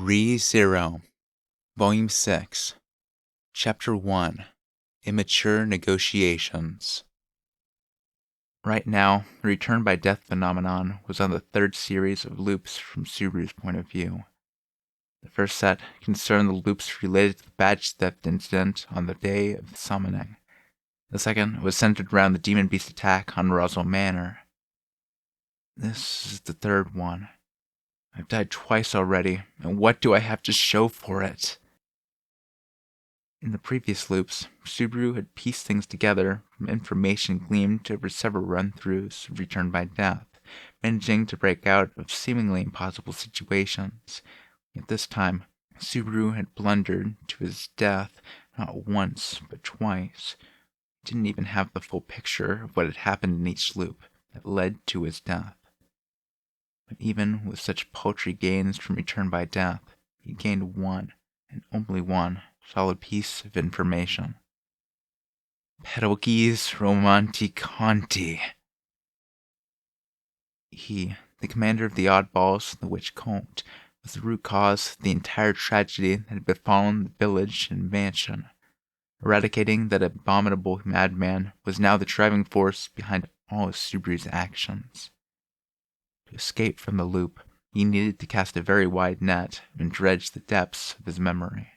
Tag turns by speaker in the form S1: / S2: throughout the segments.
S1: Re-Zero, Volume 6, Chapter 1, Immature Negotiations. Right now, the return by death phenomenon was on the third series of loops from Subaru's point of view. The first set concerned the loops related to the badge theft incident on the day of the summoning. The second was centered around the Demon Beast attack on Roswell Manor. This is the third one. I've died twice already, and what do I have to show for it? In the previous loops, Subaru had pieced things together from information gleaned over several run-throughs of Return by Death, managing to break out of seemingly impossible situations. Yet this time, Subaru had blundered to his death not once, but twice. He didn't even have the full picture of what had happened in each loop that led to his death. But even with such paltry gains from Return by Death, he gained one, and only one, solid piece of information. Perugis romanticanti. He, the commander of the Oddballs, the witch cult, was the root cause of the entire tragedy that had befallen the village and mansion. Eradicating that abominable madman was now the driving force behind all of Subaru's actions. To escape from the loop, he needed to cast a very wide net and dredge the depths of his memory.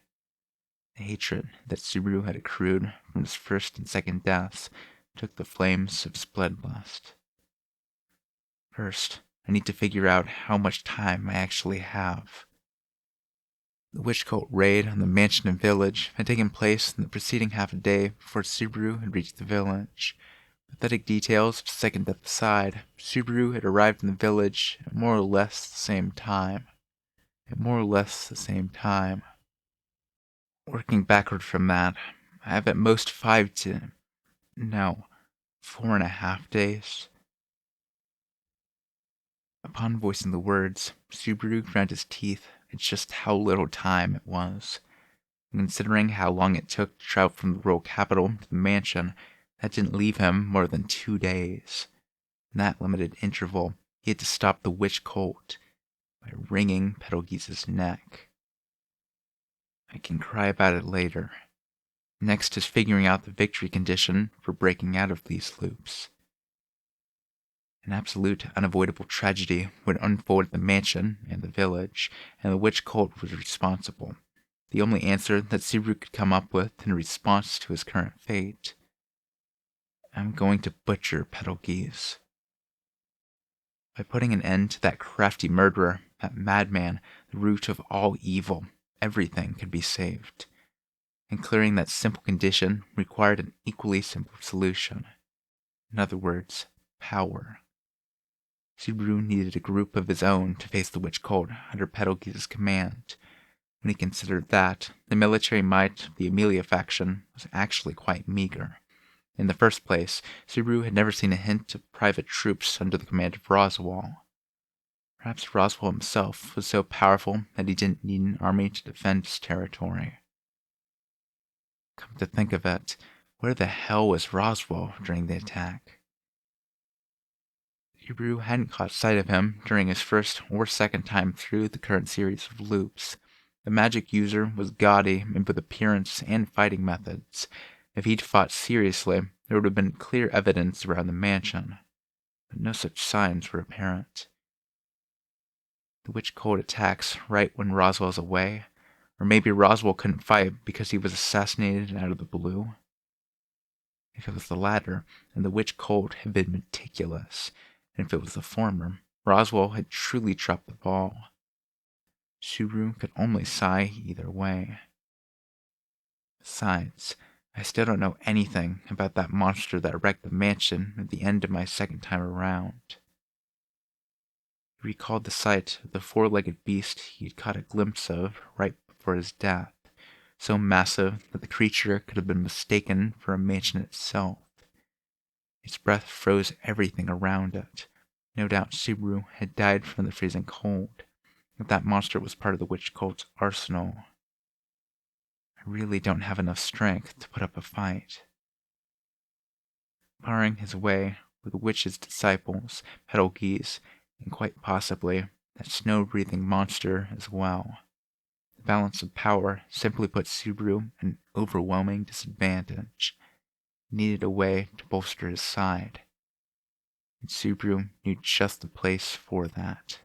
S1: The hatred that Subaru had accrued from his first and second deaths took the flames of his bloodlust. First, I need to figure out how much time I actually have. The witch cult raid on the mansion and village had taken place in the preceding half a day before Subaru had reached the village. Pathetic details of second death aside, Subaru had arrived in the village at more or less the same time. Working backward from that, I have at most 4.5 days. Upon voicing the words, Subaru ground his teeth at just how little time it was. Considering how long it took to travel from the royal capital to the mansion, that didn't leave him more than 2 days. In that limited interval, he had to stop the witch cult by wringing Perugis' neck. I can cry about it later. Next is figuring out the victory condition for breaking out of these loops. An absolute, unavoidable tragedy would unfold at the mansion and the village, and the witch cult was responsible. The only answer that Subaru could come up with in response to his current fate. I'm going to butcher Perugis. By putting an end to that crafty murderer, that madman, the root of all evil, everything could be saved. And clearing that simple condition required an equally simple solution. In other words, power. Subaru needed a group of his own to face the witch cult under Perugis' command. When he considered that, the military might of the Amelia faction was actually quite meager. In the first place, Subaru had never seen a hint of private troops under the command of Roswell. Perhaps Roswell himself was so powerful that he didn't need an army to defend his territory. Come to think of it, where the hell was Roswell during the attack? Subaru hadn't caught sight of him during his first or second time through the current series of loops. The magic user was gaudy in both appearance and fighting methods. If he'd fought seriously, there would have been clear evidence around the mansion, but no such signs were apparent. The witch cult attacks right when Roswell's away, or maybe Roswell couldn't fight because he was assassinated out of the blue. If it was the latter, then the witch cult had been meticulous, and if it was the former, Roswell had truly dropped the ball. Subaru could only sigh either way. Besides, I still don't know anything about that monster that wrecked the mansion at the end of my second time around. He recalled the sight of the four-legged beast he had caught a glimpse of right before his death, so massive that the creature could have been mistaken for a mansion itself. Its breath froze everything around it. No doubt Subaru had died from the freezing cold, if that monster was part of the witch cult's arsenal. I really don't have enough strength to put up a fight. Barring his way were the witch's disciples, Perugis, and quite possibly that snow-breathing monster as well. balance of power simply put Subaru at an overwhelming disadvantage. He needed a way to bolster his side, and Subaru knew just the place for that.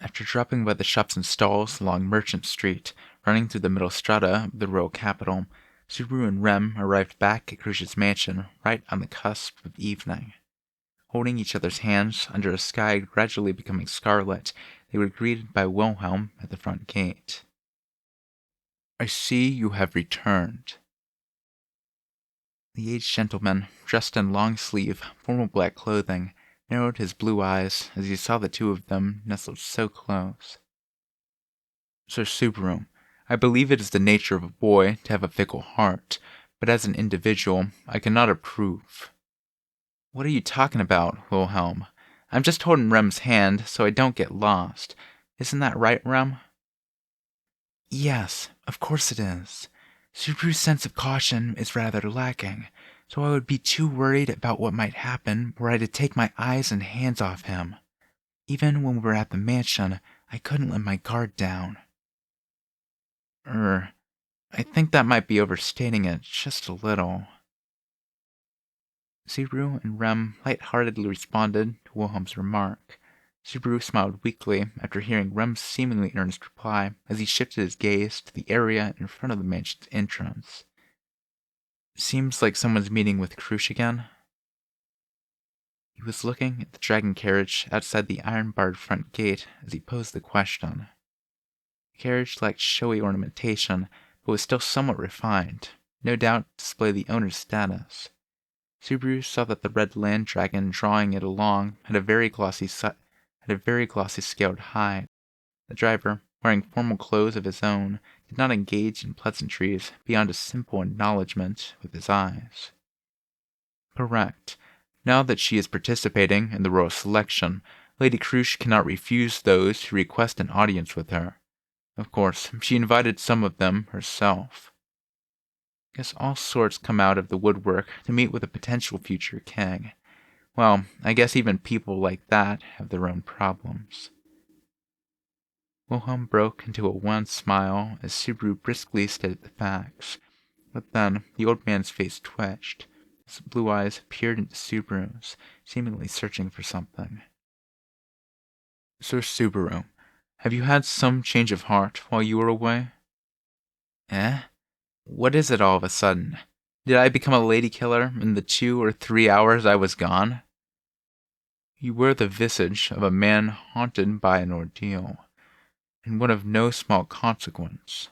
S1: After dropping by the shops and stalls along Merchant Street, running through the middle strata of the royal capital, Subaru and Rem arrived back at Crush's mansion right on the cusp of evening. Holding each other's hands under a sky gradually becoming scarlet, they were greeted by Wilhelm at the front gate. "I see you have returned." The aged gentleman, dressed in long-sleeve, formal black clothing, narrowed his blue eyes as he saw the two of them nestled so close. "Sir Subaru, I believe it is the nature of a boy to have a fickle heart, but as an individual, I cannot approve." "What are you talking about, Wilhelm? I'm just holding Rem's hand so I don't get lost. Isn't that right, Rem?" "Yes, of course it is. Subaru's sense of caution is rather lacking, so I would be too worried about what might happen were I to take my eyes and hands off him. Even when we were at the mansion, I couldn't let my guard down." I think that might be overstating it just a little." Subaru and Rem light-heartedly responded to Wilhelm's remark. Subaru smiled weakly after hearing Rem's seemingly earnest reply as he shifted his gaze to the area in front of the mansion's entrance. "Seems like someone's meeting with Crush again." He was looking at the dragon carriage outside the iron-barred front gate as he posed the question. The carriage lacked showy ornamentation, but was still somewhat refined, no doubt to display the owner's status. Subaru saw that the red land dragon drawing it along had a very glossy scaled hide. The driver, wearing formal clothes of his own, did not engage in pleasantries beyond a simple acknowledgment with his eyes. "Correct. Now that she is participating in the royal selection, Lady Crush cannot refuse those who request an audience with her. Of course, she invited some of them herself. Guess all sorts come out of the woodwork to meet with a potential future king. Well, I guess even people like that have their own problems." Wilhelm broke into a wan smile as Subaru briskly stated the facts, but then the old man's face twitched. His blue eyes peered into Subaru's, seemingly searching for something. "Sir Subaru, have you had some change of heart while you were away?" "Eh? What is it all of a sudden? Did I become a lady killer in the 2 or 3 hours I was gone?" "You wear the visage of a man haunted by an ordeal, and one of no small consequence."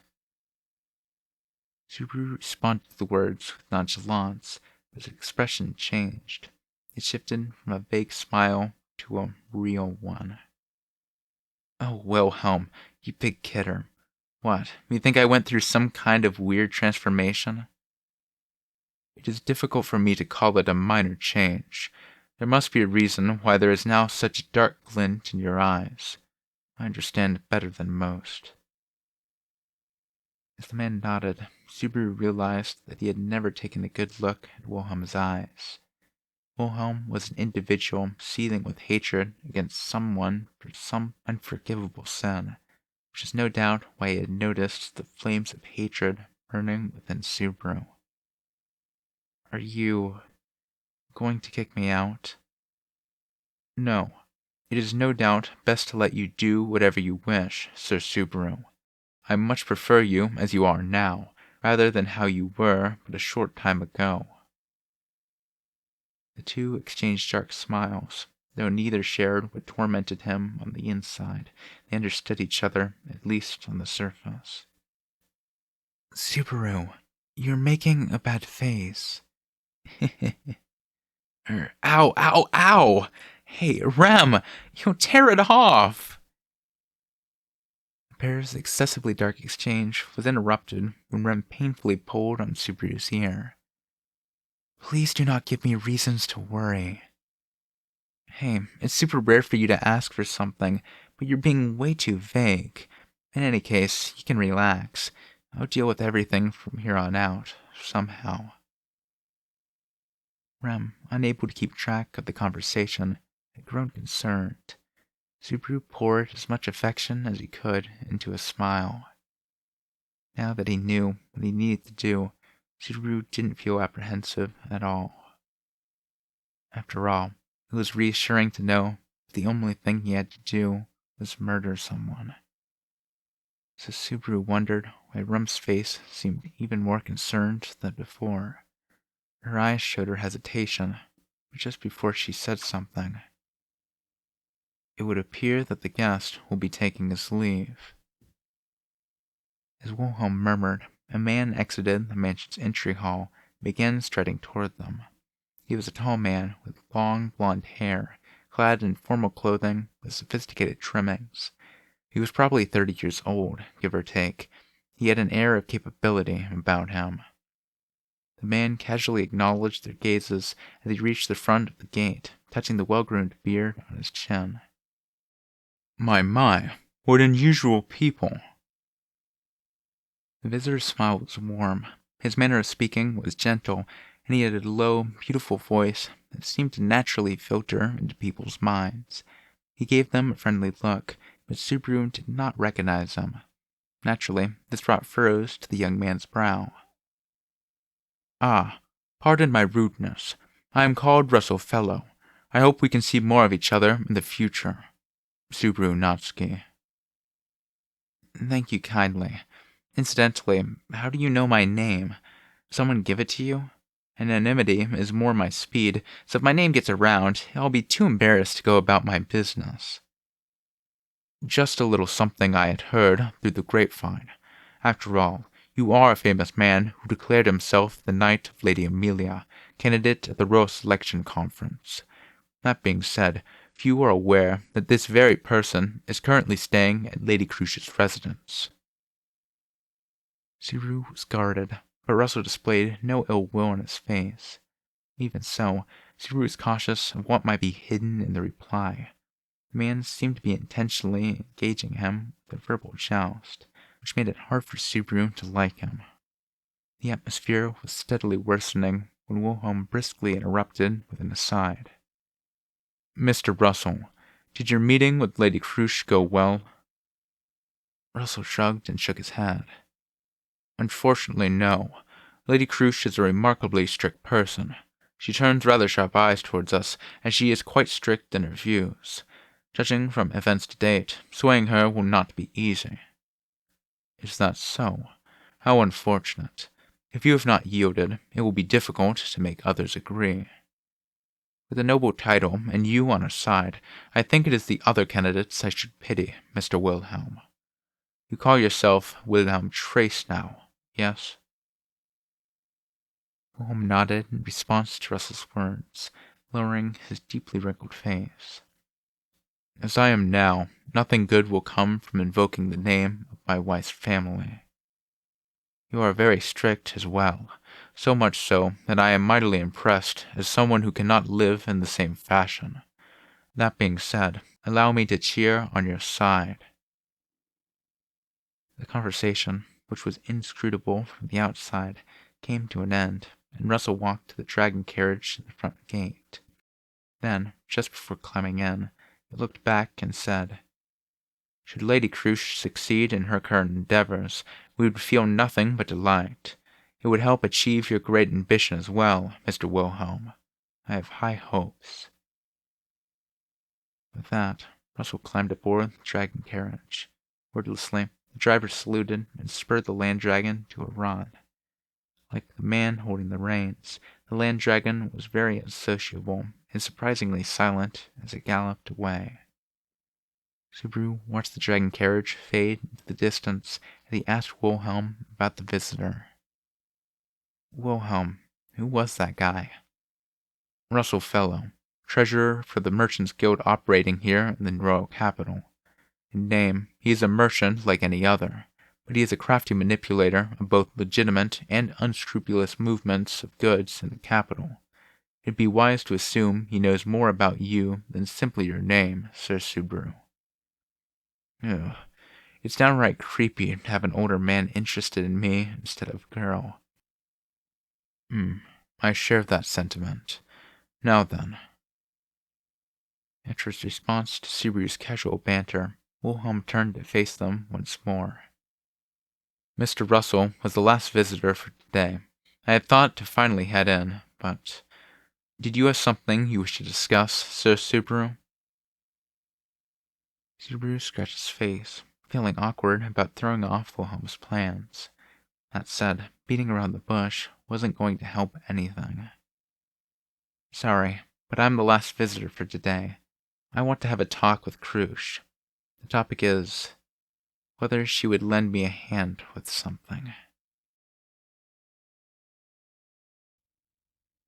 S1: Subaru responded to the words with nonchalance, but his expression changed. It shifted from a vague smile to a real one. "Oh, Wilhelm, you big kidder. What, you think I went through some kind of weird transformation?" "It is difficult for me to call it a minor change. There must be a reason why there is now such a dark glint in your eyes. I understand it better than most." As the man nodded, Subaru realized that he had never taken a good look at Wilhelm's eyes. Wilhelm was an individual seething with hatred against someone for some unforgivable sin, which is no doubt why he had noticed the flames of hatred burning within Subaru. "Are you going to kick me out?" "No. It is no doubt best to let you do whatever you wish, Sir Subaru. I much prefer you as you are now, rather than how you were but a short time ago." The two exchanged dark smiles. Though neither shared what tormented him on the inside, they understood each other, at least on the surface. "Subaru, you're making a bad face." Ow, ow, ow! Hey, Rem, you'll tear it off!" The pair's excessively dark exchange was interrupted when Rem painfully pulled on Subaru's ear. "Please do not give me reasons to worry." "Hey, it's super rare for you to ask for something, but you're being way too vague. In any case, you can relax. I'll deal with everything from here on out, somehow." Rem, unable to keep track of the conversation, had grown concerned. Subaru poured as much affection as he could into a smile. Now that he knew what he needed to do, Subaru didn't feel apprehensive at all. After all, it was reassuring to know that the only thing he had to do was murder someone. So Subaru wondered why Rum's face seemed even more concerned than before. Her eyes showed her hesitation, but just before she said something, "It would appear that the guest will be taking his leave." As Wilhelm murmured, a man exited the mansion's entry hall and began striding toward them. He was a tall man with long blonde hair, clad in formal clothing with sophisticated trimmings. He was probably 30 years old, give or take. He had an air of capability about him. The man casually acknowledged their gazes as he reached the front of the gate, touching the well-groomed beard on his chin. My, what unusual people." The visitor's smile was warm. His manner of speaking was gentle, and he had a low, beautiful voice that seemed to naturally filter into people's minds. He gave them a friendly look, but Subaru did not recognize him. Naturally, this brought furrows to the young man's brow. "Ah, pardon my rudeness. I am called Russell Fellow. I hope we can see more of each other in the future. Subaru Natsuki." "Thank you kindly. Incidentally, how do you know my name? Someone give it to you? Anonymity is more my speed, so if my name gets around, I'll be too embarrassed to go about my business." "Just a little something I had heard through the grapevine. After all, you are a famous man who declared himself the knight of Lady Amelia, candidate at the Royal Selection Conference. That being said, few are aware that this very person is currently staying at Lady Crush's residence." Subaru was guarded, but Russell displayed no ill will in his face. Even so, Subaru was cautious of what might be hidden in the reply. The man seemed to be intentionally engaging him with a verbal joust, which made it hard for Subaru to like him. The atmosphere was steadily worsening when Wilhelm briskly interrupted with an aside. "Mr. Russell, did your meeting with Lady Crush go well?" Russell shrugged and shook his head. "Unfortunately, no. Lady Crush is a remarkably strict person. She turns rather sharp eyes towards us, and she is quite strict in her views. Judging from events to date, swaying her will not be easy." "Is that so? How unfortunate. If you have not yielded, it will be difficult to make others agree." "With a noble title, and you on her side, I think it is the other candidates I should pity, Mr. Wilhelm. You call yourself Wilhelm Trace now, yes?" Wilhelm nodded in response to Russell's words, lowering his deeply wrinkled face. "As I am now, nothing good will come from invoking the name of my wife's family. You are very strict as well, so much so that I am mightily impressed as someone who cannot live in the same fashion. That being said, allow me to cheer on your side." The conversation, which was inscrutable from the outside, came to an end, and Russell walked to the dragon carriage at the front gate. Then, just before climbing in, he looked back and said, "Should Lady Crush succeed in her current endeavors, we would feel nothing but delight. It would help achieve your great ambition as well, Mr. Wilhelm. I have high hopes." With that, Russell climbed aboard the dragon carriage. Wordlessly, the driver saluted and spurred the land dragon to a run. Like the man holding the reins, the land dragon was very unsociable and surprisingly silent as it galloped away. Subaru watched the dragon carriage fade into the distance as he asked Wilhelm about the visitor. "Wilhelm, who was that guy?" "Russell Fellow, treasurer for the Merchants Guild operating here in the royal capital. In name, he is a merchant like any other, but he is a crafty manipulator of both legitimate and unscrupulous movements of goods in the capital. It'd be wise to assume he knows more about you than simply your name, Sir Subaru." "Ugh. It's downright creepy to have an older man interested in me instead of a girl." I share that sentiment. Now then." After his response to Subaru's casual banter, Wilhelm turned to face them once more. Mr. Russell was the last visitor for today. I had thought to finally head in, but did you have something you wish to discuss, Sir Subaru? Subaru scratched his face, feeling awkward about throwing off Wilhelm's plans. That said, beating around the bush wasn't going to help anything. Sorry, but I'm the last visitor for today. I want to have a talk with Krush. The topic is whether she would lend me a hand with something.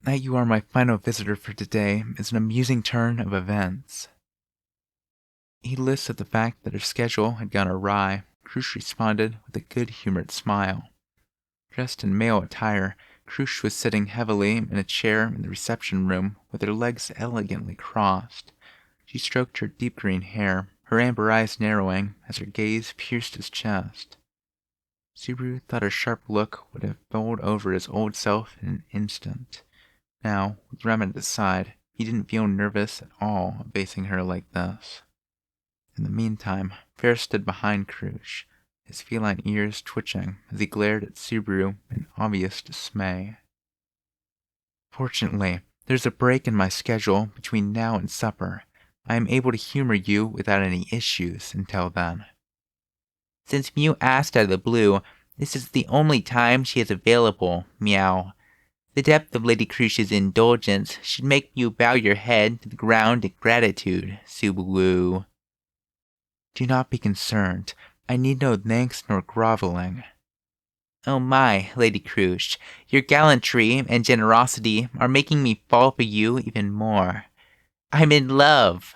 S1: That you are my final visitor for today is an amusing turn of events. Heedless of the fact that her schedule had gone awry, Krush responded with a good-humored smile. Dressed in male attire, Krush was sitting heavily in a chair in the reception room with her legs elegantly crossed. She stroked her deep green hair, her amber eyes narrowing as her gaze pierced his chest. Subaru thought her sharp look would have bowled over his old self in an instant. Now, with Rem at his side, he didn't feel nervous at all facing her like this. In the meantime, Ferris stood behind Krush, his feline ears twitching as he glared at Subaru in obvious dismay. Fortunately, there's a break in my schedule between now and supper. I am able to humor you without any issues until then. Since Mew asked out of the blue, this is the only time she is available, meow. The depth of Lady Krush's indulgence should make you bow your head to the ground in gratitude, Subaru. Do not be concerned. I need no thanks nor groveling. Oh my, Lady Krush, your gallantry and generosity are making me fall for you even more. I'm in love.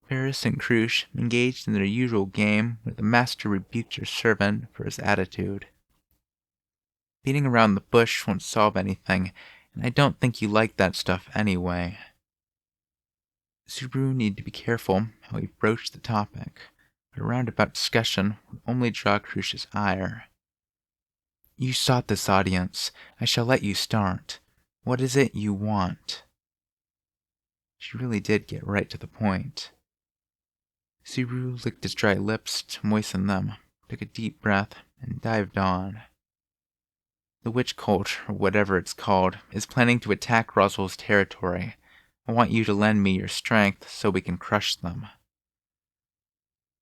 S1: Ferris and Krush engaged in their usual game where the master rebuked her servant for his attitude. Beating around the bush won't solve anything, and I don't think you like that stuff anyway. Subaru needed to be careful how he broached the topic, but a roundabout discussion would only draw Krush's ire. You sought this audience. I shall let you start. What is it you want? She really did get right to the point. Subaru licked his dry lips to moisten them, took a deep breath, and dived on. The witch cult, or whatever it's called, is planning to attack Roswell's territory. I want you to lend me your strength so we can crush them.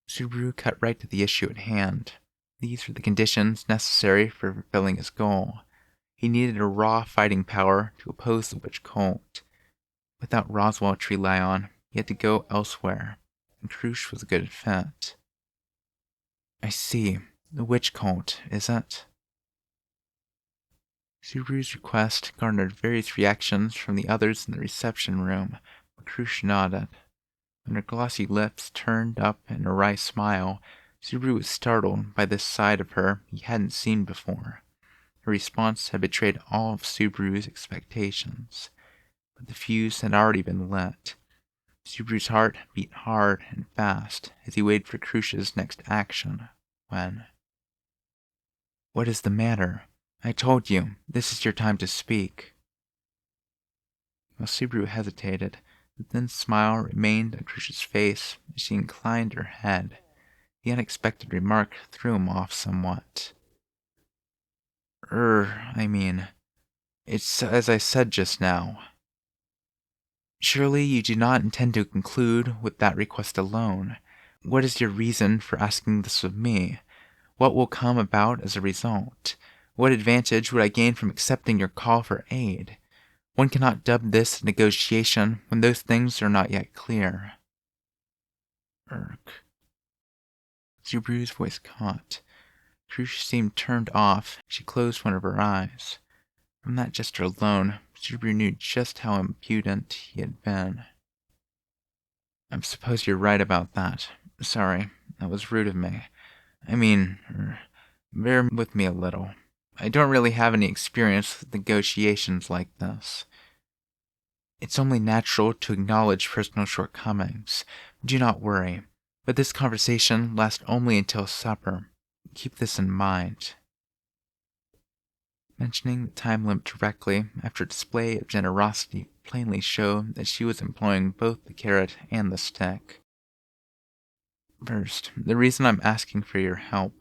S1: Subaru cut right to the issue at hand. These were the conditions necessary for fulfilling his goal. He needed a raw fighting power to oppose the witch cult. Without Roswell to rely on, he had to go elsewhere, and Krush was a good fit. I see. The witch cult, is it? Subaru's request garnered various reactions from the others in the reception room, but Krush nodded. When her glossy lips turned up in a wry smile, Subaru was startled by this side of her he hadn't seen before. Her response had betrayed all of Subaru's expectations, but the fuse had already been lit. Subaru's heart beat hard and fast as he waited for Krush's next action, when... What is the matter? I told you, this is your time to speak. While Subaru hesitated, the thin smile remained on Krush's face as she inclined her head. The unexpected remark threw him off somewhat. It's as I said just now. Surely you do not intend to conclude with that request alone. What is your reason for asking this of me? What will come about as a result? What advantage would I gain from accepting your call for aid? One cannot dub this a negotiation when those things are not yet clear. Subaru's voice caught. Krush seemed turned off. She closed one of her eyes. From that gesture alone, Subaru knew just how impudent he had been. I suppose you're right about that. Sorry, that was rude of me. Bear with me a little. I don't really have any experience with negotiations like this. It's only natural to acknowledge personal shortcomings. Do not worry. But this conversation lasts only until supper. Keep this in mind. Mentioning the time limit directly after a display of generosity plainly showed that she was employing both the carrot and the stick. First, the reason I'm asking for your help.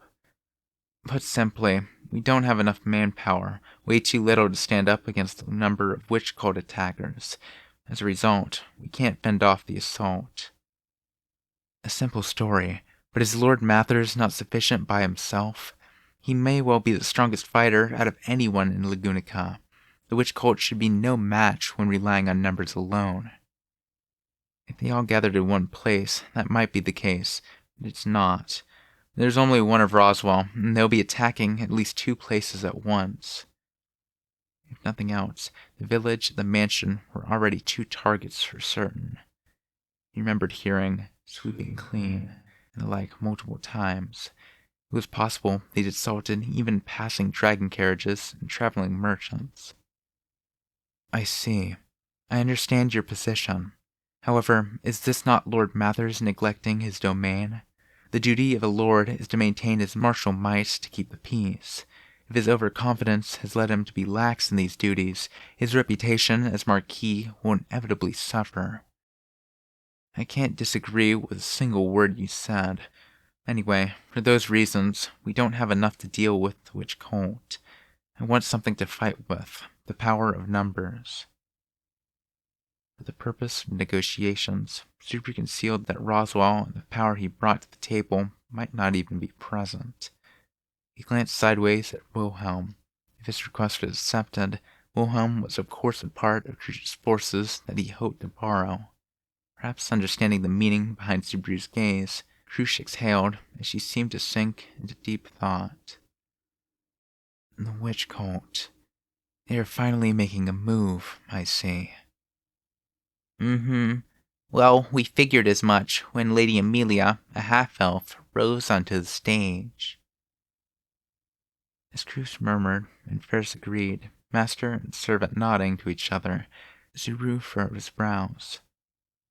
S1: Put simply, we don't have enough manpower, way too little to stand up against the number of witch cult attackers. As a result, we can't fend off the assault. A simple story, but is Lord Mathers not sufficient by himself? He may well be the strongest fighter out of anyone in Lagunica. The witch cult should be no match when relying on numbers alone. If they all gathered in one place, that might be the case, but it's not. There's only one of Roswell, and they'll be attacking at least 2 places at once. If nothing else, the village and the mansion were already 2 targets for certain. He remembered hearing "sweeping clean" and the like multiple times. It was possible they'd assaulted even passing dragon carriages and traveling merchants. I see. I understand your position. However, is this not Lord Mathers neglecting his domain? The duty of a lord is to maintain his martial might to keep the peace. If his overconfidence has led him to be lax in these duties, his reputation as Marquis will inevitably suffer. I can't disagree with a single word you said. Anyway, for those reasons, we don't have enough to deal with the witch cult. I want something to fight with, the power of numbers. For the purpose of negotiations, Super concealed that Roswell and the power he brought to the table might not even be present. He glanced sideways at Wilhelm. If his request was accepted, Wilhelm was of course a part of Crucia's forces that he hoped to borrow. Perhaps understanding the meaning behind Subaru's gaze, Crucia exhaled as she seemed to sink into deep thought. The witch cult. They are finally making a move, I see. Well, we figured as much when Lady Amelia, a half-elf, rose onto the stage. As Cruce murmured, and Ferris agreed, master and servant nodding to each other, Subaru furrowed his brows.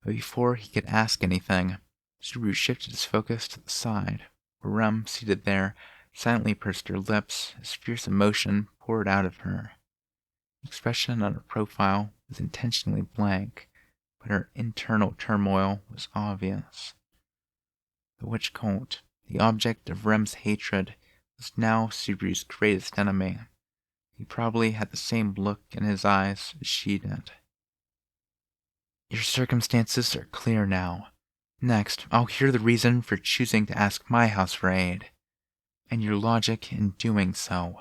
S1: But before he could ask anything, Subaru shifted his focus to the side, where Rem, seated there, silently pursed her lips as fierce emotion poured out of her. The expression on her profile was intentionally blank, but her internal turmoil was obvious. The witch cult, the object of Rem's hatred, was now Subaru's greatest enemy. He probably had the same look in his eyes as she did. Your circumstances are clear now. Next, I'll hear the reason for choosing to ask my house for aid, and your logic in doing so.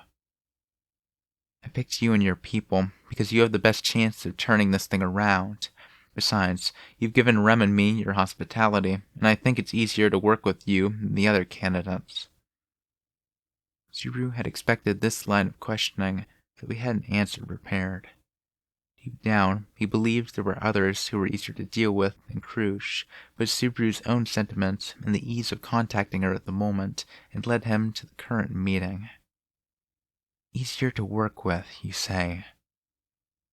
S1: I picked you and your people because you have the best chance of turning this thing around. Besides, you've given Rem and me your hospitality, and I think it's easier to work with you than the other candidates. Subaru had expected this line of questioning, so he had an answer prepared. Deep down, he believed there were others who were easier to deal with than Crush, but Subaru's own sentiments and the ease of contacting her at the moment had led him to the current meeting. Easier to work with, you say?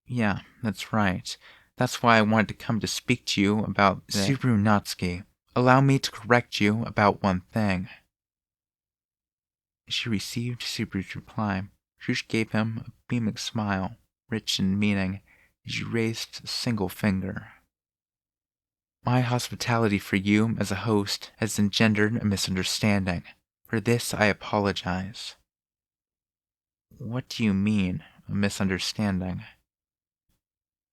S1: Yeah, that's right. That's why I wanted to come to speak to you about Subaru Natsuki. Allow me to correct you about one thing. As she received Subaru's reply, Crush gave him a beaming smile, rich in meaning, as she raised a single finger. My hospitality for you as a host has engendered a misunderstanding. For this I apologize. What do you mean, a misunderstanding?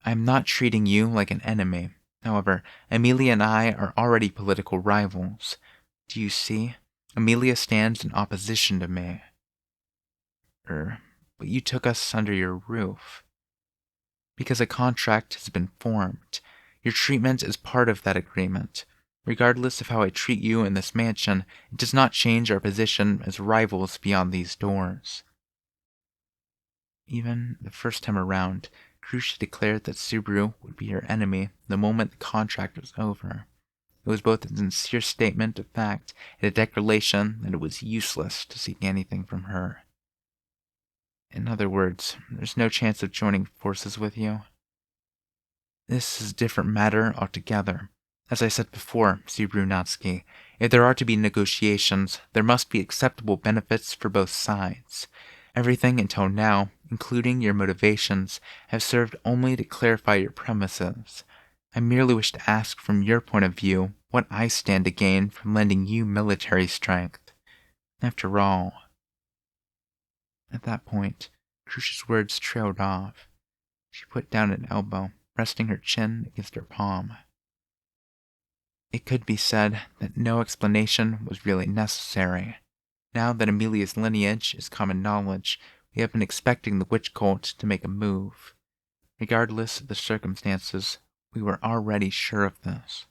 S1: I am not treating you like an enemy. However, Amelia and I are already political rivals. Do you see? Amelia stands in opposition to me. But you took us under your roof. Because a contract has been formed. Your treatment is part of that agreement. Regardless of how I treat you in this mansion, it does not change our position as rivals beyond these doors. Even the first time around, Crush declared that Subaru would be her enemy the moment the contract was over. It was both a sincere statement of fact and a declaration that it was useless to seek anything from her. In other words, there's no chance of joining forces with you. This is a different matter altogether. As I said before, Subaru Natsuki, if there are to be negotiations, there must be acceptable benefits for both sides. Everything until now including your motivations, have served only to clarify your premises. I merely wish to ask from your point of view what I stand to gain from lending you military strength. After all, at that point, Crucia's words trailed off. She put down an elbow, resting her chin against her palm. It could be said that no explanation was really necessary. Now that Amelia's lineage is common knowledge, we have been expecting the witch cult to make a move. Regardless of the circumstances, we were already sure of this.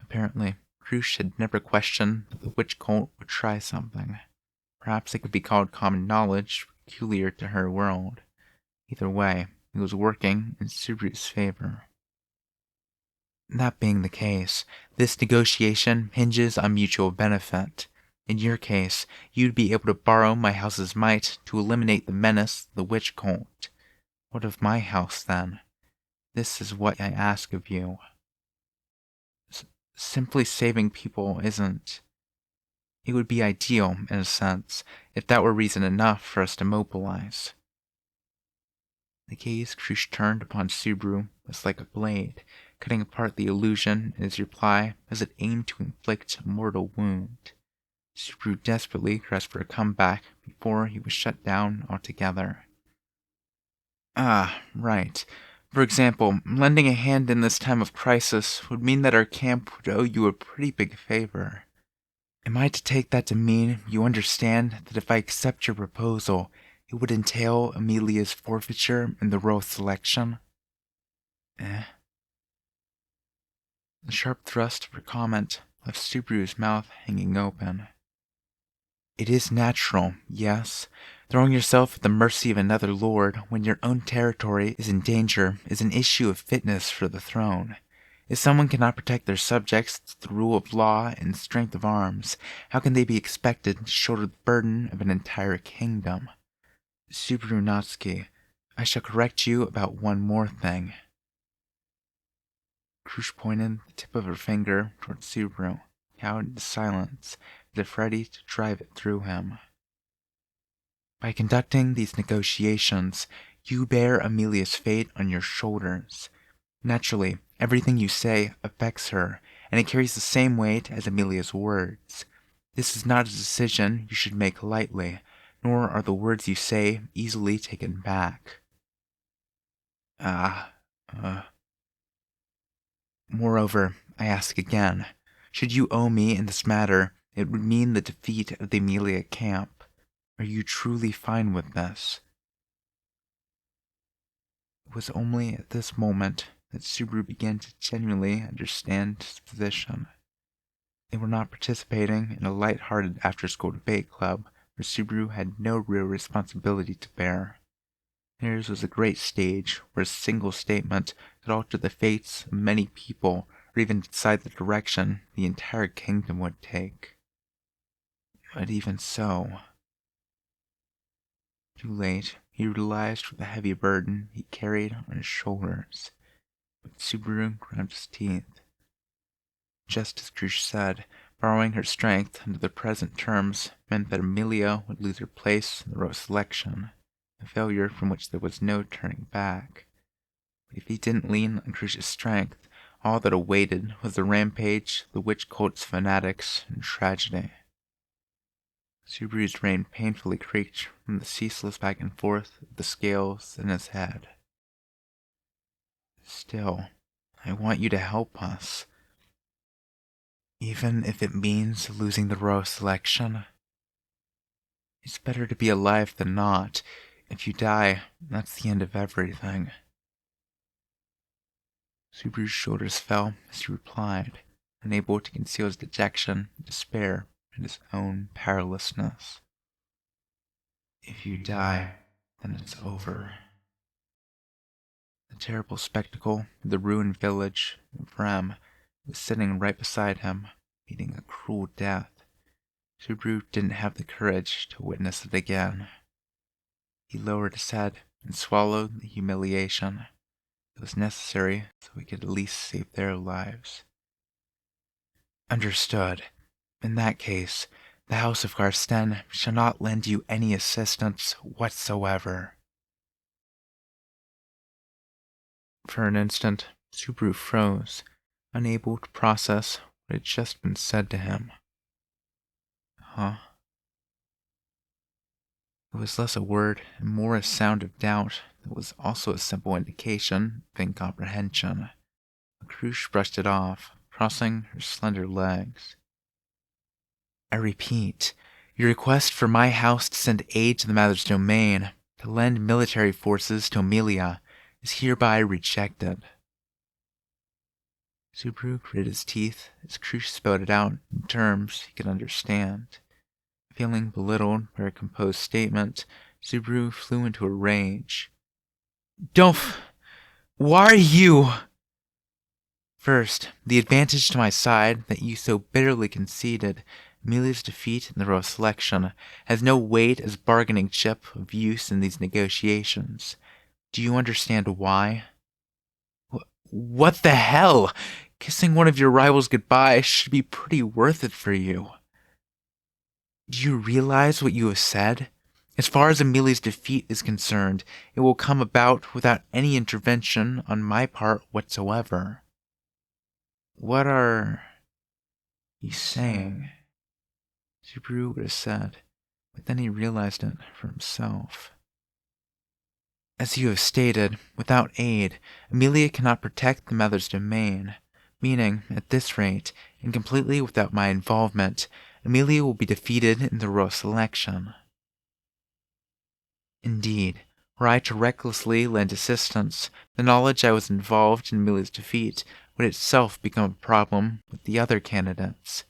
S1: Apparently, Crush had never questioned that the witch cult would try something. Perhaps it could be called common knowledge, peculiar to her world. Either way, it was working in Subaru's favor. That being the case, this negotiation hinges on mutual benefit. In your case, you'd be able to borrow my house's might to eliminate the menace of the witch cult. What of my house, then? This is what I ask of you. Simply saving people isn't. It would be ideal, in a sense, if that were reason enough for us to mobilize. The gaze Crush turned upon Subaru was like a blade, cutting apart the illusion in his reply as it aimed to inflict a mortal wound. Subaru desperately grasped for a comeback before he was shut down altogether. Ah, right. For example, lending a hand in this time of crisis would mean that our camp would owe you a pretty big favor. Am I to take that to mean you understand that if I accept your proposal, it would entail Amelia's forfeiture in the royal selection? The sharp thrust of her comment left Subaru's mouth hanging open. It is natural, yes. Throwing yourself at the mercy of another lord when your own territory is in danger is an issue of fitness for the throne. If someone cannot protect their subjects through the rule of law and strength of arms, how can they be expected to shoulder the burden of an entire kingdom? Subaru Natsuki, I shall correct you about one more thing. Crush pointed the tip of her finger towards Subaru, cowed into silence, as if ready to drive it through him. By conducting these negotiations, you bear Amelia's fate on your shoulders. Naturally, everything you say affects her, and it carries the same weight as Amelia's words. This is not a decision you should make lightly, nor are the words you say easily taken back. Moreover, I ask again, should you owe me in this matter, it would mean the defeat of the Amelia camp. Are you truly fine with this? It was only at this moment that Subaru began to genuinely understand his position. They were not participating in a light-hearted after-school debate club where Subaru had no real responsibility to bear. Theirs was a great stage where a single statement could alter the fates of many people or even decide the direction the entire kingdom would take. But even so, too late, he realized what a heavy burden he carried on his shoulders. But Subaru ground his teeth. Just as Crush said, borrowing her strength under the present terms meant that Amelia would lose her place in the royal selection, a failure from which there was no turning back. But if he didn't lean on Crush's strength, all that awaited was the rampage of the witch cult's fanatics and tragedy. Subaru's brain painfully creaked from the ceaseless back and forth of the scales in his head. Still, I want you to help us. Even if it means losing the royal selection. It's better to be alive than not. If you die, that's the end of everything. Subaru's shoulders fell as he replied, unable to conceal his dejection, despair, and his own powerlessness. If you die, then it's over. The terrible spectacle of the ruined village of Rem was sitting right beside him, meeting a cruel death. Subaru didn't have the courage to witness it again. He lowered his head and swallowed the humiliation. It was necessary so we could at least save their lives. Understood. In that case, The House of Garsten shall not lend you any assistance whatsoever. For an instant, Subaru froze, unable to process what had just been said to him. Huh? It was less a word and more a sound of doubt that was also a simple indication of incomprehension. Crush brushed it off, crossing her slender legs. I repeat, your request for my house to send aid to the Mother's domain, to lend military forces to Amelia, is hereby rejected. Subaru gritted his teeth as Crush spelled it out in terms he could understand. Feeling belittled by her composed statement, Subaru flew into a rage. Why are you? First, the advantage to my side that you so bitterly conceded, Amelia's defeat in the royal selection, has no weight as bargaining chip of use in these negotiations. Do you understand why? What the hell? Kissing one of your rivals goodbye should be pretty worth it for you. Do you realize what you have said? As far as Amelia's defeat is concerned, it will come about without any intervention on my part whatsoever. What are you saying? Subaru would have said, but then he realized it for himself. As you have stated, without aid, Amelia cannot protect the Mother's domain, meaning, at this rate, and completely without my involvement, Amelia will be defeated in the royal selection. Indeed, were I to recklessly lend assistance, the knowledge I was involved in Amelia's defeat would itself become a problem with the other candidates.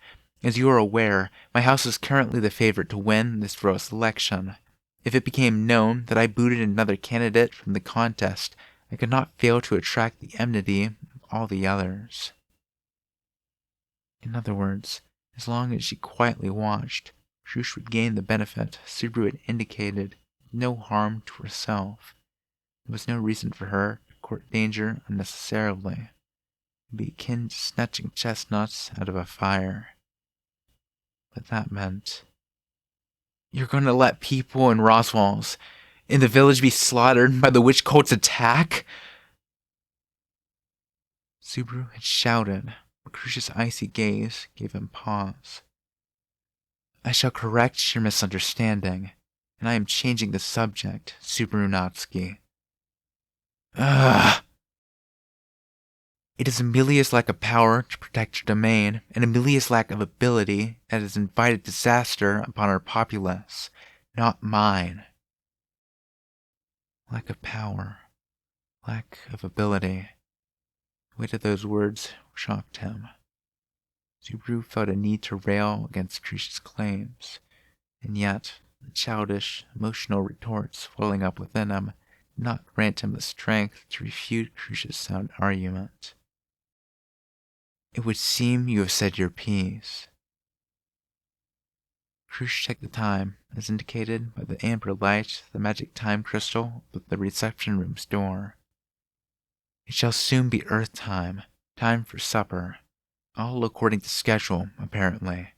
S1: As you are aware, my house is currently the favorite to win this royal selection. If it became known that I booted another candidate from the contest, I could not fail to attract the enmity of all the others. In other words, as long as she quietly watched, Shush would gain the benefit Subaru had indicated, no harm to herself. There was no reason for her to court danger unnecessarily. It would be akin to snatching chestnuts out of a fire. But that meant, you're going to let people in Roswell's, in the village, be slaughtered by the witch cult's attack? Subaru had shouted, but Crush's icy gaze gave him pause. I shall correct your misunderstanding, and I am changing the subject, Subaru Natsuki. Ugh! It is Amelia's lack of power to protect her domain, and Amelia's lack of ability that has invited disaster upon our populace, not mine. Lack of power, lack of ability. The weight of those words shocked him. Subaru felt a need to rail against Crush's claims, and yet the childish, emotional retorts welling up within him did not grant him the strength to refute Crush's sound argument. It would seem you have said your piece. Crush checked the time, as indicated by the amber light of the magic time crystal above the reception room's door. It shall soon be Earth time, time for supper, all according to schedule, apparently.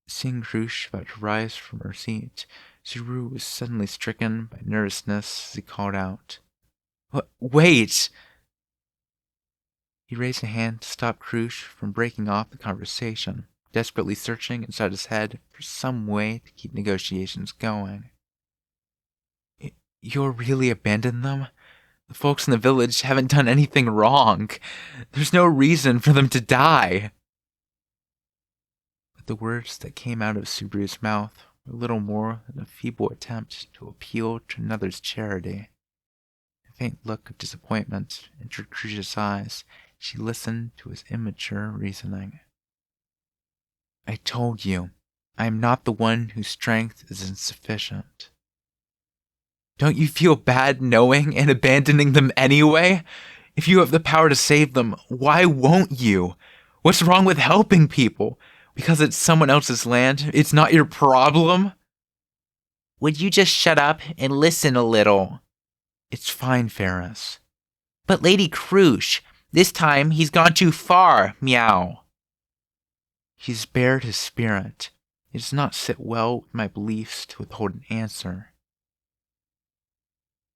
S1: Seeing Crush about to rise from her seat, Subaru was suddenly stricken by nervousness as he called out, Wait! He raised a hand to stop Crush from breaking off the conversation, desperately searching inside his head for some way to keep negotiations going. You'll really abandon them? The folks in the village haven't done anything wrong. There's no reason for them to die. But the words that came out of Subaru's mouth were little more than a feeble attempt to appeal to another's charity. A faint look of disappointment entered Crush's eyes. She listened to his immature reasoning. I told you, I am not the one whose strength is insufficient. Don't you feel bad knowing and abandoning them anyway? If you have the power to save them, why won't you? What's wrong with helping people? Because it's someone else's land, it's not your problem? Would you just shut up and listen a little? It's fine, Ferris. But Lady Crush, this time he's gone too far, meow. He's bared his spirit. It does not sit well with my beliefs to withhold an answer.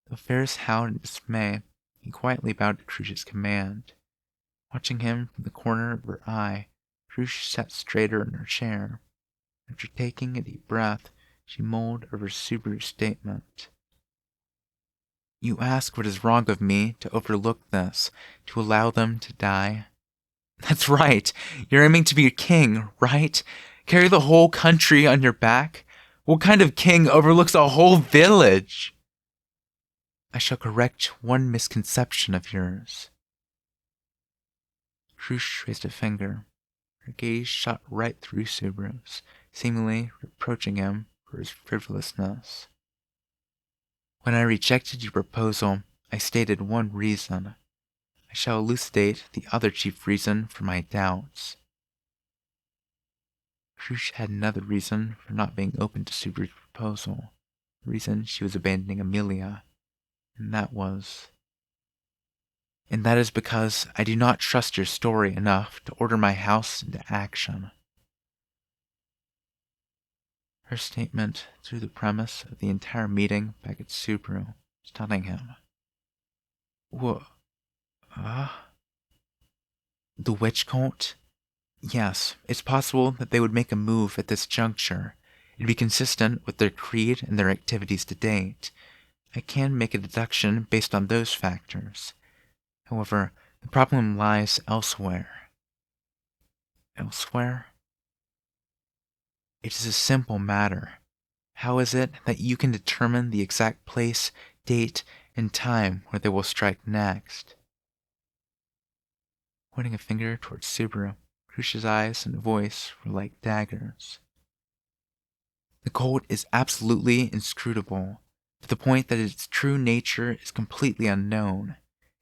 S1: Though Ferris howled in dismay, he quietly bowed to Crush's command. Watching him from the corner of her eye, Crush sat straighter in her chair. After taking a deep breath, she mulled over Subaru's statement. You ask what is wrong of me to overlook this, to allow them to die? That's right. You're aiming to be a king, right? Carry the whole country on your back? What kind of king overlooks a whole village? I shall correct one misconception of yours. Crush raised a finger. Her gaze shot right through Subaru's, seemingly reproaching him for his frivolousness. When I rejected your proposal, I stated one reason. I shall elucidate the other chief reason for my doubts. Crush had another reason for not being open to Subaru's proposal, the reason she was abandoning Amelia, and that is because I do not trust your story enough to order my house into action. Her statement threw the premise of the entire meeting back at Subaru, stunning him. What? The witch cult? Yes, it's possible that they would make a move at this juncture. It'd be consistent with their creed and their activities to date. I can make a deduction based on those factors. However, the problem lies elsewhere. Elsewhere? It is a simple matter. How is it that you can determine the exact place, date, and time where they will strike next? Pointing a finger towards Subaru, Crush's eyes and voice were like daggers. The cult is absolutely inscrutable, to the point that its true nature is completely unknown.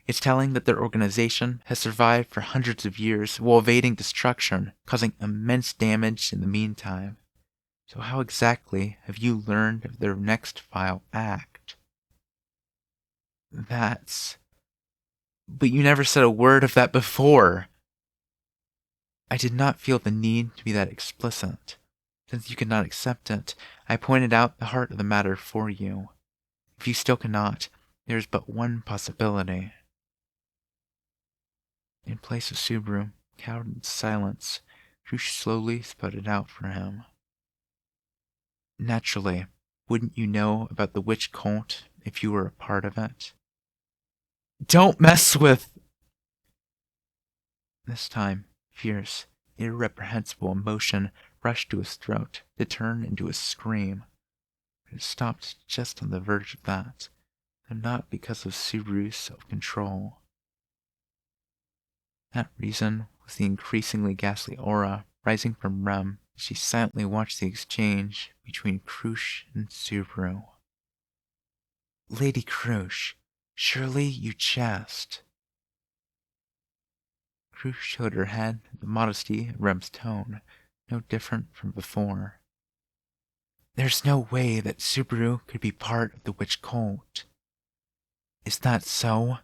S1: It's telling that their organization has survived for hundreds of years while evading destruction, causing immense damage in the meantime. So how exactly have you learned of their next vile act? But you never said a word of that before. I did not feel the need to be that explicit. Since you could not accept it, I pointed out the heart of the matter for you. If you still cannot, there is but one possibility. In place of Subaru, cowed in silence, Crush slowly sputtered out for him. Naturally, wouldn't you know about the witch cult if you were a part of it? Don't mess with... This time, fierce, irreprehensible emotion rushed to his throat to turn into a scream. But it stopped just on the verge of that, and not because of Subaru's self-control. That reason was the increasingly ghastly aura rising from Rem as she silently watched the exchange between Crush and Subaru. Lady Crush, surely you jest. Crush showed her head at the modesty of Rem's tone, no different from before. There's no way that Subaru could be part of the witch cult. Is that so?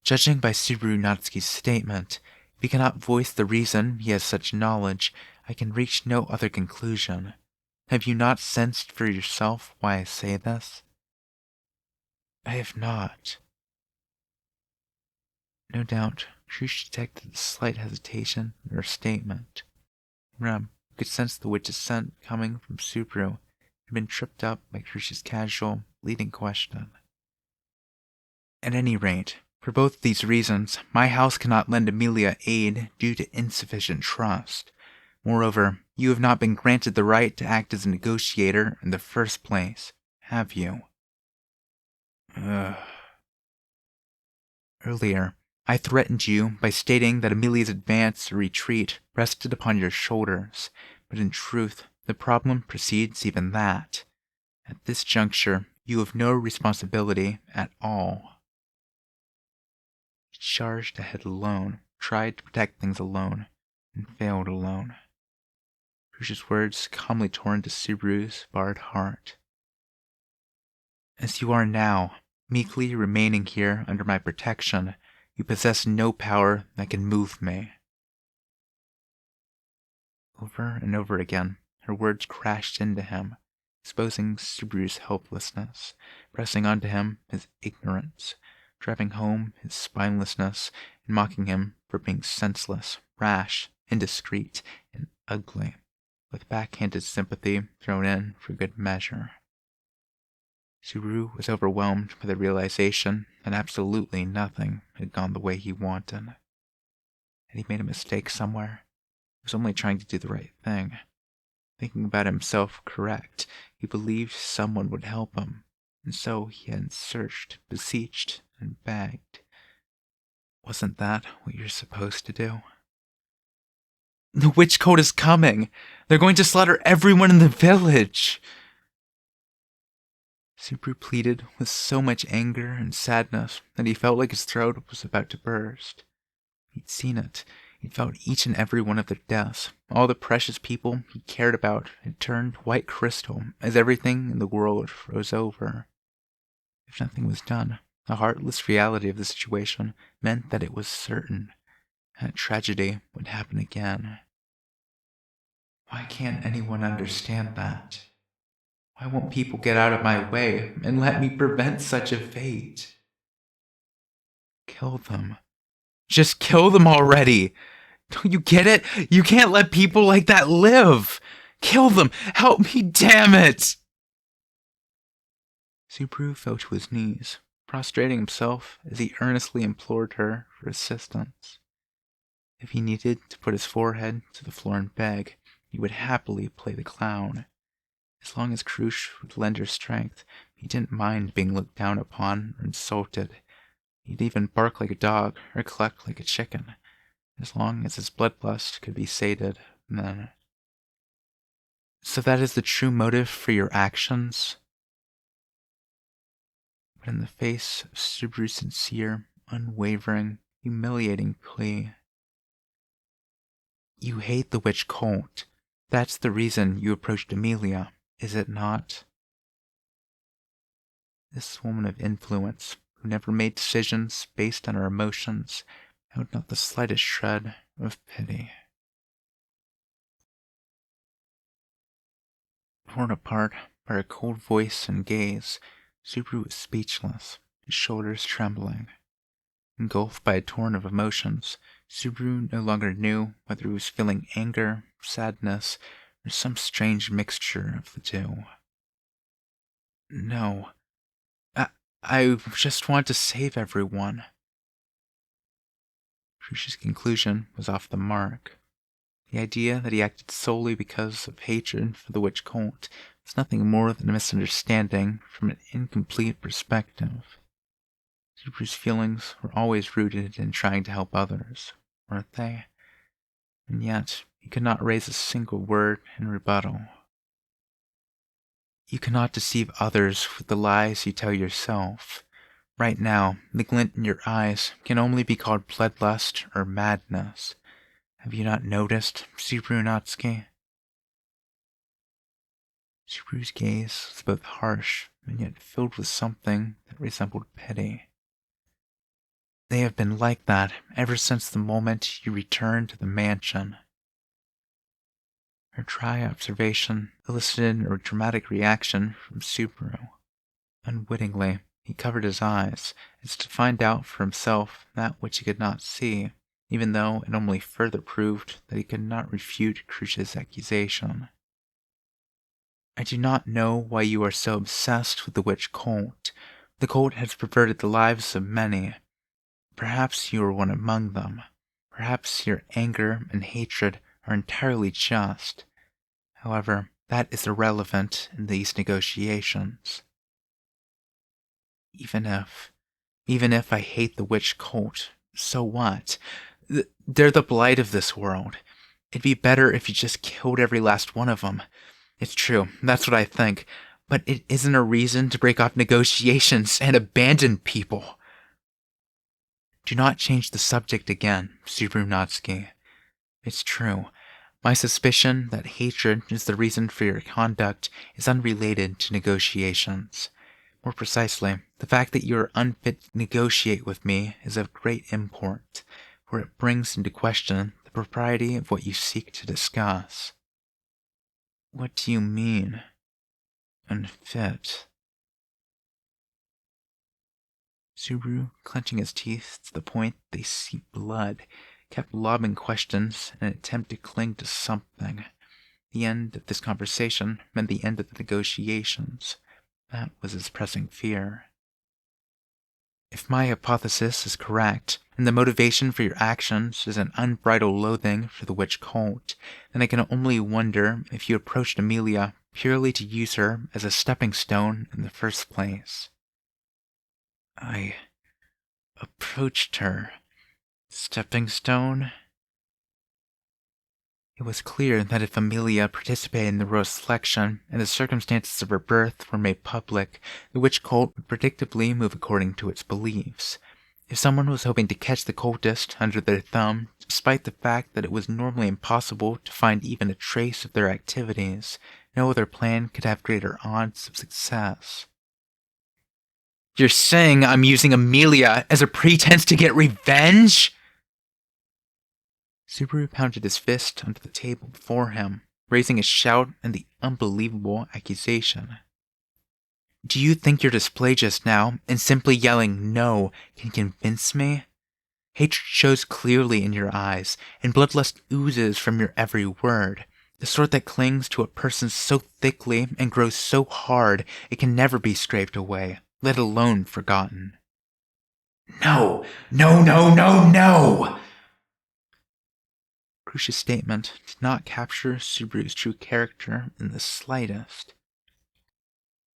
S1: Judging by Subaru Natsuki's statement, if he cannot voice the reason he has such knowledge, I can reach no other conclusion. Have you not sensed for yourself why I say this? I have not. No doubt, Crush detected a slight hesitation in her statement. Rem, who could sense the witch's scent coming from Subaru, had been tripped up by Crush's casual, leading question. At any rate, for both these reasons, my house cannot lend Amelia aid due to insufficient trust. Moreover, you have not been granted the right to act as a negotiator in the first place, have you? Earlier, I threatened you by stating that Amelia's advance or retreat rested upon your shoulders, but in truth, the problem precedes even that. At this juncture, you have no responsibility at all. He charged ahead alone, tried to protect things alone, and failed alone. Crush's words calmly tore into Subaru's barred heart. As you are now, meekly remaining here under my protection, you possess no power that can move me. Over and over again, her words crashed into him, exposing Subaru's helplessness, pressing onto him his ignorance, driving home his spinelessness, and mocking him for being senseless, rash, indiscreet, and ugly, with backhanded sympathy thrown in for good measure. Subaru was overwhelmed by the realization that absolutely nothing had gone the way he wanted. Had he made a mistake somewhere? He was only trying to do the right thing. Thinking about himself correct, he believed someone would help him, and so he had searched, beseeched, and begged. Wasn't that what you're supposed to do? The witch cult is coming! They're going to slaughter everyone in the village! Subaru pleaded with so much anger and sadness that he felt like his throat was about to burst. He'd seen it. He'd felt each and every one of their deaths. All the precious people he cared about had turned white crystal as everything in the world froze over. If nothing was done, the heartless reality of the situation meant that it was certain that tragedy would happen again. Why can't anyone understand that? Why won't people get out of my way and let me prevent such a fate? Kill them. Just kill them already! Don't you get it? You can't let people like that live! Kill them! Help me, damn it! Subaru fell to his knees, prostrating himself as he earnestly implored her for assistance. If he needed to put his forehead to the floor and beg, he would happily play the clown. As long as Krush would lend her strength, he didn't mind being looked down upon or insulted. He'd even bark like a dog or cluck like a chicken, as long as his bloodlust could be sated then. So that is the true motive for your actions? But in the face of Subaru's sincere, unwavering, humiliating plea, you hate the witch cult. That's the reason you approached Amelia, is it not? This woman of influence, who never made decisions based on her emotions, held not the slightest shred of pity. Torn apart by her cold voice and gaze, Subaru was speechless, his shoulders trembling. Engulfed by a torrent of emotions, Subaru no longer knew whether he was feeling anger, sadness, or some strange mixture of the two. No, I just want to save everyone. Crucia's conclusion was off the mark. The idea that he acted solely because of hatred for the witch cult was nothing more than a misunderstanding from an incomplete perspective. Subaru's feelings were always rooted in trying to help others, weren't they? And yet, he could not raise a single word in rebuttal. You cannot deceive others with the lies you tell yourself. Right now, the glint in your eyes can only be called bloodlust or madness. Have you not noticed, Subaru Natsuki? Subaru's gaze was both harsh and yet filled with something that resembled pity. They have been like that ever since the moment you returned to the mansion. Her dry observation elicited a dramatic reaction from Subaru. Unwittingly, he covered his eyes, as to find out for himself that which he could not see, even though it only further proved that he could not refute Crucia's accusation. I do not know why you are so obsessed with the witch cult. The cult has perverted the lives of many. Perhaps you are one among them. Perhaps your anger and hatred are entirely just. However, that is irrelevant in these negotiations. Even if I hate the witch cult, so what? They're the blight of this world. It'd be better if you just killed every last one of them. It's true, that's what I think. But it isn't a reason to break off negotiations and abandon people. Do not change the subject again, Subaru Natsuki. It's true. My suspicion that hatred is the reason for your conduct is unrelated to negotiations. More precisely, the fact that you are unfit to negotiate with me is of great import, for it brings into question the the propriety of what you seek to discuss. What do you mean, unfit? Subaru, clenching his teeth to the point they seeped blood, kept lobbing questions in an attempt to cling to something. The end of this conversation meant the end of the negotiations. That was his pressing fear. If my hypothesis is correct, and the motivation for your actions is an unbridled loathing for the witch cult, then I can only wonder if you approached Amelia purely to use her as a stepping stone in the first place. I approached her. Stepping stone? It was clear that if Amelia participated in the royal selection and the circumstances of her birth were made public, the witch cult would predictably move according to its beliefs. If someone was hoping to catch the cultist under their thumb, despite the fact that it was normally impossible to find even a trace of their activities, no other plan could have greater odds of success. You're saying I'm using Amelia as a pretense to get revenge? Subaru pounded his fist onto the table before him, raising a shout and the unbelievable accusation. Do you think your display just now, and simply yelling no, can convince me? Hatred shows clearly in your eyes, and bloodlust oozes from your every word, the sort that clings to a person so thickly and grows so hard it can never be scraped away, let alone forgotten. No, no, no, no, no! Crucia's statement did not capture Subaru's true character in the slightest.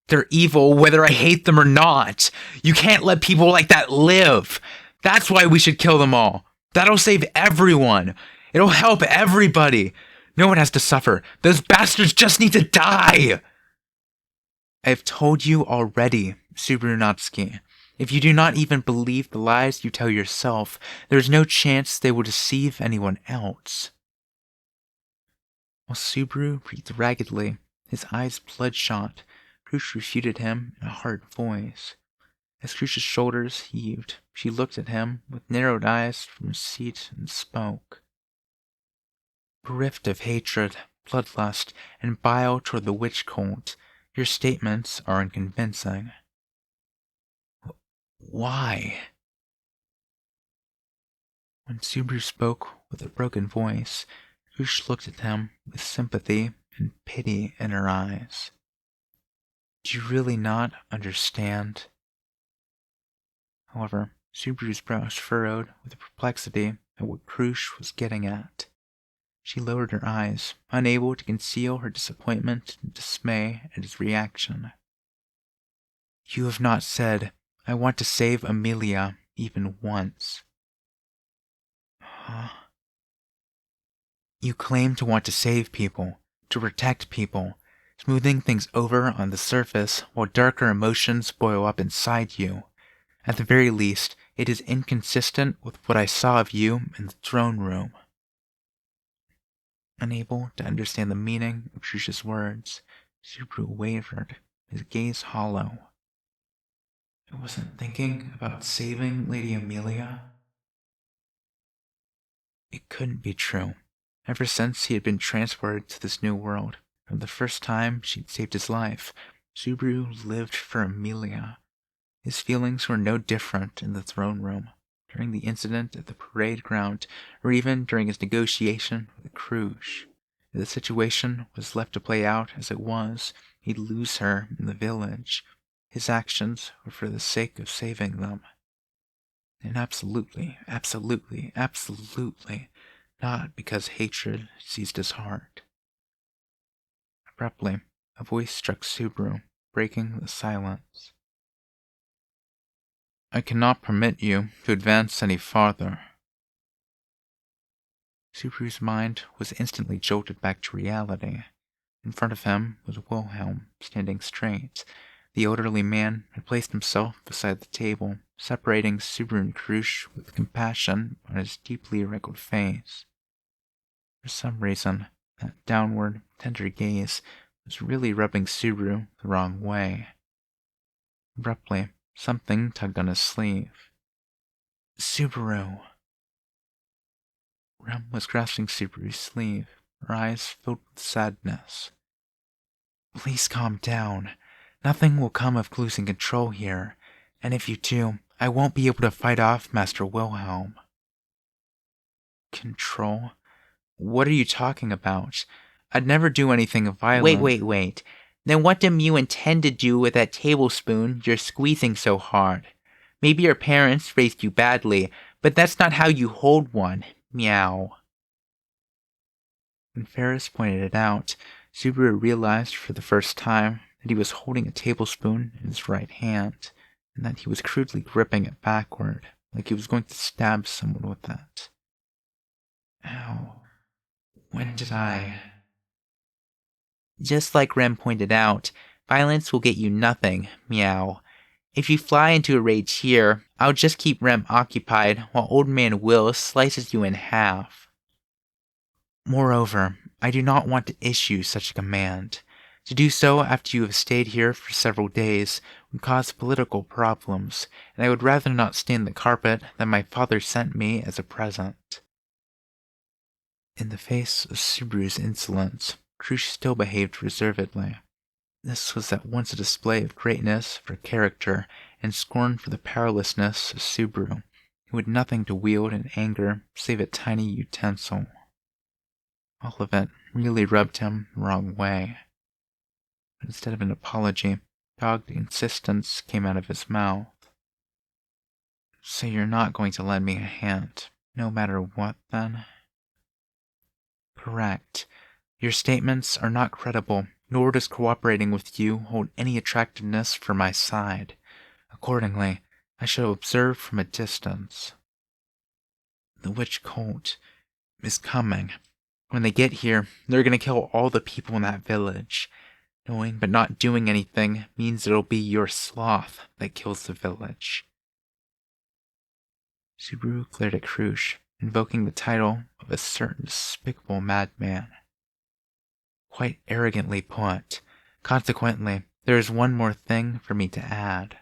S1: They're evil whether I hate them or not. You can't let people like that live. That's why we should kill them all. That'll save everyone. It'll help everybody. No one has to suffer. Those bastards just need to die. I have told you already, Subaru Natsuki. If you do not even believe the lies you tell yourself, there is no chance they will deceive anyone else. While Subaru breathed raggedly, his eyes bloodshot, Crush refuted him in a hard voice. As Crush's shoulders heaved, she looked at him with narrowed eyes from her seat and spoke. Bereft of hatred, bloodlust, and bile toward the witch cult, your statements are unconvincing. Why? When Subaru spoke with a broken voice, Crush looked at him with sympathy and pity in her eyes. Do you really not understand? However, Subaru's brows furrowed with perplexity at what Crush was getting at. She lowered her eyes, unable to conceal her disappointment and dismay at his reaction. You have not said, I want to save Amelia, even once. Huh? You claim to want to save people, to protect people, smoothing things over on the surface while darker emotions boil up inside you. At the very least, it is inconsistent with what I saw of you in the throne room. Unable to understand the meaning of Crush's words, Subaru wavered, his gaze hollow. I wasn't thinking about saving Lady Amelia. It couldn't be true. Ever since he had been transported to this new world, from the first time she'd saved his life, Subaru lived for Amelia. His feelings were no different in the throne room, during the incident at the parade ground, or even during his negotiation with Crush. If the situation was left to play out as it was, he'd lose her in the village. His actions were for the sake of saving them. And absolutely, absolutely, absolutely, not because hatred seized his heart. Abruptly, a voice struck Subaru, breaking the silence. I cannot permit you to advance any farther. Subaru's mind was instantly jolted back to reality. In front of him was Wilhelm, standing straight. The elderly man had placed himself beside the table, separating Subaru and Crush with compassion on his deeply wrinkled face. For some reason, that downward, tender gaze was really rubbing Subaru the wrong way. Abruptly, something tugged on his sleeve. Subaru. Rem was grasping Subaru's sleeve, her eyes filled with sadness. Please calm down. Nothing will come of losing control here, and if you do, I won't be able to fight off Master Wilhelm. Control? What are you talking about? I'd never do anything violent.
S2: Wait. Then what do you intend to do with that tablespoon you're squeezing so hard? Maybe your parents raised you badly, but that's not how you hold one. Meow.
S1: When Ferris pointed it out, Subaru realized for the first time that he was holding a tablespoon in his right hand, and that he was crudely gripping it backward, like he was going to stab someone with it. Ow. When did I?
S2: Just like Rem pointed out, violence will get you nothing. Meow. If you fly into a rage here, I'll just keep Rem occupied while Old Man Will slices you in half.
S1: Moreover, I do not want to issue such a command. To do so after you have stayed here for several days would cause political problems, and I would rather not stain the carpet that my father sent me as a present. In the face of Subaru's insolence, Crush still behaved reservedly. This was at once a display of greatness for character and scorn for the powerlessness of Subaru, who had nothing to wield in anger save a tiny utensil. All of it really rubbed him the wrong way. But instead of an apology, dogged insistence came out of his mouth. So you're not going to lend me a hand, no matter what, then? Correct. Your statements are not credible, nor does cooperating with you hold any attractiveness for my side. Accordingly, I shall observe from a distance. The witch cult is coming. When they get here, they're going to kill all the people in that village. Knowing but not doing anything means it'll be your sloth that kills the village. Subaru glared at Crush, invoking the title of a certain despicable madman. Quite arrogantly put. Consequently, there is one more thing for me to add.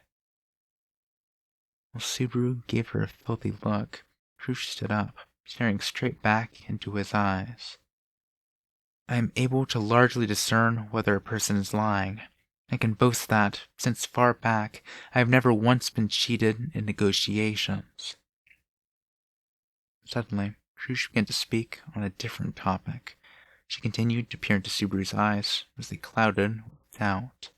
S1: While Subaru gave her a filthy look, Crush stood up, staring straight back into his eyes. I am able to largely discern whether a person is lying. I can boast that, since far back, I have never once been cheated in negotiations. Suddenly, Crush began to speak on a different topic. She continued to peer into Subaru's eyes as they clouded with doubt.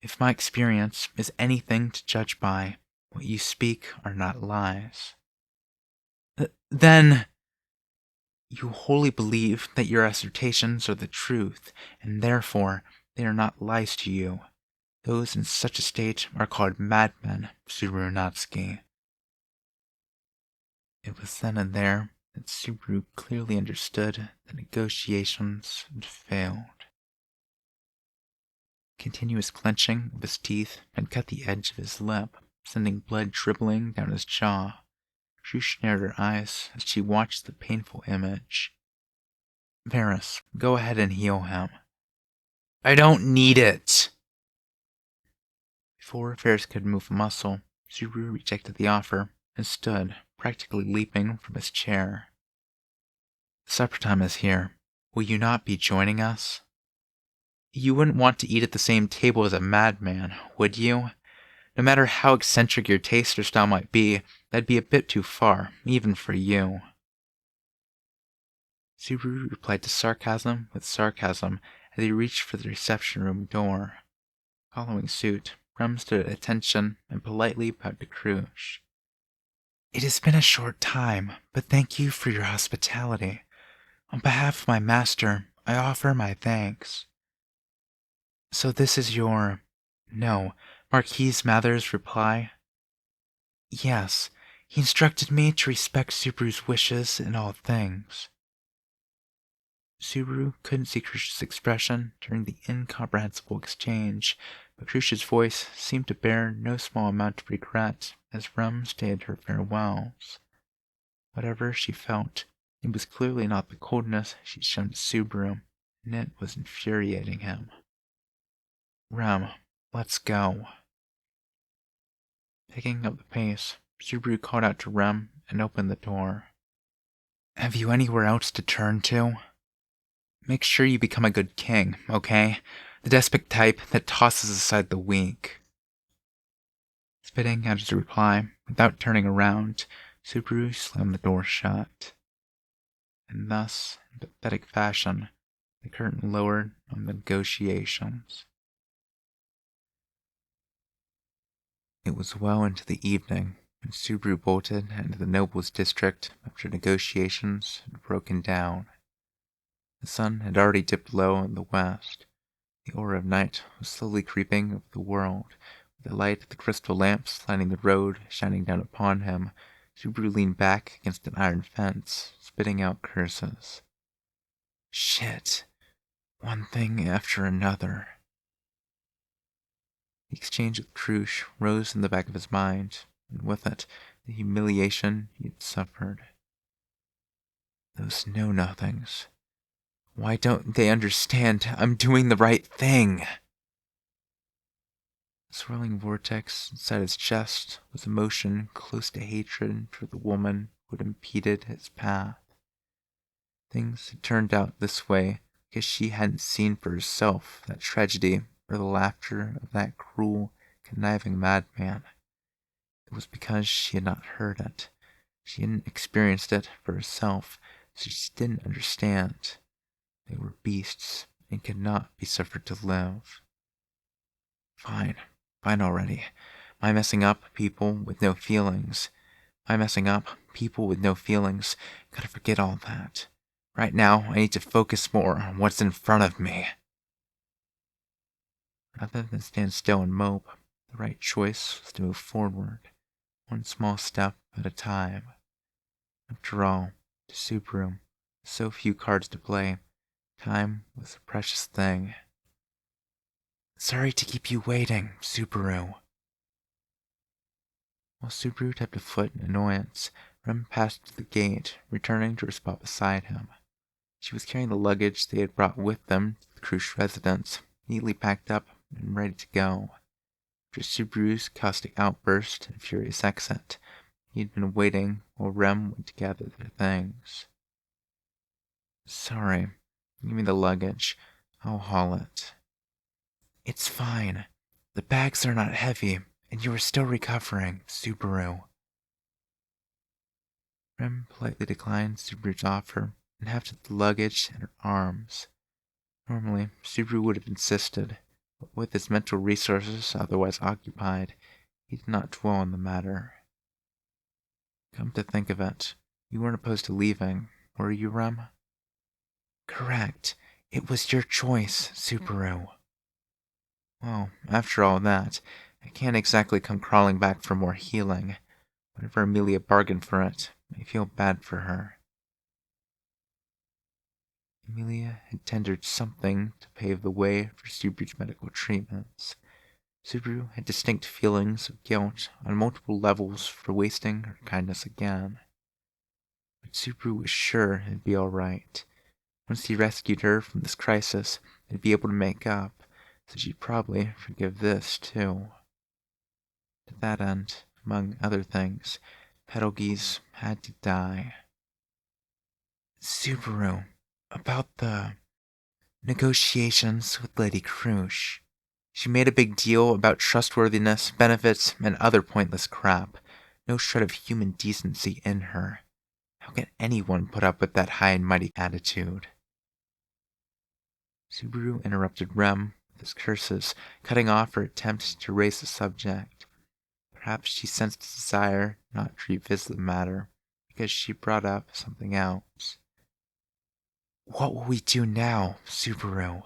S1: If my experience is anything to judge by, what you speak are not lies. Then you wholly believe that your assertions are the truth, and therefore they are not lies to you. Those in such a state are called madmen, Subaru Natsuki. It was then and there that Subaru clearly understood that negotiations had failed. Continuous clenching of his teeth had cut the edge of his lip, sending blood dribbling down his jaw. She narrowed her eyes as she watched the painful image. Varys, go ahead and heal him. I don't need it! Before Varys could move a muscle, Subaru rejected the offer and stood, practically leaping from his chair. Supper time is here. Will you not be joining us? You wouldn't want to eat at the same table as a madman, would you? No matter how eccentric your taste or style might be, that'd be a bit too far, even for you. Subaru replied to sarcasm with sarcasm as he reached for the reception room door. Following suit, Rem stood at attention and politely bowed to Crush. It has been a short time, but thank you for your hospitality. On behalf of my master, I offer my thanks. So this is your... No, Marquis Mather's reply? Yes, he instructed me to respect Subaru's wishes in all things. Subaru couldn't see Crush's expression during the incomprehensible exchange, but Crush's voice seemed to bear no small amount of regret as Rem stated her farewells. Whatever she felt, it was clearly not the coldness she'd shown to Subaru, and it was infuriating him. Rem, let's go. Picking up the pace, Subaru called out to Rem and opened the door. Have you anywhere else to turn to? Make sure you become a good king, okay? The despot type that tosses aside the weak. Spitting out his reply, without turning around, Subaru slammed the door shut. And thus, in pathetic fashion, the curtain lowered on the negotiations. It was well into the evening when Subaru bolted into the noble's district after negotiations had broken down. The sun had already dipped low in the west. The aura of night was slowly creeping over the world, with the light of the crystal lamps lighting the road shining down upon him. Subaru leaned back against an iron fence, spitting out curses. Shit. One thing after another. The exchange with Krush rose in the back of his mind, and with it, the humiliation he had suffered. Those know-nothings. Why don't they understand I'm doing the right thing? The swirling vortex inside his chest was emotion close to hatred for the woman who had impeded his path. Things had turned out this way because she hadn't seen for herself that tragedy or the laughter of that cruel, conniving madman. It was because she had not heard it. She hadn't experienced it for herself, so she didn't understand. They were beasts and could not be suffered to live. Fine already. My messing up people with no feelings. My messing up people with no feelings. Gotta forget all that. Right now, I need to focus more on what's in front of me. Rather than stand still and mope, the right choice was to move forward, one small step at a time. After all, to Subaru, with so few cards to play, time was a precious thing. Sorry to keep you waiting, Subaru. While Subaru tapped a foot in annoyance, Rem passed through the gate, returning to her spot beside him. She was carrying the luggage they had brought with them to the Krush residence, neatly packed up and ready to go. After Subaru's caustic outburst and furious exit, he had been waiting while Rem went to gather their things. Sorry, give me the luggage. I'll haul it. It's fine. The bags are not heavy, and you are still recovering, Subaru. Rem politely declined Subaru's offer and hefted the luggage in her arms. Normally, Subaru would have insisted, but with his mental resources otherwise occupied, he did not dwell on the matter. Come to think of it, you weren't opposed to leaving, were you, Rem? Correct. It was your choice, Subaru. Well, after all that, I can't exactly come crawling back for more healing. Whenever Amelia bargained for it, I feel bad for her. Amelia had tendered something to pave the way for Subaru's medical treatments. Subaru had distinct feelings of guilt on multiple levels for wasting her kindness again. But Subaru was sure it'd be alright. Once he rescued her from this crisis, they'd be able to make up, so she'd probably forgive this, too. To that end, among other things, Pedalgeese had to die. Subaru, about the negotiations with Lady Krush. She made a big deal about trustworthiness, benefits, and other pointless crap. No shred of human decency in her. How can anyone put up with that high and mighty attitude? Subaru interrupted Rem with his curses, cutting off her attempt to raise the subject. Perhaps she sensed a desire not to revisit the matter, because she brought up something else. What will we do now, Subaru?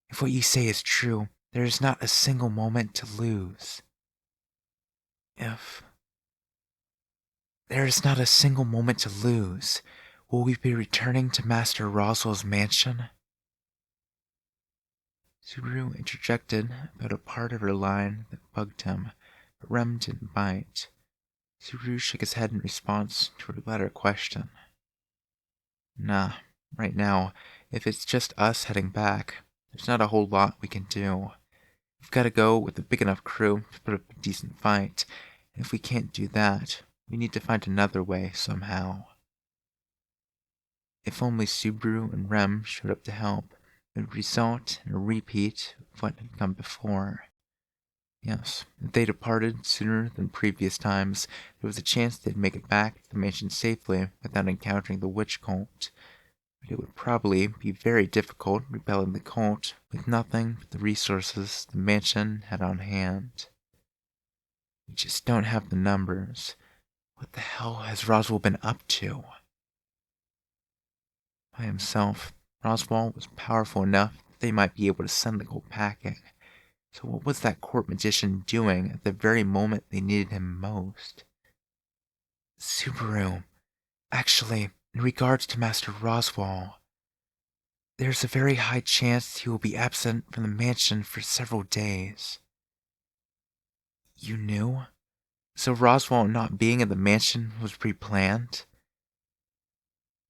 S1: If what you say is true, there is not a single moment to lose. If there is not a single moment to lose, will we be returning to Master Roswell's mansion? Subaru interjected about a part of her line that bugged him, but Rem didn't bite. Subaru shook his head in response to her latter question. Nah, right now, if it's just us heading back, there's not a whole lot we can do. We've got to go with a big enough crew to put up a decent fight, and if we can't do that, we need to find another way somehow. If only Subaru and Rem showed up to help, it would result in a repeat of what had come before. Yes, if they departed sooner than previous times, there was a chance they'd make it back to the mansion safely without encountering the witch cult. But it would probably be very difficult repelling the cult with nothing but the resources the mansion had on hand. We just don't have the numbers. What the hell has Roswell been up to? By himself, Roswell was powerful enough that they might be able to send the cult packing. So what was that court magician doing at the very moment they needed him most? Subaru. Actually, in regards to Master Roswell, there's a very high chance he will be absent from the mansion for several days. You knew? So Roswell not being at the mansion was pre-planned?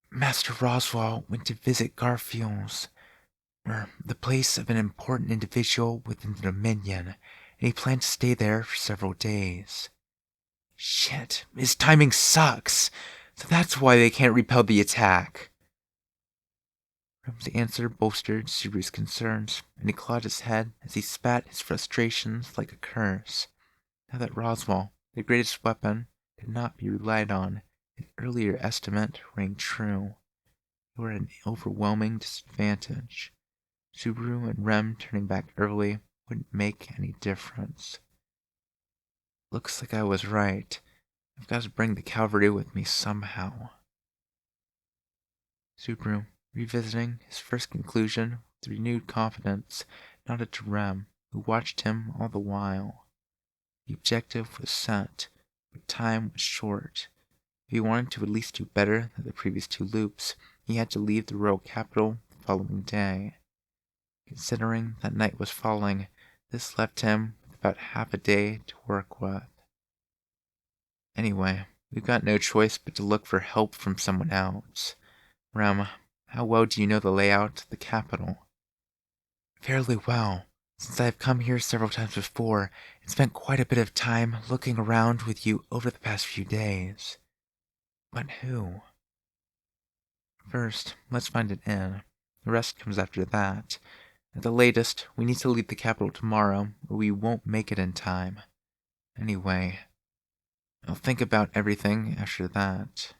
S1: Master Roswell went to visit Garfield's, or the place of an important individual within the Dominion, and he planned to stay there for several days. Shit, his timing sucks. So that's why they can't repel the attack. Rem's answer bolstered Subaru's concerns, and he clawed his head as he spat his frustrations like a curse. Now that Roswell, the greatest weapon, could not be relied on, his earlier estimate rang true. They were at an overwhelming disadvantage. Subaru and Rem turning back early wouldn't make any difference. Looks like I was right. I've got to bring the cavalry with me somehow. Subaru, revisiting his first conclusion with renewed confidence, nodded to Rem, who watched him all the while. The objective was set, but time was short. If he wanted to at least do better than the previous two loops, he had to leave the royal capital the following day. Considering that night was falling, this left him with about half a day to work with. Anyway, we've got no choice but to look for help from someone else. Rem, how well do you know the layout of the capital? Fairly well, since I have come here several times before and spent quite a bit of time looking around with you over the past few days. But who? First, let's find an inn. The rest comes after that. At the latest, we need to leave the capital tomorrow, or we won't make it in time. Anyway, I'll think about everything after that.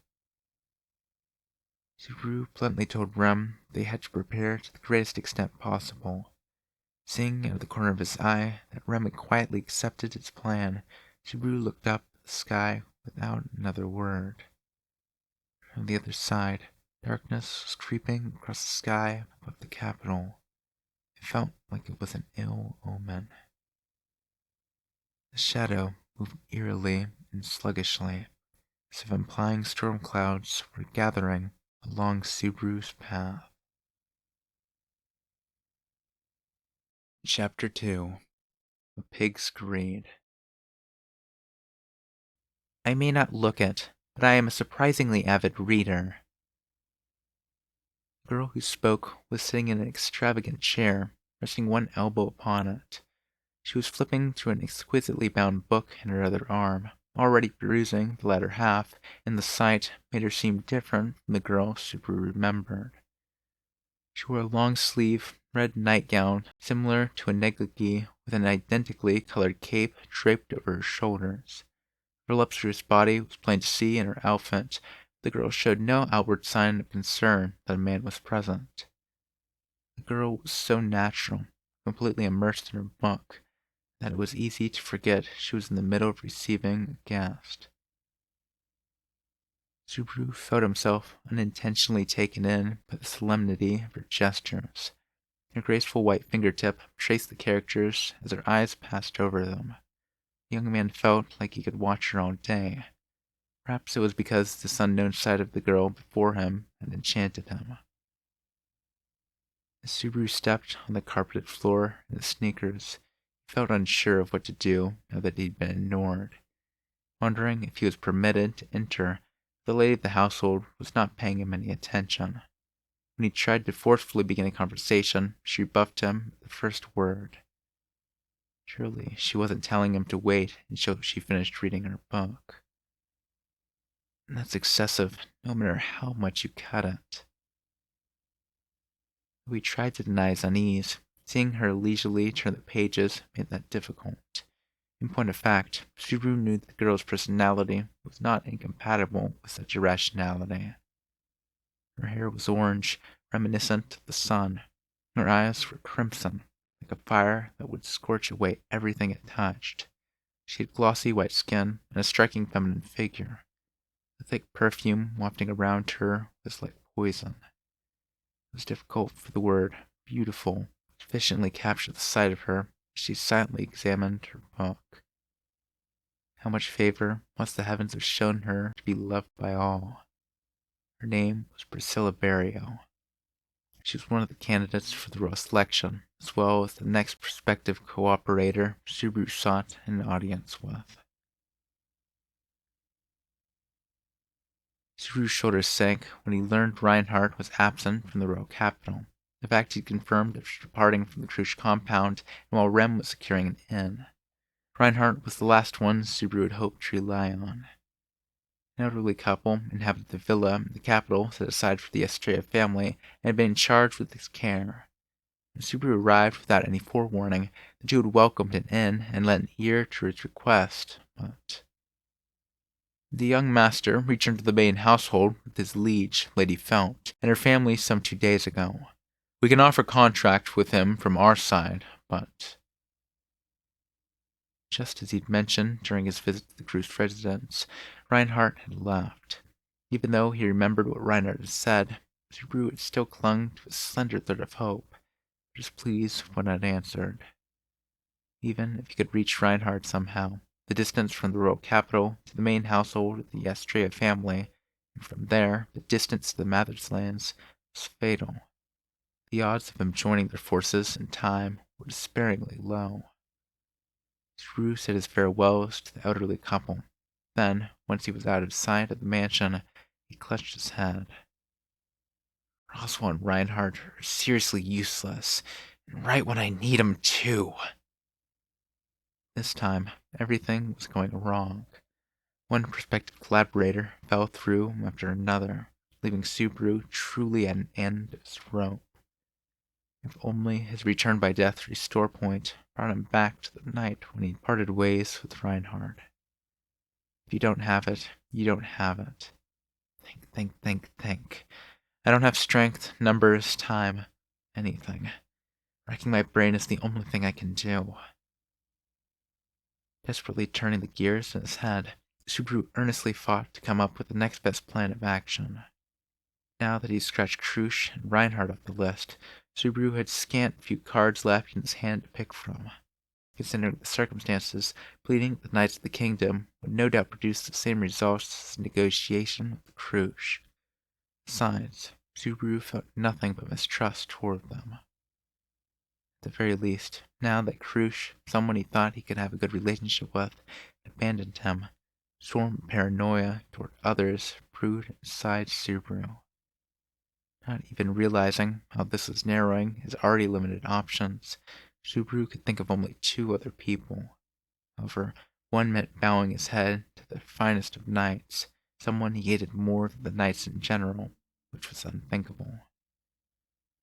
S1: Subaru bluntly told Rem they had to prepare to the greatest extent possible. Seeing out of the corner of his eye that Rem had quietly accepted his plan, Subaru looked up at the sky without another word. From the other side, darkness was creeping across the sky above the capital. It felt like it was an ill omen. The shadow moved eerily and sluggishly, as if implying storm clouds were gathering along Subaru's path. Chapter 2. A Pig's Greed. I may not look it, but I am a surprisingly avid reader. The girl who spoke was sitting in an extravagant chair, resting one elbow upon it. She was flipping through an exquisitely bound book in her other arm, already perusing the latter half, and the sight made her seem different from the girl Subaru remembered. She wore a long-sleeved red nightgown similar to a negligee with an identically colored cape draped over her shoulders. Her voluptuous body was plain to see in her outfit, but the girl showed no outward sign of concern that a man was present. The girl was so natural, completely immersed in her book, that it was easy to forget she was in the middle of receiving a guest. Subaru felt himself unintentionally taken in by the solemnity of her gestures. Her graceful white fingertip traced the characters as her eyes passed over them. The young man felt like he could watch her all day. Perhaps it was because this unknown side of the girl before him had enchanted him. As Subaru stepped on the carpeted floor in his sneakers, he felt unsure of what to do now that he'd been ignored. Wondering if he was permitted to enter, the lady of the household was not paying him any attention. When he tried to forcefully begin a conversation, she rebuffed him at the first word. Surely she wasn't telling him to wait until she finished reading her book. That's excessive, no matter how much you cut it. He tried to deny his unease. Seeing her leisurely turn the pages made that difficult. In point of fact, Subaru knew that the girl's personality was not incompatible with such irrationality. Her hair was orange, reminiscent of the sun. Her eyes were crimson, like a fire that would scorch away everything it touched. She had glossy white skin and a striking feminine figure. The thick perfume wafting around her was like poison. It was difficult for the word beautiful to sufficiently capture the sight of her as she silently examined her book. How much favor must the heavens have shown her to be loved by all? Her name was Priscilla Barrio. She was one of the candidates for the royal selection, as well as the next prospective cooperator Subaru sought an audience with. Subaru's shoulders sank when he learned Reinhardt was absent from the royal capital. In fact, he confirmed after departing from the Krush compound, and while Rem was securing an inn. Reinhardt was the last one Subaru had hoped to rely on. An elderly couple inhabited the villa in the capital set aside for the Estrella family and had been charged with its care. When Subaru arrived without any forewarning, the two had welcomed it in and lent an ear to its request, but the young master returned to the main household with his liege, Lady Felt, and her family some 2 days ago. We can offer contract with him from our side, but just as he'd mentioned during his visit to the Krush residence, Reinhardt had left. Even though he remembered what Reinhardt had said, Subaru had still clung to a slender thread of hope, was pleased with what had answered. Even if he could reach Reinhardt somehow, the distance from the royal capital to the main household of the Estrella family, and from there the distance to the Mathers lands, was fatal. The odds of him joining their forces in time were despairingly low. Subaru said his farewells to the elderly couple. Then, once he was out of sight of the mansion, he clutched his head. Roswell and Reinhardt are seriously useless, and right when I need 'em too. This time, everything was going wrong. One prospective collaborator fell through after another, leaving Subaru truly at an end of his rope. If only his return by death to Restore Point brought him back to the night when he parted ways with Reinhardt. If you don't have it, you don't have it. Think. I don't have strength, numbers, time, anything. Racking my brain is the only thing I can do. Desperately turning the gears in his head, Subaru earnestly fought to come up with the next best plan of action. Now that he'd scratched Krush and Reinhardt off the list, Subaru had scant few cards left in his hand to pick from. Considering the circumstances, pleading with the Knights of the Kingdom would no doubt produce the same results as a negotiation with the Krush. Besides, Subaru felt nothing but mistrust toward them. At the very least, now that Krush, someone he thought he could have a good relationship with, had abandoned him, a storm of paranoia toward others brewed inside Subaru. Not even realizing how this was narrowing his already limited options, Subaru could think of only 2 other people. However, one meant bowing his head to the finest of knights, someone he hated more than the knights in general, which was unthinkable.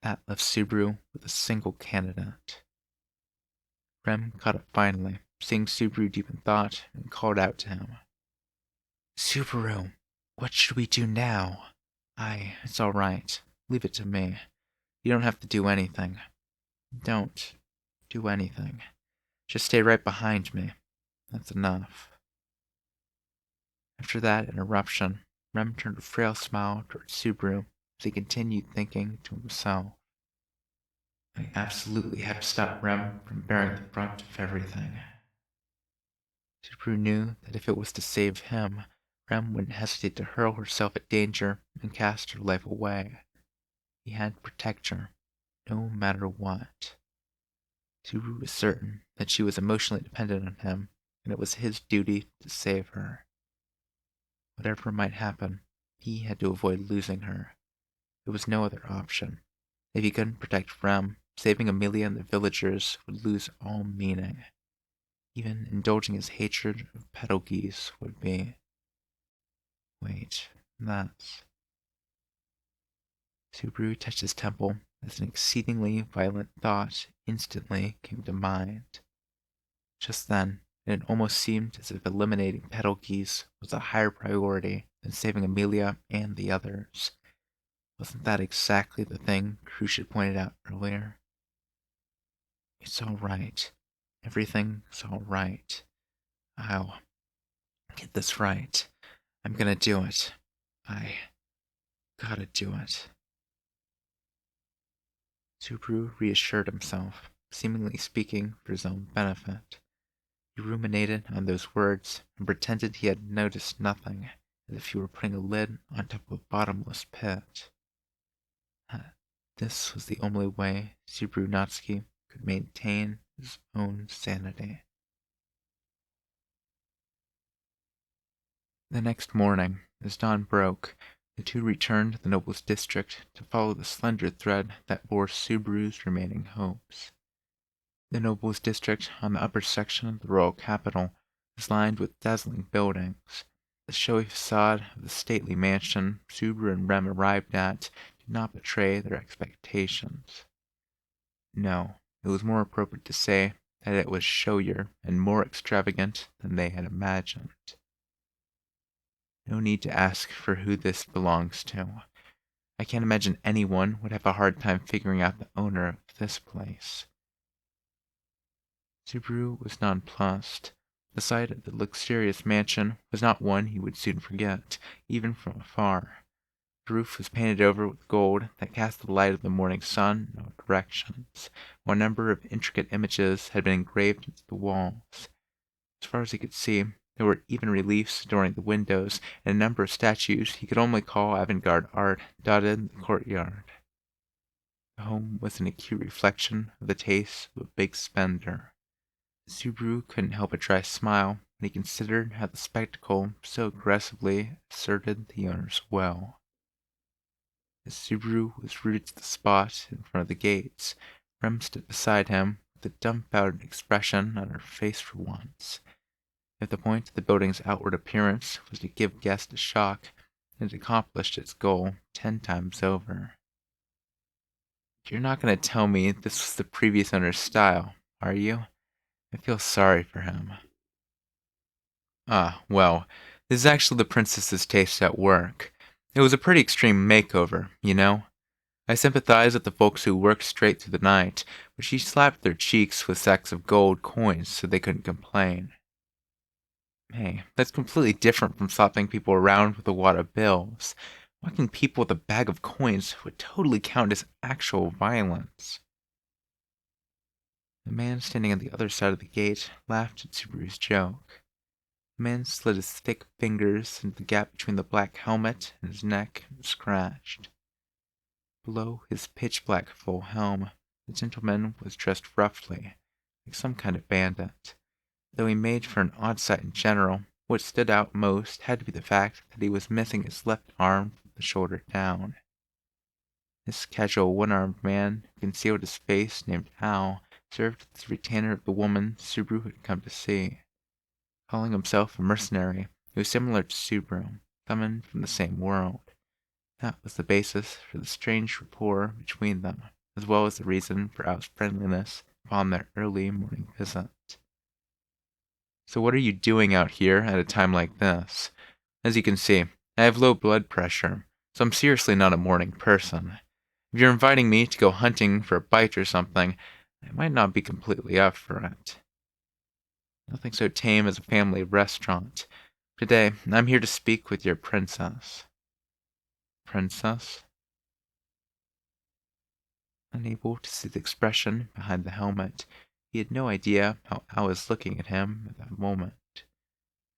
S1: That left Subaru with a single candidate. Rem caught up finally, seeing Subaru deep in thought, and called out to him. Subaru, what should we do now? It's all right. Leave it to me. You don't have to do anything. Don't do anything. Just stay right behind me. That's enough. After that interruption, Rem turned a frail smile towards Subaru as he continued thinking to himself. I absolutely have to stop Rem from bearing the brunt of everything. Subaru knew that if it was to save him, Rem wouldn't hesitate to hurl herself at danger and cast her life away. He had to protect her, no matter what. Subaru was certain that she was emotionally dependent on him, and it was his duty to save her. Whatever might happen, he had to avoid losing her. There was no other option. If he couldn't protect Rem, saving Amelia and the villagers would lose all meaning. Even indulging his hatred of petal geese would be. Wait, that's. Subaru touched his temple as an exceedingly violent thought instantly came to mind. Just then, it almost seemed as if eliminating pedal keys was a higher priority than saving Amelia and the others. Wasn't that exactly the thing Crush had pointed out earlier? It's all right. Everything's all right. I'll get this right. I'm gonna do it. I gotta do it. Subaru reassured himself, seemingly speaking for his own benefit. He ruminated on those words and pretended he had noticed nothing, as if he were putting a lid on top of a bottomless pit. This was the only way Subaru Natsuki could maintain his own sanity. The next morning, as dawn broke, the two returned to the nobles' district to follow the slender thread that bore Subaru's remaining hopes. The nobles' district on the upper section of the royal capital was lined with dazzling buildings. The showy facade of the stately mansion Subaru and Rem arrived at did not betray their expectations. No, it was more appropriate to say that it was showier and more extravagant than they had imagined. No need to ask for who this belongs to. I can't imagine anyone would have a hard time figuring out the owner of this place. Subaru was nonplussed. The sight of the luxurious mansion was not one he would soon forget, even from afar. The roof was painted over with gold that cast the light of the morning sun in all directions, while a number of intricate images had been engraved into the walls. As far as he could see, there were even reliefs adorning the windows, and a number of statues he could only call avant-garde art dotted the courtyard. The home was an acute reflection of the taste of a big spender. Subaru couldn't help a dry smile when he considered how the spectacle so aggressively asserted the owner's will. As Subaru was rooted to the spot in front of the gates, Rem stood beside him with a dumbfounded expression on her face for once. If the point of the building's outward appearance was to give guests a shock, it accomplished its goal 10 times over. You're not going to tell me this was the previous owner's style, are you? I feel sorry for him. Ah, well, this is actually the princess's taste at work. It was a pretty extreme makeover, you know? I sympathize with the folks who worked straight through the night, but she slapped their cheeks with sacks of gold coins so they couldn't complain. Hey, that's completely different from slapping people around with a wad of bills. Whacking people with a bag of coins would totally count as actual violence. The man standing on the other side of the gate laughed at Subaru's joke. The man slid his thick fingers into the gap between the black helmet and his neck and scratched. Below his pitch-black full helm, the gentleman was dressed roughly, like some kind of bandit. Though he made for an odd sight in general, what stood out most had to be the fact that he was missing his left arm from the shoulder down. This casual one-armed man who concealed his face, named Al, served as the retainer of the woman Subaru had come to see. Calling himself a mercenary, he was similar to Subaru, summoned from the same world. That was the basis for the strange rapport between them, as well as the reason for Al's friendliness upon their early morning visit. So what are you doing out here at a time like this? As you can see, I have low blood pressure, so I'm seriously not a morning person. If you're inviting me to go hunting for a bite or something, I might not be completely up for it. Nothing so tame as a family restaurant. Today, I'm here to speak with your princess. Princess? Unable to see the expression behind the helmet, he had no idea how Al was looking at him at that moment.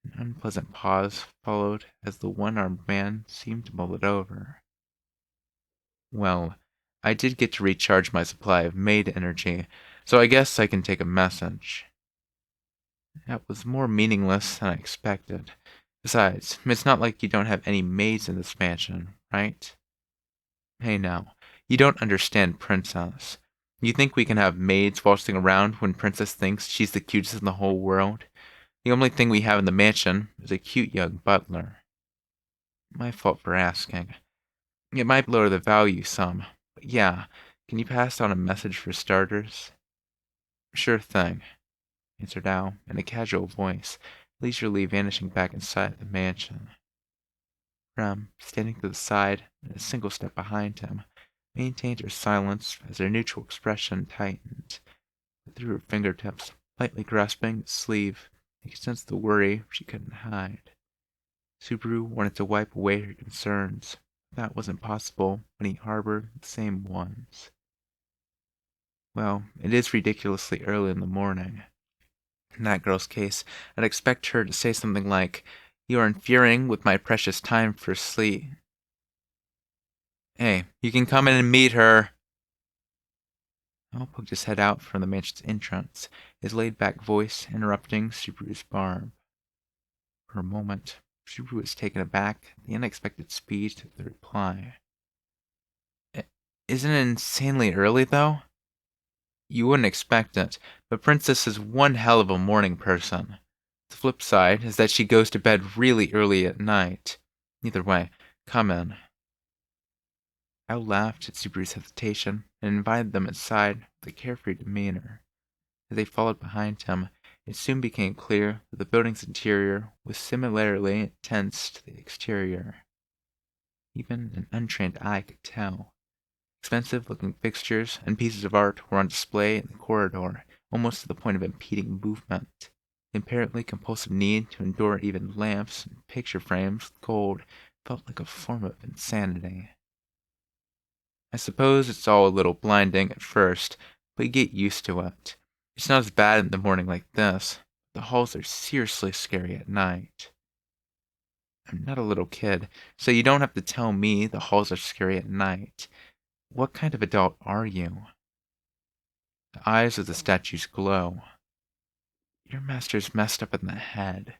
S1: An unpleasant pause followed as the one-armed man seemed to mull it over. Well, I did get to recharge my supply of maid energy, so I guess I can take a message. That was more meaningless than I expected. Besides, it's not like you don't have any maids in this mansion, right? Hey now, you don't understand Princess. You think we can have maids waltzing around when Princess thinks she's the cutest in the whole world? The only thing we have in the mansion is a cute young butler. My fault for asking. It might lower the value some, but yeah, Can you pass on a message for starters? Sure thing, answered Al in a casual voice, leisurely vanishing back inside the mansion. Rem, standing to the side and a single step behind him, maintained her silence as her neutral expression tightened. Through her fingertips, lightly grasping his sleeve, he could sense the worry she couldn't hide. Subaru wanted to wipe away her concerns, but that wasn't possible when he harbored the same ones. Well, it is ridiculously early in the morning. In that girl's case, I'd expect her to say something like, "You are interfering with my precious time for sleep." "Hey, you can come in and meet her." Al poked his head out from the mansion's entrance, his laid-back voice interrupting Subaru's barb. For a moment, Subaru was taken aback at the unexpected speed of the reply. "Isn't it insanely early, though?" "You wouldn't expect it, but Princess is one hell of a morning person. The flip side is that she goes to bed really early at night. Either way, come in." Al laughed at Subaru's hesitation and invited them inside with a carefree demeanor. As they followed behind him, it soon became clear that the building's interior was similarly intense to the exterior. Even an untrained eye could tell. Expensive-looking fixtures and pieces of art were on display in the corridor, almost to the point of impeding movement. The apparently compulsive need to endure even lamps and picture frames with gold felt like a form of insanity. "I suppose it's all a little blinding at first, but you get used to it. It's not as bad in the morning like this. The halls are seriously scary at night." "I'm not a little kid, so you don't have to tell me the halls are scary at night. What kind of adult are you?" The eyes of the statues glow. "Your master's messed up in the head."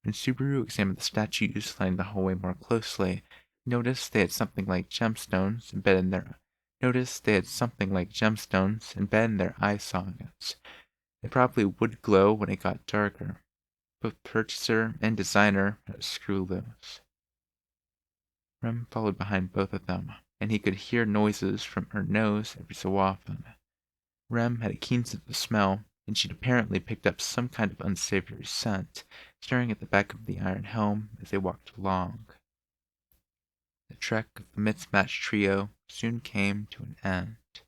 S1: When Subaru examined the statues lining the hallway more closely, noticed they had something like gemstones embedded in their eye sockets. They probably would glow when it got darker. Both purchaser and designer had a screw loose. Rem followed behind both of them, and he could hear noises from her nose every so often. Rem had a keen sense of smell, and she'd apparently picked up some kind of unsavory scent, staring at the back of the iron helm as they walked along. The trek of the mismatched trio soon came to an end.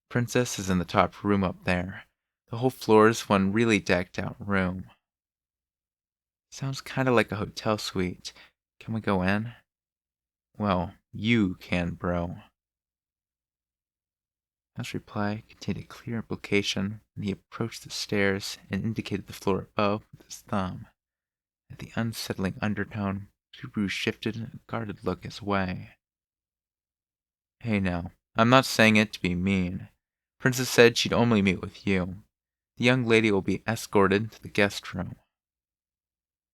S1: "Princess is in the top room up there. The whole floor is one really decked-out room. Sounds kind of like a hotel suite. Can we go in?" "Well, you can, bro." Al's reply contained a clear implication when he approached the stairs and indicated the floor above with his thumb. At the unsettling undertone, Subaru shifted a guarded look his way. "Hey now, I'm not saying it to be mean. Princess said she'd only meet with you. The young lady will be escorted to the guest room."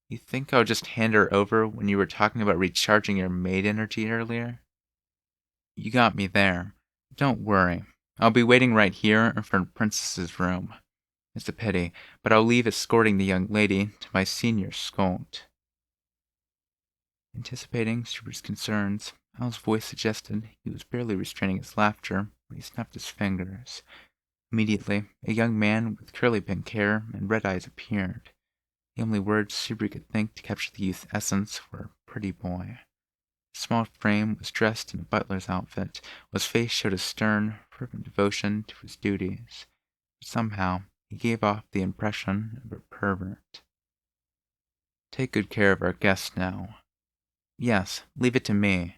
S1: "You think I'll just hand her over when you were talking about recharging your maid energy earlier?" "You got me there. Don't worry. I'll be waiting right here in front of Princess's room. It's a pity, but I'll leave escorting the young lady to my senior scout." Anticipating Subaru's concerns, Al's voice suggested he was barely restraining his laughter when he snapped his fingers. Immediately, a young man with curly pink hair and red eyes appeared. The only words Subaru could think to capture the youth's essence were "pretty boy." His small frame was dressed in a butler's outfit, while his face showed a stern, fervent devotion to his duties. But somehow, he gave off the impression of a pervert. "Take good care of our guest now." "Yes, leave it to me."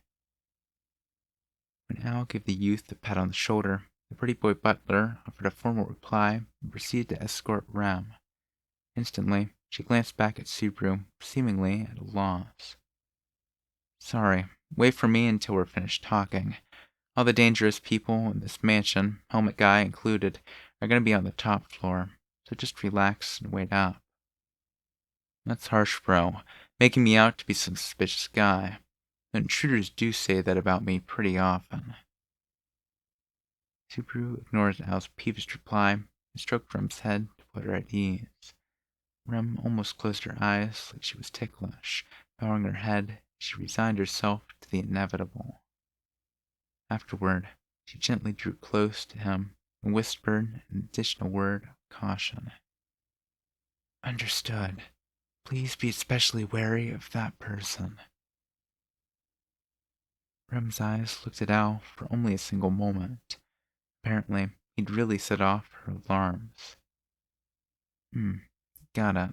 S1: When Al gave the youth a pat on the shoulder, the pretty boy butler offered a formal reply and proceeded to escort Rem. Instantly, she glanced back at Subaru, seemingly at a loss. "Sorry, wait for me until we're finished talking. All the dangerous people in this mansion, helmet guy included, are going to be on the top floor, so just relax and wait up." "That's harsh, bro. Making me out to be some suspicious guy. The intruders do say that about me pretty often." Subaru ignored Al's peevish reply and stroked Rem's head to put her at ease. Rem almost closed her eyes like she was ticklish, bowing her head as she resigned herself to the inevitable. Afterward, she gently drew close to him and whispered an additional word of caution. Understood. Please be especially wary of that person. Rem's eyes looked at Al for only a single moment. Apparently, he'd really set off her alarms. Got it.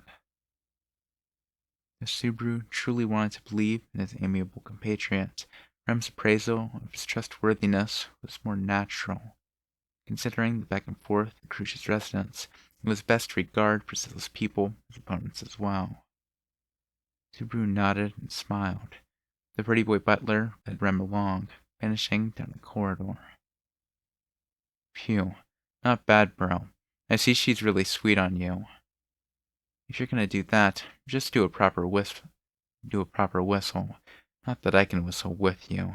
S1: If Subaru truly wanted to believe in his amiable compatriot, Rem's appraisal of his trustworthiness was more natural. Considering the back and forth at Crucia's residence, it was best to regard Priscilla's people as opponents as well. Subaru nodded and smiled. The pretty boy butler led Rem along, vanishing down the corridor. Phew, not bad, bro. I see she's really sweet on you. If you're gonna do that, just do a proper whistle. Not that I can whistle with you.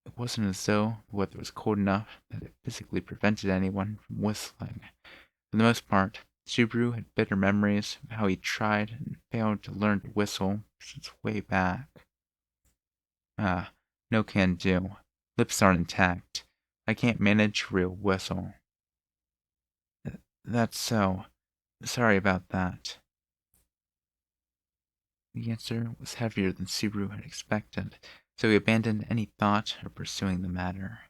S1: It wasn't as though the weather was cold enough that it physically prevented anyone from whistling. For the most part, Subaru had bitter memories of how he tried and failed to learn to whistle since way back. Ah, no can do. Lips aren't intact. I can't manage a real whistle. That's so. Sorry about that. The answer was heavier than Subaru had expected, so he abandoned any thought of pursuing the matter.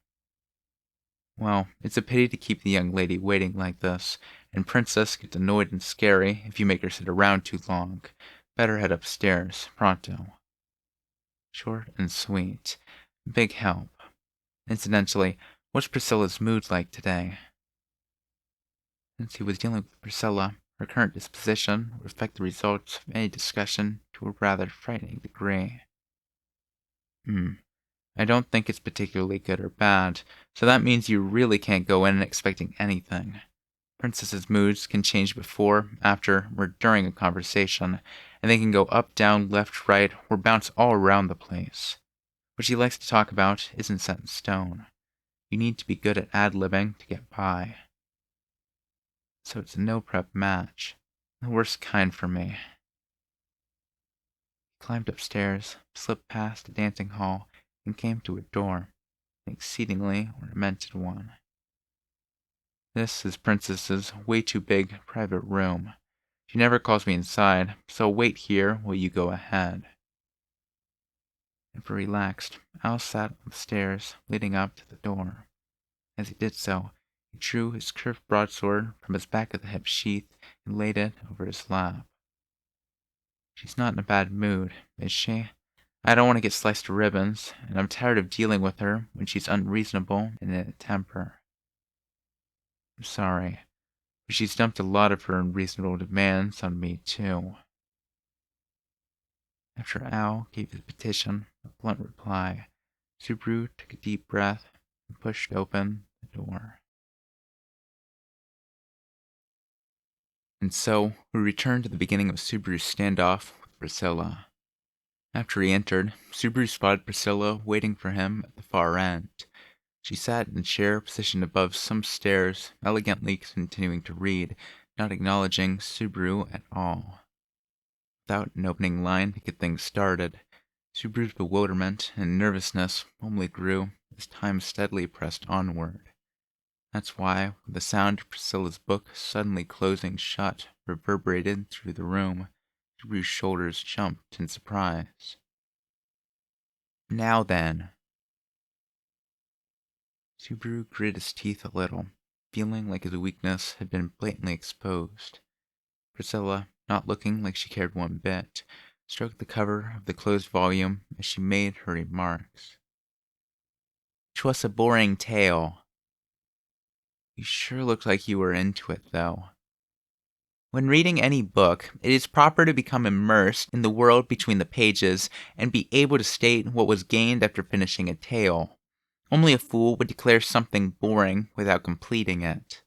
S1: Well, it's a pity to keep the young lady waiting like this, and Princess gets annoyed and scary if you make her sit around too long. Better head upstairs, pronto. Short and sweet. Big help. Incidentally, what's Priscilla's mood like today? Since he was dealing with Priscilla, her current disposition would affect the results of any discussion to a rather frightening degree. I don't think it's particularly good or bad, so that means you really can't go in expecting anything. Princess's moods can change before, after, or during a conversation, and they can go up, down, left, right, or bounce all around the place. What she likes to talk about isn't set in stone. You need to be good at ad-libbing to get by. So it's a no-prep match. The worst kind for me. He climbed upstairs, slipped past a dancing hall, and came to a door, an exceedingly ornamented one. This is Princess's way too big private room. She never calls me inside, so I'll wait here while you go ahead. Ever relaxed, Al sat on the stairs leading up to the door. As he did so, he drew his curved broadsword from his back-of-the-hip sheath and laid it over his lap. She's not in a bad mood, is she? I don't want to get sliced to ribbons, and I'm tired of dealing with her when she's unreasonable and in a temper. I'm sorry, but she's dumped a lot of her unreasonable demands on me, too. After Al gave his petition a blunt reply, Subaru took a deep breath and pushed open the door. And so, we return to the beginning of Subaru's standoff with Priscilla. After he entered, Subaru spotted Priscilla waiting for him at the far end. She sat in a chair positioned above some stairs, elegantly continuing to read, not acknowledging Subaru at all. Without an opening line to get things started, Subaru's bewilderment and nervousness only grew as time steadily pressed onward. That's why, when the sound of Priscilla's book suddenly closing shut reverberated through the room, Subaru's shoulders jumped in surprise. Now then. Subaru gritted his teeth a little, feeling like his weakness had been blatantly exposed. Priscilla, not looking like she cared one bit, stroked the cover of the closed volume as she made her remarks. "'Twas a boring tale. You sure looked like you were into it, though. When reading any book, it is proper to become immersed in the world between the pages and be able to state what was gained after finishing a tale. Only a fool would declare something boring without completing it."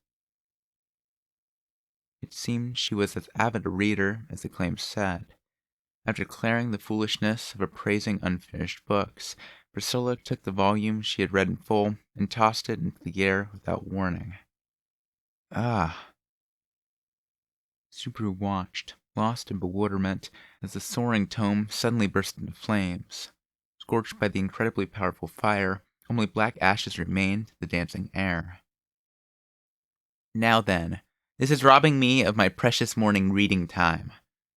S1: It seemed she was as avid a reader as the claim said. After declaring the foolishness of appraising unfinished books, Priscilla took the volume she had read in full and tossed it into the air without warning. Ah! Subaru watched, lost in bewilderment, as the soaring tome suddenly burst into flames. Scorched by the incredibly powerful fire, Only black ashes remained in the dancing air.
S2: Now then, this is robbing me of my precious morning reading time.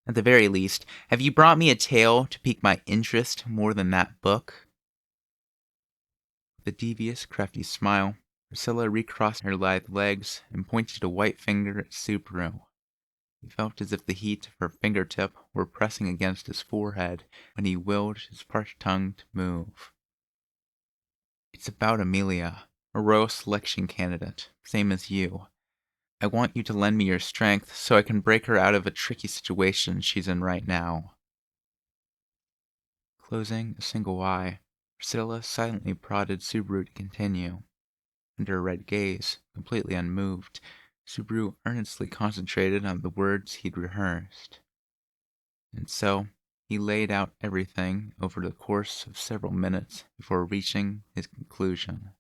S2: At the very least, have you brought me a tale to pique my interest more than that book?
S1: With a devious, crafty smile, Priscilla recrossed her lithe legs and pointed a white finger at Subaru. He felt as if the heat of her fingertip were pressing against his forehead when he willed his parched tongue to move. It's about Amelia, a royal selection candidate, same as you. I want you to lend me your strength so I can break her out of a tricky situation she's in right now. Closing a single eye, Priscilla silently prodded Subaru to continue. Under her red gaze, completely unmoved, Subaru earnestly concentrated on the words he'd rehearsed. And so, he laid out everything over the course of several minutes before reaching his conclusion.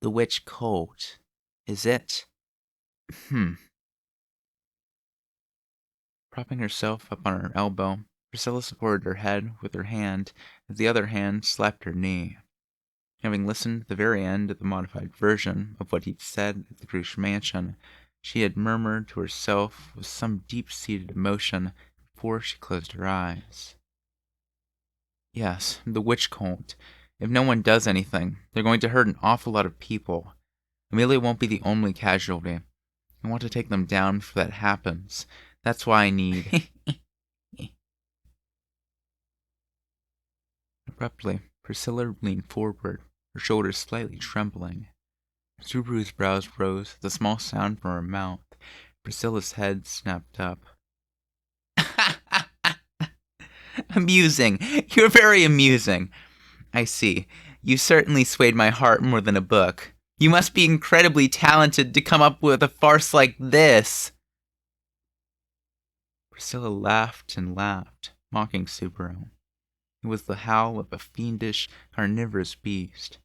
S2: The witch colt, is it?
S1: Propping herself up on her elbow, Priscilla supported her head with her hand as the other hand slapped her knee. Having listened to the very end of the modified version of what he'd said at the Crush mansion, she had murmured to herself with some deep-seated emotion before she closed her eyes. Yes, the witch colt. If no one does anything, they're going to hurt an awful lot of people. Amelia won't be the only casualty. I want to take them down before that happens. That's why I need... Abruptly, Priscilla leaned forward, her shoulders slightly trembling. Subaru's brows rose with a small sound from her mouth. Priscilla's head snapped up.
S2: Amusing. You're very amusing. I see. You certainly swayed my heart more than a book. You must be incredibly talented to come up with a farce like this.
S1: Priscilla laughed and laughed, mocking Subaru. It was the howl of a fiendish, carnivorous beast.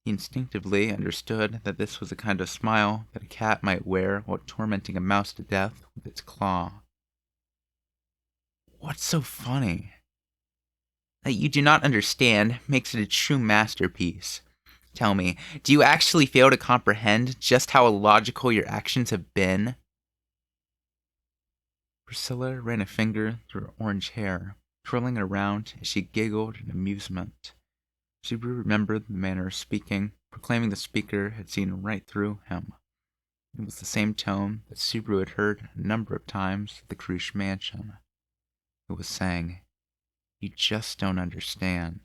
S1: He instinctively understood that this was the kind of smile that a cat might wear while tormenting a mouse to death with its claw. What's so funny?
S2: That you do not understand makes it a true masterpiece. Tell me, do you actually fail to comprehend just how illogical your actions have been?
S1: Priscilla ran a finger through her orange hair, twirling it around as she giggled in amusement. Subaru remembered the manner of speaking, proclaiming the speaker had seen right through him. It was the same tone that Subaru had heard a number of times at the Crush mansion. It was saying, "You just don't understand."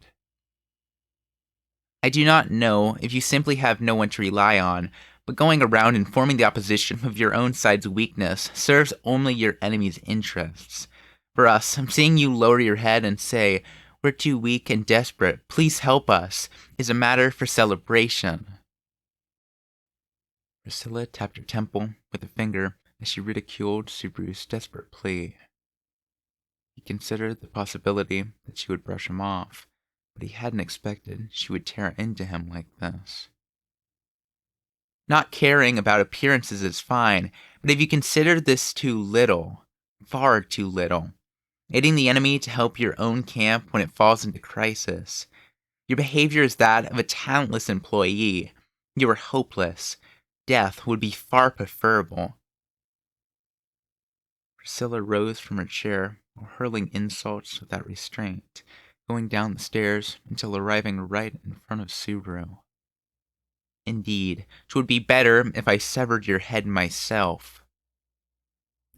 S2: I do not know if you simply have no one to rely on, but going around informing the opposition of your own side's weakness serves only your enemy's interests. For us, seeing you lower your head and say, "We're too weak and desperate, please help us," is a matter for celebration.
S1: Priscilla tapped her temple with a finger as she ridiculed Subaru's desperate plea. He considered the possibility that she would brush him off, but he hadn't expected she would tear into him like this.
S2: Not caring about appearances is fine, but if you consider this too little, far too little, aiding the enemy to help your own camp when it falls into crisis, your behavior is that of a talentless employee. You are hopeless. Death would be far preferable.
S1: Priscilla rose from her chair while hurling insults without restraint, going down the stairs until arriving right in front of Subaru.
S2: Indeed, 'twould be better if I severed your head myself.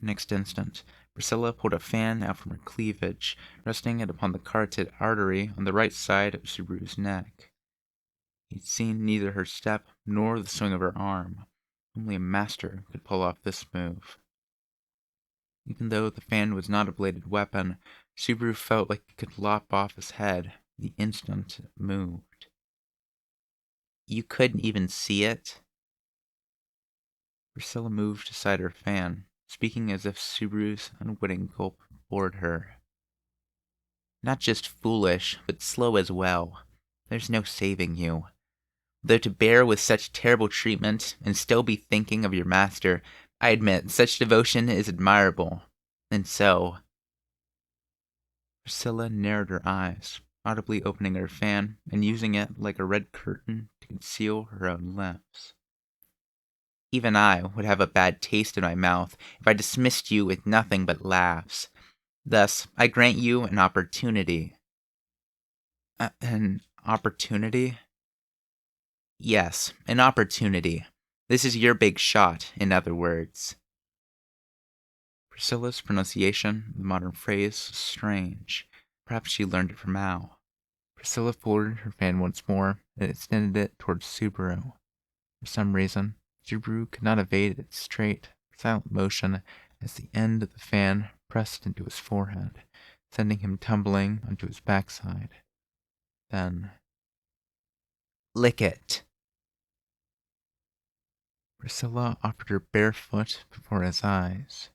S1: Next instant, Priscilla pulled a fan out from her cleavage, resting it upon the carotid artery on the right side of Subaru's neck. He'd seen neither her step nor the swing of her arm. Only a master could pull off this move. Even though the fan was not a bladed weapon, Subaru felt like it could lop off his head the instant it moved.
S2: You couldn't even see it?
S1: Priscilla moved aside her fan, speaking as if Subaru's unwitting gulp bored her.
S2: Not just foolish, but slow as well. There's no saving you. Though to bear with such terrible treatment and still be thinking of your master, I admit such devotion is admirable. And so...
S1: Priscilla narrowed her eyes,
S2: audibly opening her fan and using it like a red curtain to conceal her own lips. Even I would have a bad taste in my mouth if I dismissed you with nothing but laughs. Thus, I grant you an opportunity. An opportunity? Yes, an opportunity. This is your big shot, in other words. Priscilla's pronunciation of the modern phrase was strange. Perhaps she learned it from Al. Priscilla folded her fan once more and extended it towards Subaru. For some reason, Subaru could not evade its straight, silent motion as the end of the fan pressed into his forehead, sending him tumbling onto his backside. Then, lick it. Priscilla offered her bare foot before his eyes.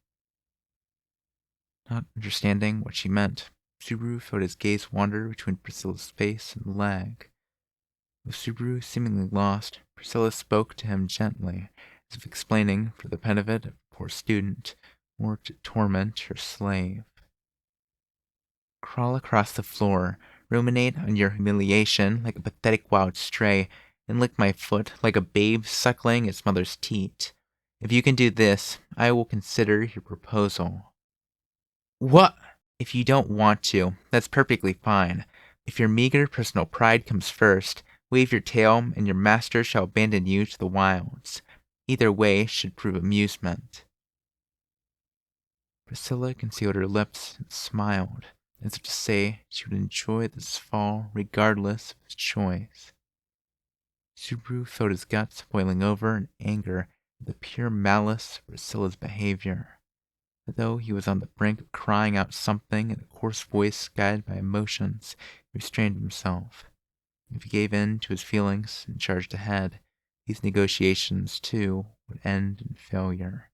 S2: Not understanding what she meant, Subaru felt his gaze wander between Priscilla's face and the leg. With Subaru seemingly lost, Priscilla spoke to him gently, as if explaining for the benefit of the poor student, or to torment her slave. Crawl across the floor, ruminate on your humiliation like a pathetic wild stray, and lick my foot like a babe suckling its mother's teat. If you can do this, I will consider your proposal. What? If you don't want to, that's perfectly fine. If your meager personal pride comes first, wave your tail and your master shall abandon you to the wilds. Either way should prove amusement. Priscilla concealed her lips and smiled, as if to say she would enjoy this fall regardless of his choice. Subaru felt his guts boiling over in anger at the pure malice of Priscilla's behavior. Though he was on the brink of crying out something in a coarse voice guided by emotions, he restrained himself. If he gave in to his feelings and charged ahead, these negotiations, too, would end in failure.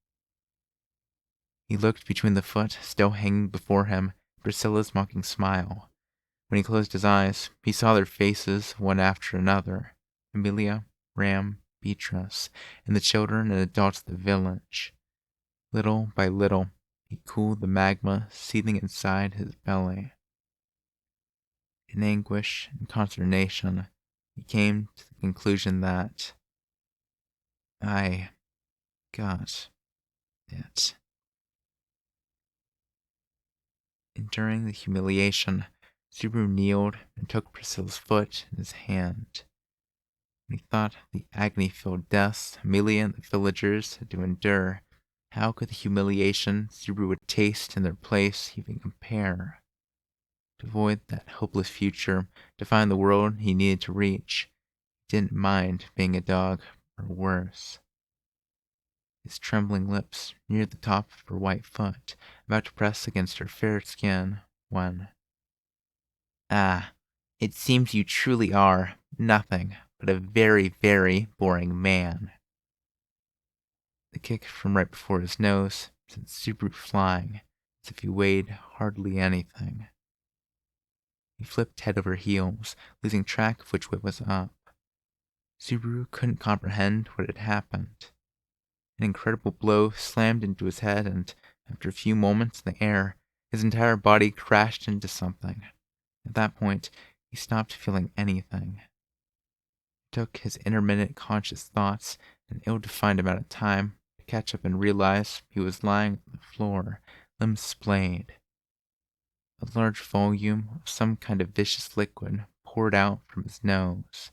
S2: He looked between the foot still hanging before him and Priscilla's mocking smile. When he closed his eyes, he saw their faces one after another, Amelia, Ram, Beatrice, and the children and adults of the village. Little by little, he cooled the magma seething inside his belly. In anguish and consternation, he came to the conclusion that I got it. Enduring the humiliation, Subaru kneeled and took Priscilla's foot in his hand. When he thought of the agony-filled deaths Amelia and the villagers had to endure, how could the humiliation Subaru would taste in their place even compare? To avoid that hopeless future, to find the world he needed to reach, he didn't mind being a dog, or worse. His trembling lips neared the top of her white foot, about to press against her fair skin, when... Ah, it seems you truly are nothing but a very, very boring man. The kick from right before his nose sent Subaru flying, as if he weighed hardly anything. He flipped head over heels, losing track of which way was up. Subaru couldn't comprehend what had happened. An incredible blow slammed into his head, and after a few moments in the air, his entire body crashed into something. At that point, he stopped feeling anything. It took his intermittent conscious thoughts an ill-defined amount of time to catch up and realize he was lying on the floor, limbs splayed. A large volume of some kind of vicious liquid poured out from his nose.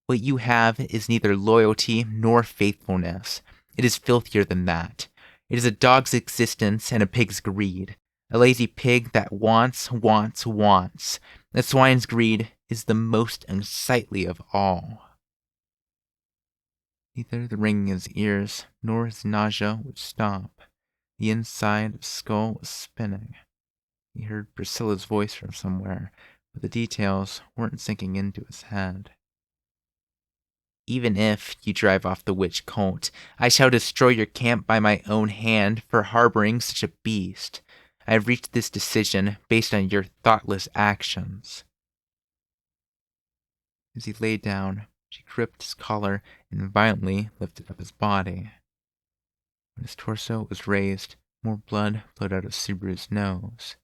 S2: What you have is neither loyalty nor faithfulness. It is filthier than that. It is a dog's existence and a pig's greed. A lazy pig that wants. A swine's greed is the most unsightly of all. Neither the ringing in his ears nor his nausea would stop. The inside of his skull was spinning. He heard Priscilla's voice from somewhere, but the details weren't sinking into his head. Even if you drive off the witch cult, I shall destroy your camp by my own hand for harboring such a beast. I have reached this decision based on your thoughtless actions. As he lay down, she gripped his collar and violently lifted up his body. When his torso was raised, more blood flowed out of Subaru's nose.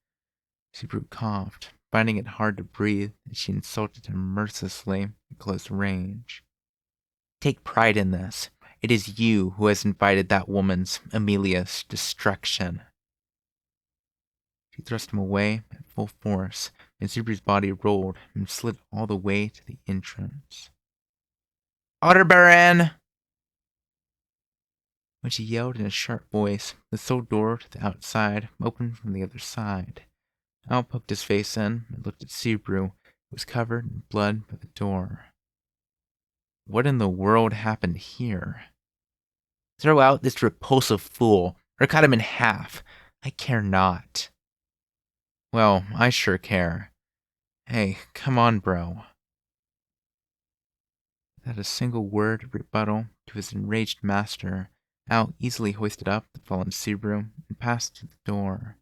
S2: Subaru coughed,
S1: finding it hard to breathe as she insulted him mercilessly at close range. Take pride in this. It is you who has invited that woman's, Amelia's, destruction. She thrust him away at full force, and Subaru's body rolled and slid all the way to the entrance. Otterbaran! When she yelled in a sharp voice, the sole door to the outside opened from the other side. Al poked his face in and looked at Subaru, who was covered in blood by the door. What in the world happened here? Throw out this repulsive fool, or cut him in half. I care not. Well, I sure care. Hey, come on, bro. Without a single word of rebuttal to his enraged master, Al easily hoisted up the fallen Subaru and passed through the door.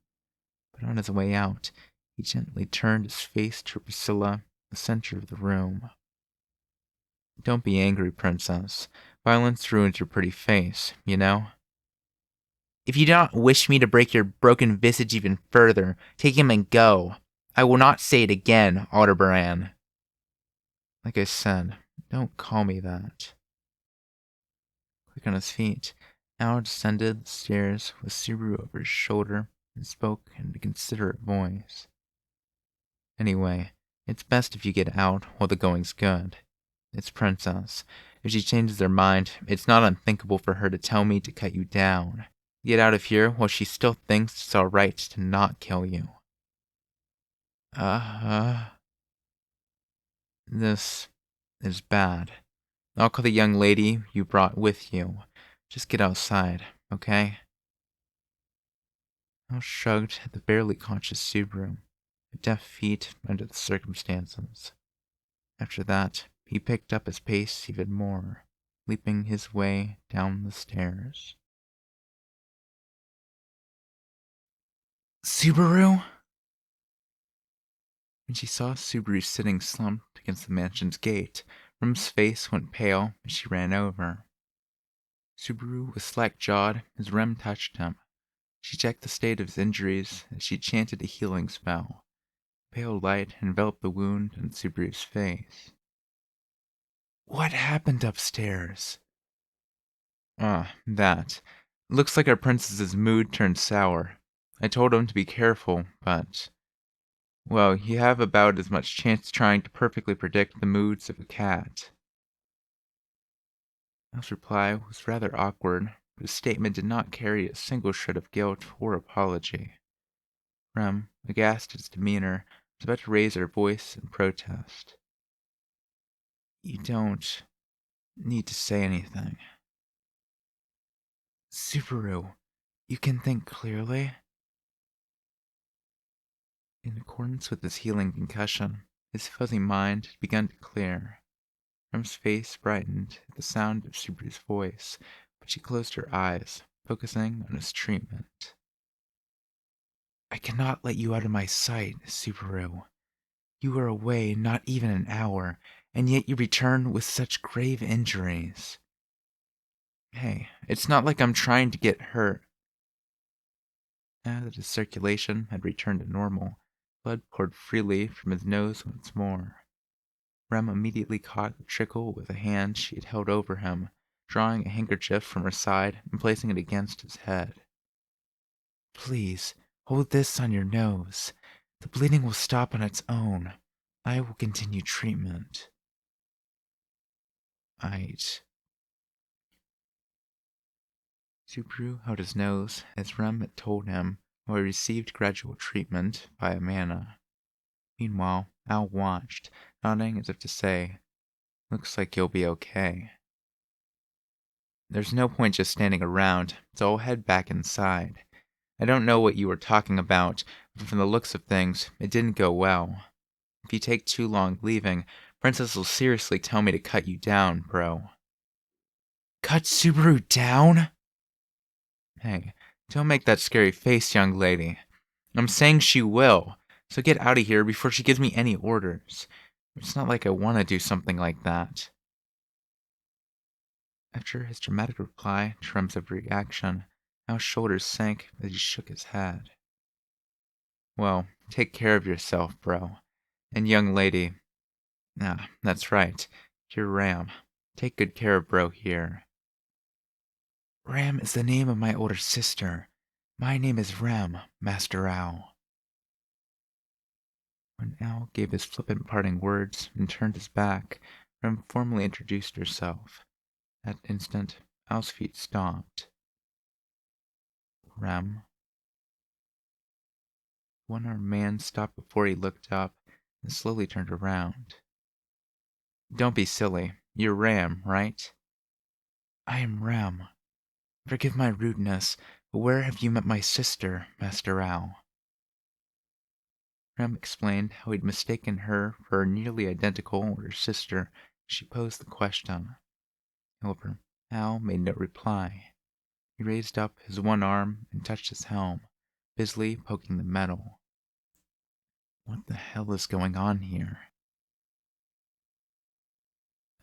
S1: But on his way out, he gently turned his face to Priscilla, the center of the room. Don't be angry, Princess. Violence ruins your pretty face, you know? If you do not wish me to break your broken visage even further, take him and go. I will not say it again, Aldebaran. Like I said, don't call me that. Quick on his feet, Al descended the stairs with Subaru over his shoulder and spoke in a considerate voice. Anyway, it's best if you get out while the going's good. It's Princess. If she changes her mind, it's not unthinkable for her to tell me to cut you down. Get out of here while she still thinks it's all right to not kill you. This is bad. I'll call the young lady you brought with you. Just get outside, okay? Al shrugged at the barely conscious Subaru, with deaf feet under the circumstances. After that, he picked up his pace even more, leaping his way down the stairs. Subaru? When she saw Subaru sitting slumped against the mansion's gate, Rum's face went pale as she ran over. Subaru was slack-jawed as Rem touched him. She checked the state of his injuries as she chanted a healing spell. Pale light enveloped the wound on Subaru's face. What happened upstairs? That. Looks like our princess's mood turned sour. I told him to be careful, but... Well, you have about as much chance trying to perfectly predict the moods of a cat. Al's reply was rather awkward, but his statement did not carry a single shred of guilt or apology. Rem, aghast at his demeanor, was about to raise her voice in protest. You don't need to say anything. Subaru, you can think clearly? In accordance with his healing concussion, his fuzzy mind had begun to clear. Rem's face brightened at the sound of Subaru's voice, but she closed her eyes, focusing on his treatment. I cannot let you out of my sight, Subaru. You were away not even an hour, and yet you return with such grave injuries. Hey, it's not like I'm trying to get hurt. Now that his circulation had returned to normal, blood poured freely from his nose once more. Rem immediately caught the trickle with a hand she had held over him, drawing a handkerchief from her side and placing it against his head. Please, hold this on your nose. The bleeding will stop on its own. I will continue treatment. Subaru held his nose as Rem had told him, while he received gradual treatment by Amana. Meanwhile, Al watched, nodding as if to say, Looks like you'll be okay. There's no point just standing around, so I'll head back inside. I don't know what you were talking about, but from the looks of things, it didn't go well. If you take too long leaving, Princess will seriously tell me to cut you down, bro. Cut Subaru down? Hey, don't make that scary face, young lady. I'm saying she will, so get out of here before she gives me any orders. It's not like I want to do something like that. After his dramatic reply to Rem's reaction, Al's shoulders sank as he shook his head. Well, take care of yourself, bro. And young lady, that's right, you're Ram. Take good care of bro here. Ram is the name of my older sister. My name is Rem, Master Owl. When Owl gave his flippant parting words and turned his back, Rem formally introduced herself. That instant, Owl's feet stopped. Rem. The one-armed man stopped before he looked up and slowly turned around. Don't be silly. You're Ram, right? I am Ram. Forgive my rudeness, but where have you met my sister, Master Owl? Ram explained how he'd mistaken her for a nearly identical older sister as she posed the question. However, Owl made no reply. He raised up his one arm and touched his helm, busily poking the metal. What the hell is going on here?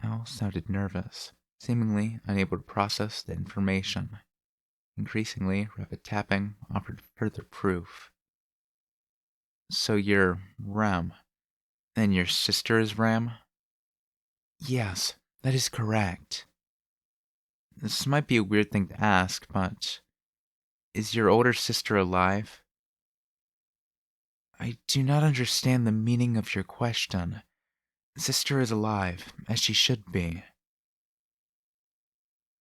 S1: Owl sounded nervous, seemingly unable to process the information. Increasingly, rapid tapping offered further proof. So you're Ram, and your sister is Ram? Yes, that is correct. This might be a weird thing to ask, but is your older sister alive? I do not understand the meaning of your question. Sister is alive, as she should be.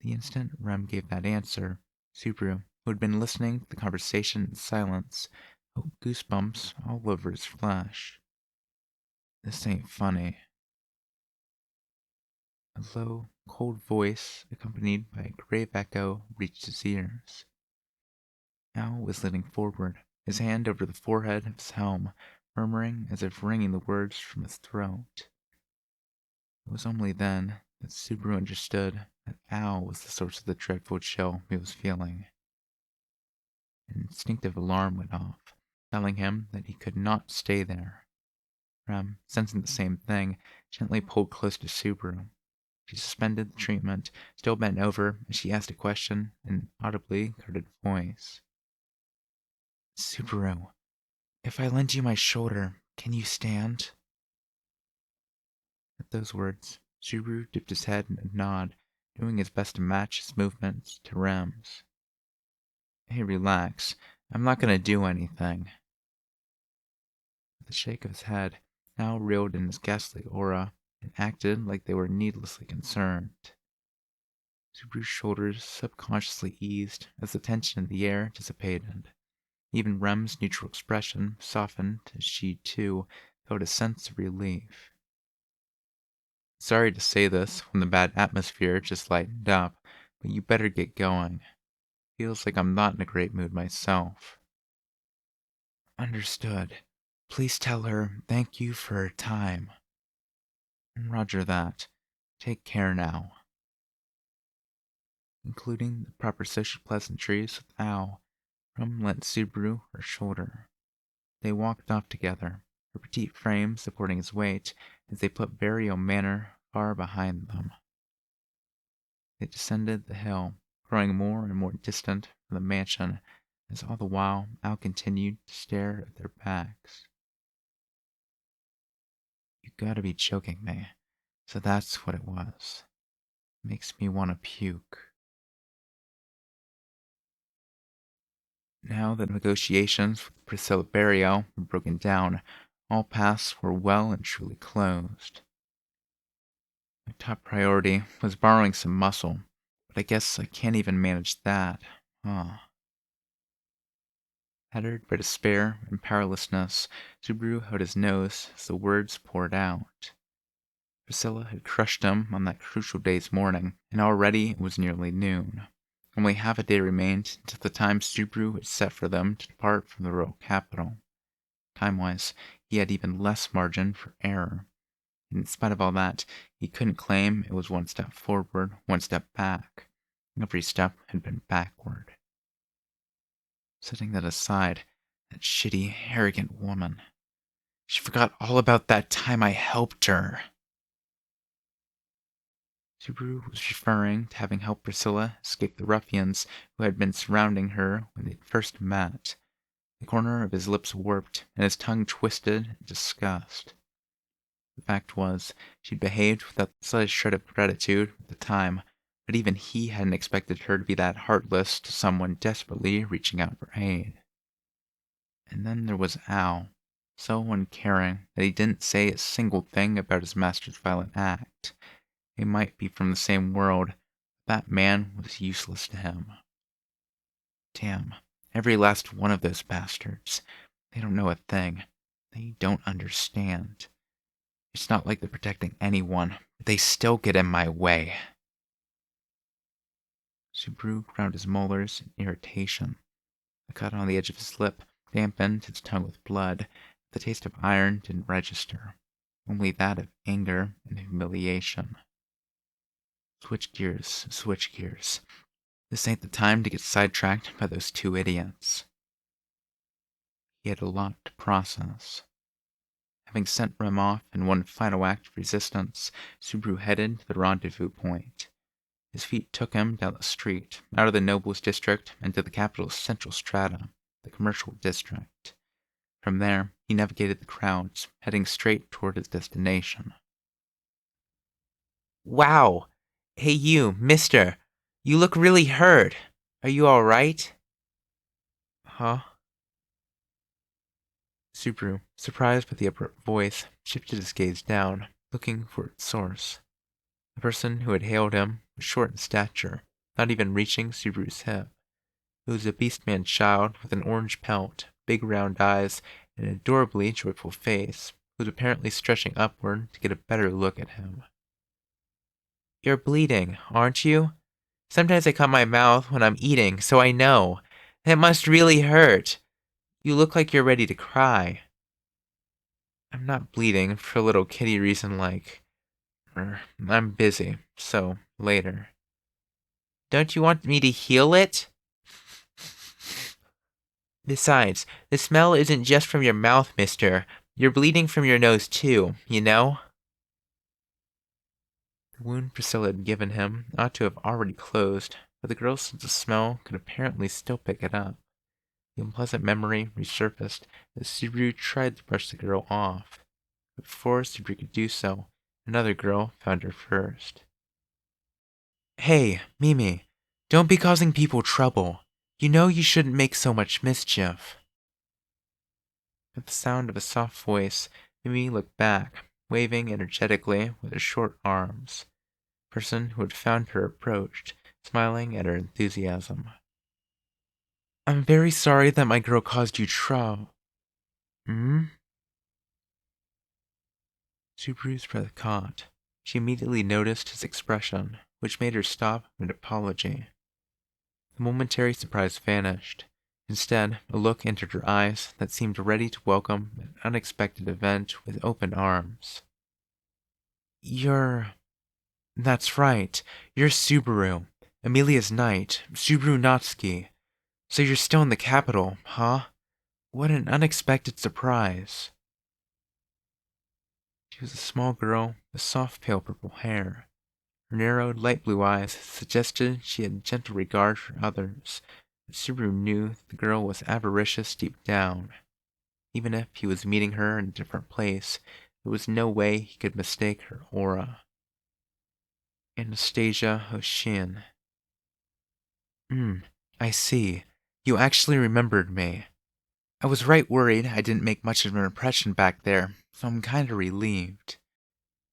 S1: The instant Rem gave that answer, Subaru, who had been listening to the conversation in silence, felt goosebumps all over his flesh. This ain't funny. A low, cold voice, accompanied by a grave echo, reached his ears. Al was leaning forward, his hand over the forehead of his helm, murmuring as if wringing the words from his throat. It was only then that Subaru understood that Al was the source of the dreadful chill he was feeling. An instinctive alarm went off, telling him that he could not stay there. Rem, sensing the same thing, gently pulled close to Subaru. She suspended the treatment, still bent over, as she asked a question in an audibly guarded voice. Subaru, if I lend you my shoulder, can you stand? At those words, Subaru dipped his head in a nod, doing his best to match his movements to Rem's. Hey, relax. I'm not gonna do anything. With a shake of his head, Al reeled in his ghastly aura and acted like they were needlessly concerned. Subaru's shoulders subconsciously eased as the tension in the air dissipated. Even Rem's neutral expression softened as she, too, felt a sense of relief. Sorry to say this when the bad atmosphere just lightened up, but you better get going. Feels like I'm not in a great mood myself. Understood. Please tell her thank you for her time. Roger that. Take care now. Including the proper social pleasantries with Al, Rum lent Subaru her shoulder. They walked off together, her petite frame supporting his weight as they put Barrio Manor far behind them. They descended the hill, growing more and more distant from the mansion, as all the while Al continued to stare at their backs. You gotta be joking me. So that's what it was. Makes me want to puke. Now that negotiations with Priscilla Barrio were broken down, all paths were well and truly closed. My top priority was borrowing some muscle, but I guess I can't even manage that, huh? Shattered by despair and powerlessness, Subaru held his nose as the words poured out. Priscilla had crushed him on that crucial day's morning, and already it was nearly noon. Only half a day remained until the time Subaru had set for them to depart from the royal capital. Time-wise, he had even less margin for error. And in spite of all that, he couldn't claim it was one step forward, one step back. Every step had been backward. Setting that aside, that shitty, arrogant woman. She forgot all about that time I helped her. Subaru was referring to having helped Priscilla escape the ruffians who had been surrounding her when they first met. The corner of his lips warped, and his tongue twisted in disgust. The fact was, she'd behaved without the slightest shred of gratitude at the time, but even he hadn't expected her to be that heartless to someone desperately reaching out for aid. And then there was Al, so uncaring that he didn't say a single thing about his master's violent act. They might be from the same world, but that man was useless to him. Damn, every last one of those bastards. They don't know a thing. They don't understand. It's not like they're protecting anyone, but they still get in my way. Subaru ground his molars in irritation. The cut on the edge of his lip dampened his tongue with blood. The taste of iron didn't register, only that of anger and humiliation. Switch gears, switch gears. This ain't the time to get sidetracked by those two idiots. He had a lot to process. Having sent Rem off in one final act of resistance, Subaru headed to the rendezvous point. His feet took him down the street, out of the noblest district, into the capital's central strata, the commercial district. From there, he navigated the crowds, heading straight toward his destination.
S2: Wow! Hey you, mister! You look really hurt. Are you alright?
S1: Huh? Subaru, surprised by the abrupt voice, shifted his gaze down, looking for its source. The person who had hailed him was short in stature, not even reaching Subaru's hip. It was a beast-man child with an orange pelt, big round eyes, and an adorably joyful face, who was apparently stretching upward to get a better look at him.
S2: You're bleeding, aren't you? Sometimes I cut my mouth when I'm eating, so I know. That must really hurt. You look like you're ready to cry.
S1: I'm not bleeding for a little kitty reason like... I'm busy, so later.
S2: Don't you want me to heal it? Besides, the smell isn't just from your mouth, mister. You're bleeding from your nose too, you know?
S1: The wound Priscilla had given him ought to have already closed, but the girl's sense of smell could apparently still pick it up. The unpleasant memory resurfaced as Subaru tried to brush the girl off. But before Subaru could do so, another girl found her first.
S2: Hey, Mimi, don't be causing people trouble. You know you shouldn't make so much mischief.
S1: At the sound of a soft voice, Mimi looked back, waving energetically with her short arms. The person who had found her approached, smiling at her enthusiasm.
S2: I'm very sorry that my girl caused you trouble.
S1: Subaru's breath caught. She immediately noticed his expression, which made her stop mid-apology. The momentary surprise vanished. Instead, a look entered her eyes that seemed ready to welcome an unexpected event with open arms.
S2: That's right. You're Subaru. Amelia's knight, Subaru Natsuki. So you're still in the capital, huh? What an unexpected surprise.
S1: She was a small girl with soft pale purple hair. Her narrowed light blue eyes suggested she had gentle regard for others, but Subaru knew that the girl was avaricious deep down. Even if he was meeting her in a different place, there was no way he could mistake her aura. Anastasia Hoshin.
S2: I see. You actually remembered me. I was right worried I didn't make much of an impression back there, so I'm kinda relieved.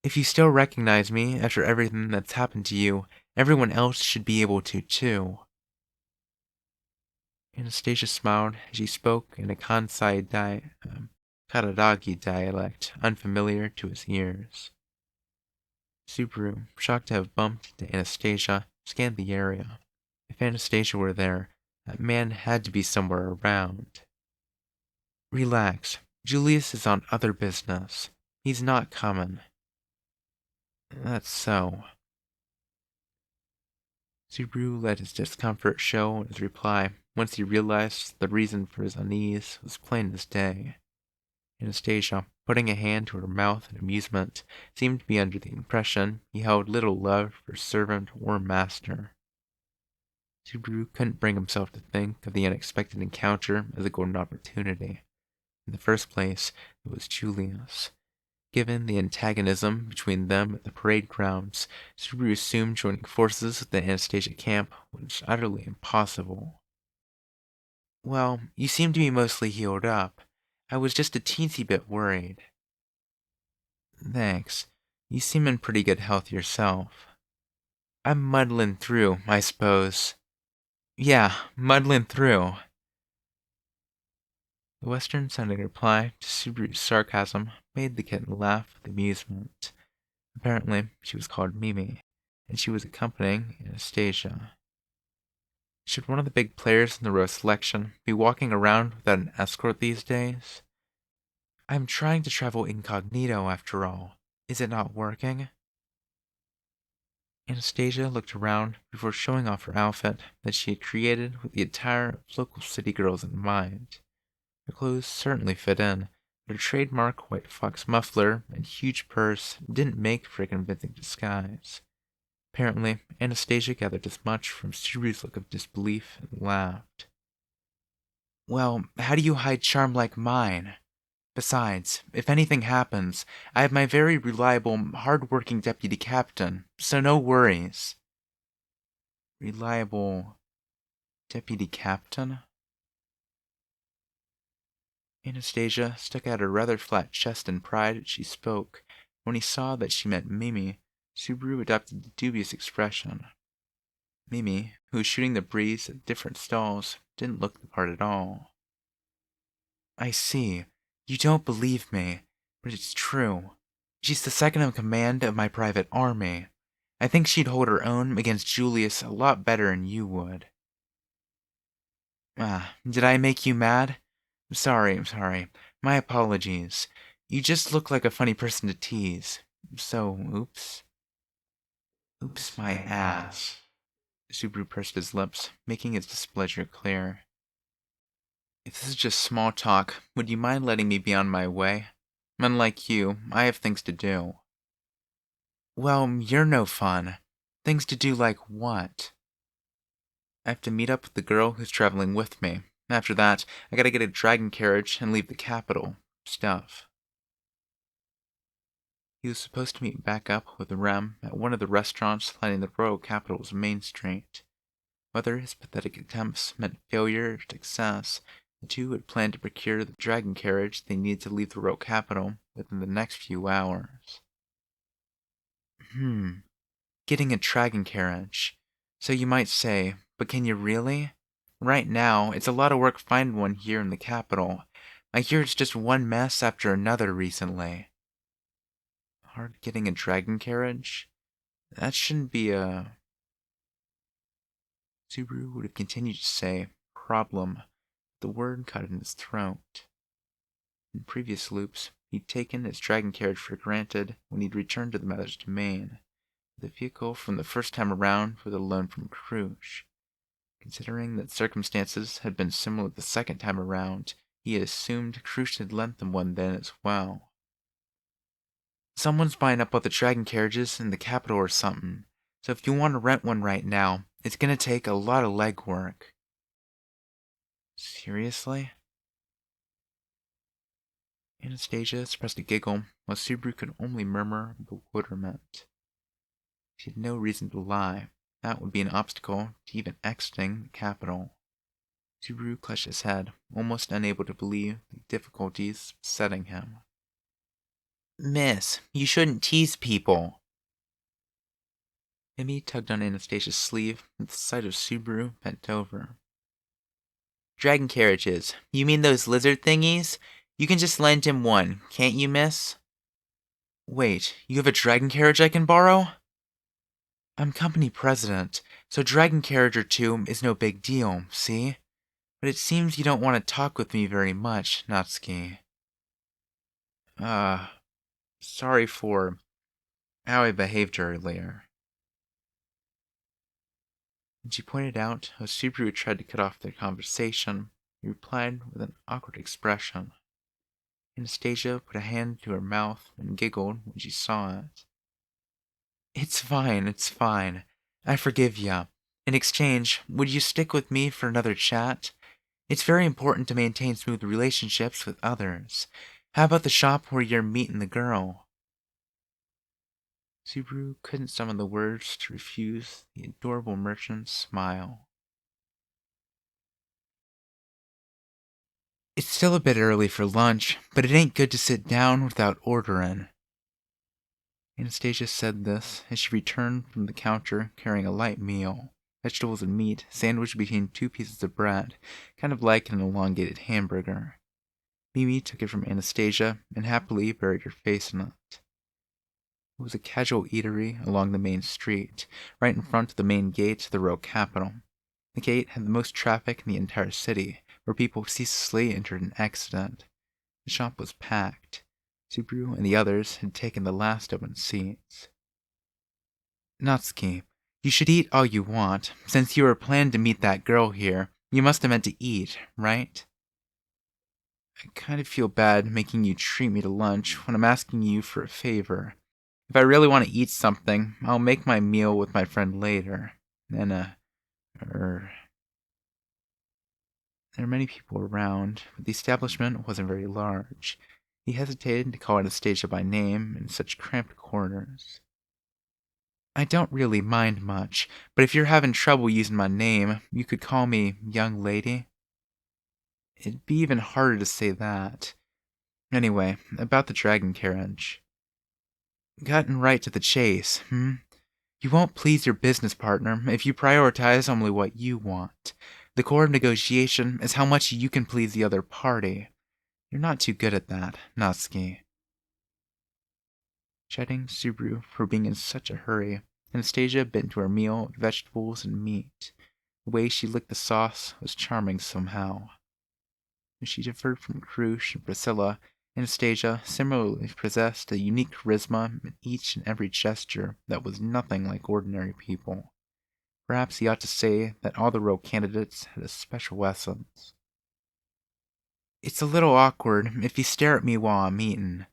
S2: If you still recognize me after everything that's happened to you, everyone else should be able to too.
S1: Anastasia smiled as she spoke in a Kansai Karadagi dialect unfamiliar to his ears. Subaru, shocked to have bumped into Anastasia, scanned the area. If Anastasia were there, that man had to be somewhere around.
S2: Relax. Julius is on other business. He's not coming.
S1: That's so. Subaru let his discomfort show in his reply once he realized the reason for his unease was plain as day. Anastasia, putting a hand to her mouth in amusement, seemed to be under the impression he held little love for servant or master. Subaru couldn't bring himself to think of the unexpected encounter as a golden opportunity. In the first place, it was Julius. Given the antagonism between them at the parade grounds, Subaru assumed joining forces with the Anastasia camp was utterly impossible. Well, you seem to be mostly healed up. I was just a teensy bit worried. Thanks. You seem in pretty good health yourself. I'm muddling through, I suppose. Yeah, muddling through. The western-sounding reply to Subaru's sarcasm made the kitten laugh with amusement. Apparently, she was called Mimi, and she was accompanying Anastasia. Should one of the big players in the row selection be walking around without an escort these days? I'm trying to travel incognito, after all. Is it not working? Anastasia looked around before showing off her outfit that she had created with the attire of local city girls in mind. Her clothes certainly fit in, but her trademark white fox muffler and huge purse didn't make for a convincing disguise. Apparently, Anastasia gathered as much from Subaru's look of disbelief and laughed. Well, how do you hide charm like mine? Besides, if anything happens, I have my very reliable, hard-working deputy captain, so no worries. Reliable deputy captain? Anastasia stuck out her rather flat chest in pride as she spoke. When he saw that she meant Mimi, Subaru adopted a dubious expression. Mimi, who was shooting the breeze at different stalls, didn't look the part at all. I see. You don't believe me, but it's true. She's the second in command of my private army. I think she'd hold her own against Julius a lot better than you would. Did I make you mad? I'm sorry. My apologies. You just look like a funny person to tease. So, oops. Oops my ass. Subaru pursed his lips, making his displeasure clear. If this is just small talk, would you mind letting me be on my way? Unlike you, I have things to do. Well, you're no fun. Things to do like what? I have to meet up with the girl who's traveling with me. After that, I gotta get a dragon carriage and leave the capital. Stuff. He was supposed to meet back up with Rem at one of the restaurants lining the royal capital's main street. Whether his pathetic attempts meant failure or success, the two had planned to procure the dragon carriage they needed to leave the royal capital within the next few hours. Getting a dragon carriage. So you might say, but can you really? Right now, it's a lot of work finding one here in the capital. I hear it's just one mess after another recently. Hard getting a dragon carriage? That shouldn't be a... Subaru would have continued to say, problem. The word caught in his throat. In previous loops, he'd taken his dragon carriage for granted when he'd returned to the mother's domain. The vehicle from the first time around was a loan from Crush. Considering that circumstances had been similar the second time around, he had assumed Crush had lent them one then as well. Someone's buying up all the dragon carriages in the capital or something, so if you want to rent one right now, it's gonna take a lot of legwork. Seriously? Anastasia suppressed a giggle, while Subaru could only murmur bewilderment. She had no reason to lie. That would be an obstacle to even exiting the capital. Subaru clutched his head, almost unable to believe the difficulties besetting him. Miss, you shouldn't tease people. Emmy tugged on Anastasia's sleeve at the sight of Subaru bent over. Dragon carriages. You mean those lizard thingies? You can just lend him one, can't you, miss? Wait, you have a dragon carriage I can borrow? I'm company president, so dragon carriage or two is no big deal, see? But it seems you don't want to talk with me very much, Natsuki. Sorry for how I behaved earlier. When she pointed out how Subaru tried to cut off their conversation, he replied with an awkward expression. Anastasia put a hand to her mouth and giggled when she saw it. It's fine. I forgive ya.
S2: In exchange, would you stick with me for another chat? It's very important to maintain smooth relationships with others. How about the shop where you're meeting the girl? Subaru couldn't summon the words to refuse the adorable merchant's smile. It's still a bit early for lunch, but it ain't good to sit down without ordering. Anastasia said this as she returned from the counter carrying a light meal, vegetables and meat sandwiched between two pieces of bread, kind of like an elongated hamburger. Mimi took it from Anastasia and happily buried her face in it. It was a casual eatery along the main street, right in front of the main gate of the royal capital. The gate had the most traffic in the entire city, where people ceaselessly entered and exited. The shop was packed. Subaru and the others had taken the last open seats. Natsuki, you should eat all you want. Since you were planning to meet that girl here, you must have meant to eat, right? I kind of feel bad making you treat me to lunch when I'm asking you for a favor. If I really want to eat something, I'll make my meal with my friend later. And, er... There were many people around, but the establishment wasn't very large. He hesitated to call Anastasia by name in such cramped corners. I don't really mind much, but if you're having trouble using my name, you could call me young lady. It'd be even harder to say that. Anyway, about the dragon carriage. Cutting right to the chase, You won't please your business partner if you prioritize only what you want. The core of negotiation is how much you can please the other party. You're not too good at that, Natsuki. Chiding Subaru for being in such a hurry, Anastasia bit into her meal of vegetables and meat. The way she licked the sauce was charming somehow. As she differed from Krush and Priscilla, Anastasia similarly possessed a unique charisma in each and every gesture that was nothing like ordinary people. Perhaps he ought to say that all the royal candidates had a special essence. It's a little awkward if you stare at me while I'm eating.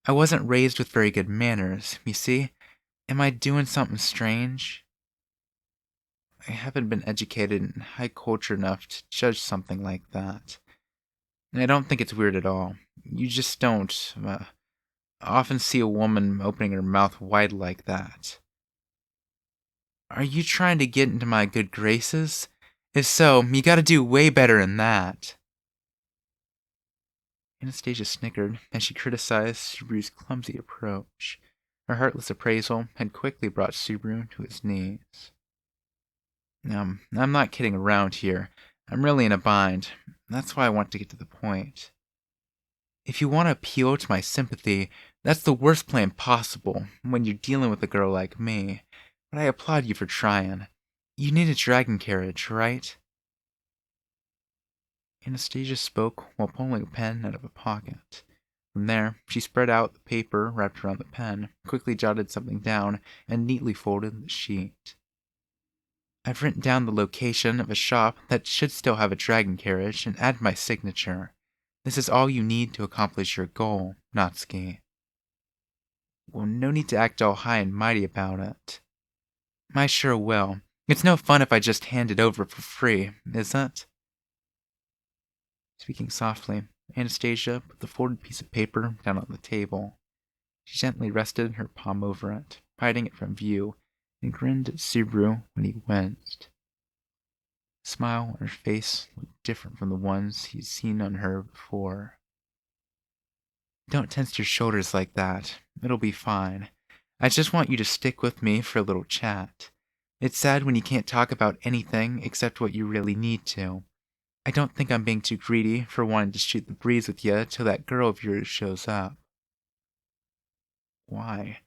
S2: I wasn't raised with very good manners, you see. Am I doing something strange? I haven't been educated in high culture enough to judge something like that. And I don't think it's weird at all. You just don't often see a woman opening her mouth wide like that. Are you trying to get into my good graces? If so, you gotta do way better than that. Anastasia snickered as she criticized Subaru's clumsy approach. Her heartless appraisal had quickly brought Subaru to his knees. I'm not kidding around here. I'm really in a bind. That's why I want to get to the point. If you want to appeal to my sympathy, that's the worst plan possible when you're dealing with a girl like me. But I applaud you for trying. You need a dragon carriage, right? Anastasia spoke while pulling a pen out of a pocket. From there, she spread out the paper wrapped around the pen, quickly jotted something down, and neatly folded the sheet. I've written down the location of a shop that should still have a dragon carriage and added my signature. This is all you need to accomplish your goal, Natsuki. Well, no need to act all high and mighty about it. I sure will. It's no fun if I just hand it over for free, is it? Speaking softly, Anastasia put the folded piece of paper down on the table. She gently rested her palm over it, hiding it from view, and grinned at Subaru when he winced. The smile on her face looked different from the ones he'd seen on her before. Don't tense your shoulders like that. It'll be fine. I just want you to stick with me for a little chat. It's sad when you can't talk about anything except what you really need to. I don't think I'm being too greedy for wanting to shoot the breeze with you till that girl of yours shows up. Why?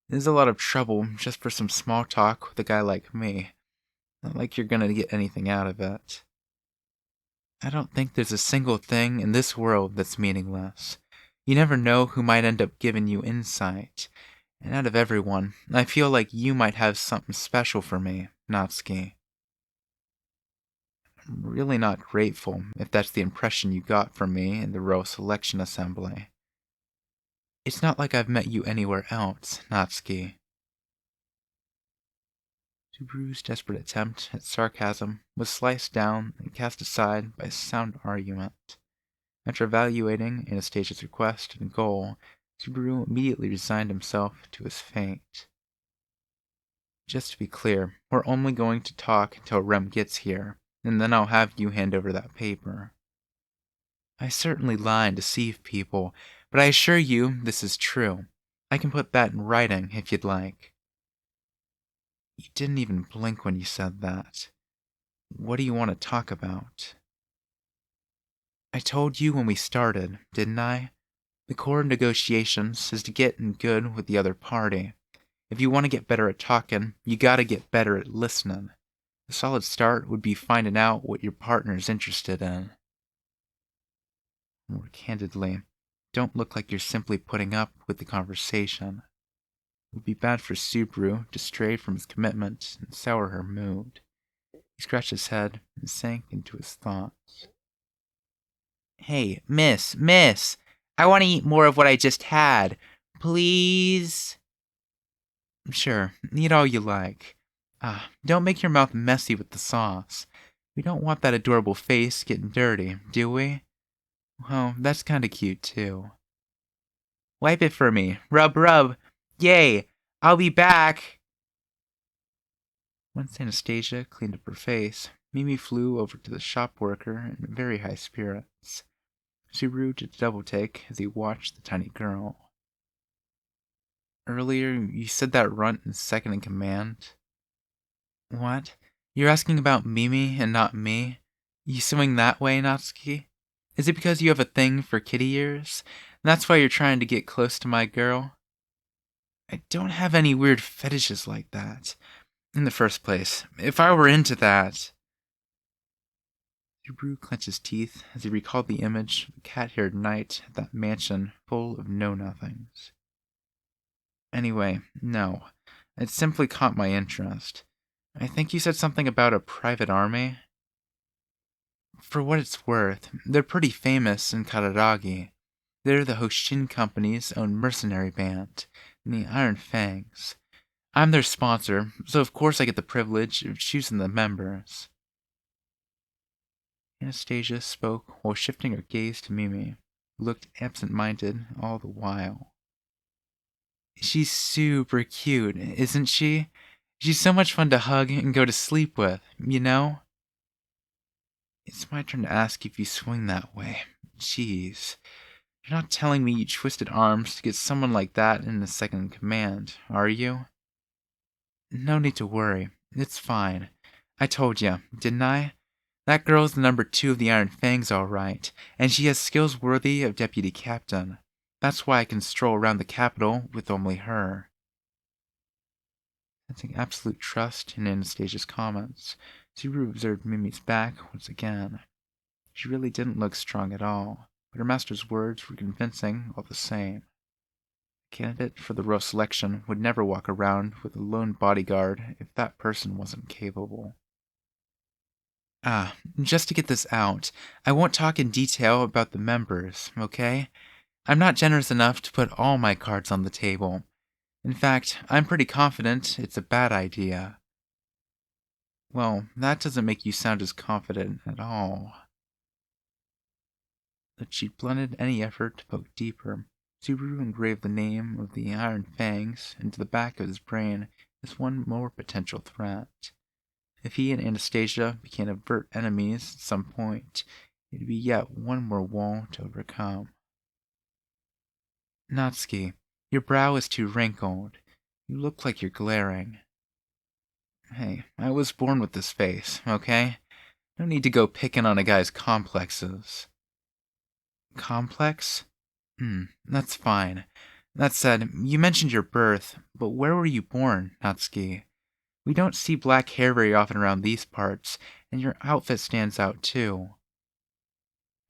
S2: There's a lot of trouble just for some small talk with a guy like me. Not like you're gonna get anything out of it. I don't think there's a single thing in this world that's meaningless. You never know who might end up giving you insight. And out of everyone, I feel like you might have something special for me, Natsuki. I'm really not grateful if that's the impression you got from me in the Royal Selection Assembly. It's not like I've met you anywhere else, Natsuki.
S1: Subaru's desperate attempt at sarcasm was sliced down and cast aside by sound argument. After evaluating Anastasia's request and goal, Subaru immediately resigned himself to his fate. Just to be clear, we're only going to talk until Rem gets here, and then I'll have you hand over that paper. I certainly lie and deceive people, but I assure you this is true. I can put that in writing if you'd like. You didn't even blink when you said that. What do you want to talk about? I told you when we started, didn't I? The core of negotiations is to get in good with the other party. If you want to get better at talking, you gotta get better at listening. A solid start would be finding out what your partner's interested in. More candidly, don't look like you're simply putting up with the conversation. It would be bad for Subaru to stray from his commitment and sour her mood. He scratched his head and sank into his thoughts. Hey, miss, I want to eat more of what I just had. Please? Sure, eat all you like. Don't make your mouth messy with the sauce. We don't want that adorable face getting dirty, do we? Well, that's kinda cute, too. Wipe it for me. Rub, rub. Yay! I'll be back! Once Anastasia cleaned up her face, Mimi flew over to the shop worker in very high spirits. Subaru did a double take as he watched the tiny girl. Earlier, you said that runt is second in command. What? You're asking about Mimi and not me? You swing that way, Natsuki? Is it because you have a thing for kitty ears? That's why you're trying to get close to my girl? I don't have any weird fetishes like that. In the first place, if I were into that... Subaru clenched his teeth as he recalled the image of the cat-haired knight at that mansion full of know-nothings. Anyway, no. It simply caught my interest. I think you said something about a private army? For what it's worth, they're pretty famous in Kararagi. They're the Hoshin Company's own mercenary band, the Iron Fangs. I'm their sponsor, so of course I get the privilege of choosing the members. Anastasia spoke while shifting her gaze to Mimi, who looked absent-minded all the while. She's super cute, isn't she? She's so much fun to hug and go to sleep with, you know? It's my turn to ask if you swing that way. Jeez. You're not telling me you twisted arms to get someone like that in the second in command, are you? No need to worry. It's fine. I told you, didn't I? That girl's the number 2 of the Iron Fangs, all right, and she has skills worthy of deputy captain. That's why I can stroll around the capital with only her. Sensing absolute trust in Anastasia's comments, Subaru observed Mimi's back once again. She really didn't look strong at all, but her master's words were convincing all the same. A candidate for the royal selection would never walk around with a lone bodyguard if that person wasn't capable. Just to get this out, I won't talk in detail about the members, okay? I'm not generous enough to put all my cards on the table. In fact, I'm pretty confident it's a bad idea. Well, that doesn't make you sound as confident at all. But she blunted any effort to poke deeper. Subaru engraved the name of the Iron Fangs into the back of his brain as one more potential threat. If he and Anastasia became overt enemies at some point, it'd be yet one more wall to overcome. Natsuki, your brow is too wrinkled. You look like you're glaring. Hey, I was born with this face, okay? No need to go picking on a guy's complexes. Complex? That's fine. That said, you mentioned your birth, but where were you born, Natsuki? We don't see black hair very often around these parts, and your outfit stands out too.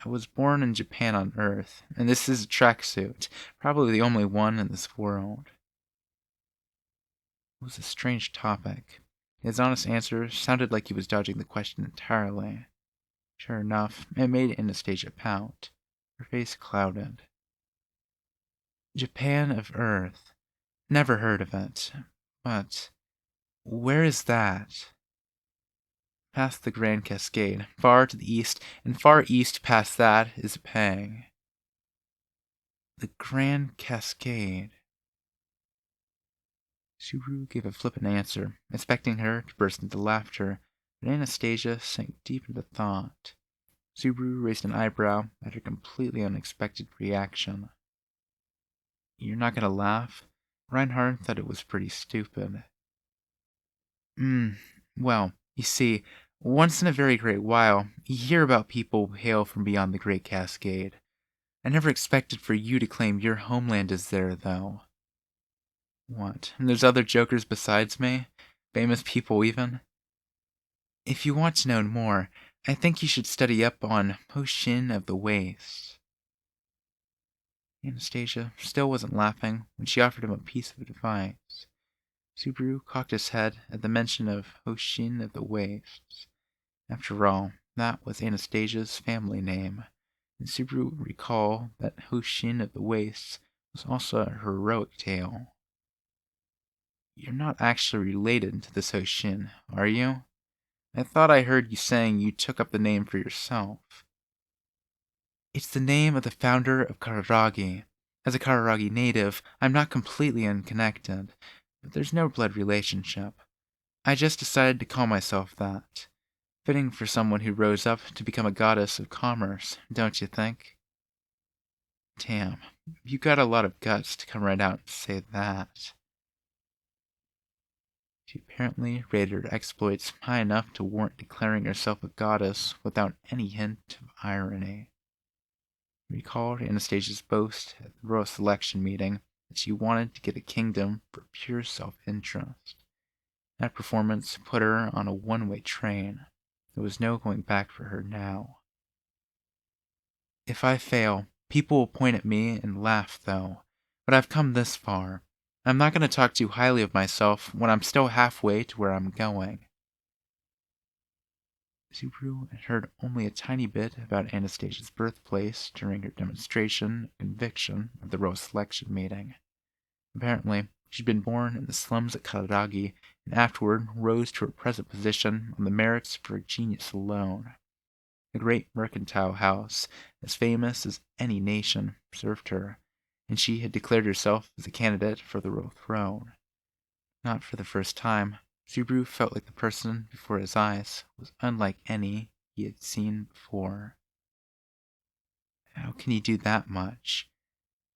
S1: I was born in Japan on Earth, and this is a tracksuit, probably the only one in this world. It was a strange topic. His honest answer sounded like he was dodging the question entirely. Sure enough, it made Anastasia pout. Her face clouded. Japan of Earth. Never heard of it. But Where is that? Past the Grand Cascade, far to the east, and far east past that is Pang. The Grand Cascade. Subaru gave a flippant answer, expecting her to burst into laughter, but Anastasia sank deep into thought. Subaru raised an eyebrow at her completely unexpected reaction. You're not gonna laugh? Reinhardt thought it was pretty stupid. Well, you see, once in a very great while, you hear about people who hail from beyond the Great Cascade. I never expected for you to claim your homeland is there, though. What, and there's other jokers besides me? Famous people, even? If you want to know more, I think you should study up on Potion of the Waste. Anastasia still wasn't laughing when she offered him a piece of advice. Subaru cocked his head at the mention of Hoshin of the Wastes. After all, that was Anastasia's family name, and Subaru would recall that Hoshin of the Wastes was also a heroic tale. You're not actually related to this Hoshin, are you? I thought I heard you saying you took up the name for yourself. It's the name of the founder of Kararagi. As a Kararagi native, I'm not completely unconnected, but there's no blood relationship. I just decided to call myself that. Fitting for someone who rose up to become a goddess of commerce, don't you think? Damn, you got a lot of guts to come right out and say that. She apparently rated her exploits high enough to warrant declaring herself a goddess without any hint of irony. He recalled Anastasia's boast at the royal selection meeting that she wanted to get a kingdom for pure self-interest. That performance put her on a one-way train. There was no going back for her now. If I fail, people will point at me and laugh, though. But I've come this far. I'm not going to talk too highly of myself when I'm still halfway to where I'm going. Subaru had heard only a tiny bit about Anastasia's birthplace during her demonstration and conviction at the royal selection meeting. Apparently, she'd been born in the slums at Kararagi and afterward rose to her present position on the merits of her genius alone. A great mercantile house, as famous as any nation, served her, and she had declared herself as a candidate for the royal throne. Not for the first time, Subaru felt like the person before his eyes was unlike any he had seen before. How can you do that much?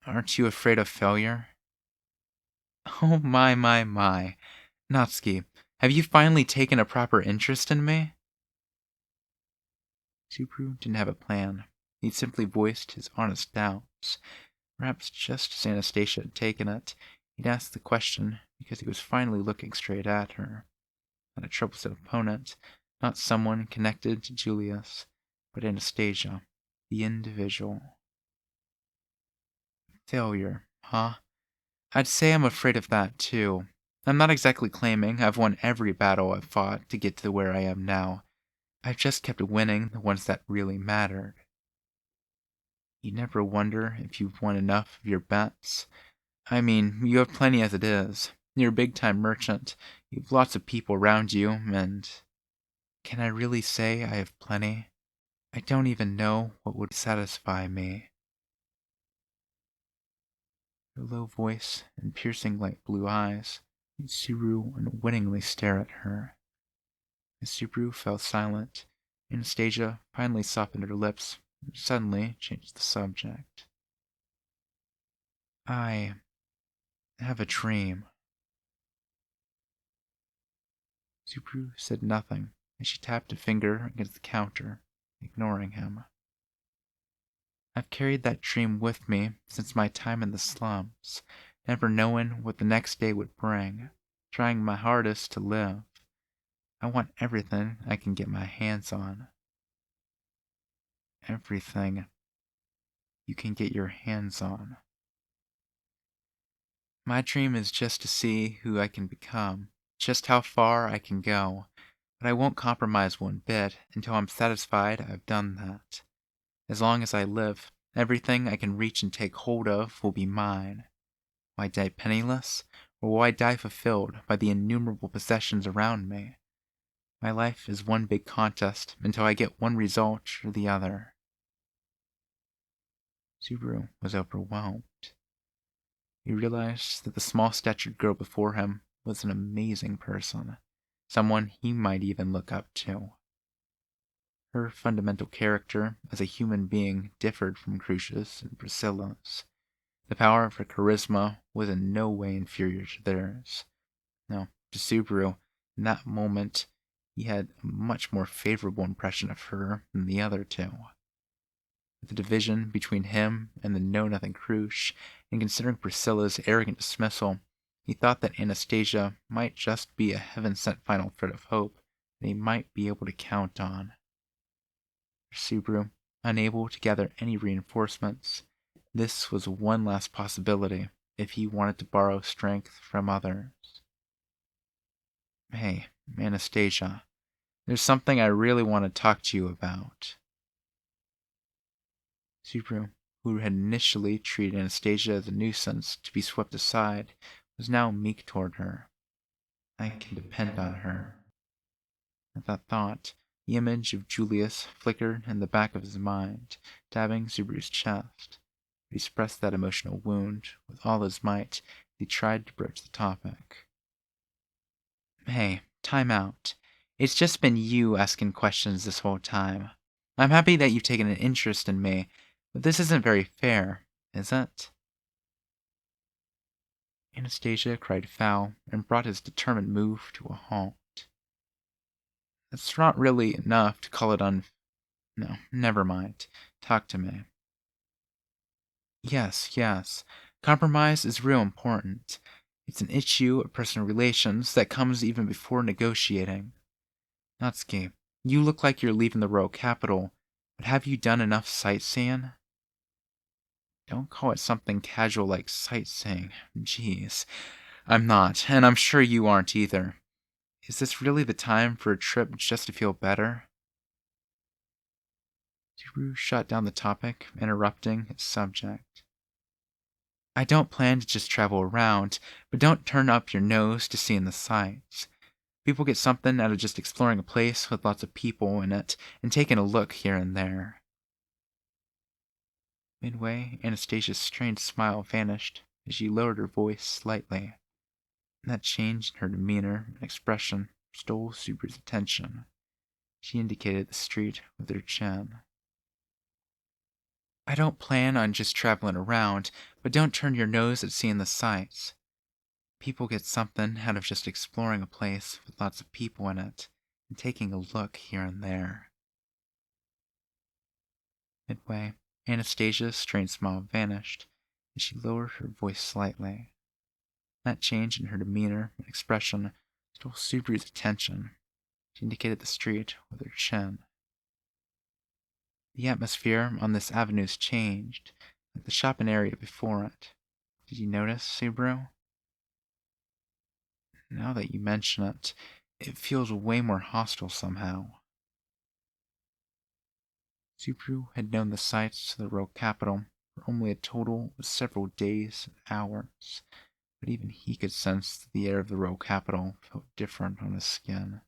S1: Aren't you afraid of failure? Oh my. Natsuki, have you finally taken a proper interest in me? Subaru didn't have a plan. He simply voiced his honest doubts. Perhaps just as Anastasia had taken it, he'd asked the question because he was finally looking straight at her. Not a troublesome opponent, not someone connected to Julius, but Anastasia, the individual. Failure, huh? I'd say I'm afraid of that too. I'm not exactly claiming I've won every battle I've fought to get to where I am now. I've just kept winning the ones that really mattered. You never wonder if you've won enough of your bets. I mean, you have plenty as it is. You're a big-time merchant. You have lots of people around you, and... Can I really say I have plenty? I don't even know what would satisfy me. Her low voice and piercing light blue eyes made Subaru unwittingly stare at her. As Subaru fell silent, Anastasia finally softened her lips and suddenly changed the subject. I have a dream. Subaru said nothing as she tapped a finger against the counter, ignoring him. I've carried that dream with me since my time in the slums, never knowing what the next day would bring, trying my hardest to live. I want everything I can get my hands on. Everything you can get your hands on. My dream is just to see who I can become, just how far I can go, but I won't compromise one bit until I'm satisfied I've done that. As long as I live, everything I can reach and take hold of will be mine. Why die penniless? or will I die fulfilled by the innumerable possessions around me? My life is one big contest until I get one result or the other. Subaru was overwhelmed. He realized that the small-statured girl before him was an amazing person, someone he might even look up to. Her fundamental character as a human being differed from Crucia's and Priscilla's. The power of her charisma was in no way inferior to theirs. No, to Subaru, in that moment, he had a much more favorable impression of her than the other two. With the division between him and the know-nothing Cruche, and considering Priscilla's arrogant dismissal, he thought that Anastasia might just be a heaven-sent final thread of hope that he might be able to count on. For Subaru, unable to gather any reinforcements, this was one last possibility if he wanted to borrow strength from others. Hey, Anastasia, there's something I really want to talk to you about. Subaru, who had initially treated Anastasia as a nuisance to be swept aside, was now meek toward her. I can depend on her. At that thought, the image of Julius flickered in the back of his mind, dabbing Subaru's chest. But he suppressed that emotional wound with all his might as he tried to broach the topic. Hey, time out. It's just been you asking questions this whole time. I'm happy that you've taken an interest in me, but this isn't very fair, is it? Anastasia cried foul and brought his determined move to a halt. That's not really enough to call it No, never mind. Talk to me. Yes. Compromise is real important. It's an issue of personal relations that comes even before negotiating. Natsuki, you look like you're leaving the royal capital, but have you done enough sightseeing? Don't call it something casual like sightseeing. Jeez. I'm not, and I'm sure you aren't either. Is this really the time for a trip just to feel better? Subaru shut down the topic, interrupting its subject. I don't plan to just travel around, but don't turn up your nose to seeing the sights. People get something out of just exploring a place with lots of people in it and taking a look here and there. Midway, Anastasia's strained smile vanished as she lowered her voice slightly. That change in her demeanor and expression stole Subaru's attention. She indicated the street with her chin. I don't plan on just traveling around, but don't turn your nose at seeing the sights. People get something out of just exploring a place with lots of people in it and taking a look here and there. Midway, Anastasia's strained smile vanished, and she lowered her voice slightly. That change in her demeanor and expression stole Subaru's attention. She indicated the street with her chin. The atmosphere on this avenue's changed, like the shopping area before it. Did you notice, Subaru? Now that you mention it, it feels way more hostile somehow. Subaru had known the sights of the royal capital for only a total of several days and hours, but even he could sense that the air of the royal capital felt different on his skin.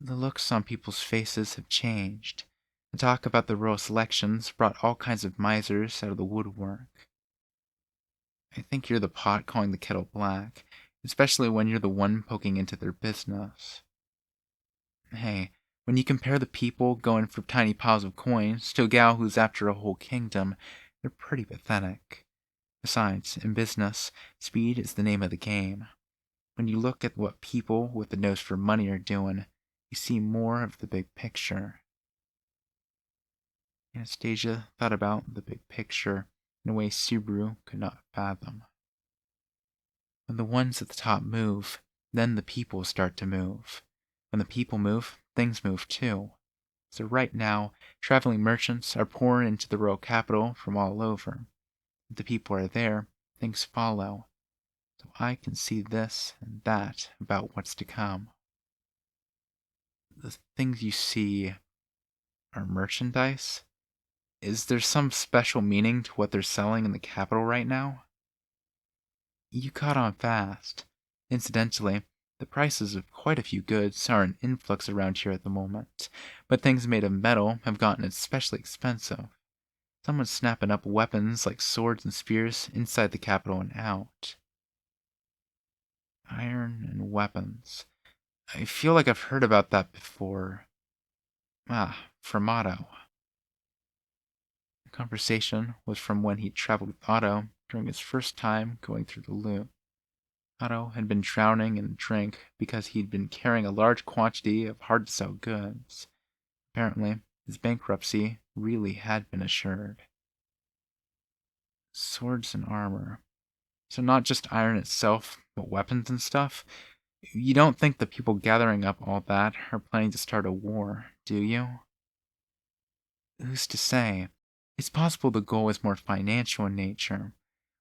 S1: The looks on people's faces have changed. The talk about the royal selections brought all kinds of misers out of the woodwork. I think you're the pot calling the kettle black, especially when you're the one poking into their business. Hey, when you compare the people going for tiny piles of coins to a gal who's after a whole kingdom, they're pretty pathetic. Besides, in business, speed is the name of the game. When you look at what people with a nose for money are doing, you see more of the big picture. Anastasia thought about the big picture in a way Subaru could not fathom. When the ones at the top move, then the people start to move. When the people move, things move too. So right now, traveling merchants are pouring into the royal capital from all over. If the people are there, things follow. So I can see this and that about what's to come. The things you see are merchandise? Is there some special meaning to what they're selling in the capital right now? You caught on fast. Incidentally, the prices of quite a few goods are in influx around here at the moment, but things made of metal have gotten especially expensive. Someone's snapping up weapons like swords and spears inside the capital and out. Iron and weapons. I feel like I've heard about that before. From Otto. The conversation was from when he traveled with Otto during his first time going through the loop. Otto had been drowning in drink because he'd been carrying a large quantity of hard-to-sell goods. Apparently, his bankruptcy really had been assured. Swords and armor. So not just iron itself, but weapons and stuff? You don't think the people gathering up all that are planning to start a war, do you? Who's to say? It's possible the goal is more financial in nature.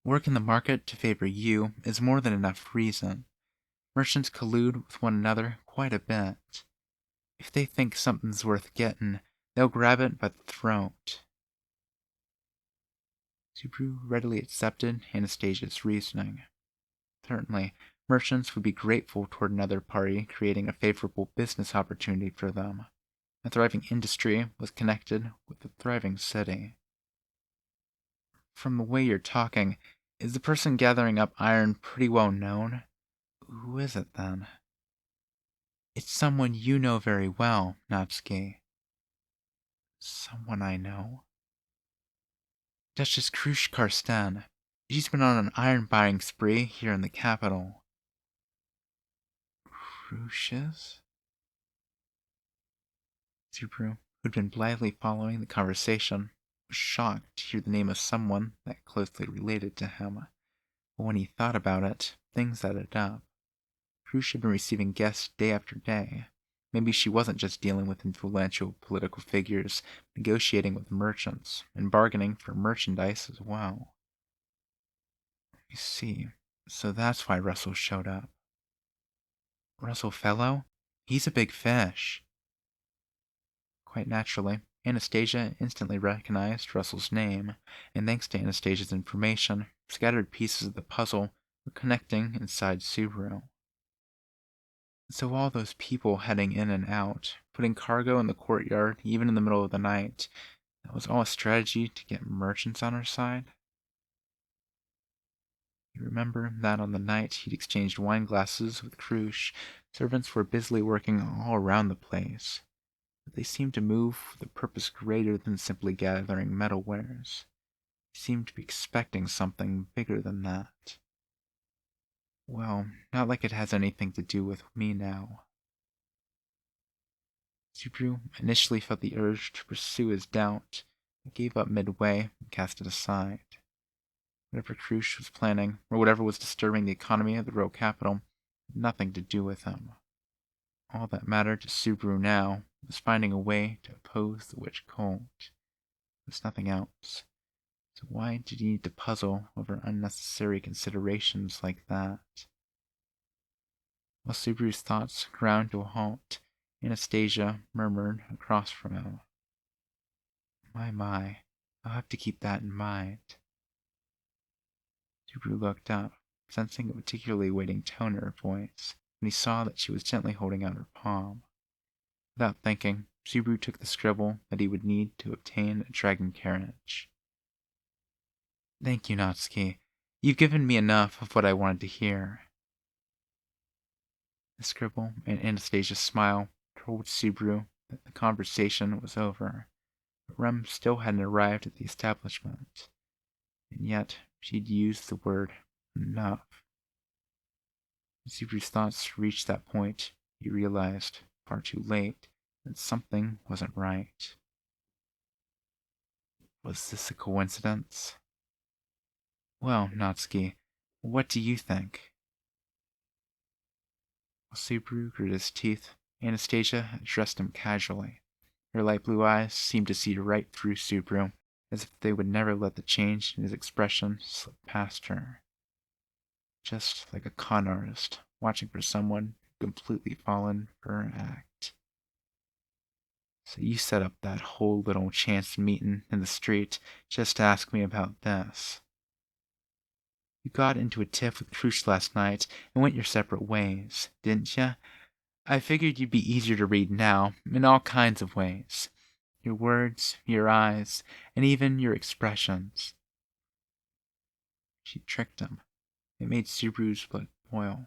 S1: Work in the market to favor you is more than enough reason. Merchants collude with one another quite a bit. If they think something's worth getting, they'll grab it by the throat. Subaru readily accepted Anastasia's reasoning. Certainly, merchants would be grateful toward another party creating a favorable business opportunity for them. A thriving industry was connected with a thriving city. From the way you're talking, is the person gathering up iron pretty well known? Who is it then? It's someone you know very well, Natsuki. Someone I know? Duchess Krush Karsten. She's been on an iron buying spree here in the capital. Crucius? Subaru, who'd been blithely following the conversation, was shocked to hear the name of someone that closely related to him. But when he thought about it, things added up. Crush had been receiving guests day after day. Maybe she wasn't just dealing with influential political figures, negotiating with merchants, and bargaining for merchandise as well. I see. So that's why Russell showed up. Russell Fellow? He's a big fish. Quite naturally, Anastasia instantly recognized Russell's name, and thanks to Anastasia's information, scattered pieces of the puzzle were connecting inside Subaru. So all those people heading in and out, putting cargo in the courtyard even in the middle of the night, that was all a strategy to get merchants on our side? You remember that on the night he'd exchanged wine glasses with Krush, servants were busily working all around the place, but they seemed to move with a purpose greater than simply gathering metal wares. They seemed to be expecting something bigger than that. Well, not like it has anything to do with me now. Subaru initially felt the urge to pursue his doubt, but gave up midway and cast it aside. Whatever Krush was planning, or whatever was disturbing the economy of the royal capital, had nothing to do with him. All that mattered to Subaru now was finding a way to oppose the witch cult. There's nothing else. So why did he need to puzzle over unnecessary considerations like that? While Subaru's thoughts ground to a halt, Anastasia murmured across from him. My, I'll have to keep that in mind. Subaru looked up, sensing a particularly waiting tone in her voice, when he saw that she was gently holding out her palm. Without thinking, Subaru took the scribble that he would need to obtain a dragon carriage. Thank you, Natsuki. You've given me enough of what I wanted to hear. The scribble and Anastasia's smile told Subaru that the conversation was over, but Rem still hadn't arrived at the establishment, and yet she'd used the word enough. When Subaru's thoughts reached that point, he realized, far too late, that something wasn't right. Was this a coincidence? Well, Natsuki, what do you think? While Subaru gritted his teeth, Anastasia addressed him casually. Her light blue eyes seemed to see right through Subaru, as if they would never let the change in his expression slip past her. Just like a con artist watching for someone who completely fallen for her act. So you set up that whole little chance meeting in the street just to ask me about this. You got into a tiff with Crush last night and went your separate ways, didn't ya? I figured you'd be easier to read now, in all kinds of ways. Your words, your eyes, and even your expressions. She tricked him. It made Subaru's blood boil.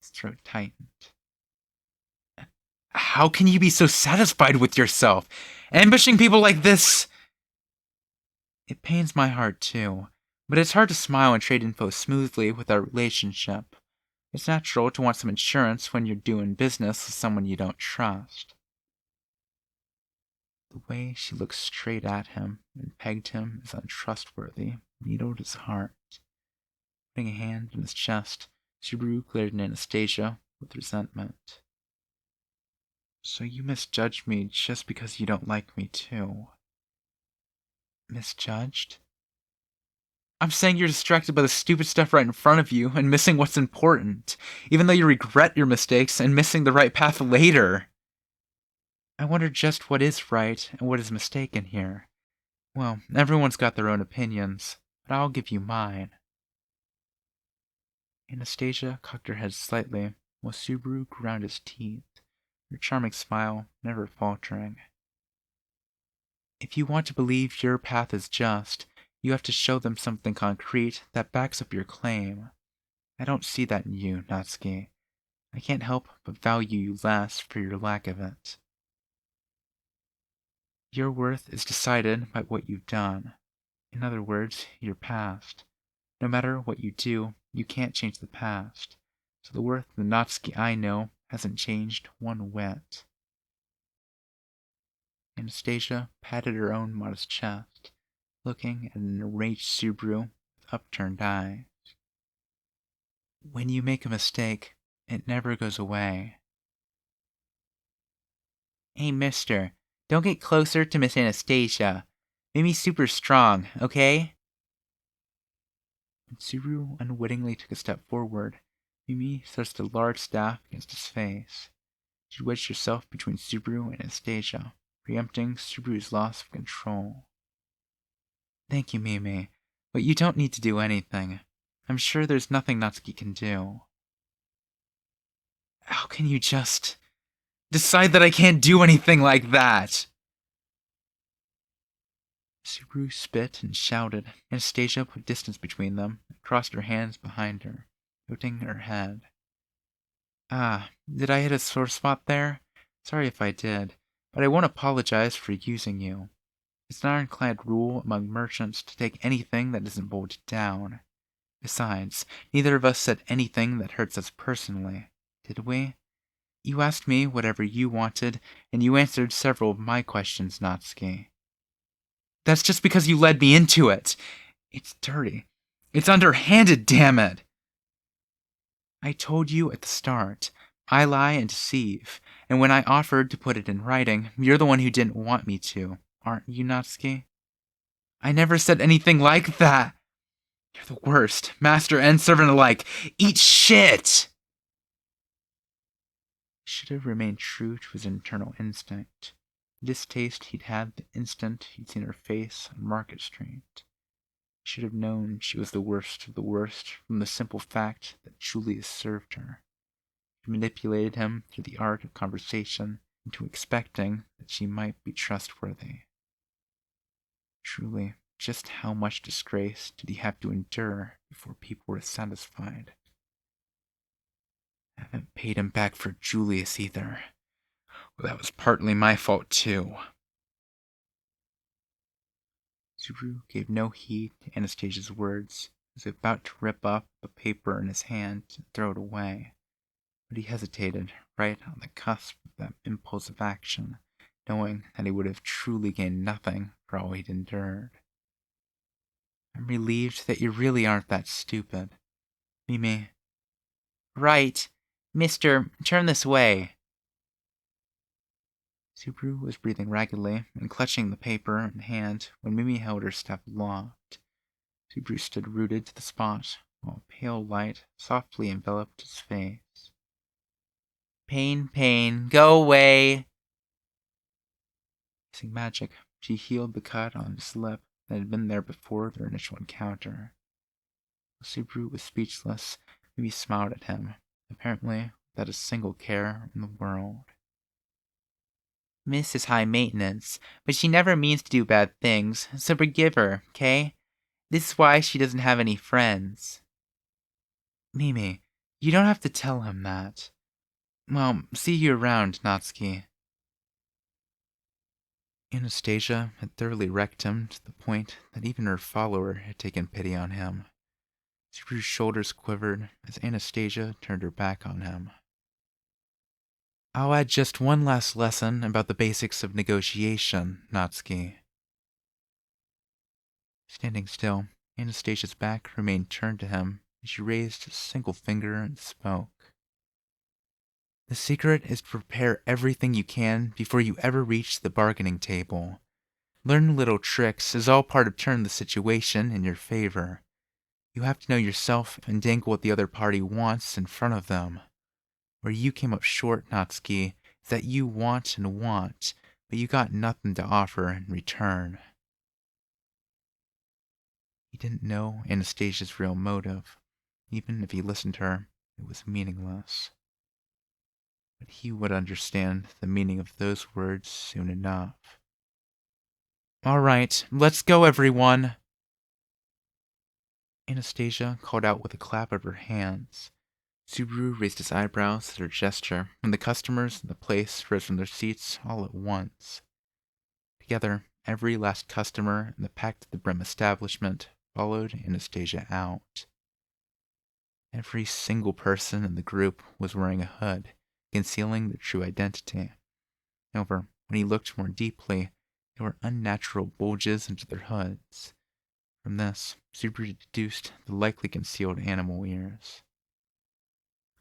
S1: His throat tightened. How can you be so satisfied with yourself? Ambushing people like this? It pains my heart, too. But it's hard to smile and trade info smoothly with our relationship. It's natural to want some insurance when you're doing business with someone you don't trust. The way she looked straight at him and pegged him as untrustworthy needled his heart. Putting a hand on his chest, Subaru glared at Anastasia with resentment. So you misjudged me just because you don't like me, too. Misjudged? I'm saying you're distracted by the stupid stuff right in front of you and missing what's important, even though you regret your mistakes and missing the right path later. I wonder just what is right and what is mistaken here. Well, everyone's got their own opinions, but I'll give you mine. Anastasia cocked her head slightly, while Subaru ground his teeth, her charming smile never faltering. If you want to believe your path is just, you have to show them something concrete that backs up your claim. I don't see that in you, Natsuki. I can't help but value you less for your lack of it. Your worth is decided by what you've done. In other words, your past. No matter what you do, you can't change the past. So the worth of the Natsuki I know hasn't changed one whit. Anastasia patted her own modest chest, looking at an enraged Subaru with upturned eyes. When you make a mistake, it never goes away. Hey, mister, don't get closer to Miss Anastasia. Mimi's super strong, okay? When Subaru unwittingly took a step forward, Mimi thrust a large staff against his face. She wedged herself between Subaru and Anastasia, preempting Subaru's loss of control. Thank you, Mimi, but you don't need to do anything. I'm sure there's nothing Natsuki can do. How can you just decide that I can't do anything like that? Subaru spit and shouted. Anastasia put distance between them and crossed her hands behind her, tilting her head. Ah, did I hit a sore spot there? Sorry if I did, but I won't apologize for using you. It's an ironclad rule among merchants to take anything that isn't bolted down. Besides, neither of us said anything that hurts us personally, did we? You asked me whatever you wanted, and you answered several of my questions, Natsuki. That's just because you led me into it. It's dirty. It's underhanded, damn it! I told you at the start. I lie and deceive, and when I offered to put it in writing, you're the one who didn't want me to, aren't you, Natsuki? I never said anything like that! You're the worst, master and servant alike. Eat shit! He should have remained true to his internal instinct. The distaste he'd had the instant he'd seen her face on Market Street. He should have known she was the worst of the worst from the simple fact that Julius served her. She manipulated him through the art of conversation into expecting that she might be trustworthy. Truly, just how much disgrace did he have to endure before people were satisfied? I haven't paid him back for Julius either. Well, that was partly my fault too. Subaru gave no heed to Anastasia's words, was about to rip up the paper in his hand and throw it away. But he hesitated, right on the cusp of that impulsive action, knowing that he would have truly gained nothing for all he'd endured. I'm relieved that you really aren't that stupid. Mimi. Right. Mister, turn this way. Subaru was breathing raggedly and clutching the paper in hand when Mimi held her step aloft. Subaru stood rooted to the spot, while a pale light softly enveloped his face. Pain, pain, go away! Using magic, she healed the cut on his lip that had been there before their initial encounter. Subaru was speechless. Maybe smiled at him, apparently without a single care in the world.
S2: Miss is high maintenance, but she never means to do bad things, so forgive her, okay? This is why she doesn't have any friends.
S1: Mimi, you don't have to tell him that. Well, see you around, Natsuki. Anastasia had thoroughly wrecked him to the point that even her follower had taken pity on him. Subaru's shoulders quivered as Anastasia turned her back on him. I'll add just one last lesson about the basics of negotiation, Natsuki. Standing still, Anastasia's back remained turned to him as she raised a single finger and spoke. The secret is to prepare everything you can before you ever reach the bargaining table. Learn little tricks is all part of turning the situation in your favor. You have to know yourself and dangle what the other party wants in front of them. Where you came up short, Natsuki, is that you want and want, but you got nothing to offer in return. He didn't know Anastasia's real motive. Even if he listened to her, it was meaningless. But he would understand the meaning of those words soon enough. All right, let's go, everyone! Anastasia called out with a clap of her hands. Subaru raised his eyebrows at her gesture, and the customers in the place rose from their seats all at once. Together, every last customer in the packed to the brim establishment followed Anastasia out. Every single person in the group was wearing a hood, concealing their true identity. However, when he looked more deeply, there were unnatural bulges into their hoods. From this, Subaru deduced the likely concealed animal ears.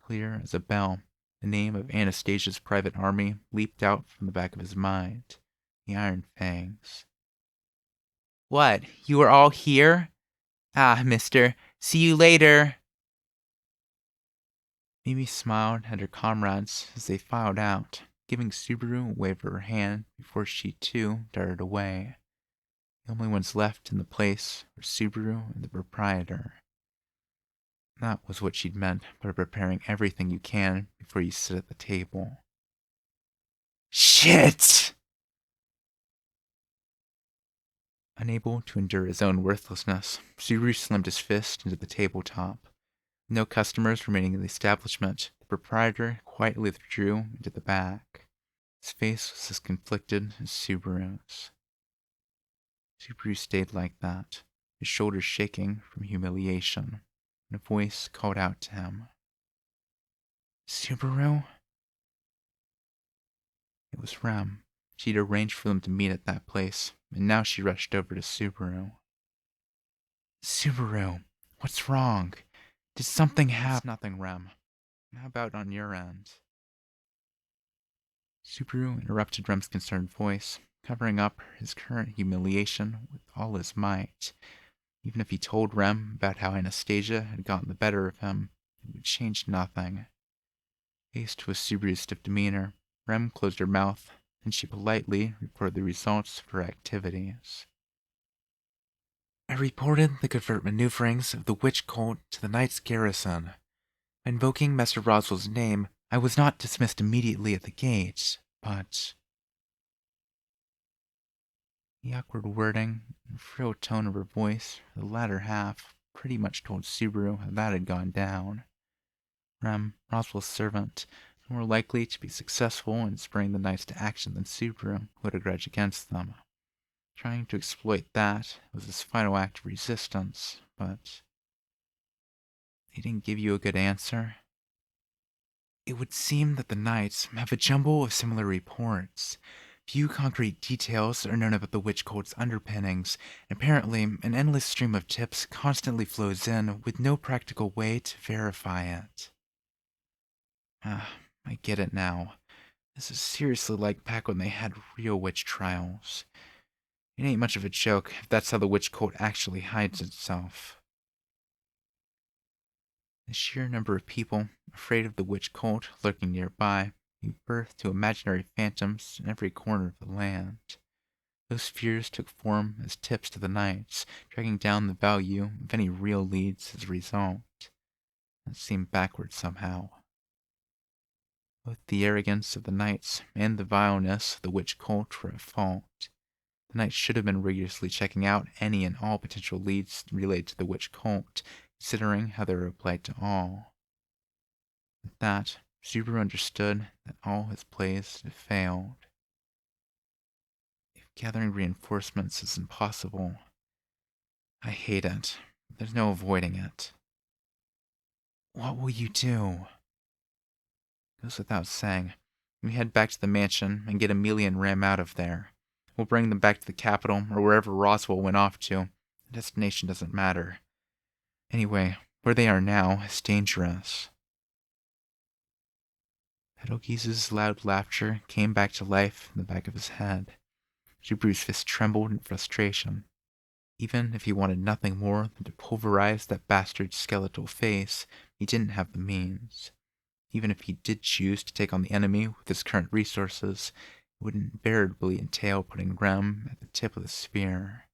S1: Clear as a bell, the name of Anastasia's private army leaped out from the back of his mind. The Iron Fangs.
S2: What, you are all here? Ah, mister, see you later.
S1: Mimi smiled at her comrades as they filed out, giving Subaru a wave of her hand before she too darted away. The only ones left in the place were Subaru and the proprietor. That was what she'd meant by preparing everything you can before you sit at the table. Shit! Unable to endure his own worthlessness, Subaru slammed his fist into the tabletop. No customers remaining in the establishment, the proprietor quietly withdrew into the back. His face was as conflicted as Subaru's. Subaru stayed like that, his shoulders shaking from humiliation, and a voice called out to him. Subaru? It was Rem. She'd arranged for them to meet at that place, and now she rushed over to Subaru. Subaru, what's wrong? Did something happen? It's nothing, Rem. How about on your end? Subaru interrupted Rem's concerned voice, covering up his current humiliation with all his might. Even if he told Rem about how Anastasia had gotten the better of him, it would change nothing. Faced with Subaru's stiff demeanor, Rem closed her mouth, and she politely reported the results of her activities. I reported the covert maneuverings of the witch cult to the Knight's garrison. By invoking Master Roswell's name, I was not dismissed immediately at the gate, but... The awkward wording and shrill tone of her voice for the latter half pretty much told Subaru how that had gone down. Rem, Roswell's servant, was more likely to be successful in spurring the knights to action than Subaru, who had a grudge against them. Trying to exploit that was his final act of resistance, but... They didn't give you a good answer? It would seem that the Knights have a jumble of similar reports. Few concrete details are known about the witch cult's underpinnings, and apparently an endless stream of tips constantly flows in with no practical way to verify it. I get it now. This is seriously like back when they had real witch trials. It ain't much of a joke if that's how the witch cult actually hides itself. The sheer number of people afraid of the witch cult lurking nearby gave birth to imaginary phantoms in every corner of the land. Those fears took form as tips to the knights, dragging down the value of any real leads as a result. That seemed backward somehow. Both the arrogance of the knights and the vileness of the witch cult were at fault. The knights should have been rigorously checking out any and all potential leads related to the witch cult, considering how they were applied to all. With that, Subaru understood that all his plays had failed. If gathering reinforcements is impossible, I hate it. There's no avoiding it. What will you do? Goes without saying. We head back to the mansion and get Amelia and Ram out of there. We'll bring them back to the capital or wherever Roswell went off to. The destination doesn't matter. Anyway, where they are now is dangerous. Betelgeuse's loud laughter came back to life in the back of his head. Subaru's fist trembled in frustration. Even if he wanted nothing more than to pulverize that bastard's skeletal face, he didn't have the means. Even if he did choose to take on the enemy with his current resources, it would invariably entail putting Rem at the tip of the spear.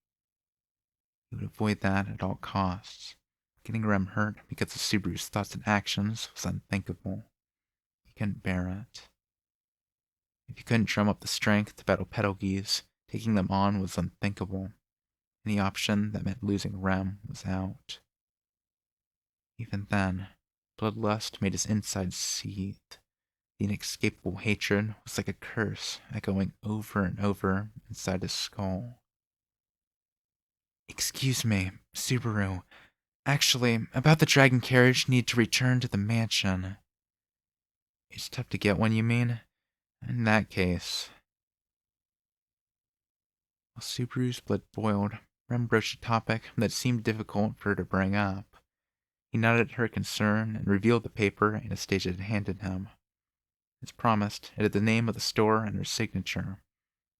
S1: He would avoid that at all costs. Getting Rem hurt because of Subaru's thoughts and actions was unthinkable. He couldn't bear it. If he couldn't drum up the strength to battle Betelgeuse, taking them on was unthinkable. Any option that meant losing Rem was out. Even then, bloodlust made his insides seethe. The inescapable hatred was like a curse echoing over and over inside his skull. Excuse me, Subaru. Actually, about the dragon carriage, need to return to the mansion. It's tough to get one, you mean? In that case. While Subaru's blood boiled, Rem broached a topic that seemed difficult for her to bring up. He nodded at her concern and revealed the paper Anastasia had handed him. As promised, it had the name of the store and her signature.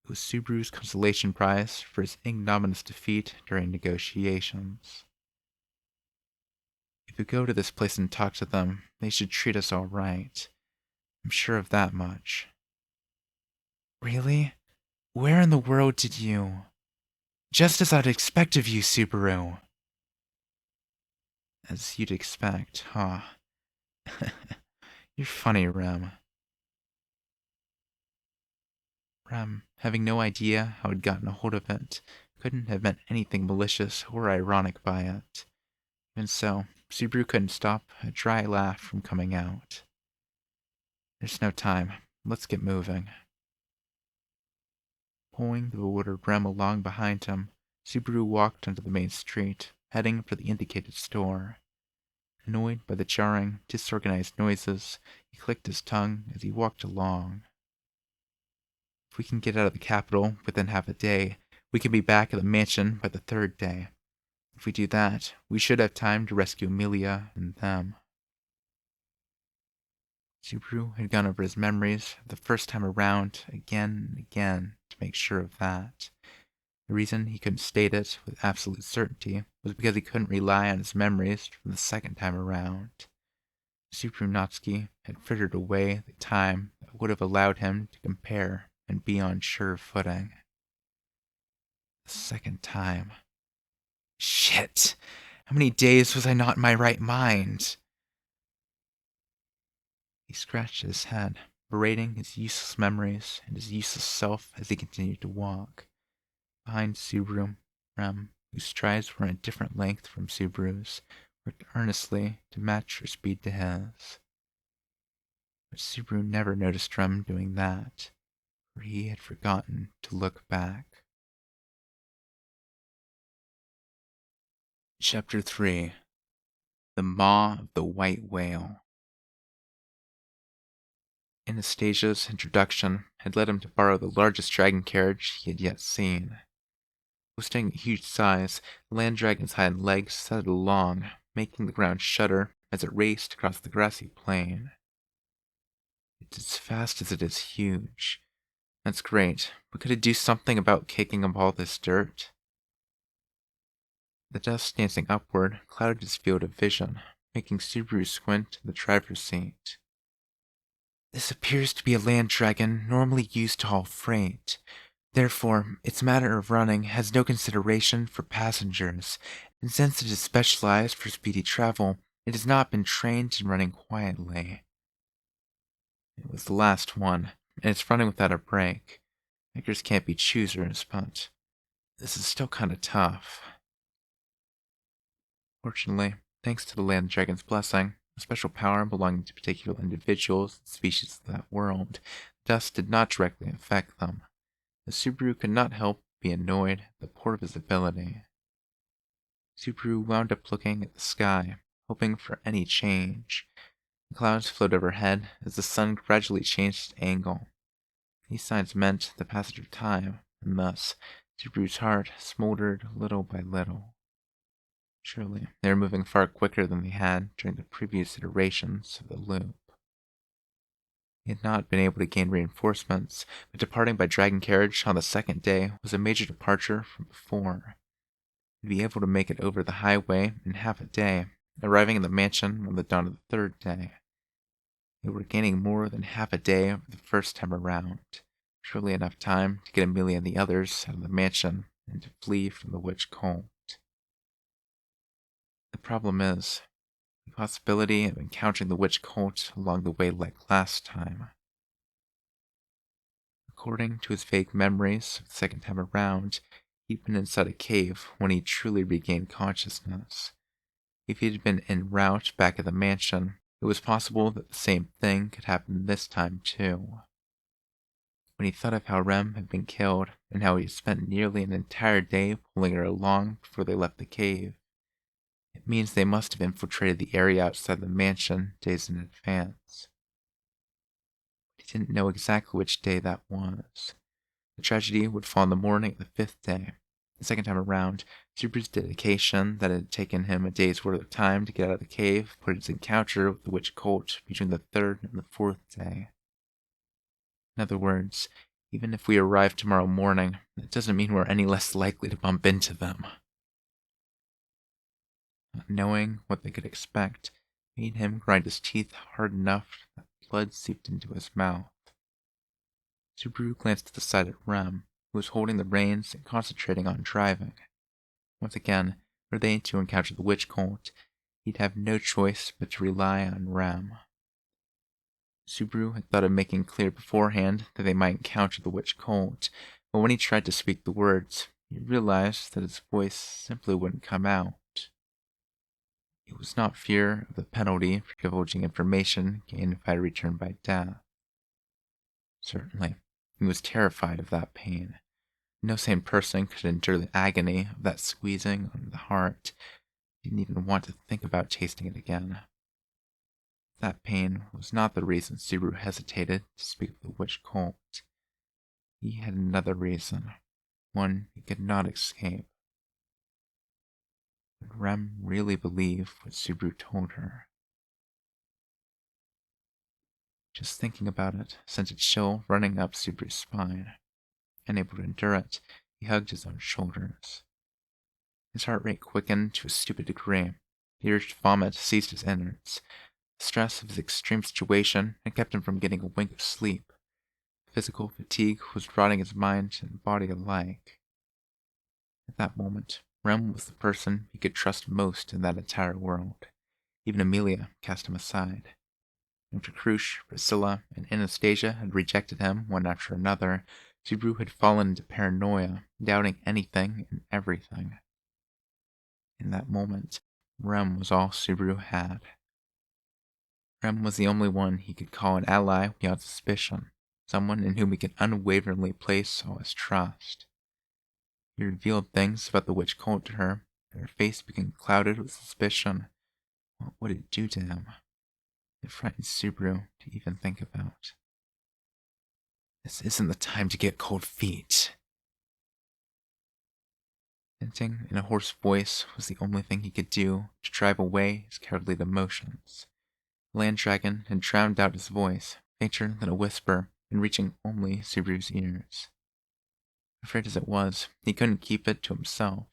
S1: It was Subaru's consolation prize for his ignominious defeat during negotiations. If we go to this place and talk to them, they should treat us all right. I'm sure of that much. Really? Where in the world did you? Just as I'd expect of you, Subaru. As you'd expect, huh? You're funny, Rem. Rem, having no idea how he'd gotten a hold of it, couldn't have meant anything malicious or ironic by it. Even so, Subaru couldn't stop a dry laugh from coming out. There's no time. Let's get moving. Pulling the bewildered Rem along behind him, Subaru walked onto the main street, heading for the indicated store. Annoyed by the jarring, disorganized noises, he clicked his tongue as he walked along. If we can get out of the capital within half a day, we can be back at the mansion by the third day. If we do that, we should have time to rescue Amelia and them. Subaru had gone over his memories the first time around again and again to make sure of that. The reason he couldn't state it with absolute certainty was because he couldn't rely on his memories from the second time around. Subaru Natsuki had frittered away the time that would have allowed him to compare and be on sure footing. The second time. Shit! How many days was I not in my right mind? He scratched his head, berating his useless memories and his useless self as he continued to walk. Behind Subaru, Rem, whose strides were a different length from Subaru's, worked earnestly to match her speed to his. But Subaru never noticed Rem doing that, for he had forgotten to look back. Chapter 3. The Maw of the White Whale. Anastasia's introduction had led him to borrow the largest dragon carriage he had yet seen. Boasting a huge size, the land dragon's hind legs thudded along, making the ground shudder as it raced across the grassy plain. It's as fast as it is huge. That's great, but could it do something about kicking up all this dirt? The dust dancing upward clouded his field of vision, making Subaru squint in the driver's seat. This appears to be a land dragon normally used to haul freight.
S2: Therefore, its manner of running has no consideration for passengers, and since it is specialized for speedy travel, it has not been trained in running quietly. It was the last one, and it's running without a break. Beggars can't be choosers, but this is still kinda tough. Fortunately, thanks to the land dragon's blessing, a special power belonging to particular individuals and species of that world, dust did not directly affect them. The Subaru could not help be annoyed at the poor visibility. Subaru wound up looking at the sky, hoping for any change. The clouds floated overhead as the sun gradually changed its angle. These signs meant the passage of time, and thus Subaru's heart smoldered little by little. Surely, they were moving far quicker than they had during the previous iterations of the loop. He had not been able to gain reinforcements, but departing by dragon carriage on the second day was a major departure from before. He'd be able to make it over the highway in half a day, arriving in the mansion on the dawn of the third day. They were gaining more than half a day over the first time around, surely enough time to get Amelia and the others out of the mansion and to flee from the witch cult. The problem is, the possibility of encountering the witch cult along the way like last time. According to his vague memories of the second time around, he'd been inside a cave when he truly regained consciousness. If he had been en route back at the mansion, it was possible that the same thing could happen this time too. When he thought of how Rem had been killed and how he had spent nearly an entire day pulling her along before they left the cave, it means they must have infiltrated the area outside the mansion days in advance. He didn't know exactly which day that was. The tragedy would fall on the morning of the fifth day. The second time around, Subaru's dedication that it had taken him a day's worth of time to get out of the cave put his encounter with the witch cult between the third and the fourth day. In other words, even if we arrive tomorrow morning, it doesn't mean we're any less likely to bump into them. Not knowing what they could expect made him grind his teeth hard enough that blood seeped into his mouth. Subaru glanced to the side at Rem, who was holding the reins and concentrating on driving. Once again, were they to encounter the witch cult, he'd have no choice but to rely on Rem. Subaru had thought of making clear beforehand that they might encounter the witch cult, but when he tried to speak the words, he realized that his voice simply wouldn't come out. It was not fear of the penalty for divulging information gained if I returned by death. Certainly, he was terrified of that pain. No sane person could endure the agony of that squeezing on the heart. He didn't even want to think about tasting it again. That pain was not the reason Subaru hesitated to speak of the witch cult. He had another reason, one he could not escape. Would Rem really believe what Subaru told her? Just thinking about it sent a chill running up Subaru's spine. Unable to endure it, he hugged his own shoulders. His heart rate quickened to a stupid degree. The urge to vomit seized his innards. The stress of his extreme situation had kept him from getting a wink of sleep. Physical fatigue was rotting his mind and body alike. At that moment, Rem was the person he could trust most in that entire world. Even Amelia cast him aside. After Krush, Priscilla, and Anastasia had rejected him one after another, Subaru had fallen into paranoia, doubting anything and everything. In that moment, Rem was all Subaru had. Rem was the only one he could call an ally beyond suspicion, someone in whom he could unwaveringly place all his trust. He revealed things about the witch cult to her, and her face became clouded with suspicion. What would it do to him? It frightened Subaru to even think about. This isn't the time to get cold feet. Hinting in a hoarse voice was the only thing he could do to drive away his cowardly emotions. The land dragon had drowned out his voice, fainter than a whisper, and reaching only Subaru's ears. Afraid as it was, he couldn't keep it to himself.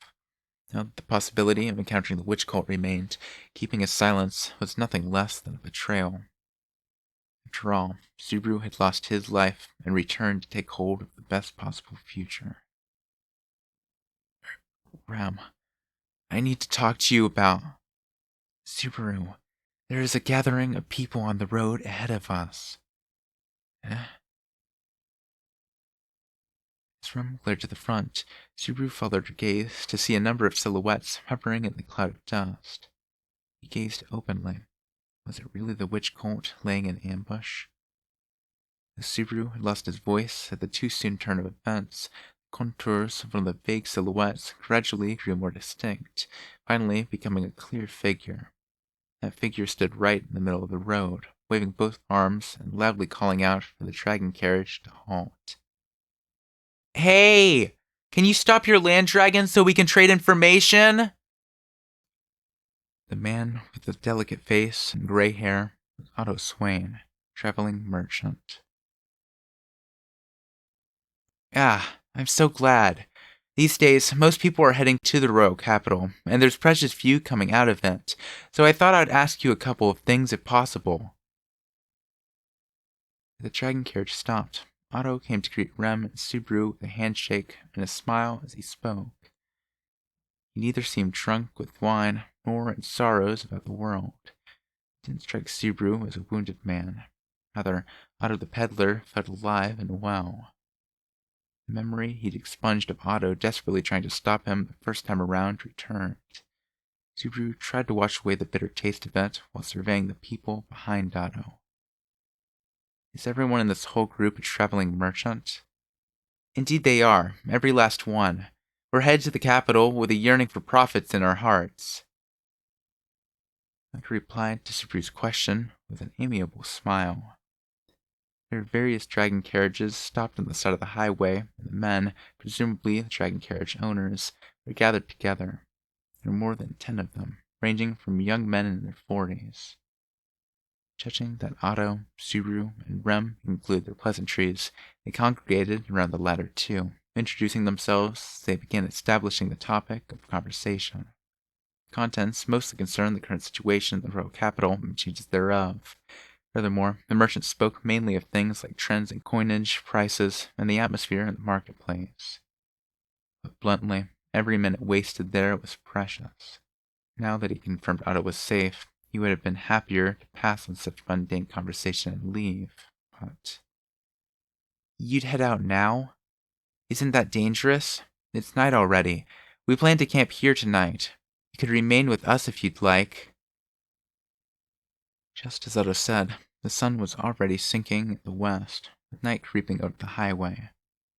S2: Now that the possibility of encountering the witch cult remained, keeping his silence was nothing less than a betrayal.
S1: After all, Subaru had lost his life and returned to take hold of the best possible future. Rem, I need to talk to you about Subaru. There is a gathering of people on the road ahead of us. Eh? As Rem glared to the front, Subaru followed her gaze to see a number of silhouettes hovering in the cloud of dust. He gazed openly. Was it really the witch cult laying in ambush? As Subaru had lost his voice at the too soon turn of events, the contours of one of the vague silhouettes gradually grew more distinct, finally becoming a clear figure. That figure stood right in the middle of the road, waving both arms and loudly calling out for the dragon carriage to halt. Hey! Can you stop your land dragon so we can trade information? The man with the delicate face and gray hair was Otto Swain, traveling merchant. Ah, I'm so glad. These days, most people are heading to the royal capital, and there's precious few coming out of it, so I thought I'd ask you a couple of things if possible. The dragon carriage stopped. Otto came to greet Rem and Subaru with a handshake and a smile as he spoke. He neither seemed drunk with wine nor in sorrows about the world. It didn't strike Subaru as a wounded man. Rather, Otto the peddler felt alive and well. The memory he'd expunged of Otto desperately trying to stop him the first time around returned. Subaru tried to wash away the bitter taste of it while surveying the people behind Otto. Is everyone in this whole group a traveling merchant? Indeed they are, every last one. We're headed to the capital with a yearning for profits in our hearts. Otto replied to Subaru's question with an amiable smile. Their various dragon carriages stopped on the side of the highway, and the men, presumably the dragon carriage owners, were gathered together. There were more than 10 of them, ranging from young men in their 40s. Judging that Otto, Subaru, and Rem include their pleasantries, they congregated around the latter too, introducing themselves as they began establishing the topic of conversation. The contents mostly concerned the current situation in the royal capital and changes thereof. Furthermore, the merchants spoke mainly of things like trends in coinage, prices, and the atmosphere in the marketplace. But bluntly, every minute wasted there was precious. Now that he confirmed Otto was safe, he would have been happier to pass on such mundane conversation and leave, but... You'd head out now? Isn't that dangerous? It's night already. We plan to camp here tonight. You could remain with us if you'd like. Just as Otto said, the sun was already sinking in the west, with night creeping over the highway.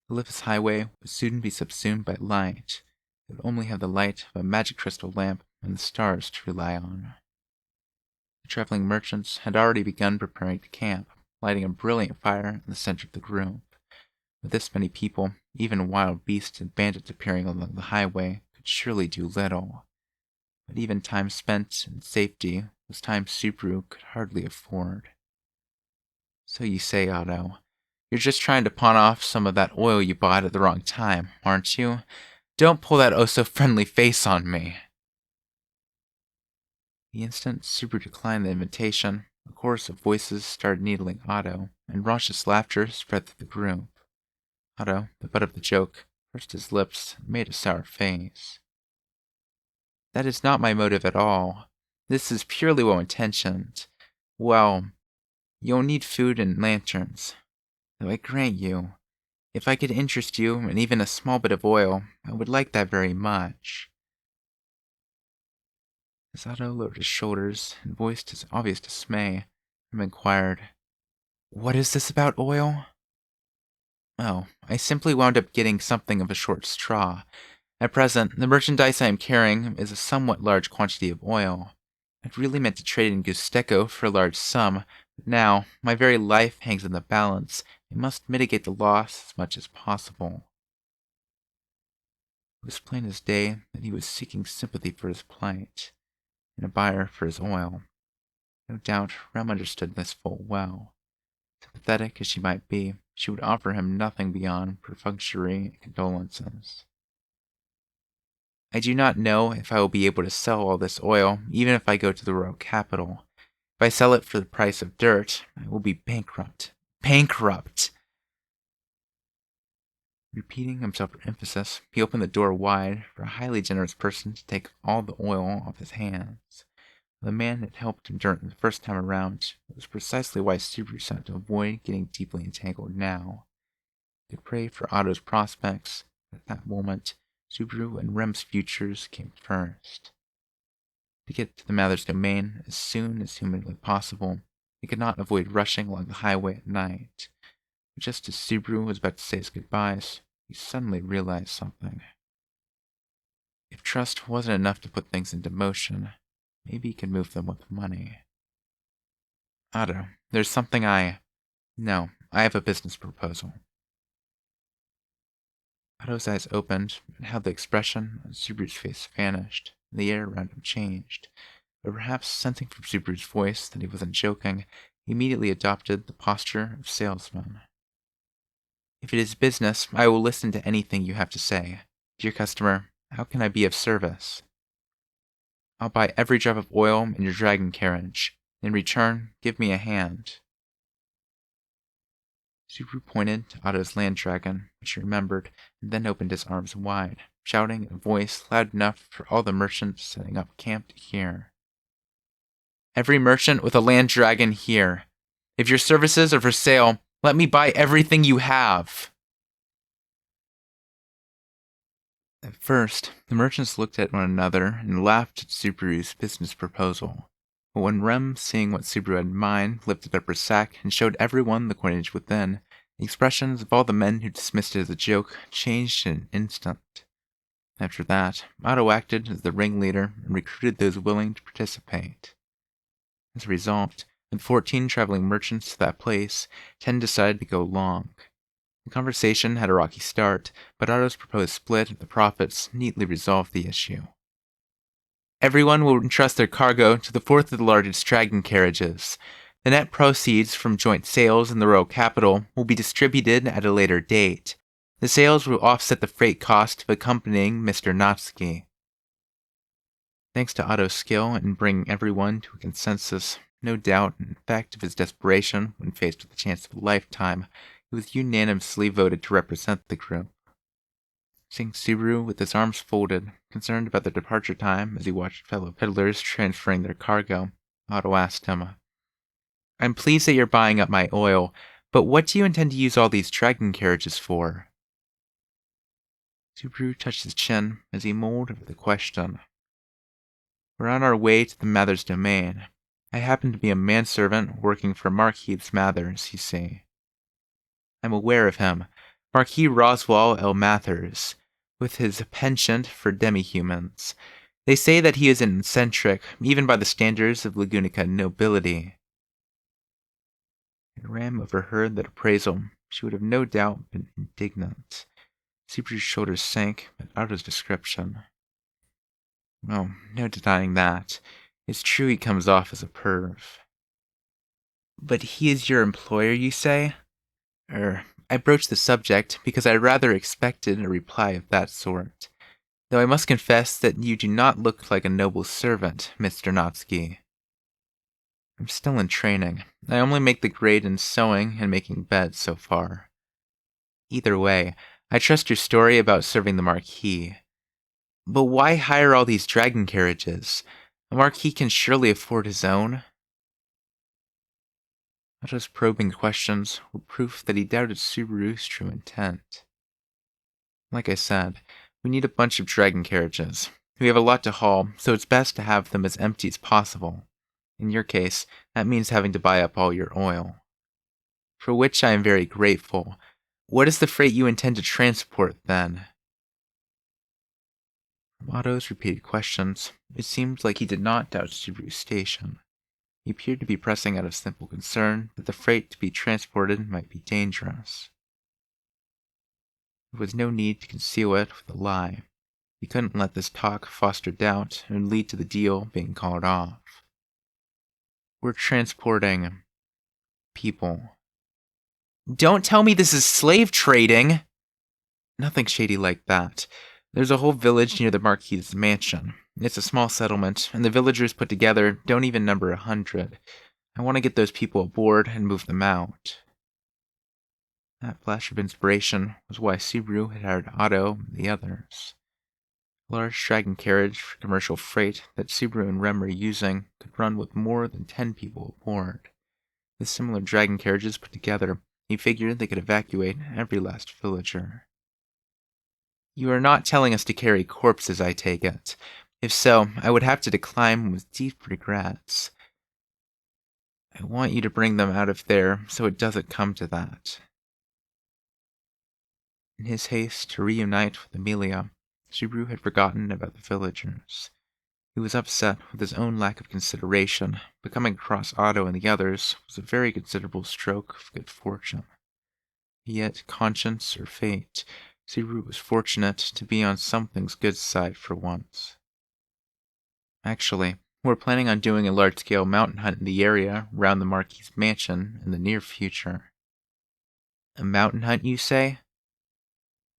S1: The leafless highway would soon be subsumed by light. It would only have the light of a magic crystal lamp and the stars to rely on. The traveling merchants had already begun preparing to camp, lighting a brilliant fire in the center of the group. With this many people, even wild beasts and bandits appearing along the highway could surely do little. But even time spent in safety was time Subaru could hardly afford. So you say, Otto, you're just trying to pawn off some of that oil you bought at the wrong time, aren't you? Don't pull that oh-so-friendly face on me. The instant Subaru declined the invitation, a chorus of voices started needling Otto, and raucous laughter spread through the group. Otto, the butt of the joke, pursed his lips and made a sour face. That is not my motive at all. This is purely well-intentioned. Well, you'll need food and lanterns. Though I grant you, if I could interest you in even a small bit of oil, I would like that very much. As Otto lowered his shoulders and voiced his obvious dismay, Rem inquired, What is this about oil? Oh, I simply wound up getting something of a short straw. At present, the merchandise I am carrying is a somewhat large quantity of oil. I'd really meant to trade in Gusteco for a large sum, but now my very life hangs in the balance. I must mitigate the loss as much as possible. It was plain as day that he was seeking sympathy for his plight, and a buyer for his oil. No doubt Rem understood this full well. Sympathetic as she might be, she would offer him nothing beyond perfunctory condolences. I do not know if I will be able to sell all this oil, even if I go to the royal capital.
S2: If I sell it for the price of dirt, I will be bankrupt. Bankrupt! Repeating himself for emphasis, he opened the door wide for a highly generous person to take all the oil off his hands. The man had helped him during the first time around. It was precisely why Subaru sought to avoid getting deeply entangled now. He could pray for Otto's prospects. At that moment, Subaru and Rem's futures came first. To get to the Mather's domain as soon as humanly possible, he could not avoid rushing along the highway at night. But just as Subaru was about to say his goodbyes, he suddenly realized something. If trust wasn't enough to put things into motion, maybe he could move them with money. Otto, there's something No, I have a business proposal. Otto's eyes opened, and how the expression on Subaru's face vanished, and the air around him changed. But perhaps sensing from Subaru's voice that he wasn't joking, he immediately adopted the posture of salesman. If it is business, I will listen to anything you have to say. Dear customer, how can I be of service? I'll buy every drop of oil in your dragon carriage. In return, give me a hand. Subaru pointed to Otto's land dragon, which he remembered, and then opened his arms wide, shouting in a voice loud enough for all the merchants setting up camp to hear. Every merchant with a land dragon here. If your services are for sale, let me buy everything you have. At first, the merchants looked at one another and laughed at Subaru's business proposal. But when Rem, seeing what Subaru had in mind, lifted up her sack and showed everyone the coinage within, the expressions of all the men who dismissed it as a joke changed in an instant. After that, Otto acted as the ringleader and recruited those willing to participate. As a result, with 14 traveling merchants to that place, 10 decided to go along. The conversation had a rocky start, but Otto's proposed split of the profits neatly resolved the issue. Everyone will entrust their cargo to the fourth of the largest dragon carriages. The net proceeds from joint sales in the royal capital will be distributed at a later date. The sales will offset the freight cost of accompanying Mr. Natsuki. Thanks to Otto's skill in bringing everyone to a consensus, no doubt in the fact of his desperation when faced with the chance of a lifetime, he was unanimously voted to represent the group. Seeing Subaru with his arms folded, concerned about their departure time as he watched fellow peddlers transferring their cargo, Otto asked him, I'm pleased that you're buying up my oil, but what do you intend to use all these dragon carriages for? Subaru touched his chin as he mulled over the question. We're on our way to the Mather's domain. I happen to be a manservant working for Marquis Mathers, you see. I'm aware of him, Marquis Roswell L. Mathers, with his penchant for demi-humans. They say that he is an eccentric, even by the standards of Lagunica nobility. Had Ram overheard that appraisal, she would have no doubt been indignant. Subaru's shoulders sank at Otto's description. Oh, no denying that. It's true he comes off as a perv. But he is your employer, you say? I broached the subject because I rather expected a reply of that sort. Though I must confess that you do not look like a noble servant, Mr. Natsuki. I'm still in training. I only make the grade in sewing and making beds so far. Either way, I trust your story about serving the Marquis. But why hire all these dragon carriages? A Marquis can surely afford his own. Otto's probing questions were proof that he doubted Subaru's true intent. Like I said, we need a bunch of dragon carriages. We have a lot to haul, so it's best to have them as empty as possible. In your case, that means having to buy up all your oil. For which I am very grateful. What is the freight you intend to transport, then? From Otto's repeated questions, it seemed like he did not doubt Subaru's station. He appeared to be pressing out of simple concern that the freight to be transported might be dangerous. There was no need to conceal it with a lie. He couldn't let this talk foster doubt and lead to the deal being called off. We're transporting people. Don't tell me this is slave trading! Nothing shady like that. There's a whole village near the Marquis's mansion. It's a small settlement, and the villagers put together don't even number 100. I want to get those people aboard and move them out. That flash of inspiration was why Subaru had hired Otto and the others. A large dragon carriage for commercial freight that Subaru and Rem were using could run with more than 10 people aboard. With similar dragon carriages put together, he figured they could evacuate every last villager. You are not telling us to carry corpses, I take it. If so, I would have to decline with deep regrets. I want you to bring them out of there so it doesn't come to that. In his haste to reunite with Amelia, Subaru had forgotten about the villagers. He was upset with his own lack of consideration, but coming across Otto and the others was a very considerable stroke of good fortune. Yet, conscience or fate, Subaru was fortunate to be on something's good side for once. Actually, we're planning on doing a large-scale mountain hunt in the area around the Marquis's mansion in the near future. A mountain hunt, you say?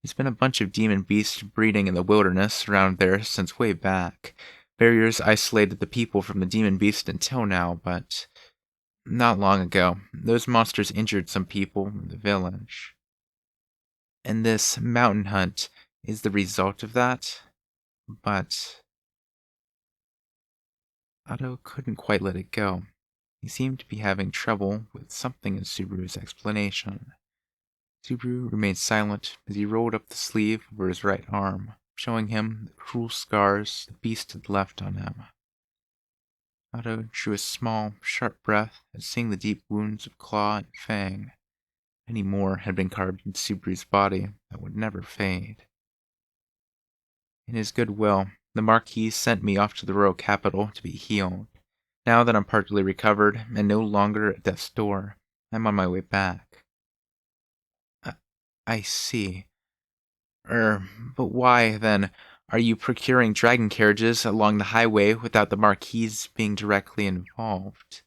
S2: There's been a bunch of demon beasts breeding in the wilderness around there since way back. Barriers isolated the people from the demon beast until now, but not long ago, those monsters injured some people in the village. And this mountain hunt is the result of that? But Otto couldn't quite let it go. He seemed to be having trouble with something in Subaru's explanation. Subaru remained silent as he rolled up the sleeve over his right arm, showing him the cruel scars the beast had left on him. Otto drew a small, sharp breath at seeing the deep wounds of claw and fang. Many more had been carved into Subaru's body that would never fade. In his goodwill, the Marquis sent me off to the royal capital to be healed. Now that I'm partly recovered and no longer at death's door, I'm on my way back. I see. But why, then, are you procuring dragon carriages along the highway without the Marquis being directly involved?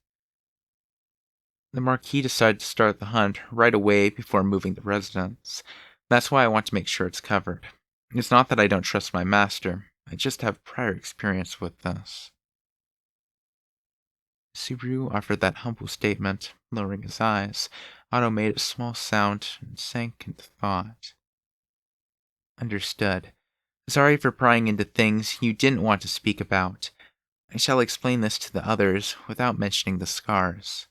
S2: The Marquis decided to start the hunt right away before moving the residence. That's why I want to make sure it's covered. It's not that I don't trust my master, I just have prior experience with this. Subaru offered that humble statement, lowering his eyes. Otto made a small sound and sank into thought. Understood. Sorry for prying into things you didn't want to speak about. I shall explain this to the others without mentioning the scars.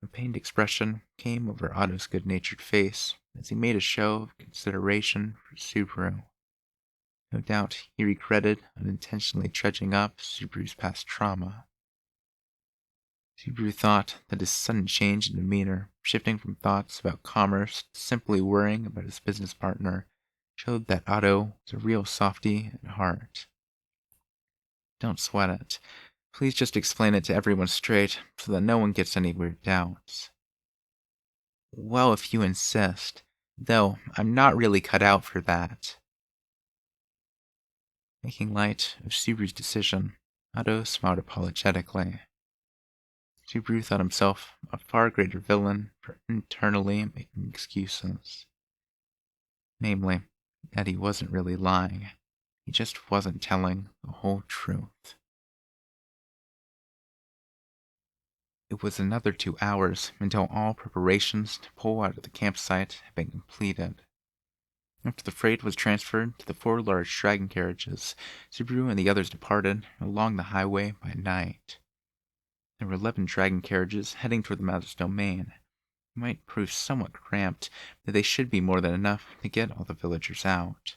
S2: A pained expression came over Otto's good-natured face as he made a show of consideration for Subaru. No doubt he regretted unintentionally dredging up Subaru's past trauma. Subaru thought that his sudden change in demeanor, shifting from thoughts about commerce to simply worrying about his business partner, showed that Otto was a real softy at heart. Don't sweat it. Please just explain it to everyone straight so that no one gets any weird doubts. Well, if you insist, though I'm not really cut out for that. Making light of Subaru's decision, Otto smiled apologetically. Subaru thought himself a far greater villain for internally making excuses. Namely, that he wasn't really lying. He just wasn't telling the whole truth. It was another 2 hours until all preparations to pull out of the campsite had been completed. After the freight was transferred to the 4 large dragon carriages, Subaru and the others departed along the highway by night. There were 11 dragon carriages heading toward the mother's domain. It might prove somewhat cramped, but they should be more than enough to get all the villagers out.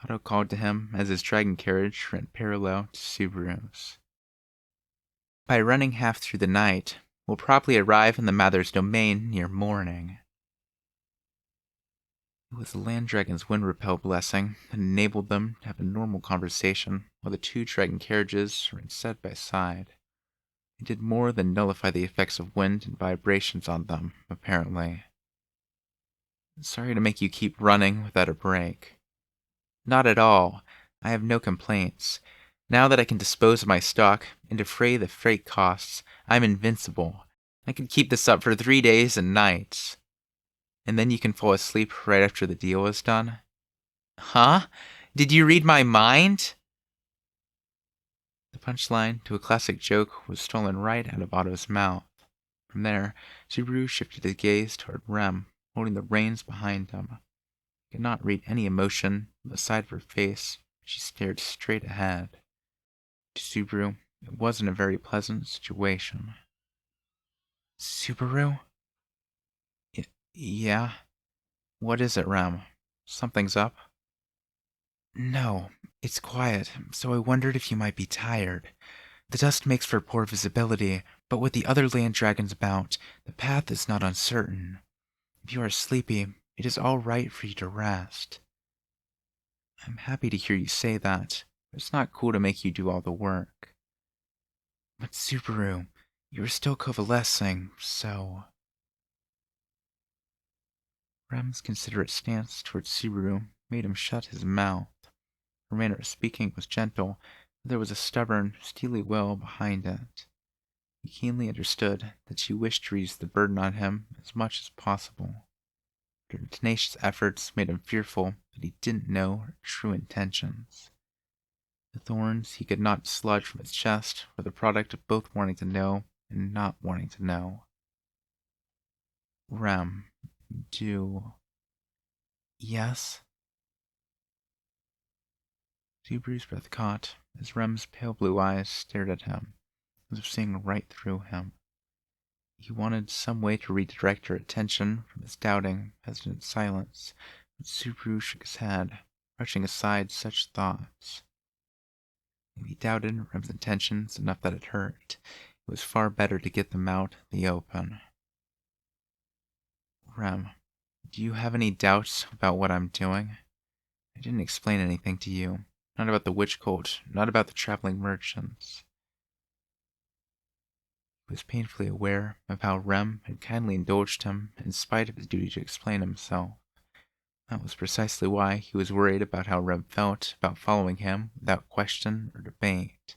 S2: Otto called to him as his dragon carriage ran parallel to Subaru's. By running half through the night, we'll probably arrive in the mother's domain near morning. It was the land dragon's wind repel blessing that enabled them to have a normal conversation while the 2 dragon carriages ran side by side. It did more than nullify the effects of wind and vibrations on them, apparently. Sorry to make you keep running without a break. Not at all. I have no complaints. Now that I can dispose of my stock and defray the freight costs, I'm invincible. I could keep this up for 3 days and nights. And then you can fall asleep right after the deal is done. Huh? Did you read my mind? The punchline to a classic joke was stolen right out of Otto's mouth. From there, Subaru shifted his gaze toward Rem, holding the reins behind him. He could not read any emotion on the side of her face. She stared straight ahead. To Subaru, it wasn't a very pleasant situation. Subaru? Yeah? What is it, Rem? Something's up? No, it's quiet, so I wondered if you might be tired. The dust makes for poor visibility, but with the other land dragons about, the path is not uncertain. If you are sleepy, it is all right for you to rest. I'm happy to hear you say that, but it's not cool to make you do all the work. But Subaru, you are still convalescing, so... Rem's considerate stance towards Subaru made him shut his mouth. Her manner of speaking was gentle, but there was a stubborn, steely will behind it. He keenly understood that she wished to reduce the burden on him as much as possible. Her tenacious efforts made him fearful that he didn't know her true intentions. The thorns he could not dislodge from his chest were the product of both wanting to know and not wanting to know. Rem, do... Yes? Subaru's breath caught as Rem's pale blue eyes stared at him, as if seeing right through him. He wanted some way to redirect her attention from his doubting, hesitant silence, but Subaru shook his head, brushing aside such thoughts. If he doubted Rem's intentions enough that it hurt, it was far better to get them out in the open. Rem, do you have any doubts about what I'm doing? I didn't explain anything to you. Not about the witch cult, not about the traveling merchants. He was painfully aware of how Rem had kindly indulged him in spite of his duty to explain himself. That was precisely why he was worried about how Rem felt about following him without question or debate.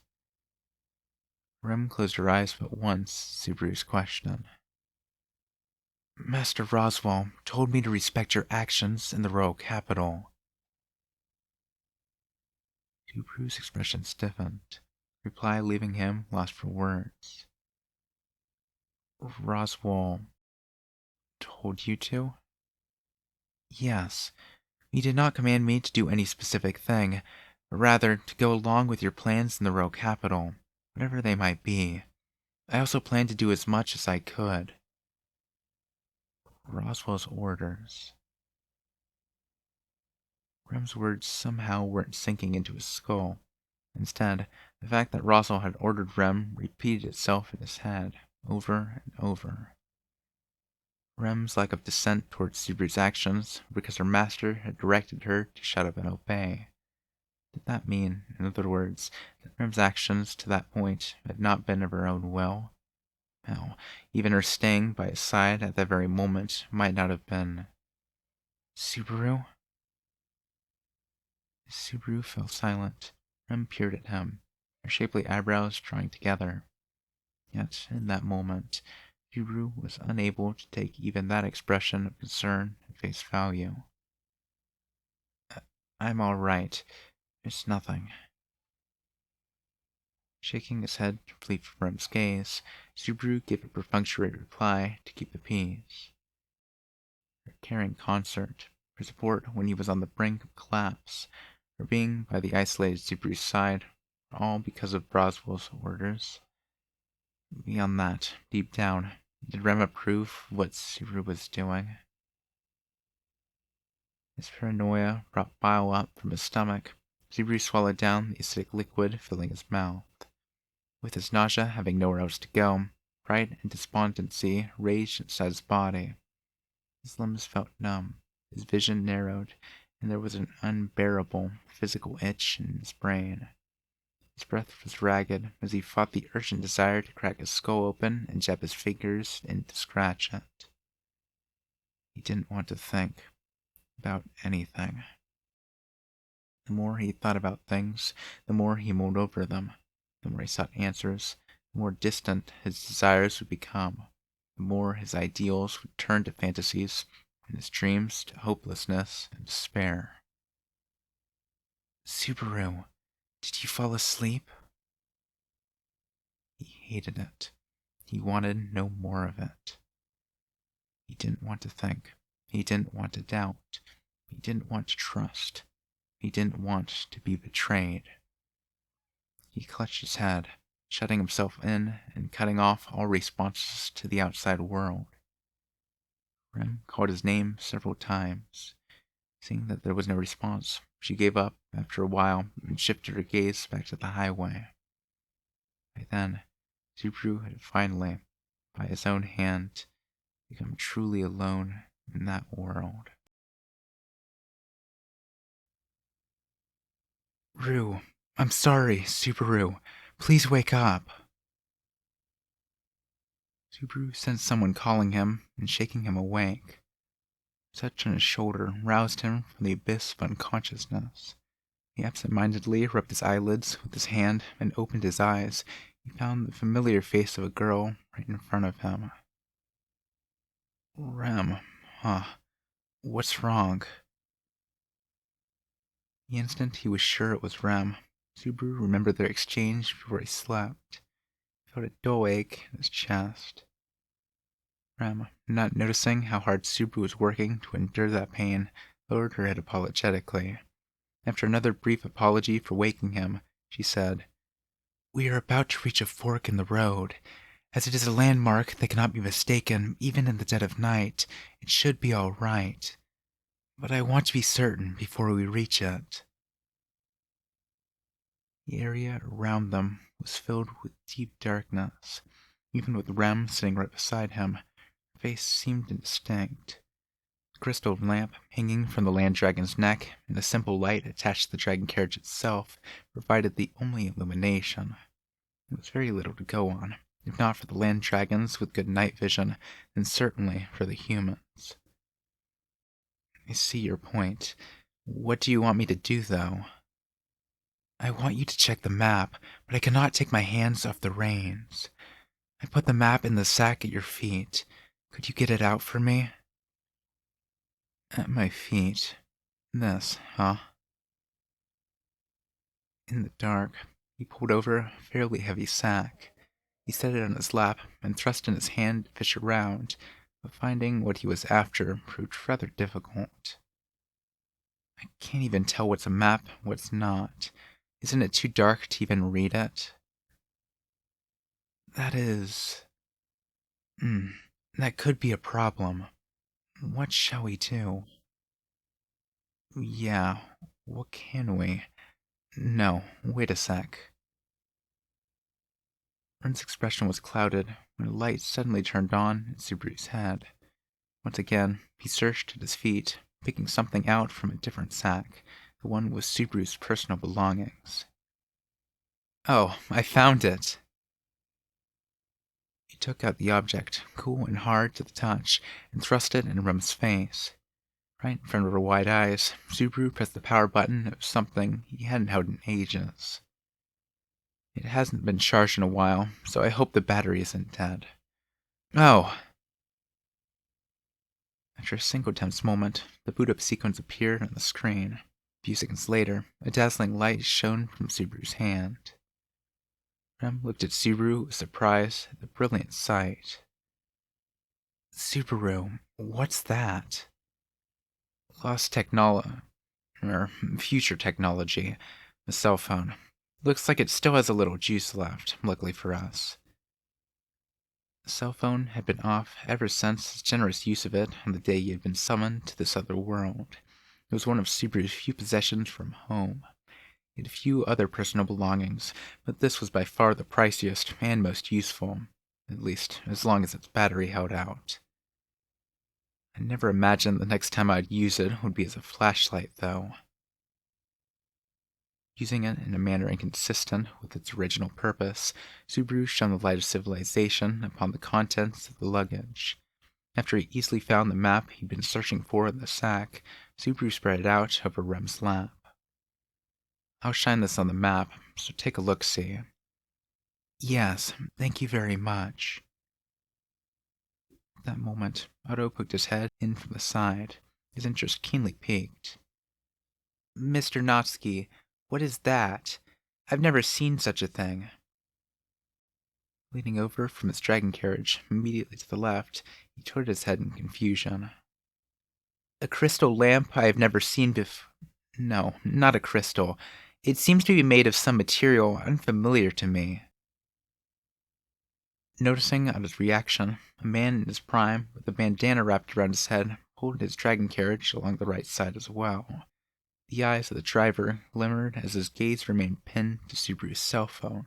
S2: Rem closed her eyes but once Subaru's question. Master Roswell told me to respect your actions in the royal capital. Subaru's expression stiffened, reply leaving him lost for words. Roswell told you to? Yes. He did not command me to do any specific thing, but rather to go along with your plans in the royal capital, whatever they might be. I also planned to do as much as I could. Roswell's orders. Rem's words somehow weren't sinking into his skull. Instead, the fact that Roswell had ordered Rem repeated itself in his head, over and over. Rem's lack of dissent towards Subaru's actions were because her master had directed her to shut up and obey. Did that mean, in other words, that Rem's actions to that point had not been of her own will? Hell, even her staying by his side at that very moment might not have been... Subaru? Subaru fell silent. Rem peered at him, her shapely eyebrows drawing together. Yet, in that moment, Subaru was unable to take even that expression of concern at face value. I'm all right. It's nothing. Shaking his head to flee from Rem's gaze, Subaru gave a perfunctory reply to keep the peace. Her caring concert, her support when he was on the brink of collapse, her being by the isolated Subaru's side, were all because of Roswell's orders. Beyond that, deep down, did Rem approve of what Subaru was doing? His paranoia brought bile up from his stomach. Subaru swallowed down the acidic liquid filling his mouth. With his nausea having nowhere else to go, fright and despondency raged inside his body. His limbs felt numb, his vision narrowed, and there was an unbearable physical itch in his brain. His breath was ragged as he fought the urgent desire to crack his skull open and jab his fingers in to scratch it. He didn't want to think about anything. The more he thought about things, the more he mulled over them. The more he sought answers, the more distant his desires would become. The more his ideals would turn to fantasies, and his dreams to hopelessness and despair. Subaru, did you fall asleep?
S1: hated it. He wanted no more of it. He didn't want to think. He didn't want to doubt. He didn't want to trust. He didn't want to be betrayed. He clutched his head, shutting himself in and cutting off all responses to the outside world. Rem called his name several times. Seeing that there was no response, she gave up after a while and shifted her gaze back to the highway. By then, Subaru had finally, by his own hand, become truly alone in that world. Rue, I'm sorry, Subaru. Please wake up. Subaru sensed someone calling him and shaking him awake. A touch on his shoulder roused him from the abyss of unconsciousness. He absent-mindedly rubbed his eyelids with his hand and opened his eyes. He found the familiar face of a girl right in front of him. Rem, what's wrong? The instant he was sure it was Rem, Subaru remembered their exchange before he slept. He felt a dull ache in his chest. Rem, not noticing how hard Subaru was working to endure that pain, lowered her head apologetically. After another brief apology for waking him, she said, "We are about to reach a fork in the road. As it is a landmark that cannot be mistaken, even in the dead of night, it should be all right. But I want to be certain before we reach it." The area around them was filled with deep darkness. Even with Rem sitting right beside him, her face seemed indistinct. The crystal lamp hanging from the land dragon's neck and the simple light attached to the dragon carriage itself provided the only illumination. There was very little to go on, if not for the land dragons with good night vision, then certainly for the humans. I see your point. What do you want me to do, though? I want you to check the map, but I cannot take my hands off the reins. I put the map in the sack at your feet. Could you get it out for me? At my feet. This, huh? In the dark, he pulled over a fairly heavy sack. He set it on his lap and thrust in his hand to fish around, but finding what he was after proved rather difficult. I can't even tell what's a map and what's not. Isn't it too dark to even read it? That is... that could be a problem. What shall we do? Yeah, what can we? No, wait a sec. Ren's expression was clouded when a light suddenly turned on in Subaru's head. Once again, he searched at his feet, picking something out from a different sack, the one with Subaru's personal belongings. Oh, I found it! He took out the object, cool and hard to the touch, and thrust it in Rem's face. Right in front of her wide eyes, Subaru pressed the power button of something he hadn't held in ages. It hasn't been charged in a while, so I hope the battery isn't dead. Oh! After a single tense moment, the boot-up sequence appeared on the screen. A few seconds later, a dazzling light shone from Subaru's hand. Rem looked at Subaru with surprise at the brilliant sight. Subaru, what's that? Lost technology, or future technology, a cell phone. Looks like it still has a little juice left, luckily for us. The cell phone had been off ever since his generous use of it on the day he had been summoned to this other world. It was one of Subaru's few possessions from home. He had a few other personal belongings, but this was by far the priciest and most useful, at least as long as its battery held out. I never imagined the next time I'd use it would be as a flashlight, though. Using it in a manner inconsistent with its original purpose, Subaru shone the light of civilization upon the contents of the luggage. After he easily found the map he'd been searching for in the sack, Subaru spread it out over Rem's lap. I'll shine this on the map, so take a look-see. Yes, thank you very much. At that moment, Otto poked his head in from the side, his interest keenly piqued. Mr. Notsky, what is that? I've never seen such a thing. Leaning over from his dragon carriage, immediately to the left, he tilted his head in confusion. A crystal lamp I have never seen before. No, not a crystal. It seems to be made of some material unfamiliar to me. Noticing Otto's reaction, a man in his prime, with a bandana wrapped around his head, pulled his dragon carriage along the right side as well. The eyes of the driver glimmered as his gaze remained pinned to Subaru's cell phone.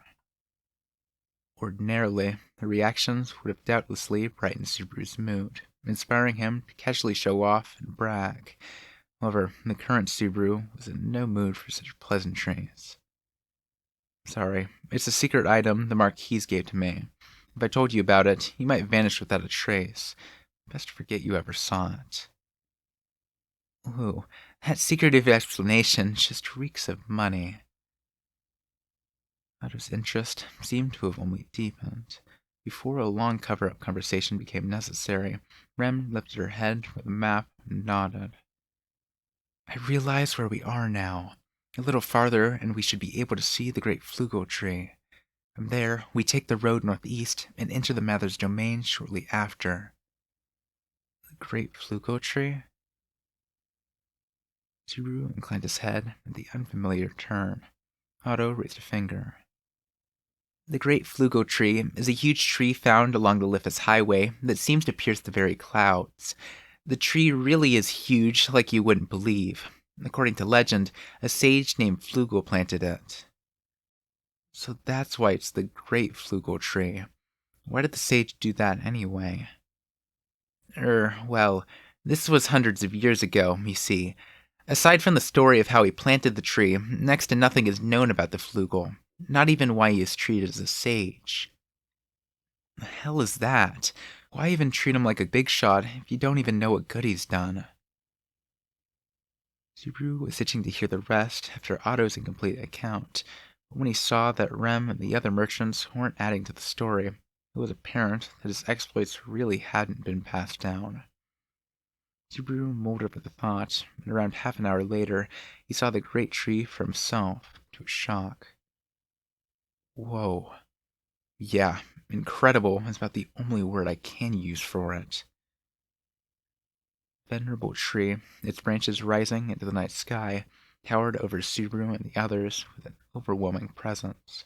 S1: Ordinarily, the reactions would have doubtlessly brightened Subaru's mood, inspiring him to casually show off and brag. However, the current Subaru was in no mood for such pleasantries. Sorry, it's a secret item the Marquise gave to me. If I told you about it, you might vanish without a trace. Best forget you ever saw it. Ooh, that secretive explanation just reeks of money. Otto's interest seemed to have only deepened. Before a long cover-up conversation became necessary, Rem lifted her head from the map and nodded. I realize where we are now. A little farther, and we should be able to see the great flugel tree. From there, we take the road northeast and enter the Mather's domain shortly after. The great flugel tree? Subaru inclined his head at the unfamiliar term. Otto raised a finger. The great flugel tree is a huge tree found along the Liffus Highway that seems to pierce the very clouds. The tree really is huge, like you wouldn't believe. According to legend, a sage named Flugel planted it. So that's why it's the great flugel tree. Why did the sage do that anyway? Well, this was hundreds of years ago, you see. Aside from the story of how he planted the tree, next to nothing is known about the flugel. Not even why he is treated as a sage. The hell is that? Why even treat him like a big shot if you don't even know what good he's done? Subaru was itching to hear the rest after Otto's incomplete account, but when he saw that Rem and the other merchants weren't adding to the story, it was apparent that his exploits really hadn't been passed down. Subaru mulled over the thought, and around half an hour later, he saw the great tree for himself, to his shock. Whoa. Yeah, incredible is about the only word I can use for it. Venerable tree, its branches rising into the night sky, towered over Subaru and the others with an overwhelming presence.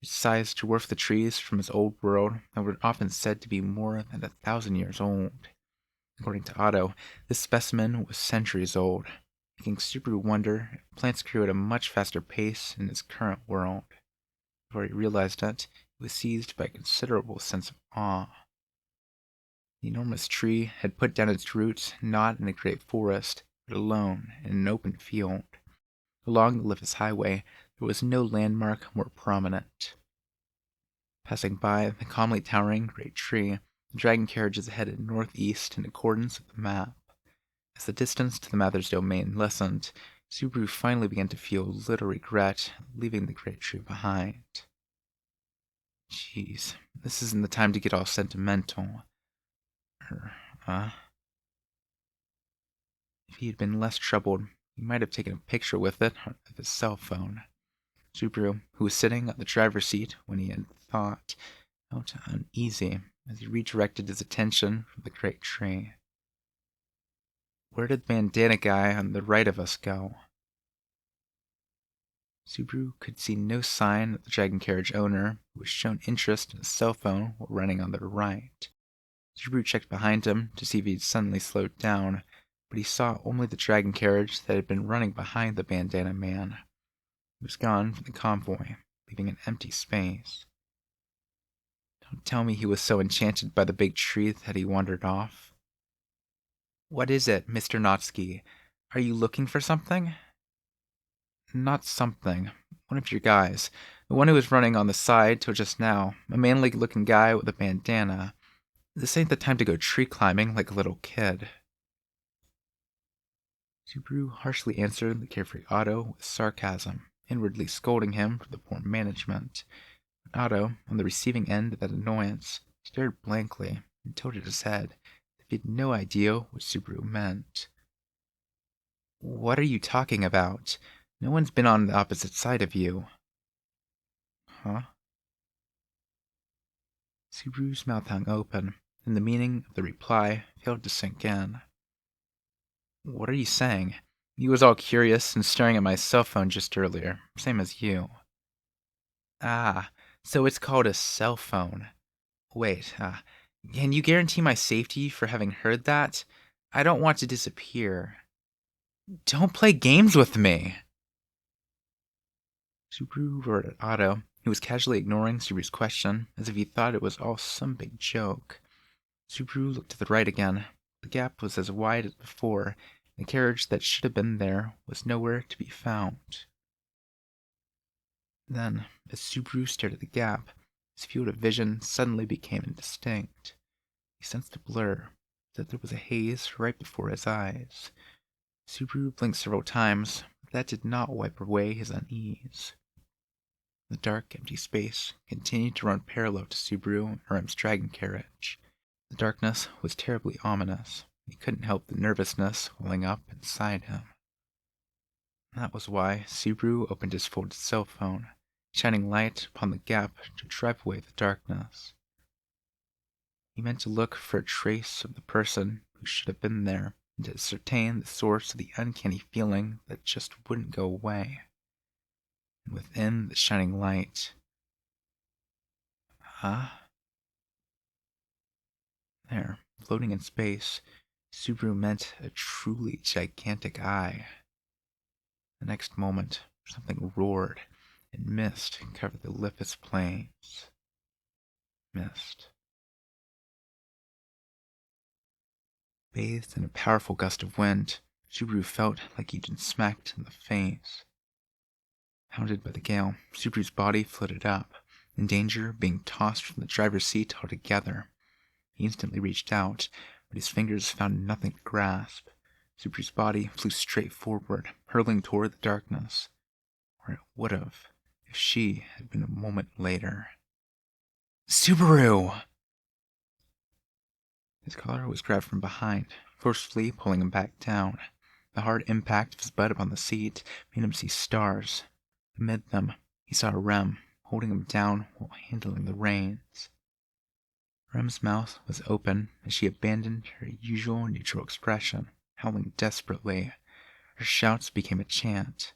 S1: Its size dwarfed the trees from his old world that were often said to be more than 1,000 years old. According to Otto, this specimen was centuries old, making Subaru wonder if plants grew at a much faster pace in his current world. Before he realized it, he was seized by a considerable sense of awe. The enormous tree had put down its roots not in a great forest, but alone in an open field. Along the Liffus Highway, there was no landmark more prominent. Passing by the calmly towering great tree, the dragon carriages headed northeast in accordance with the map. As the distance to the Mather's domain lessened, Subaru finally began to feel little regret leaving the great tree behind. Jeez, this isn't the time to get all sentimental. If he had been less troubled, he might have taken a picture with it of his cell phone. Subaru, who was sitting on the driver's seat when he had thought, felt uneasy as he redirected his attention from the great tree. Where did the bandana guy on the right of us go? Subaru could see no sign of the dragon carriage owner, who was shown interest in his cell phone while running on their right. Subaru checked behind him to see if he had suddenly slowed down, but he saw only the dragon carriage that had been running behind the bandana man. He was gone from the convoy, leaving an empty space. Don't tell me he was so enchanted by the big tree that he wandered off. What is it, Mr. Notsky? Are you looking for something? Not something. One of your guys. The one who was running on the side till just now. A manly-looking guy with a bandana. This ain't the time to go tree climbing like a little kid. Subaru harshly answered the carefree Otto with sarcasm, inwardly scolding him for the poor management. Otto, on the receiving end of that annoyance, stared blankly and tilted his head, as if he had no idea what Subaru meant. What are you talking about? No one's been on the opposite side of you. Huh? Subaru's mouth hung open, and the meaning of the reply failed to sink in. What are you saying? He was all curious and staring at my cell phone just earlier, same as you. Ah, so it's called a cell phone. Wait, can you guarantee my safety for having heard that? I don't want to disappear. Don't play games with me! Subaru roared at Otto, who was casually ignoring Subaru's question as if he thought it was all some big joke. Subaru looked to the right again. The gap was as wide as before. The carriage that should have been there was nowhere to be found. Then, as Subaru stared at the gap, his field of vision suddenly became indistinct. He sensed a blur, that there was a haze right before his eyes. Subaru blinked several times, but that did not wipe away his unease. The dark, empty space continued to run parallel to Subaru and Urim's dragon carriage. The darkness was terribly ominous. He couldn't help the nervousness welling up inside him. That was why Subaru opened his folded cell phone, shining light upon the gap to drive away the darkness. He meant to look for a trace of the person who should have been there, and to ascertain the source of the uncanny feeling that just wouldn't go away. And within the shining light... There, floating in space, Subaru meant a truly gigantic eye. The next moment, something roared, and mist covered the Lippus plains. Mist. Bathed in a powerful gust of wind, Subaru felt like he'd been smacked in the face. Hounded by the gale, Subaru's body floated up, in danger of being tossed from the driver's seat altogether. He instantly reached out, but his fingers found nothing to grasp. Subaru's body flew straight forward, hurtling toward the darkness. Or it would have, if she had been a moment later. Subaru! His collar was grabbed from behind, forcefully pulling him back down. The hard impact of his butt upon the seat made him see stars. Amid them, he saw Rem, holding him down while handling the reins. Rem's mouth was open as she abandoned her usual neutral expression, howling desperately. Her shouts became a chant.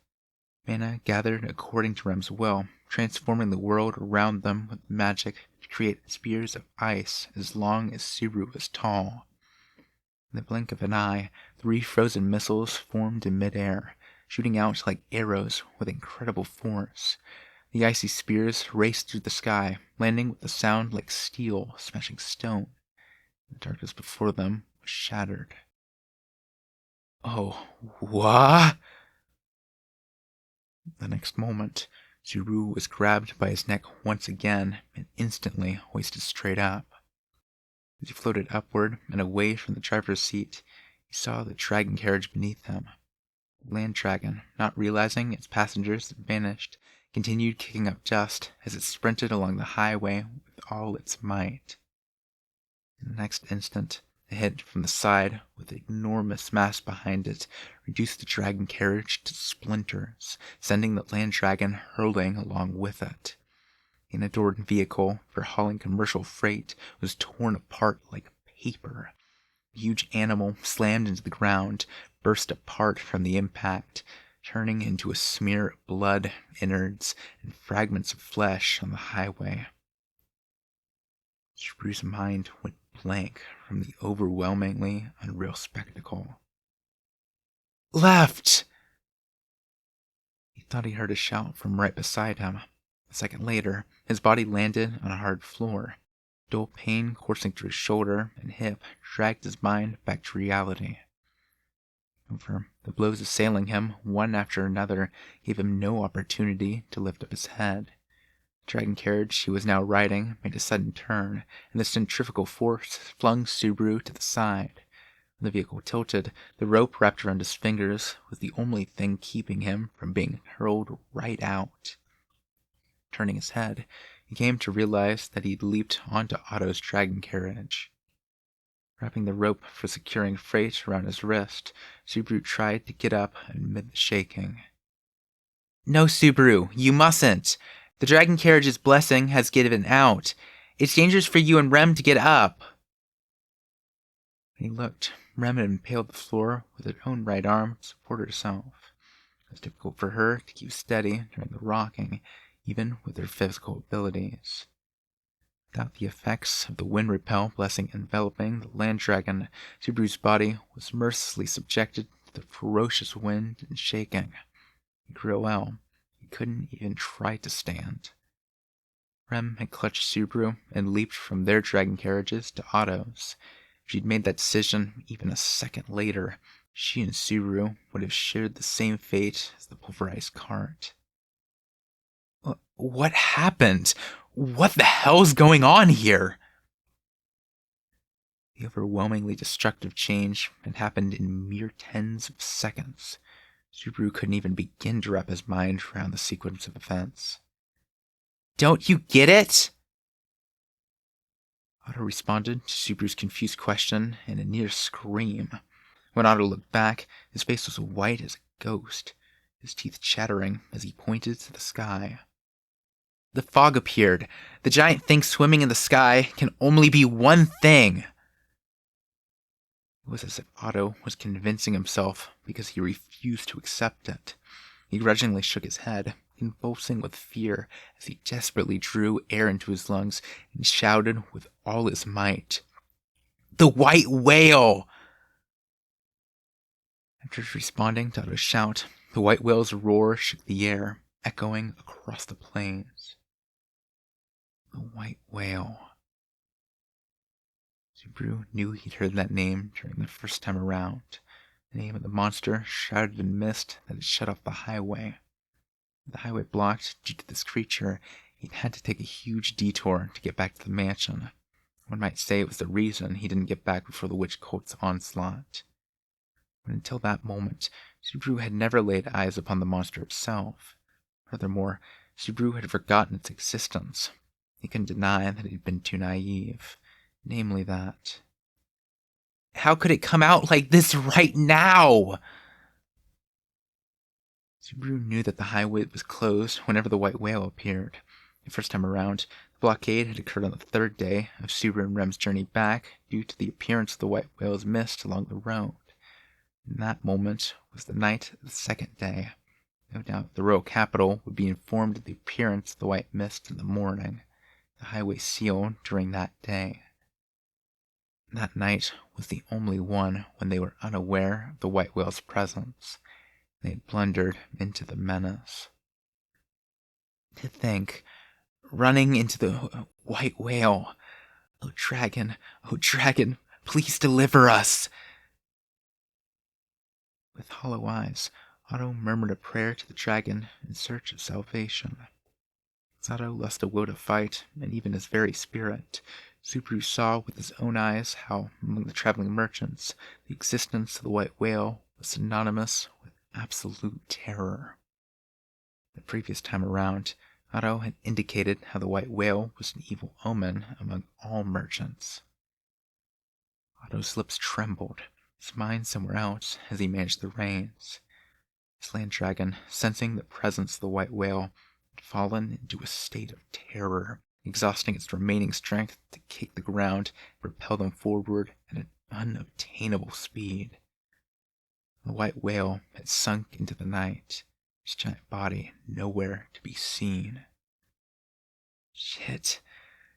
S1: Mana gathered according to Rem's will, transforming the world around them with magic to create spears of ice as long as Subaru was tall. In the blink of an eye, 3 frozen missiles formed in midair, shooting out like arrows with incredible force. The icy spears raced through the sky, landing with a sound like steel smashing stone. The darkness before them was shattered. Oh, what? The next moment, Subaru was grabbed by his neck once again and instantly hoisted straight up. As he floated upward and away from the driver's seat, he saw the dragon carriage beneath him. The land dragon, not realizing its passengers had vanished, continued kicking up dust as it sprinted along the highway with all its might. In the next instant, a hit from the side with the enormous mass behind it reduced the dragon carriage to splinters, sending the land dragon hurtling along with it. The unadored vehicle for hauling commercial freight was torn apart like paper. The huge animal slammed into the ground, burst apart from the impact, turning into a smear of blood, innards, and fragments of flesh on the highway. Subaru's mind went blank from the overwhelmingly unreal spectacle. Left! He thought he heard a shout from right beside him. A second later, his body landed on a hard floor. Dull pain coursing through his shoulder and hip dragged his mind back to reality. However, the blows assailing him, one after another, gave him no opportunity to lift up his head. The dragon carriage he was now riding made a sudden turn, and the centrifugal force flung Subaru to the side. When the vehicle tilted, the rope wrapped around his fingers was the only thing keeping him from being hurled right out. Turning his head, he came to realize that he'd leaped onto Otto's dragon carriage. Wrapping the rope for securing freight around his wrist, Subaru tried to get up amid the shaking. No, Subaru, you mustn't! The dragon carriage's blessing has given out.
S2: It's dangerous for you and Rem to get up. When he looked, Rem had impaled the floor with her own right arm to support herself. It was difficult for her to keep steady during the rocking, even with her physical abilities. Without the effects of the wind repel blessing enveloping the land dragon, Subaru's body was mercilessly subjected to the ferocious wind and shaking. He grew ill. He couldn't even try to stand. Rem had clutched Subaru and leaped from their dragon carriages to Otto's. If she'd made that decision even a second later, she and Subaru would have shared the same fate as the pulverized cart. What happened? What the hell's going on here? The overwhelmingly destructive change had happened in mere tens of seconds. Subaru couldn't even begin to wrap his mind around the sequence of events. Don't you get it? Otto responded to Subaru's confused question in a near scream. When Otto looked back, his face was white as a ghost, his teeth chattering as he pointed to the sky. The fog appeared. The giant thing swimming in the sky can only be one thing. It was as if Otto was convincing himself because he refused to accept it. He grudgingly shook his head, convulsing with fear as he desperately drew air into his lungs and shouted with all his might, "The white whale!" After responding to Otto's shout, the white whale's roar shook the air, echoing across the plains. The white whale. Subaru knew he'd heard that name during the first time around. The name of the monster shrouded in mist that had shut off the highway. With the highway blocked due to this creature, he'd had to take a huge detour to get back to the mansion. One might say it was the reason he didn't get back before the witch cult's onslaught. But until that moment, Subaru had never laid eyes upon the monster itself. Furthermore, Subaru had forgotten its existence. He couldn't deny that he'd been too naive. Namely that. How could it come out like this right now? Subaru knew that the highway was closed whenever the white whale appeared. The first time around, the blockade had occurred on the third day of Subaru and Rem's journey back due to the appearance of the white whale's mist along the road. And that moment was the night of the second day. No doubt the royal capital would be informed of the appearance of the white mist in the morning. The highway sealed during that day. That night was the only one when they were unaware of the white whale's presence. They had blundered into the menace. To think, running into the white whale. Oh dragon, please deliver us. With hollow eyes, Otto murmured a prayer to the dragon in search of salvation. As Otto lost the will to fight, and even his very spirit, Subaru saw with his own eyes how, among the traveling merchants, the existence of the white whale was synonymous with absolute terror. The previous time around, Otto had indicated how the white whale was an evil omen among all merchants. Otto's lips trembled, his mind somewhere else as he managed the reins. His land dragon, sensing the presence of the white whale, had fallen into a state of terror, exhausting its remaining strength to kick the ground and propel them forward at an unobtainable speed. The white whale had sunk into the night, its giant body nowhere to be seen. Shit.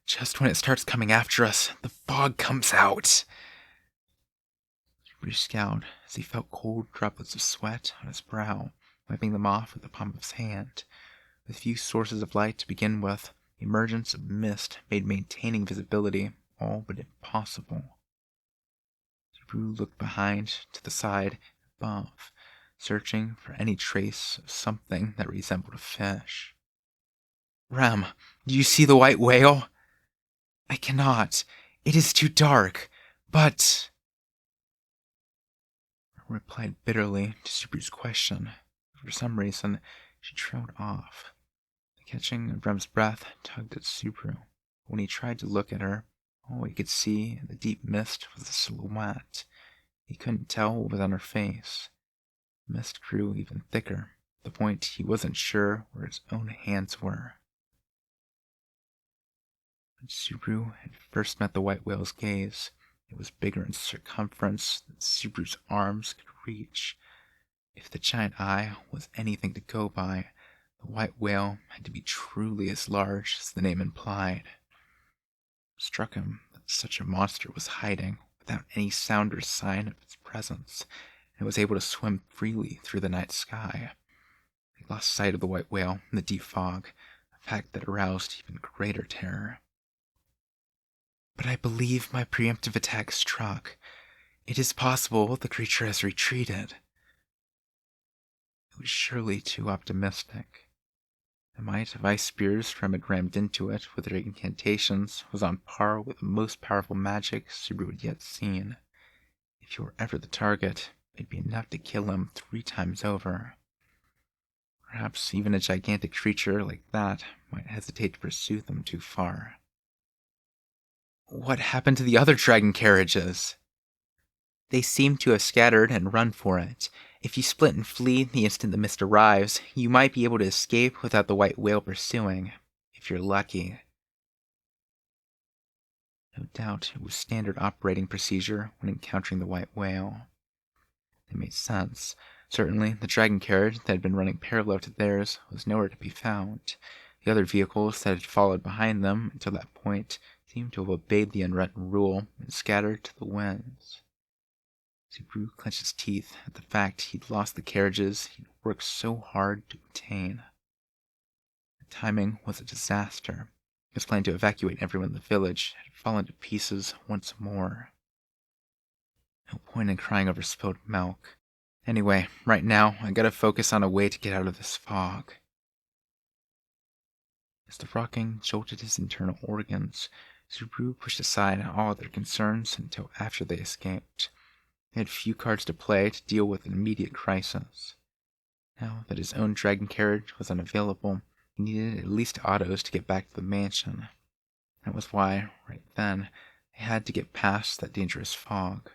S2: Just when it starts coming after us, the fog comes out. Bruce scowled as he felt cold droplets of sweat on his brow, wiping them off with the palm of his hand. With few sources of light to begin with, the emergence of mist made maintaining visibility all but impossible. Subaru looked behind, to the side, above, searching for any trace of something that resembled a fish. Rem, do you see the white whale? I cannot. It is too dark. But... Rem replied bitterly to Subaru's question. For some reason, she trailed off. The catching of Rem's breath tugged at Subaru. When he tried to look at her, all he could see in the deep mist was a silhouette. He couldn't tell what was on her face. The mist grew even thicker, to the point he wasn't sure where his own hands were.
S1: When Subaru had first met the white whale's gaze, it was bigger in circumference than Subaru's arms could reach. If the giant eye was anything to go by, the white whale had to be truly as large as the name implied. It struck him that such a monster was hiding without any sound or sign of its presence, and was able to swim freely through the night sky. He lost sight of the white whale in the deep fog, a fact that aroused even greater terror. But I believe my preemptive attack struck. It is possible the creature has retreated. It was surely too optimistic. The might of ice spears Rem had rammed into it with their incantations was on par with the most powerful magic Subaru had yet seen. If he were ever the target, it'd be enough to kill him 3 times over. Perhaps even a gigantic creature like that might hesitate to pursue them too far. What happened to the other dragon carriages? They seem to have scattered and run for it. If you split and flee the instant the mist arrives, you might be able to escape without the white whale pursuing, if you're lucky. No doubt it was standard operating procedure when encountering the white whale. It made sense. Certainly, the dragon carriage that had been running parallel to theirs was nowhere to be found. The other vehicles that had followed behind them until that point seemed to have obeyed the unwritten rule and scattered to the winds. Subaru clenched his teeth at the fact he'd lost the carriages he'd worked so hard to obtain. The timing was a disaster. His plan to evacuate everyone in the village had fallen to pieces once more. No point in crying over spilled milk. Anyway, right now, I gotta focus on a way to get out of this fog. As the rocking jolted his internal organs, Subaru pushed aside all other concerns until after they escaped. He had few cards to play to deal with an immediate crisis. Now that his own dragon carriage was unavailable, he needed at least Otto's to get back to the mansion. That was why, right then, they had to get past that dangerous fog.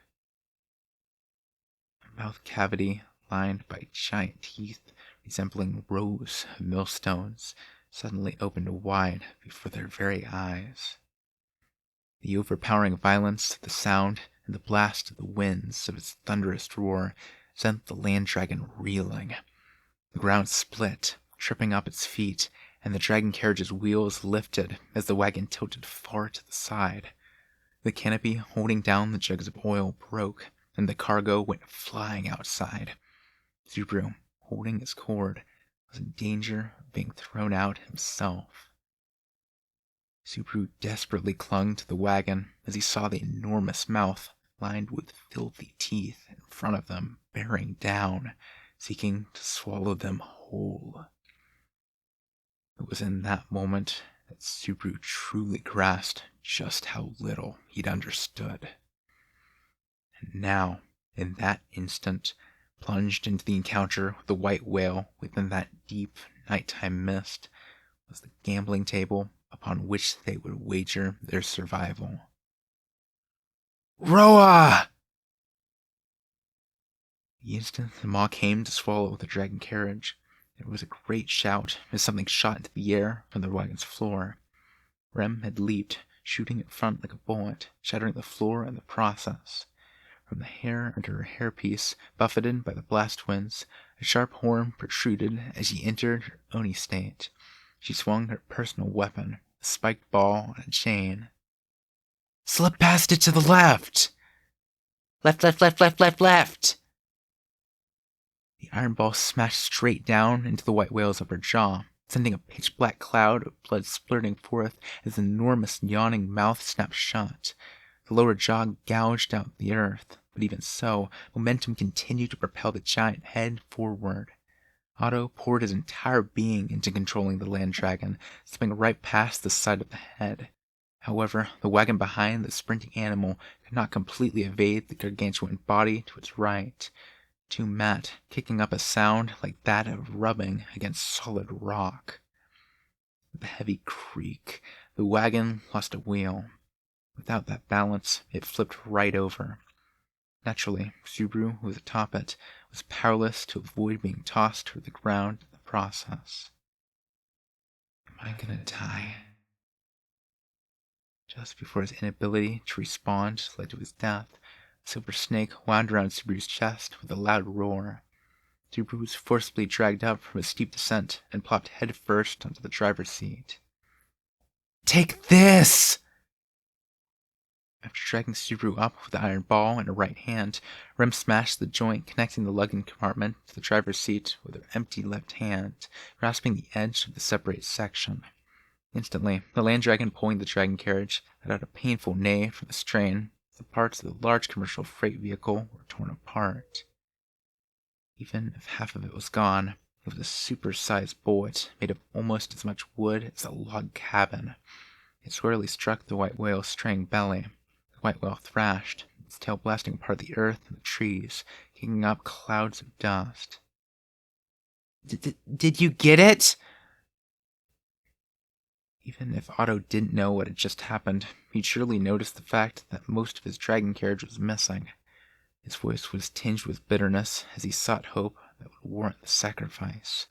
S1: A mouth cavity lined by giant teeth resembling rows of millstones suddenly opened wide before their very eyes. The overpowering violence of the sound and the blast of the winds of its thunderous roar sent the land dragon reeling. The ground split, tripping up its feet, and the dragon carriage's wheels lifted as the wagon tilted far to the side. The canopy holding down the jugs of oil broke, and the cargo went flying outside. Subaru, holding his cord, was in danger of being thrown out himself. Subaru desperately clung to the wagon as he saw the enormous mouth lined with filthy teeth in front of them, bearing down, seeking to swallow them whole. It was in that moment that Subaru truly grasped just how little he'd understood. And now, in that instant, plunged into the encounter with the white whale within that deep nighttime mist, was the gambling table upon which they would wager their survival. Roa! The instant the maw came to swallow the dragon carriage, there was a great shout as something shot into the air from the wagon's floor. Rem had leaped, shooting in front like a bullet, shattering the floor in the process. From the hair under her hairpiece, buffeted by the blast winds, a sharp horn protruded as she entered her Oni state. She swung her personal weapon, a spiked ball on a chain. Slip past it to the left! Left, left, left, left, left, left! The iron ball smashed straight down into the white whale's upper jaw, sending a pitch-black cloud of blood splurting forth as the enormous yawning mouth snapped shut. The lower jaw gouged out the earth, but even so, momentum continued to propel the giant head forward. Otto poured his entire being into controlling the land dragon, slipping right past the side of the head. However, the wagon behind the sprinting animal could not completely evade the gargantuan body to its right. Too Matt, kicking up a sound like that of rubbing against solid rock. With a heavy creak, the wagon lost a wheel. Without that balance, it flipped right over. Naturally, Subaru, who was atop it, was powerless to avoid being tossed to the ground in the process. Am I gonna die? Just before his inability to respond led to his death, a silver snake wound around Subaru's chest with a loud roar. Subaru was forcibly dragged up from a steep descent and plopped headfirst onto the driver's seat. "Take this!" After dragging Subaru up with the iron ball in her right hand, Rem smashed the joint connecting the lugging compartment to the driver's seat with her empty left hand, grasping the edge of the separated section. Instantly, the land dragon pulling the dragon carriage let out a painful neigh from the strain. The parts of the large commercial freight vehicle were torn apart. Even if half of it was gone, it was a super-sized bullet made of almost as much wood as a log cabin. It squarely struck the white whale's straying belly. The white whale thrashed, its tail blasting apart the earth and the trees, kicking up clouds of dust. Did you get it?" Even if Otto didn't know what had just happened, he'd surely noticed the fact that most of his dragon carriage was missing. His voice was tinged with bitterness as he sought hope that would warrant the sacrifice.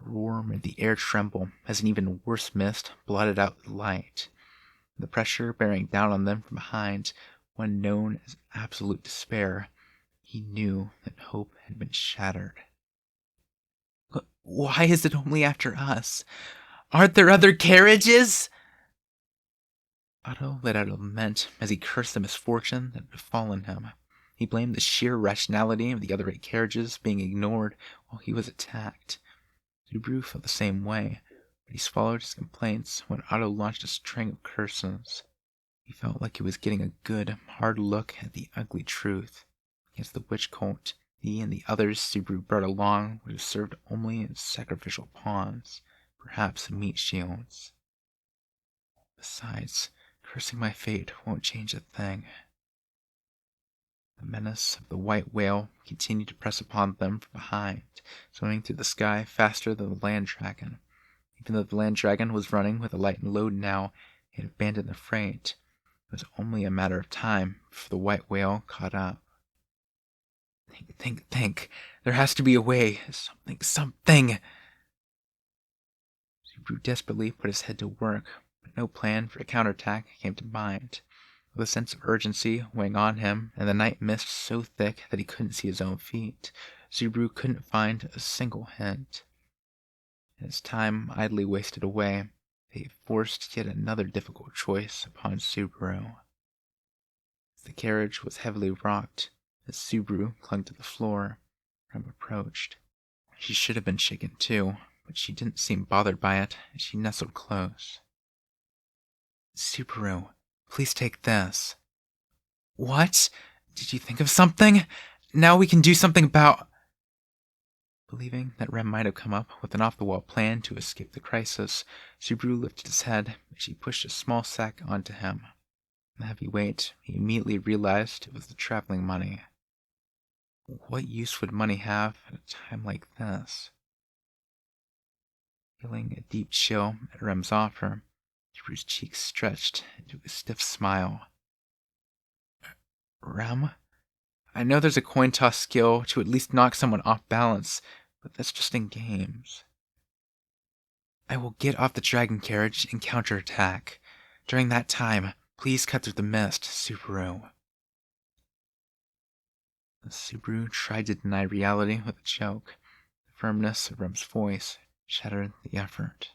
S1: A roar made the air tremble as an even worse mist blotted out the light. The pressure bearing down on them from behind, one known as absolute despair, he knew that hope had been shattered. "Why is it only after us? Aren't there other carriages?" Otto let out a lament as he cursed the misfortune that had befallen him. He blamed the sheer rationality of the other 8 carriages being ignored while he was attacked. Subaru felt the same way, but he swallowed his complaints when Otto launched a string of curses. He felt like he was getting a good, hard look at the ugly truth. Against the witch cult, he and the others Subaru brought along would have served only as sacrificial pawns, perhaps meat shields. Besides, cursing my fate won't change a thing. The menace of the white whale continued to press upon them from behind, swimming through the sky faster than the land dragon. Even though the land dragon was running with a lightened load now, it had abandoned the freight. It was only a matter of time before the white whale caught up. Think. There has to be a way. Something. Subaru desperately put his head to work, but no plan for a counterattack came to mind. With a sense of urgency weighing on him, and the night mist so thick that he couldn't see his own feet, Subaru couldn't find a single hint. As time idly wasted away, they forced yet another difficult choice upon Subaru. The carriage was heavily rocked. As Subaru clung to the floor, Rem approached. She should have been shaken too, but she didn't seem bothered by it as she nestled close. "Subaru, please take this." "What? Did you think of something? Now we can do something about—" Believing that Rem might have come up with an off-the-wall plan to escape the crisis, Subaru lifted his head as she pushed a small sack onto him. The heavy weight, he immediately realized it was the traveling money. What use would money have at a time like this? Feeling a deep chill at Rem's offer, Subaru's cheeks stretched into a stiff smile. "Rem, I know there's a coin toss skill to at least knock someone off balance, but that's just in games. I will get off the dragon carriage and counterattack. During that time, please cut through the mist, Subaru." Subaru tried to deny reality with a choke. The firmness of Rem's voice shattered the effort.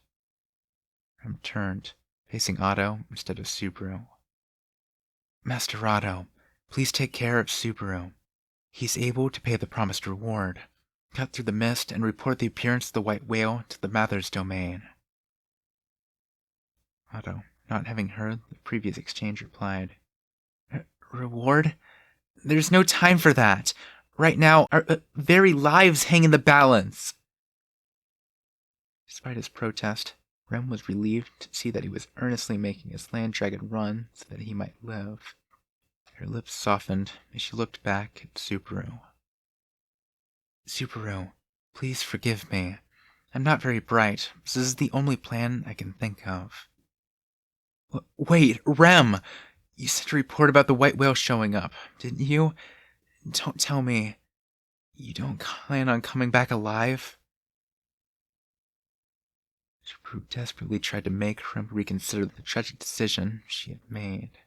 S1: Rem turned, facing Otto instead of Subaru. "Master Otto, please take care of Subaru. He's able to pay the promised reward. Cut through the mist and report the appearance of the white whale to the Mather's domain." Otto, not having heard the previous exchange, replied, "Reward? There's no time for that. Right now, our very lives hang in the balance." Despite his protest, Rem was relieved to see that he was earnestly making his land dragon run so that he might live. Her lips softened as she looked back at Subaru. "Subaru, please forgive me. I'm not very bright, so this is the only plan I can think of." Wait, Rem! You sent a report about the white whale showing up, didn't you? Don't tell me you don't plan on coming back alive?" Subaru desperately tried to make Rem reconsider the tragic decision she had made.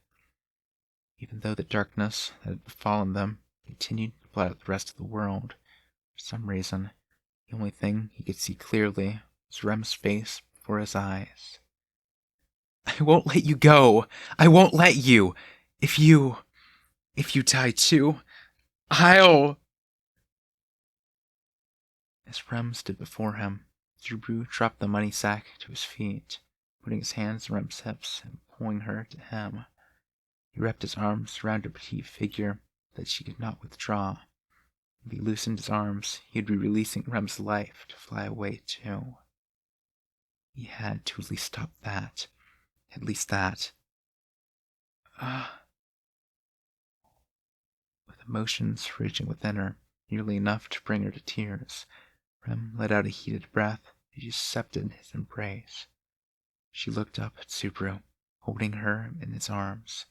S1: Even though the darkness that had befallen them continued to blot out the rest of the world, for some reason, the only thing he could see clearly was Rem's face before his eyes. "I won't let you go! I won't let you! If you die too, I'll..." As Rem stood before him, Subaru dropped the money sack to his feet, putting his hands on Rem's hips and pulling her to him. He wrapped his arms around her petite figure that she could not withdraw. If he loosened his arms, he would be releasing Rem's life to fly away too. He had to at least stop that. At least that. With emotions raging within her, nearly enough to bring her to tears, Rem let out a heated breath as she accepted his embrace. She looked up at Subaru, holding her in his arms.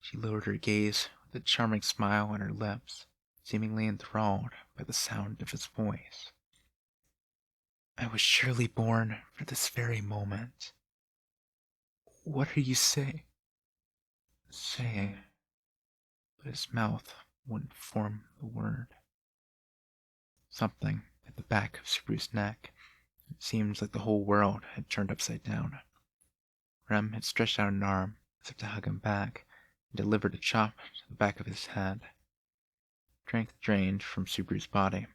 S1: She lowered her gaze with a charming smile on her lips, seemingly enthralled by the sound of his voice. "I was surely born for this very moment. What are you saying?" But his mouth wouldn't form the word. Something at the back of Subaru's neck. It seemed like the whole world had turned upside down. Rem had stretched out an arm as if to hug him back, and delivered a chop to the back of his head. Strength drained from Subaru's body.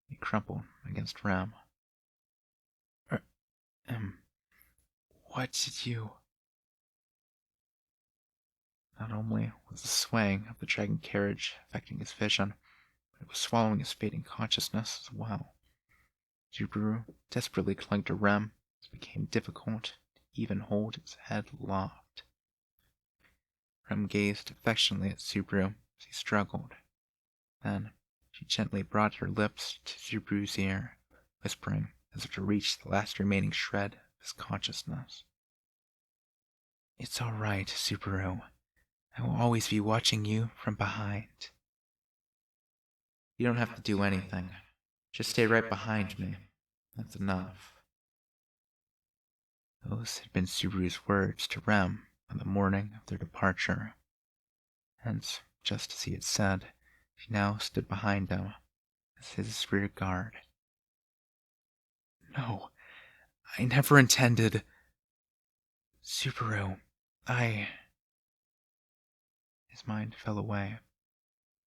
S1: He crumpled against Rem. What did you..." Not only was the swaying of the dragon carriage affecting his vision, but it was swallowing his fading consciousness as well. Subaru desperately clung to Rem as it became difficult to even hold his head aloft. Rem gazed affectionately at Subaru as he struggled. Then she gently brought her lips to Subaru's ear, whispering as if to reach the last remaining shred of his consciousness. "It's all right, Subaru. I will always be watching you from behind. You don't have to do anything. Just stay right behind me. That's enough." Those had been Subaru's words to Rem on the morning of their departure. Hence, just as he had said, she now stood behind him as his rear guard. "No, I never intended... Subaru, His mind fell away.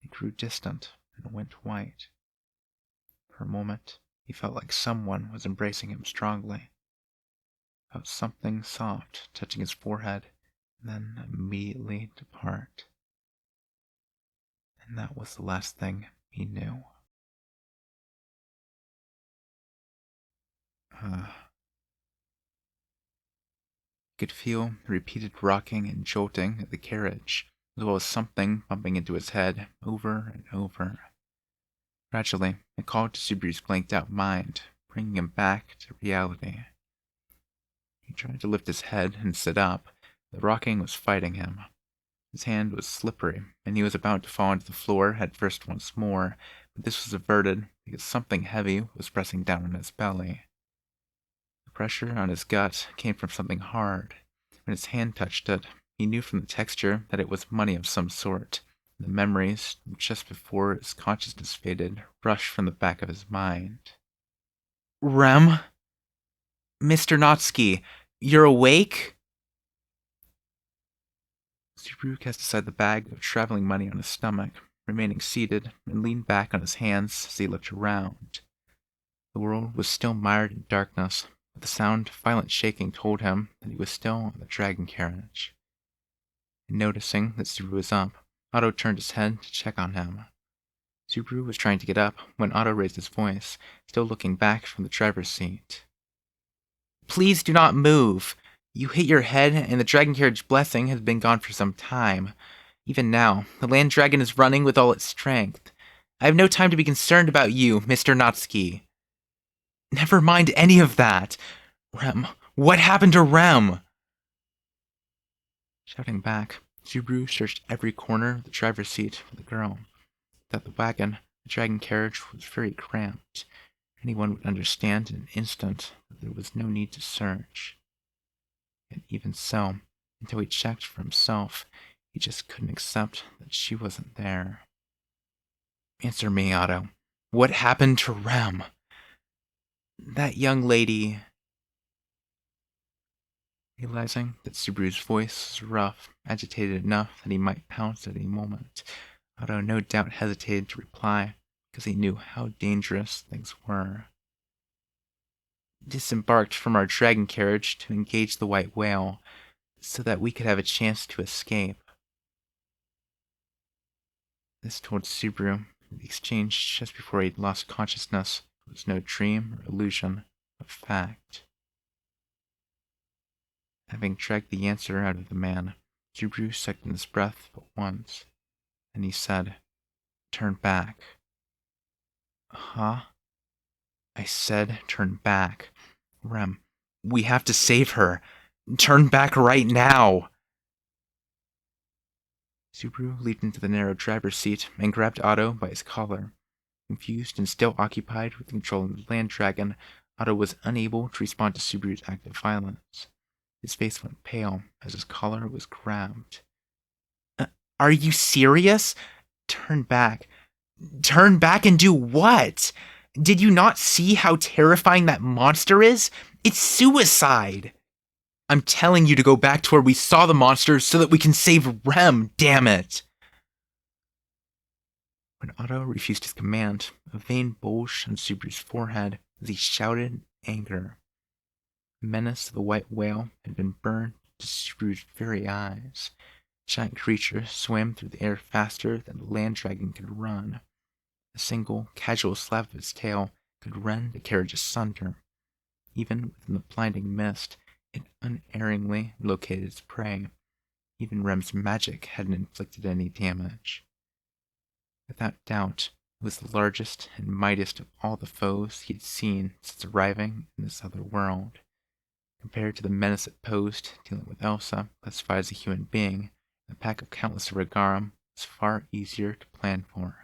S1: It grew distant and went white. For a moment, he felt like someone was embracing him strongly. Felt something soft touching his forehead, and then immediately depart. And that was the last thing he knew. He could feel the repeated rocking and jolting of the carriage, as well as something bumping into his head over and over. Gradually, it called to Subaru's blanked-out mind, bringing him back to reality. He tried to lift his head and sit up. The rocking was fighting him. His hand was slippery, and he was about to fall onto the floor head first once more, but this was averted because something heavy was pressing down on his belly. The pressure on his gut came from something hard. When his hand touched it, he knew from the texture that it was money of some sort. The memories, just before his consciousness faded, rushed from the back of his mind. "Rem? Mr. Notsky, you're awake?" Subaru cast aside the bag of traveling money on his stomach, remaining seated, and leaned back on his hands as he looked around. The world was still mired in darkness, but the sound of violent shaking told him that he was still on the dragon carriage. And noticing that Subaru was up, Otto turned his head to check on him. Subaru was trying to get up when Otto raised his voice, still looking back from the driver's seat. "Please do not move. You hit your head, and the dragon carriage blessing has been gone for some time. Even now, the land dragon is running with all its strength. I have no time to be concerned about you, Mr. Notsky." "Never mind any of that. Rem, what happened to Rem?" Shouting back, Subaru searched every corner of the driver's seat for the girl. Without the wagon, the dragon carriage was very cramped. Anyone would understand in an instant that there was no need to search. Yet even so, until he checked for himself, he just couldn't accept that she wasn't there. Answer me, Otto. What happened to Rem? That young lady... Realizing that Subaru's voice was rough, agitated enough that he might pounce at any moment, Otto no doubt hesitated to reply, because he knew how dangerous things were. Disembarked from our dragon carriage to engage the white whale, so that we could have a chance to escape. This told Subaru that the exchange just before he'd lost consciousness was no dream or illusion, but fact. Having dragged the answer out of the man, Subaru sucked in his breath but once, and he said, "Turn back." Huh? I said, turn back. Rem, we have to save her. Turn back right now. Subaru leaped into the narrow driver's seat and grabbed Otto by his collar. Confused and still occupied with controlling the land dragon, Otto was unable to respond to Subaru's act of violence. His face went pale as his collar was grabbed. Are you serious? Turn back. Turn back and do what? Did you not see how terrifying that monster is? It's suicide! I'm telling you to go back to where we saw the monster so that we can save Rem, damn it! When Otto refused his command, a vein bulged on Subaru's forehead as he shouted in anger. The menace of the white whale had been burned to Subaru's very eyes. The giant creature swam through the air faster than the land dragon could run. A single, casual slap of its tail could rend the carriage asunder. Even within the blinding mist, it unerringly located its prey. Even Rem's magic hadn't inflicted any damage. Without doubt, it was the largest and mightiest of all the foes he had seen since arriving in this other world. Compared to the menace it posed, dealing with Elsa, classified as a human being, and a pack of countless Regarum was far easier to plan for.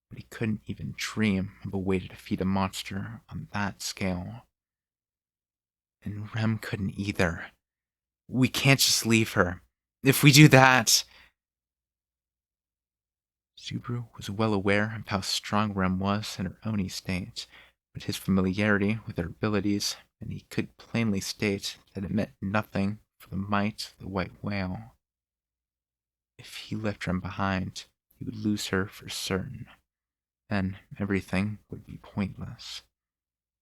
S1: But he couldn't even dream of a way to defeat a monster on that scale. And Rem couldn't either. We can't just leave her. If we do that... Subaru was well aware of how strong Rem was in her Oni state, but his familiarity with her abilities, and he could plainly state that it meant nothing for the might of the white whale. If he left Rem behind, he would lose her for certain. Then everything would be pointless.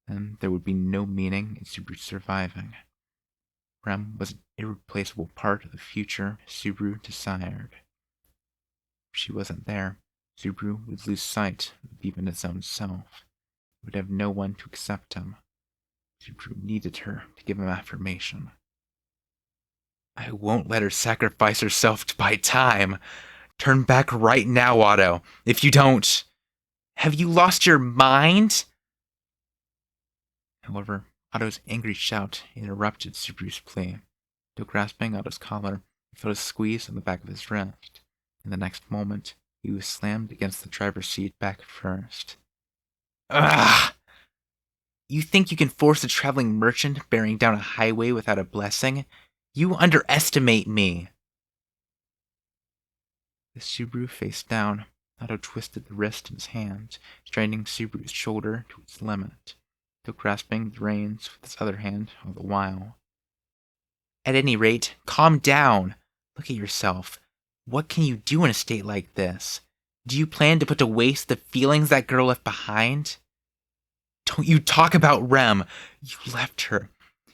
S1: Then there would be no meaning in Subaru surviving. Rem was an irreplaceable part of the future Subaru desired. If she wasn't there, Subaru would lose sight of even his own self. He would have no one to accept him. Subaru needed her to give him affirmation. I won't let her sacrifice herself to buy time. Turn back right now, Otto. If you don't... Have you lost your mind? However, Otto's angry shout interrupted Subaru's plea. Still grasping Otto's collar, he felt a squeeze on the back of his wrist. In the next moment, he was slammed against the driver's seat back first. Ugh! You think you can force a traveling merchant bearing down a highway without a blessing? You underestimate me! The Subaru face down, Otto twisted the wrist in his hand, straining Subaru's shoulder to its limit, still grasping the reins with his other hand all the while. At any rate, calm down! Look at yourself. What can you do in a state like this? Do you plan to put to waste the feelings that girl left behind? Don't you talk about Rem! You left her.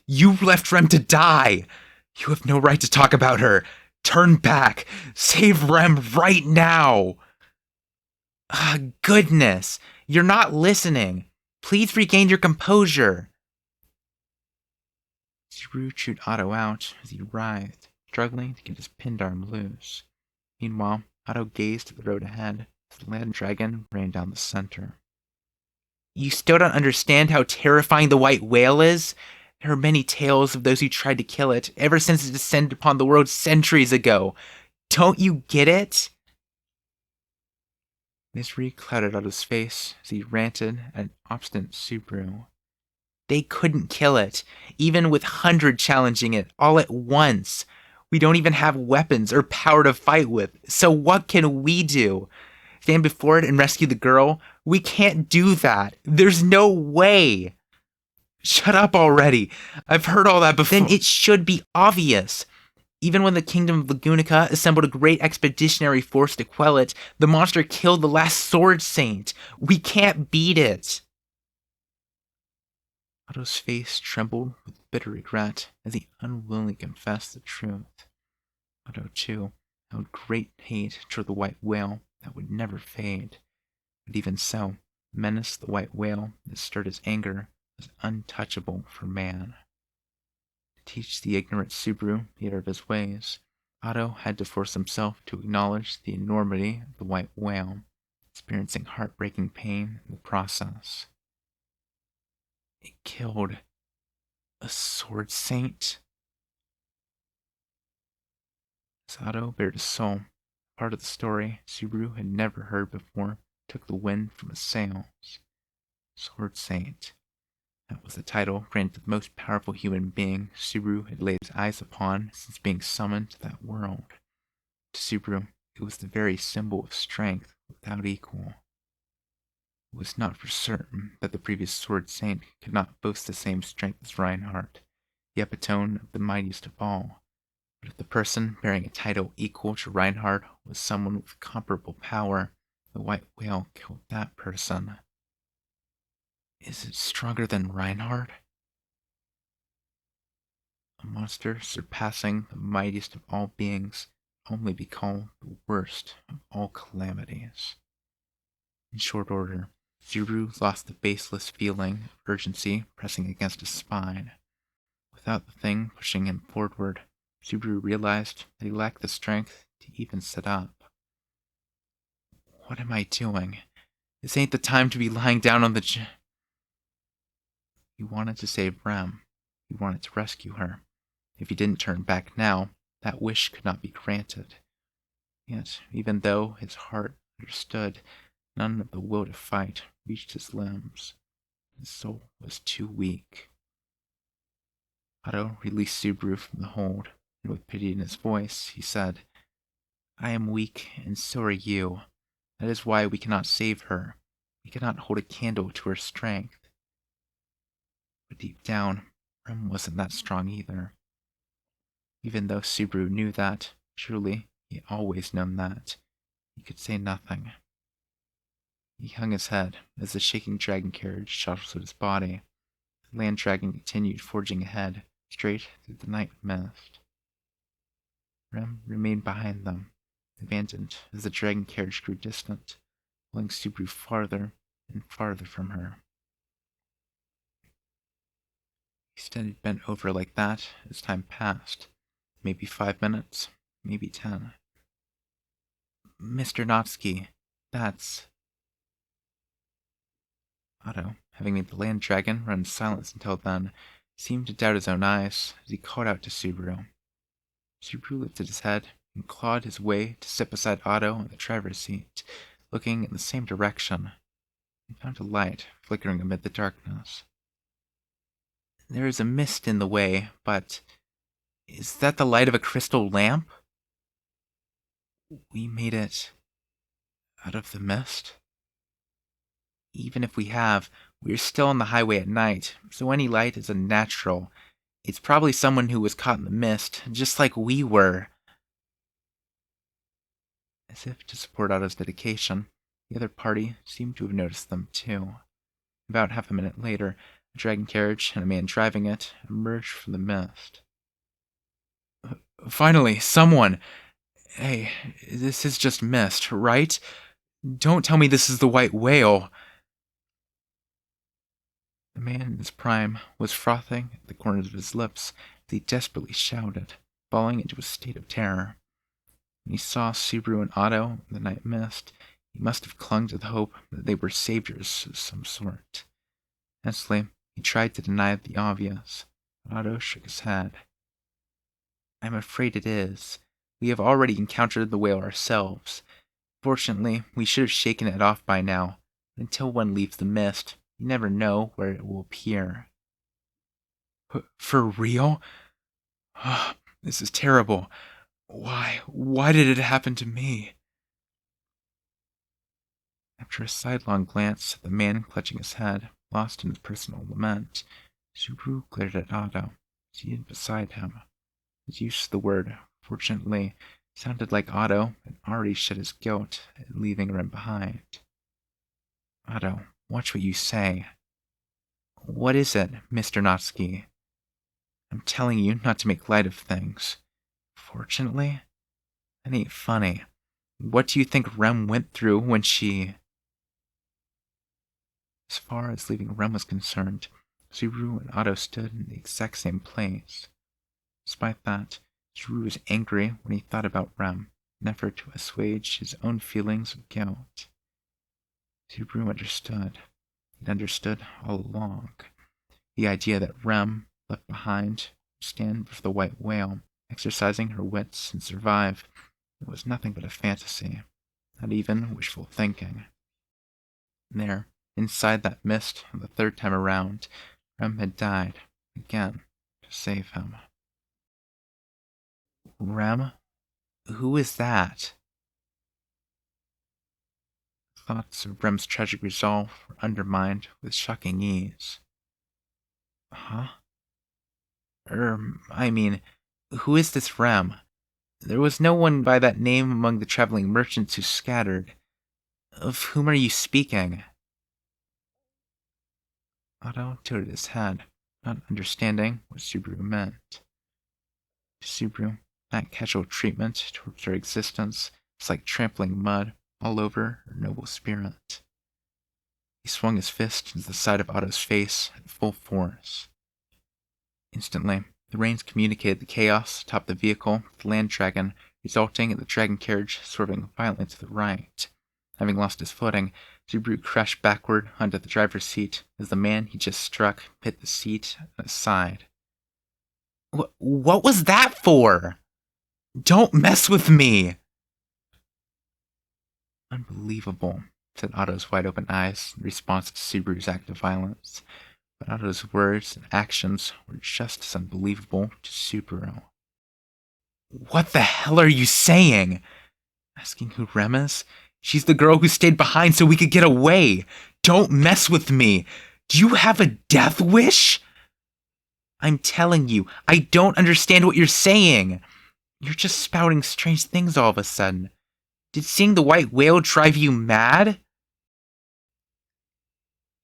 S1: You left Rem to die! You have no right to talk about her! Turn back! Save Rem right now! Goodness! You're not listening! Please regain your composure! Subaru chewed Otto out as he writhed, struggling to get his pinned arm loose. Meanwhile, Otto gazed at the road ahead as the land dragon ran down the center. You still don't understand how terrifying the white whale is? There are many tales of those who tried to kill it, ever since it descended upon the world centuries ago. Don't you get it? Misery clouded Otto's face as he ranted at an obstinate Subaru.
S2: They couldn't kill it, even with 100 challenging it all at once. We don't even have weapons or power to fight with, so what can we do? Stand before it and rescue the girl? We can't do that. There's no way.
S1: Shut up already. I've heard all that before.
S2: Then it should be obvious. Even when the kingdom of Lagunica assembled a great expeditionary force to quell it, the monster killed the last sword saint. We can't beat it.
S1: Otto's face trembled with bitter regret as he unwillingly confessed the truth. Otto, too, held great hate toward the white whale that would never fade. But even so, Menace the white whale that stirred his anger was untouchable for man. To teach the ignorant Subaru the error of his ways, Otto had to force himself to acknowledge the enormity of the white whale, experiencing heartbreaking pain in the process. It killed a sword saint? As Otto bared his soul, part of the story Subaru had never heard before took the wind from his sails. Sword Saint. That was the title granted to the most powerful human being Subaru had laid his eyes upon since being summoned to that world. To Subaru, it was the very symbol of strength without equal. It was not for certain that the previous Sword Saint could not boast the same strength as Reinhardt, the epitome of the mightiest of all. But if the person bearing a title equal to Reinhardt was someone with comparable power, the white whale killed that person. Is it stronger than Reinhardt? A monster surpassing the mightiest of all beings, only be called the worst of all calamities. In short order, Subaru lost the baseless feeling of urgency pressing against his spine. Without the thing pushing him forward, Subaru realized that he lacked the strength to even sit up. What am I doing? This ain't the time to be lying down on the He wanted to save Rem. He wanted to rescue her. If he didn't turn back now, that wish could not be granted. Yet, even though his heart understood, none of the will to fight reached his limbs. His soul was too weak. Otto released Subaru from the hold, and with pity in his voice, he said, I am weak, and so are you. That is why we cannot save her. We cannot hold a candle to her strength. But deep down, Rem wasn't that strong either. Even though Subaru knew that, truly, he had always known that, he could say nothing. He hung his head as the shaking dragon carriage jostled his body. The land dragon continued forging ahead, straight through the night mist. Rem remained behind them, abandoned as the dragon carriage grew distant, pulling Subaru farther and farther from her. He stayed bent over like that as time passed. Maybe 5 minutes, maybe 10. Mr. Notsky, that's... Otto, having made the land dragon run in silence until then, seemed to doubt his own eyes as he called out to Subaru. Subaru lifted his head and clawed his way to sit beside Otto on the driver's seat, looking in the same direction. He found a light flickering amid the darkness. There is a mist in the way, but is that the light of a crystal lamp? We made it out of the mist? Even if we have, we're still on the highway at night, so any light is unnatural. It's probably someone who was caught in the mist, just like we were. As if to support Otto's dedication, the other party seemed to have noticed them too. About half a minute later, a dragon carriage and a man driving it emerged from the mist. Finally, someone! Hey, this is just mist, right? Don't tell me this is the white whale! The man in his prime was frothing at the corners of his lips as he desperately shouted, falling into a state of terror. When he saw Subaru and Otto in the night mist, he must have clung to the hope that they were saviors of some sort. Tensely, he tried to deny the obvious, but Otto shook his head. I'm afraid it is. We have already encountered the whale ourselves.
S2: Fortunately, we should have shaken it off by now. Until one leaves the mist, you never know where it will appear. For real? This is terrible. Why did it happen to me? After a sidelong glance at the man clutching his head, lost in his personal lament, Subaru glared at Otto, seated beside him. His use of the word, fortunately, sounded like Otto had already shed his guilt at leaving Rem behind. Otto, watch what you say. What is it, Mr. Notsky? I'm telling you not to make light of things. Fortunately? That ain't funny. What do you think Rem went through when she... As far as leaving Rem was concerned, Subaru and Otto stood in the exact same place. Despite that, Subaru was angry when he thought about Rem, in an effort to assuage his own feelings of guilt. Subaru understood. He'd understood all along. The idea that Rem, left behind, would stand before the white whale, exercising her wits and survive, it was nothing but a fantasy, not even wishful thinking. There, inside that mist, the third time around, Rem had died, again, to save him. Rem? Who is that? Thoughts of Rem's tragic resolve were undermined with shocking ease. Huh? I mean, who is this Rem? There was no one by that name among the traveling merchants who scattered. Of whom are you speaking? Otto tilted his head, not understanding what Subaru meant. To Subaru, that casual treatment towards her existence was like trampling mud all over her noble spirit. He swung his fist into the side of Otto's face at full force. Instantly, the reins communicated the chaos atop the vehicle with the land dragon, resulting in the dragon carriage swerving violently to the right. Having lost his footing, Subaru crashed backward onto the driver's seat as the man he just struck hit the seat on his side. What was that for? Don't mess with me! Unbelievable, said Otto's wide-open eyes in response to Subaru's act of violence. But Otto's words and actions were just as unbelievable to Subaru. What the hell are you saying? Asking who Rem is? She's the girl who stayed behind so we could get away. Don't mess with me. Do you have a death wish? I'm telling you, I don't understand what you're saying. You're just spouting strange things all of a sudden. Did seeing the white whale drive you mad?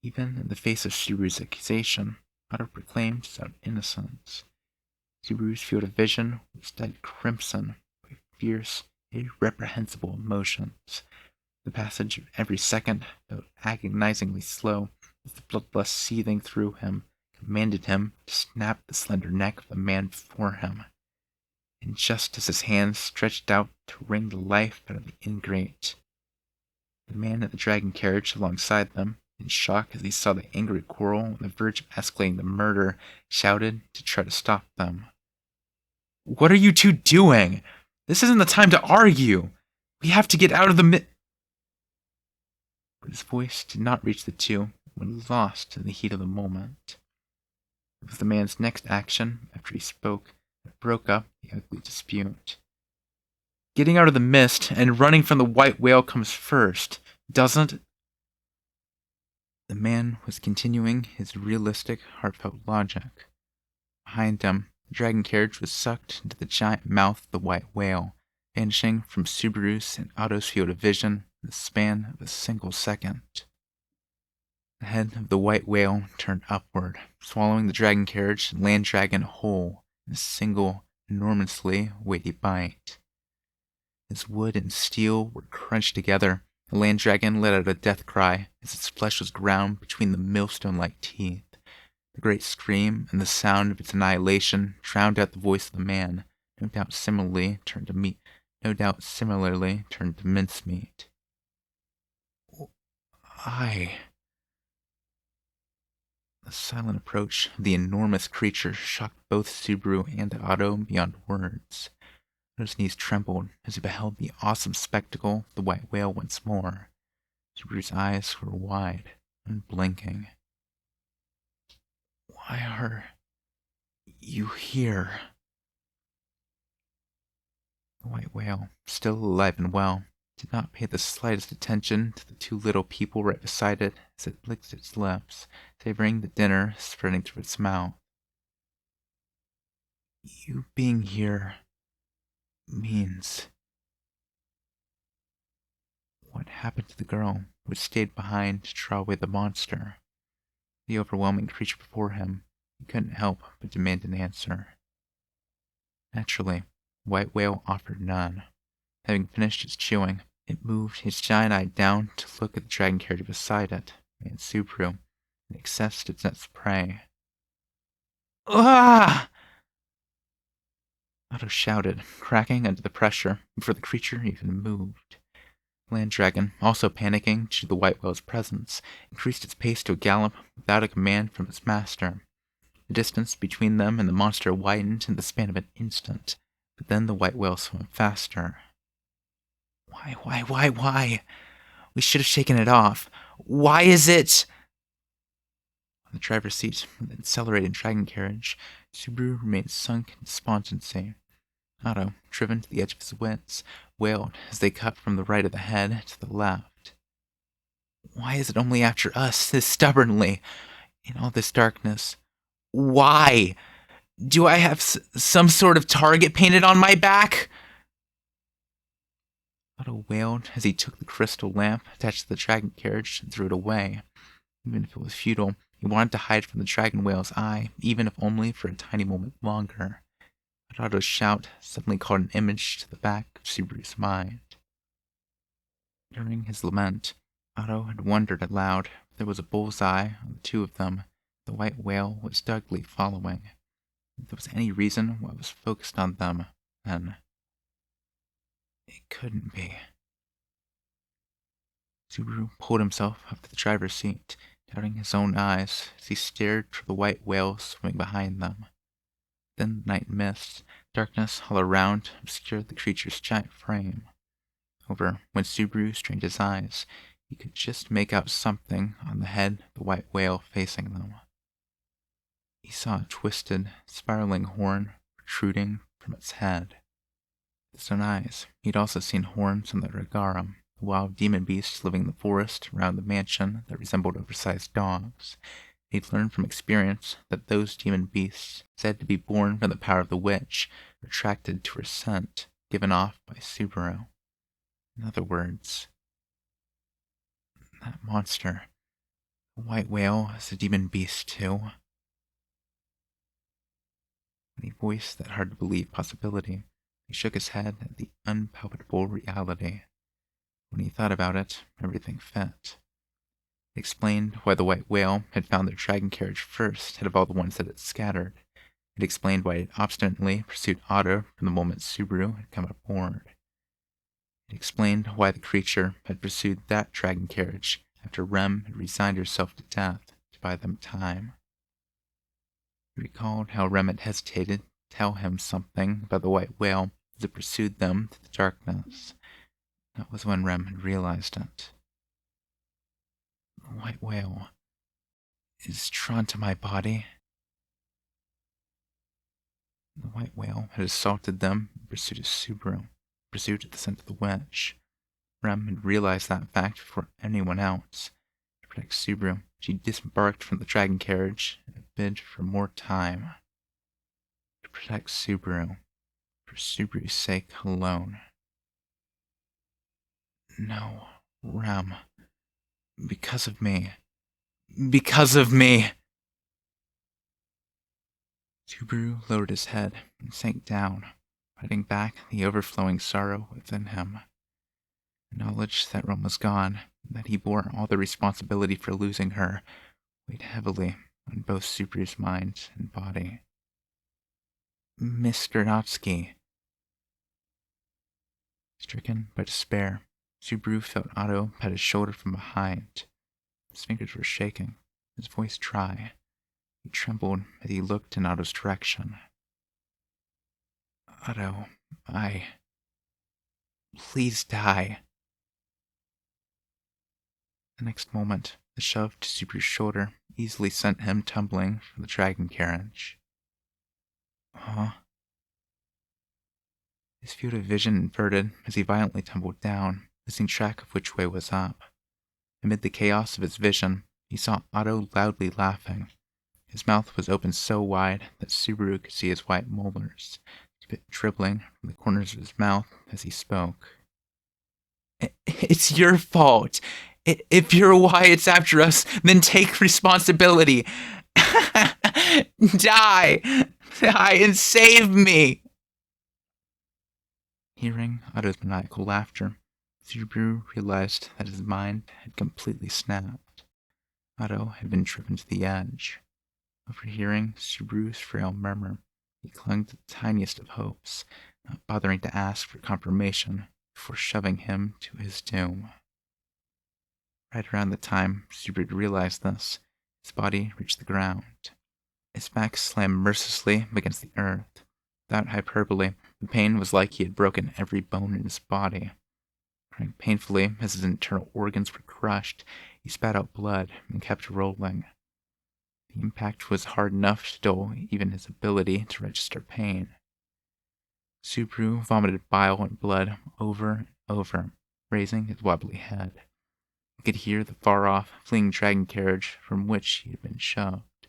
S2: Even in the face of Subaru's accusation, Otto proclaimed his own innocence. Subaru's field of vision was dyed crimson by fierce, irreprehensible emotions. The passage of every second, though agonizingly slow, as the bloodlust seething through him, commanded him to snap the slender neck of the man before him. And just as his hands stretched out to wring the life out of the ingrate, the man at the dragon carriage alongside them, in shock as he saw the angry quarrel on the verge of escalating to murder, shouted to try to stop them. What are you two doing? This isn't the time to argue. We have to get out of the But his voice did not reach the two when lost in the heat of the moment. It was the man's next action after he spoke that broke up the ugly dispute. Getting out of the mist and running from the white whale comes first, doesn't? The man was continuing his realistic, heartfelt logic. Behind him, the dragon carriage was sucked into the giant mouth of the white whale, vanishing from Subaru's and Otto's field of vision in the span of a single second. The head of the white whale turned upward, swallowing the dragon carriage and land dragon whole in a single, enormously weighty bite. As wood and steel were crunched together, the land dragon let out a death cry as its flesh was ground between the millstone-like teeth. The great scream and the sound of its annihilation drowned out the voice of the man, no doubt similarly turned to mincemeat. The silent approach of the enormous creature shocked both Subaru and Otto beyond words.
S1: Otto's knees trembled as he beheld the awesome spectacle of the white whale once more. Subaru's eyes were wide, unblinking. Why are you here? The white whale, still alive and well, did not pay the slightest attention to the two little people right beside it as it licked its lips, savoring the dinner spreading through its mouth. You being here means... What happened to the girl who had stayed behind to draw away the monster? The overwhelming creature before him, he couldn't help but demand an answer. Naturally, the white whale offered none. Having finished its chewing, it moved its giant eye down to look at the dragon carriage beside it, and Subaru, and accessed its next prey. Ah! Otto shouted, cracking under the pressure before the creature even moved. The land dragon, also panicking due to the white whale's presence, increased its pace to a gallop without a command from its master. The distance between them and the monster widened in the span of an instant, but then the white whale swam faster. Why? We should have shaken it off. Why is it? On the driver's seat of the accelerated dragon carriage, Subaru remained sunk in despondency. Otto, driven to the edge of his wits, wailed as they cut from the right of the head to the left. Why is it only after us, this stubbornly, in all this darkness? Why? Do I have some sort of target painted on my back? Otto wailed as he took the crystal lamp attached to the dragon carriage and threw it away. Even if it was futile, he wanted to hide from the dragon whale's eye, even if only for a tiny moment longer. But Otto's shout suddenly called an image to the back of Subaru's mind. During his lament, Otto had wondered aloud if there was a bullseye on the two of them the white whale was doggedly following. If there was any reason why it was focused on them, then it couldn't be. Subaru pulled himself up to the driver's seat, doubting his own eyes as he stared toward the white whale swimming behind them. Then the night mist, darkness all around, obscured the creature's giant frame. However, when Subaru strained his eyes, he could just make out something on the head of the white whale facing them. He saw a twisted, spiraling horn protruding from its head. With his own eyes, he'd also seen horns on the Regarum, the wild demon beasts living in the forest around the mansion that resembled oversized dogs. He'd learned from experience that those demon beasts, said to be born from the power of the witch, were attracted to her scent, given off by Subaru. In other words, that monster, the white whale, is a demon beast too. When he voiced that hard-to-believe possibility, he shook his head at the unpalpable reality. When he thought about it, everything fit. It explained why the white whale had found their dragon carriage first out of all the ones that it scattered. It explained why it obstinately pursued Otto from the moment Subaru had come aboard. It explained why the creature had pursued that dragon carriage after Rem had resigned herself to death to buy them time. He recalled how Rem had hesitated to tell him something about the white whale as it pursued them through the darkness. That was when Rem had realized it. The white whale is drawn to my body. The white whale had assaulted them in pursuit of Subaru, pursuit of the scent of the witch. Rem had realized that fact before anyone else. To protect Subaru, she disembarked from the dragon carriage in a bid for more time. To protect Subaru, for Subaru's sake alone. No, Rem. Because of me. Because of me! Subaru lowered his head and sank down, fighting back the overflowing sorrow within him. The knowledge that Rome was gone, and that he bore all the responsibility for losing her, weighed heavily on both Subaru's mind and body. Mr. Natsuki. Stricken by despair, Subaru felt Otto pat his shoulder from behind. His fingers were shaking, his voice dry. He trembled as he looked in Otto's direction. Otto, Please die. The next moment, the shove to Subaru's shoulder easily sent him tumbling from the dragon carriage. Huh? His field of vision inverted as he violently tumbled down, losing track of which way was up. Amid the chaos of his vision, he saw Otto loudly laughing. His mouth was open so wide that Subaru could see his white molars, spit dribbling from the corners of his mouth as he spoke. It's your fault. If you're why it's after us, then take responsibility. Die! Die and save me! Hearing Otto's maniacal laughter, Subaru realized that his mind had completely snapped. Otto had been driven to the edge. Overhearing Subaru's frail murmur, he clung to the tiniest of hopes, not bothering to ask for confirmation before shoving him to his doom. Right around the time Subaru realized this, his body reached the ground. His back slammed mercilessly against the earth. Without hyperbole, the pain was like he had broken every bone in his body. Crying painfully as his internal organs were crushed, he spat out blood and kept rolling. The impact was hard enough to dull even his ability to register pain. Subaru vomited bile and blood over and over, raising his wobbly head. He could hear the far-off, fleeing dragon carriage from which he had been shoved.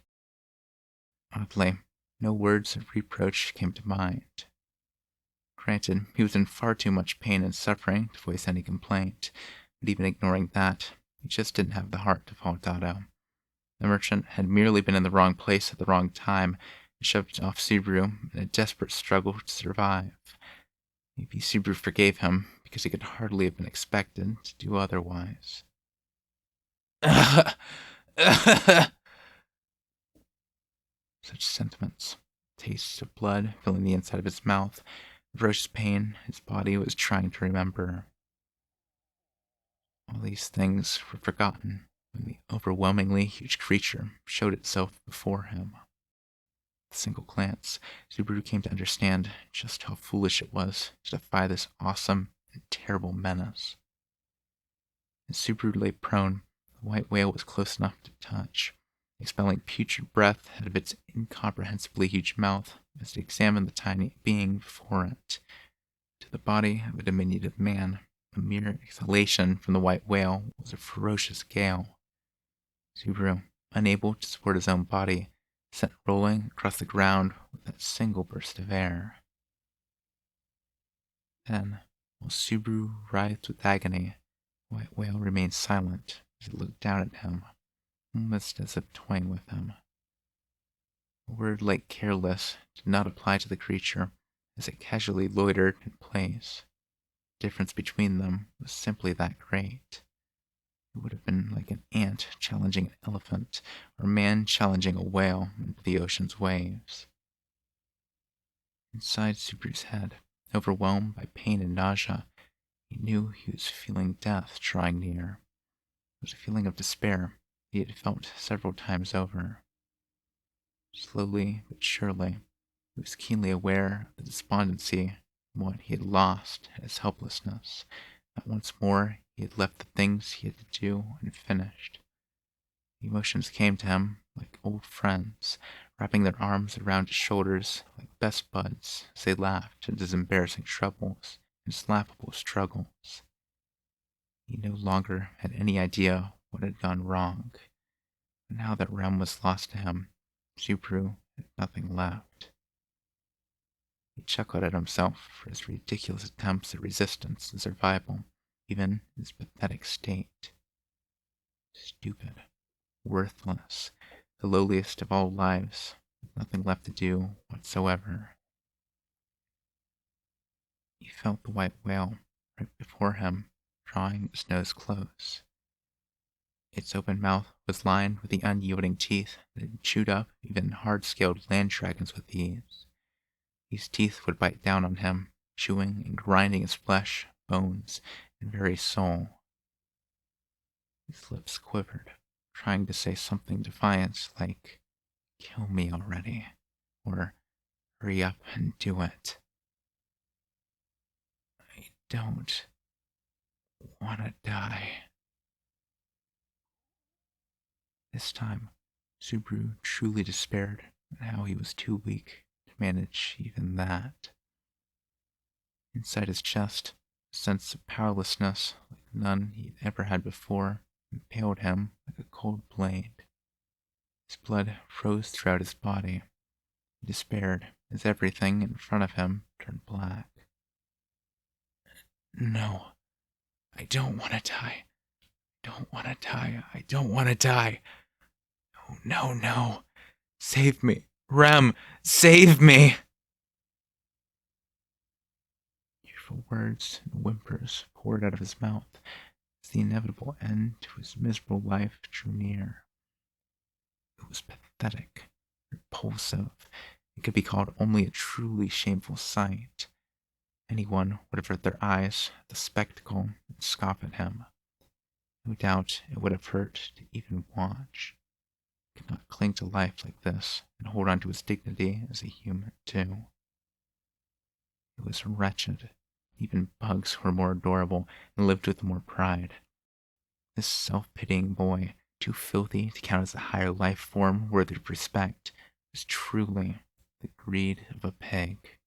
S1: Oddly, no words of reproach came to mind. Granted, he was in far too much pain and suffering to voice any complaint, but even ignoring that, he just didn't have the heart to fault Otto. The merchant had merely been in the wrong place at the wrong time and shoved off Subaru in a desperate struggle to survive. Maybe Subaru forgave him because he could hardly have been expected to do otherwise. Such sentiments, tastes of blood filling the inside of his mouth, the ferocious pain his body was trying to remember. All these things were forgotten when the overwhelmingly huge creature showed itself before him. With a single glance, Subaru came to understand just how foolish it was to defy this awesome and terrible menace. As Subaru lay prone, the white whale was close enough to touch, expelling putrid breath out of its incomprehensibly huge mouth as it examined the tiny being before it. To the body of a diminutive man, a mere exhalation from the white whale was a ferocious gale. Subaru, unable to support his own body, sent rolling across the ground with that single burst of air. Then, while Subaru writhed with agony, the white whale remained silent as it looked down at him, almost as if toying with him. A word like careless did not apply to the creature, as it casually loitered in place. The difference between them was simply that great. It would have been like an ant challenging an elephant, or a man challenging a whale into the ocean's waves. Inside Subaru's head, overwhelmed by pain and nausea, he knew he was feeling death drawing near. It was a feeling of despair he had felt several times over. Slowly but surely, he was keenly aware of the despondency of what he had lost and his helplessness, that once more he had left the things he had to do unfinished. The emotions came to him like old friends, wrapping their arms around his shoulders like best buds as they laughed at his embarrassing troubles and his laughable struggles. He no longer had any idea what had gone wrong, and now that Rem was lost to him, Subaru had nothing left. He chuckled at himself for his ridiculous attempts at resistance and survival, even in his pathetic state. Stupid, worthless, the lowliest of all lives, with nothing left to do whatsoever. He felt the white whale right before him, drawing its nose close. Its open mouth was lined with the unyielding teeth that had chewed up even hard-scaled land dragons with ease. These teeth would bite down on him, chewing and grinding his flesh, bones, and very soul. His lips quivered, trying to say something defiant like, "Kill me already," or "Hurry up and do it." don't want to die. This time, Subaru truly despaired at how he was too weak to manage even that. Inside his chest, a sense of powerlessness like none he'd ever had before impaled him like a cold blade. His blood froze throughout his body. He despaired as everything in front of him turned black. No, I don't want to die. Don't want to die. I don't want to die. No, no, no. Save me. Rem, save me. Tearful words and whimpers poured out of his mouth as the inevitable end to his miserable life drew near. It was pathetic, repulsive. It could be called only a truly shameful sight. Anyone would avert their eyes at the spectacle and scoff at him. No doubt it would have hurt to even watch. He could not cling to life like this and hold on to his dignity as a human, too. It was wretched. Even bugs were more adorable and lived with more pride. This self-pitying boy, too filthy to count as a higher life form worthy of respect, was truly the greed of a pig.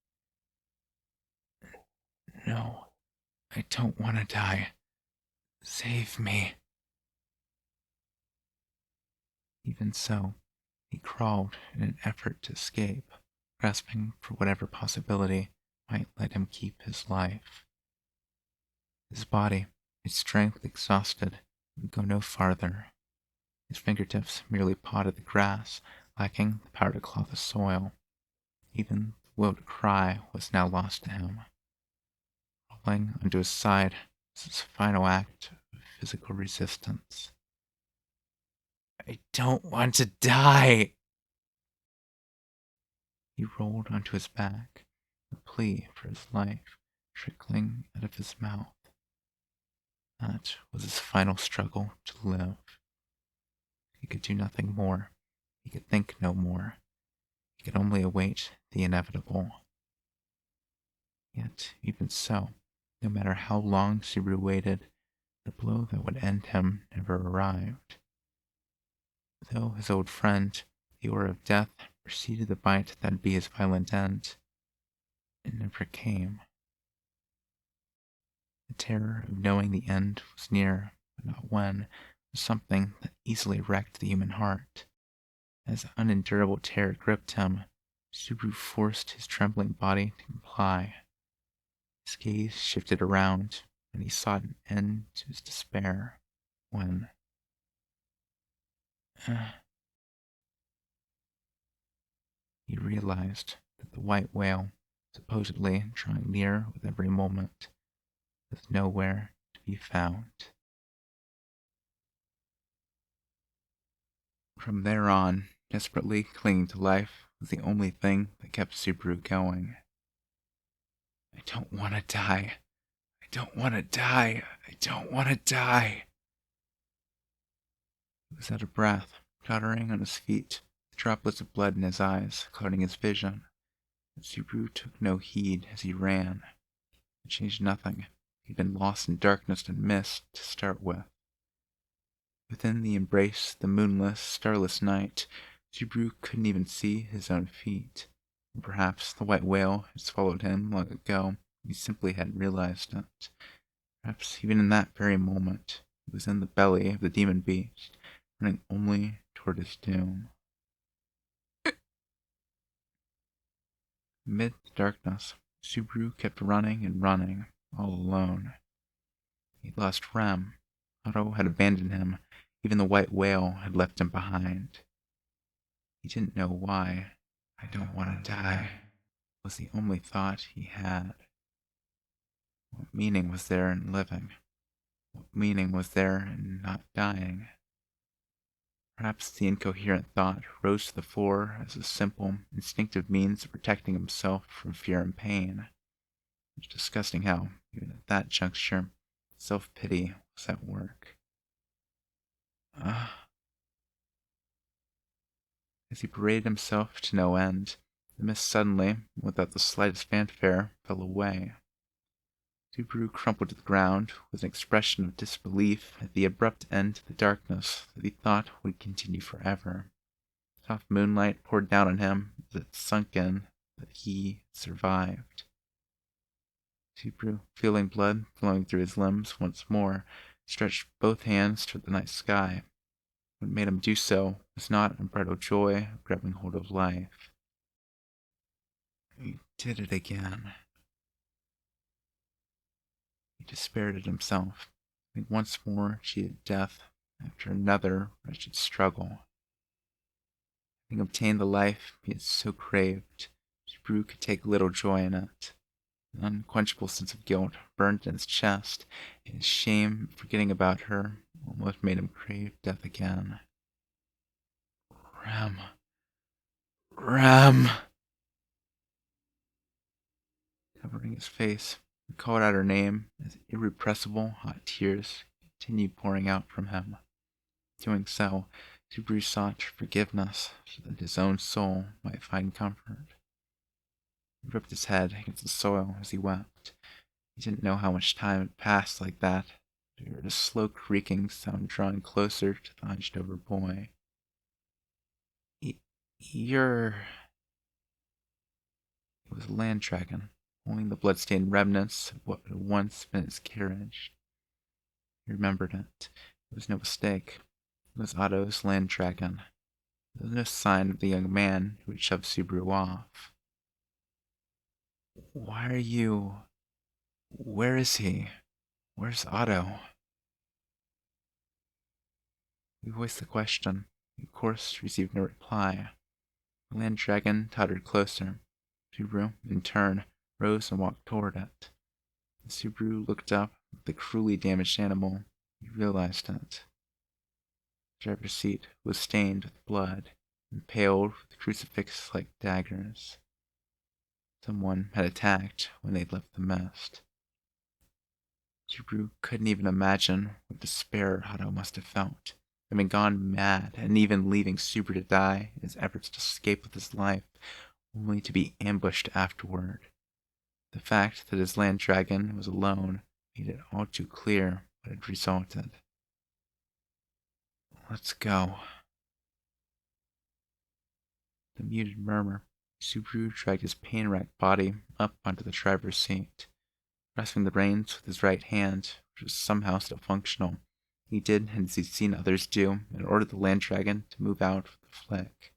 S1: No, I don't want to die. Save me. Even so, he crawled in an effort to escape, grasping for whatever possibility might let him keep his life. His body, its strength exhausted, would go no farther. His fingertips merely pawed at the grass, lacking the power to claw the soil. Even the will to cry was now lost to him. Rolling onto his side was his final act of physical resistance. I don't want to die! He rolled onto his back, a plea for his life trickling out of his mouth. That was his final struggle to live. He could do nothing more. He could think no more. He could only await the inevitable. Yet, even so, no matter how long Subaru waited, the blow that would end him never arrived. Though his old friend, the aura of death, preceded the bite that'd be his violent end, it never came. The terror of knowing the end was near, but not when, was something that easily wrecked the human heart. As unendurable terror gripped him, Subaru forced his trembling body to comply. His gaze shifted around, and he sought an end to his despair, when... he realized that the white whale, supposedly drawing near with every moment, was nowhere to be found. From there on, desperately clinging to life was the only thing that kept Subaru going. I don't want to die. I don't want to die. I don't want to die. He was out of breath, tottering on his feet, droplets of blood in his eyes, clouding his vision. But Subaru took no heed as he ran. It changed nothing. He'd been lost in darkness and mist to start with. Within the embrace of the moonless, starless night, Subaru couldn't even see his own feet. And perhaps the white whale had swallowed him long ago, and he simply hadn't realized it. Perhaps even in that very moment, he was in the belly of the demon beast, running only toward his doom. Amid the darkness, Subaru kept running and running, all alone. He'd lost Rem. Otto had abandoned him. Even the white whale had left him behind. He didn't know why. I don't want to die was the only thought he had. What meaning was there in living? What meaning was there in not dying? Perhaps the incoherent thought rose to the fore as a simple, instinctive means of protecting himself from fear and pain. It's disgusting how, even at that juncture, self-pity was at work. As he paraded himself to no end, the mist suddenly, without the slightest fanfare, fell away. Subaru crumpled to the ground with an expression of disbelief at the abrupt end to the darkness that he thought would continue forever. Soft moonlight poured down on him as it sunk in that he survived. Subaru, feeling blood flowing through his limbs once more, stretched both hands toward the night sky. What made him do so was not unbridled joy of grabbing hold of life. He did it again. He despaired at himself, having once more cheated death after another wretched struggle. Having obtained the life he had so craved, Subaru could take little joy in it. An unquenchable sense of guilt burned in his chest, and his shame at forgetting about her almost made him crave death again. Rem. Rem! Covering his face, he called out her name as irrepressible hot tears continued pouring out from him. Doing so, Subaru sought forgiveness so that his own soul might find comfort. He rubbed his head against the soil as he wept. He didn't know how much time had passed like that. He heard a slow creaking sound drawing closer to the hunched-over boy. You're... It was a land dragon, holding the blood-stained remnants of what had once been its carriage. He remembered it. It was no mistake. It was Otto's land dragon. There was no sign of the young man who had shoved Subaru off. Why are you... Where is he? Where's Otto? He voiced the question. He, of course, received no reply. The land dragon tottered closer. Subaru, in turn, rose and walked toward it. As Subaru looked up at the cruelly damaged animal, he realized it. The driver's seat was stained with blood, impaled with crucifix-like daggers. Someone had attacked when they'd left the mist. Subaru couldn't even imagine what despair Otto must have felt, having gone mad and even leaving Subaru to die in his efforts to escape with his life, only to be ambushed afterward. The fact that his land dragon was alone made it all too clear what had resulted. Let's go. The muted murmur, Subaru dragged his pain-racked body up onto the driver's seat. Grasping the reins with his right hand, which was somehow still functional, he did as he'd seen others do and ordered the land dragon to move out with the flick.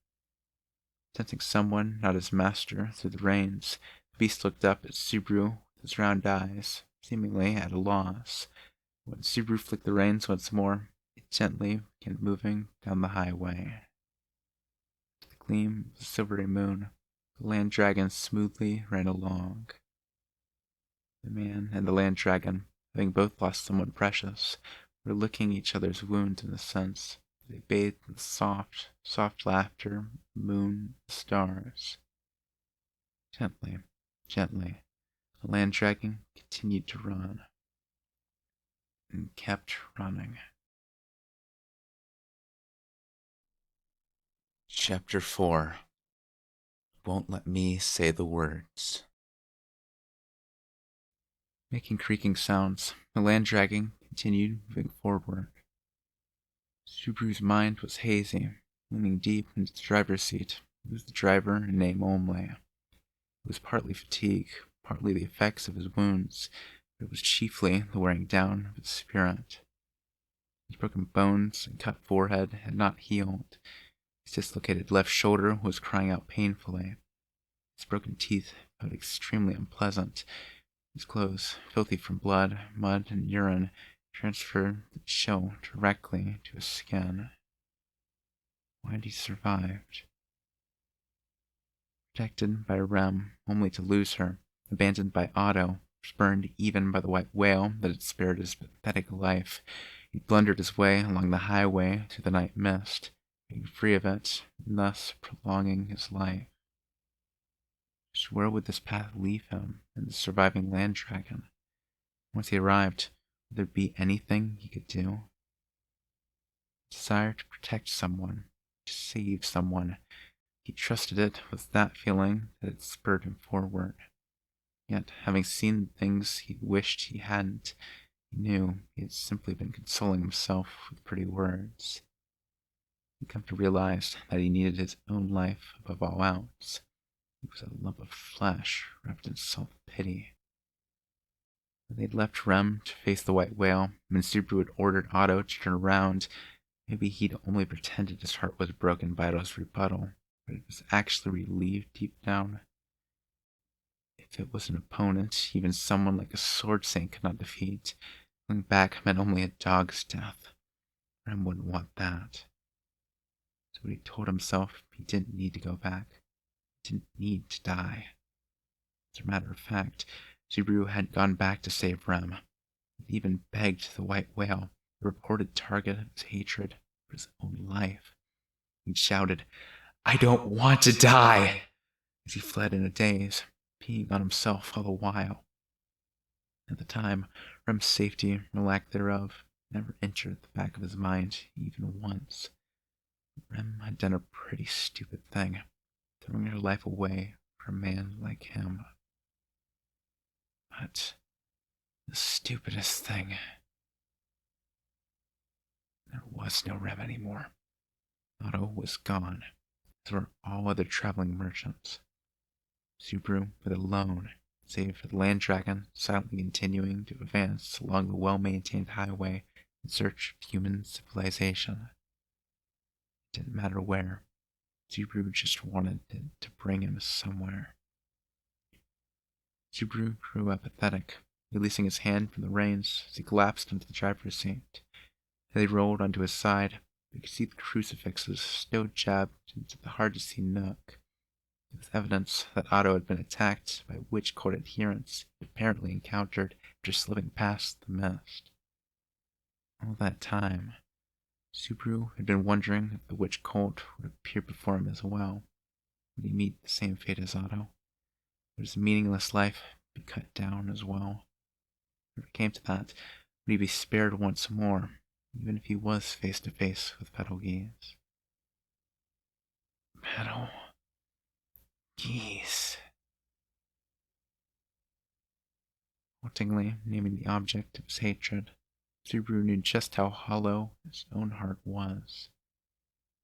S1: Sensing someone, not his master, through the reins, the beast looked up at Subaru with his round eyes, seemingly at a loss. When Subaru flicked the reins once more, it gently began moving down the highway. To the gleam of the silvery moon, the land dragon smoothly ran along. The man and the land dragon, having both lost someone precious, were licking each other's wounds in a sense. They bathed in the soft, soft laughter, moon, stars. Gently, gently, the land dragon continued to run. And kept running. Chapter 4. Won't let me say the words. Making creaking sounds, the land dragon continued moving forward. Subaru's mind was hazy, leaning deep into the driver's seat. He was the driver in name only. It was partly fatigue, partly the effects of his wounds, but it was chiefly the wearing down of his spirit. His broken bones and cut forehead had not healed. His dislocated left shoulder was crying out painfully. His broken teeth felt extremely unpleasant. His clothes, filthy from blood, mud, and urine, transferred the chill directly to his skin. Why had he survived? Protected by Rem, only to lose her, abandoned by Otto, spurned even by the white whale that had spared his pathetic life, he blundered his way along the highway through the night mist, being free of it, and thus prolonging his life. Just where would this path leave him and the surviving land dragon? Once he arrived, would there be anything he could do? Desire to protect someone, to save someone. He trusted it with that feeling that had spurred him forward. Yet, having seen things he wished he hadn't, he knew he had simply been consoling himself with pretty words. He'd come to realize that he needed his own life above all else. He was a lump of flesh wrapped in self-pity. When they'd left Rem to face the white whale, and Subaru had ordered Otto to turn around, maybe he'd only pretended his heart was broken by Otto's rebuttal, but it was actually relieved deep down. If it was an opponent, even someone like a sword saint could not defeat, going back meant only a dog's death. Rem wouldn't want that. So he told himself he didn't need to go back. He didn't need to die. As a matter of fact, Subaru had gone back to save Rem. He even begged the white whale, the reported target of his hatred, for his own life. He shouted, "I don't want to die!" as he fled in a daze, peeing on himself all the while. At the time, Rem's safety, or lack thereof, never entered the back of his mind even once. Rem had done a pretty stupid thing, throwing her life away for a man like him. But the stupidest thing, there was no Rem anymore. Otto was gone, as were all other traveling merchants. Subaru was alone, save for the land dragon silently continuing to advance along the well-maintained highway in search of human civilization. It didn't matter where. Subaru just wanted it to bring him somewhere. Subaru grew apathetic, releasing his hand from the reins as he collapsed into the driver's seat. As he rolled onto his side, he could see the crucifixes still jabbed into the hard-to-see nook. It was evidence that Otto had been attacked by witch cult adherents he apparently encountered after slipping past the mist. All that time, Subaru had been wondering if the witch cult would appear before him as well. Would he meet the same fate as Otto? Would his meaningless life be cut down as well? If it came to that, would he be spared once more, even if he was face to face with Petal Geese? Petal Geese. Haltingly naming the object of his hatred, Subaru knew just how hollow his own heart was.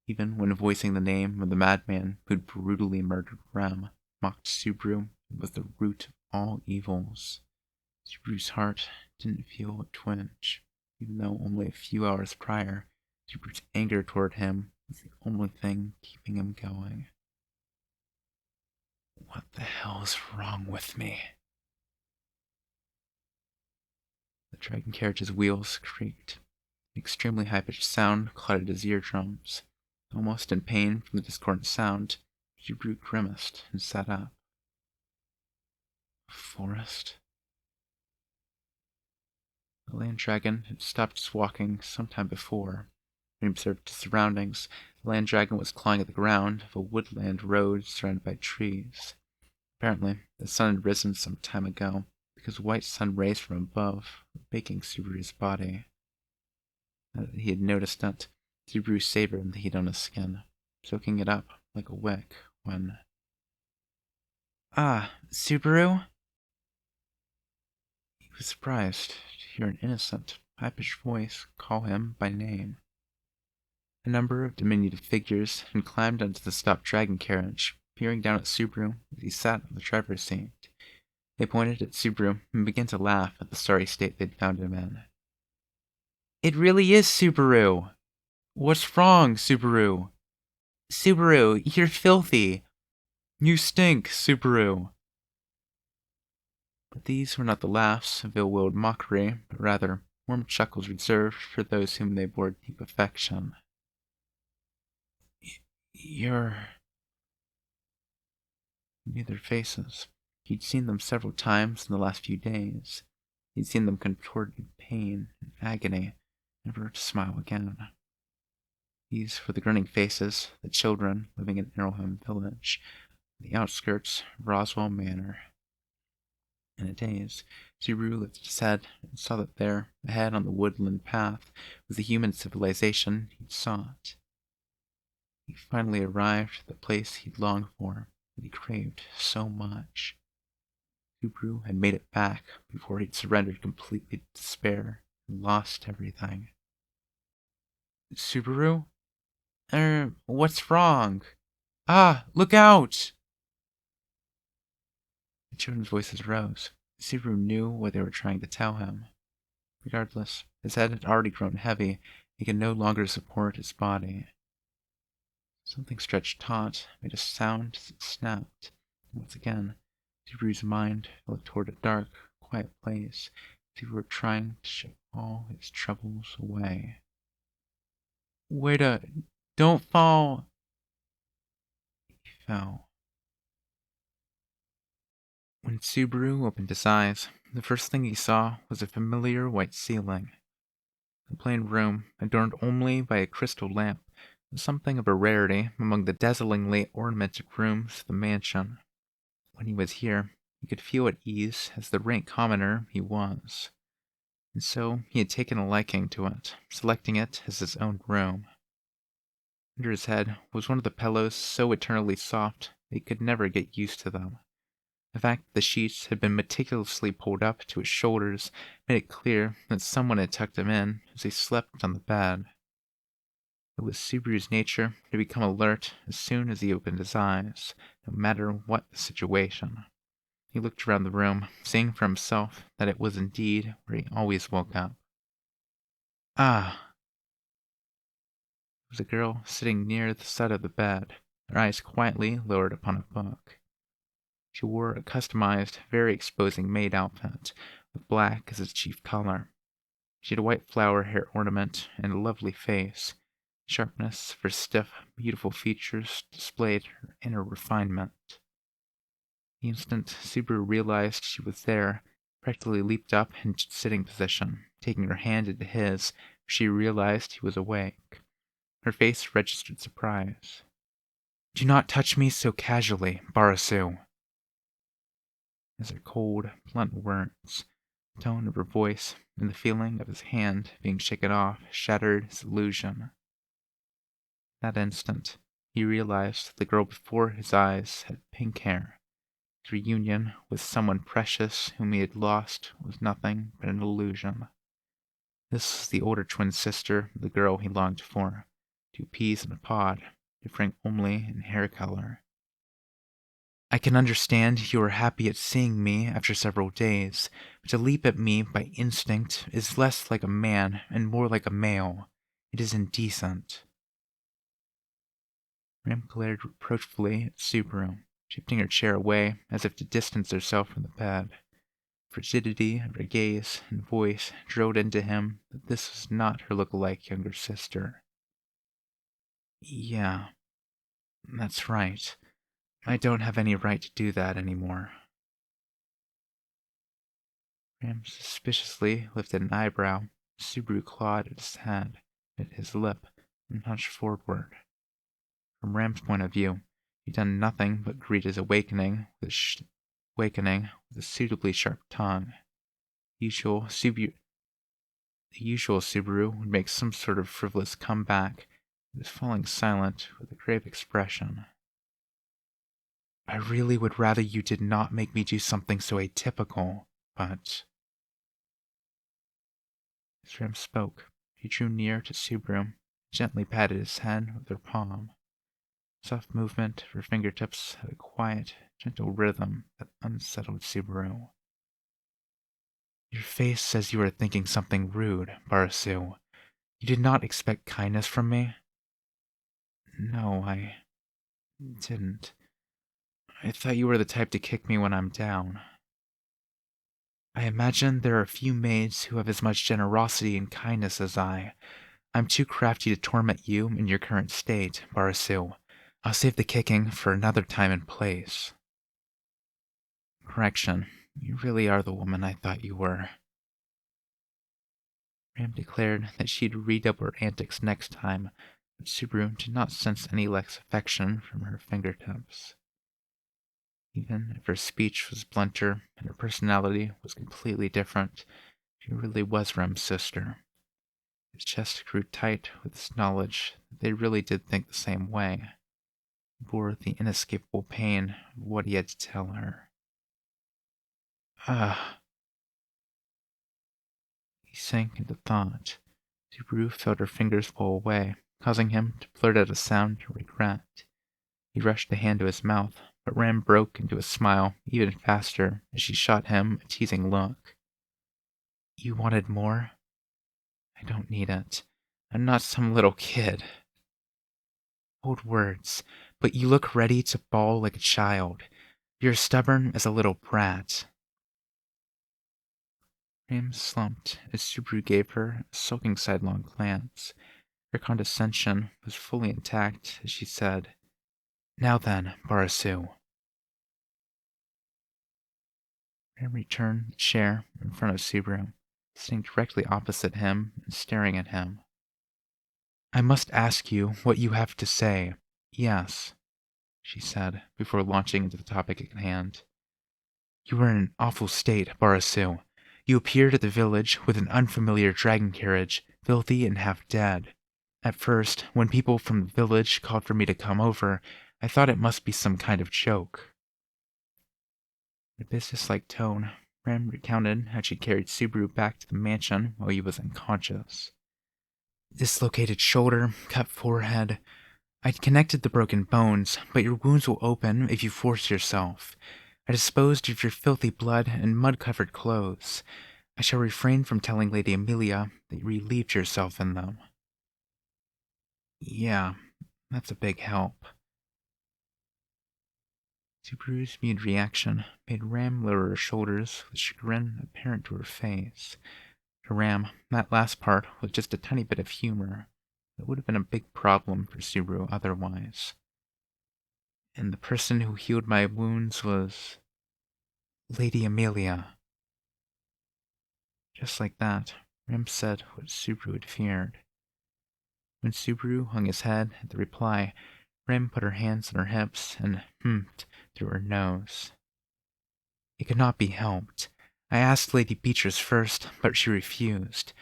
S1: Even when voicing the name of the madman who'd brutally murdered Rem, mocked Subaru was the root of all evils. Subaru's heart didn't feel a twinge, even though only a few hours prior, Subaru's anger toward him was the only thing keeping him going. What the hell's wrong with me? The dragon carriage's wheels creaked. An extremely high-pitched sound clouded his eardrums. Almost in pain from the discordant sound, Subaru grimaced and sat up. A forest? The land dragon had stopped its walking some time before. When he observed his surroundings, the land dragon was clawing at the ground of a woodland road surrounded by trees. Apparently, the sun had risen some time ago, because white sun rays from above were baking Subaru's body. Now that he had noticed that, Subaru savored the heat on his skin, soaking it up like a wick when... "Ah, Subaru?" He was surprised to hear an innocent, high-pitched voice call him by name. A number of diminutive figures had climbed onto the stopped dragon carriage, peering down at Subaru as he sat on the driver's seat. They pointed at Subaru and began to laugh at the sorry state they'd found him in. "It really is Subaru! What's wrong, Subaru? Subaru, you're filthy! You stink, Subaru!" But these were not the laughs of ill-willed mockery, but rather warm chuckles reserved for those whom they bore deep affection. You're... He knew their faces. He'd seen them several times in the last few days. He'd seen them contorted in pain and agony, never to smile again. These were the grinning faces of the children living in Erlham village, on the outskirts of Roswell Manor. In a daze, Subaru lifted his head and saw that there, ahead on the woodland path, was the human civilization he'd sought. He finally arrived at the place he'd longed for, that he craved so much. Subaru had made it back before he'd surrendered completely to despair and lost everything. Subaru? What's wrong? Ah, look out! The children's voices rose. Subaru knew what they were trying to tell him. Regardless, his head had already grown heavy. He could no longer support his body. Something stretched taut, made a sound as it snapped. And once again, Subaru's mind fell toward a dark, quiet place. As if he were trying to shake all his troubles away. Wait don't fall! He fell. When Subaru opened his eyes, the first thing he saw was a familiar white ceiling. The plain room, adorned only by a crystal lamp, was something of a rarity among the dazzlingly ornamented rooms of the mansion. When he was here, he could feel at ease as the rank commoner he was, and so he had taken a liking to it, selecting it as his own room. Under his head was one of the pillows so eternally soft that he could never get used to them. The fact that the sheets had been meticulously pulled up to his shoulders made it clear that someone had tucked him in as he slept on the bed. It was Subaru's nature to become alert as soon as he opened his eyes, no matter what the situation. He looked around the room, seeing for himself that it was indeed where he always woke up. Ah! It was a girl sitting near the side of the bed, her eyes quietly lowered upon a book. She wore a customized, very exposing maid outfit, with black as its chief color. She had a white flower hair ornament and a lovely face. The sharpness of her stiff, beautiful features displayed her inner refinement. The instant Subaru realized she was there, practically leaped up in sitting position, taking her hand into his, for she realized he was awake. Her face registered surprise. "Do not touch me so casually, Barasu." As her cold, blunt words, the tone of her voice, and the feeling of his hand being shaken off shattered his illusion. That instant, he realized that the girl before his eyes had pink hair. His reunion with someone precious whom he had lost was nothing but an illusion. This was the older twin sister of the girl he longed for, 2 peas in a pod, differing only in hair color. "I can understand you are happy at seeing me after several days, but to leap at me by instinct is less like a man and more like a male. It is indecent." Ram glared reproachfully at Subaru, shifting her chair away as if to distance herself from the bed. The frigidity of her gaze and voice drilled into him that this was not her look-alike younger sister. "Yeah, that's right. I don't have any right to do that anymore." Ram suspiciously lifted an eyebrow. Subaru clawed at his hand, bit his lip, and hunched forward. From Ram's point of view, he'd done nothing but greet his awakening with a suitably sharp tongue. The usual Subaru would make some sort of frivolous comeback. He was falling silent with a grave expression. "I really would rather you did not make me do something so atypical, but..." As Ram spoke, he drew near to Subaru, gently patted his head with her palm. The soft movement of her fingertips had a quiet, gentle rhythm that unsettled Subaru. "Your face says you are thinking something rude, Barasu. You did not expect kindness from me?" "No, I didn't. I thought you were the type to kick me when I'm down." "I imagine there are few maids who have as much generosity and kindness as I. I'm too crafty to torment you in your current state, Barasu. I'll save the kicking for another time and place." "Correction. You really are the woman I thought you were." Ram declared that she'd redouble her antics next time, but Subaru did not sense any less affection from her fingertips. Even if her speech was blunter and her personality was completely different, she really was Ram's sister. His chest grew tight with this knowledge that they really did think the same way. He bore the inescapable pain of what he had to tell her. Ah. He sank into thought. Subaru felt her fingers pull away, causing him to blurt out a sound of regret. He rushed the hand to his mouth, but Ram broke into a smile even faster as she shot him a teasing look. You wanted more? I don't need it. I'm not some little kid. Old words, but you look ready to bawl like a child. You're stubborn as a little brat. Ram slumped as Subaru gave her a sulking sidelong glance. Her condescension was fully intact as she said, Now then, Barasu. Ram returned the chair in front of Subaru, sitting directly opposite him and staring at him. I must ask you what you have to say. Yes, she said, before launching into the topic at hand. You are in an awful state, Barasu. You appeared at the village with an unfamiliar dragon carriage, filthy and half dead. At first, when people from the village called for me to come over, I thought it must be some kind of joke. In a businesslike tone, Ram recounted how she carried Subaru back to the mansion while he was unconscious. Dislocated shoulder, cut forehead. I'd connected the broken bones, but your wounds will open if you force yourself. I disposed of your filthy blood and mud-covered clothes. I shall refrain from telling Lady Amelia that you relieved yourself in them. Yeah, that's a big help. Subaru's mute reaction made Ram lower her shoulders with chagrin apparent to her face. To Ram, that last part was just a tiny bit of humor. It would have been a big problem for Subaru otherwise. And the person who healed my wounds was Lady Amelia. Just like that, Ram said what Subaru had feared. When Subaru hung his head at the reply, Ram put her hands on her hips and hummed through her nose. It could not be helped. I asked Lady Beatrice first, but she refused.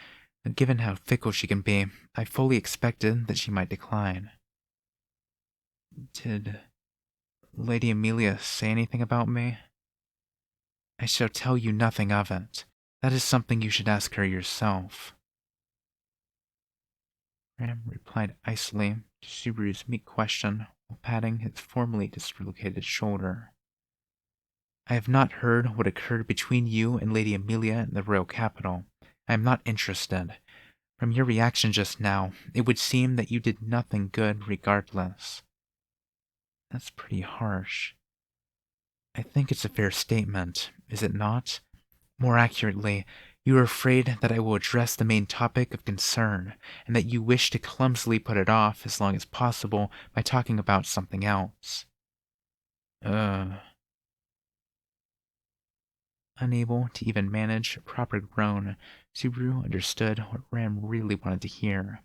S1: And given how fickle she can be, I fully expected that she might decline. Did Lady Amelia say anything about me? I shall tell you nothing of it. That is something you should ask her yourself. Ram replied icily to Subaru's meek question while patting his formerly dislocated shoulder. I have not heard what occurred between you and Lady Amelia in the royal capital. I am not interested. From your reaction just now, it would seem that you did nothing good regardless. That's pretty harsh. I think it's a fair statement, is it not? More accurately, you are afraid that I will address the main topic of concern, and that you wish to clumsily put it off as long as possible by talking about something else. Unable to even manage a proper groan, Subaru understood what Ram really wanted to hear.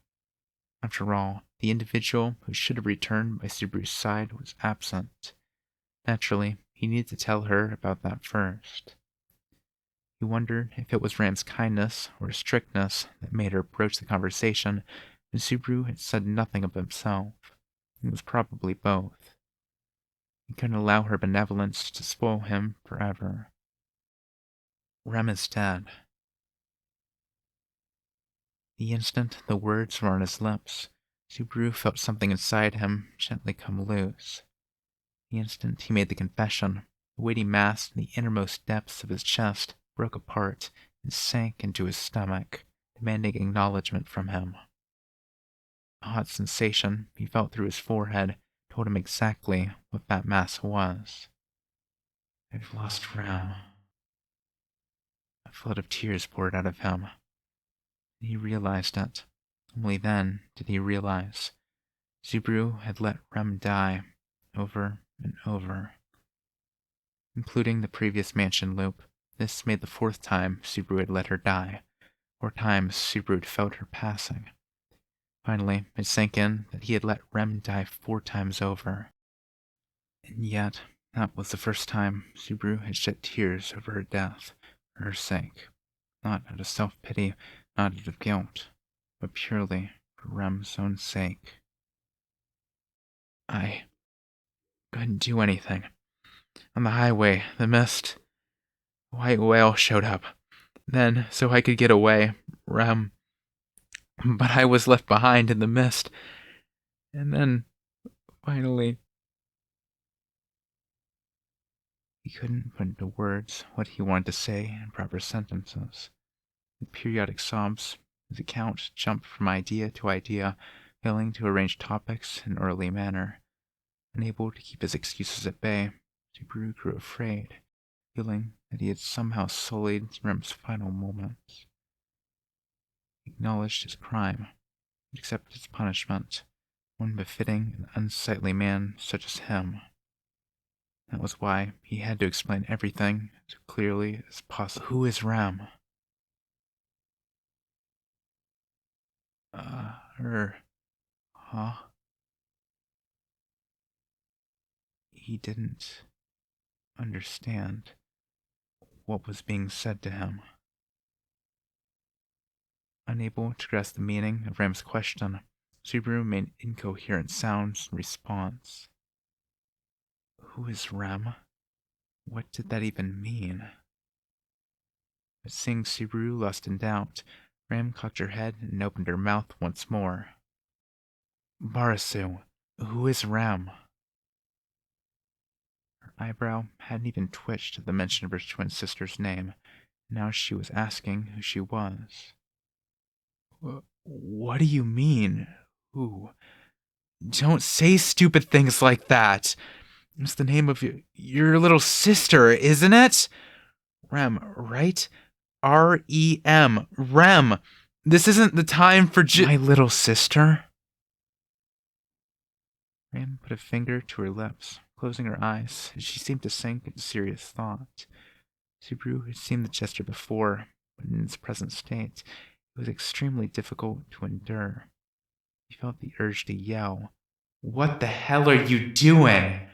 S1: After all, the individual who should have returned by Subaru's side was absent. Naturally, he needed to tell her about that first. He wondered if it was Ram's kindness or strictness that made her broach the conversation, and Subaru had said nothing of himself. It was probably both. He couldn't allow her benevolence to spoil him forever. Ram is dead. The instant the words were on his lips, Subaru felt something inside him gently come loose. The instant he made the confession, the weighty mass in the innermost depths of his chest broke apart and sank into his stomach, demanding acknowledgement from him. A hot sensation he felt through his forehead told him exactly what that mass was. I've lost Ram. A flood of tears poured out of him. He realized it. Only then did he realize. Subaru had let Rem die over and over. Including the previous mansion loop, this made the fourth time Subaru had let her die, 4 times Subaru had felt her passing. Finally, it sank in that he had let Rem die 4 times over. And yet, that was the first time Subaru had shed tears over her death for her sake. Not out of self-pity, not out of guilt, but purely for Rem's own sake. I couldn't do anything. On the highway, the mist. white whale showed up. Then, so I could get away, Rem. But I was left behind in the mist. And then, finally, he couldn't put into words what he wanted to say in proper sentences. With periodic sobs, his account jumped from idea to idea, failing to arrange topics in an orderly manner. Unable to keep his excuses at bay, Subaru grew afraid, feeling that he had somehow sullied Rem's final moments. He acknowledged his crime, and accepted his punishment, one befitting an unsightly man such as him. That was why he had to explain everything as clearly as possible. Who is Rem? Her. Huh? He didn't understand what was being said to him. Unable to grasp the meaning of Ram's question, Subaru made incoherent sounds in response. Who is Ram? What did that even mean? But seeing Subaru lost in doubt, Ram cocked her head and opened her mouth once more. Barasu, who is Ram? Her eyebrow hadn't even twitched at the mention of her twin sister's name. Now she was asking who she was. What do you mean? Who? Don't say stupid things like that. It's the name of your little sister, isn't it? Rem, right? R-E-M. Rem. This isn't the time for my little sister? Rem put a finger to her lips, closing her eyes as she seemed to sink into serious thought. Subaru had seen the gesture before, but in its present state, it was extremely difficult to endure. He felt the urge to yell, "What the hell are you doing?"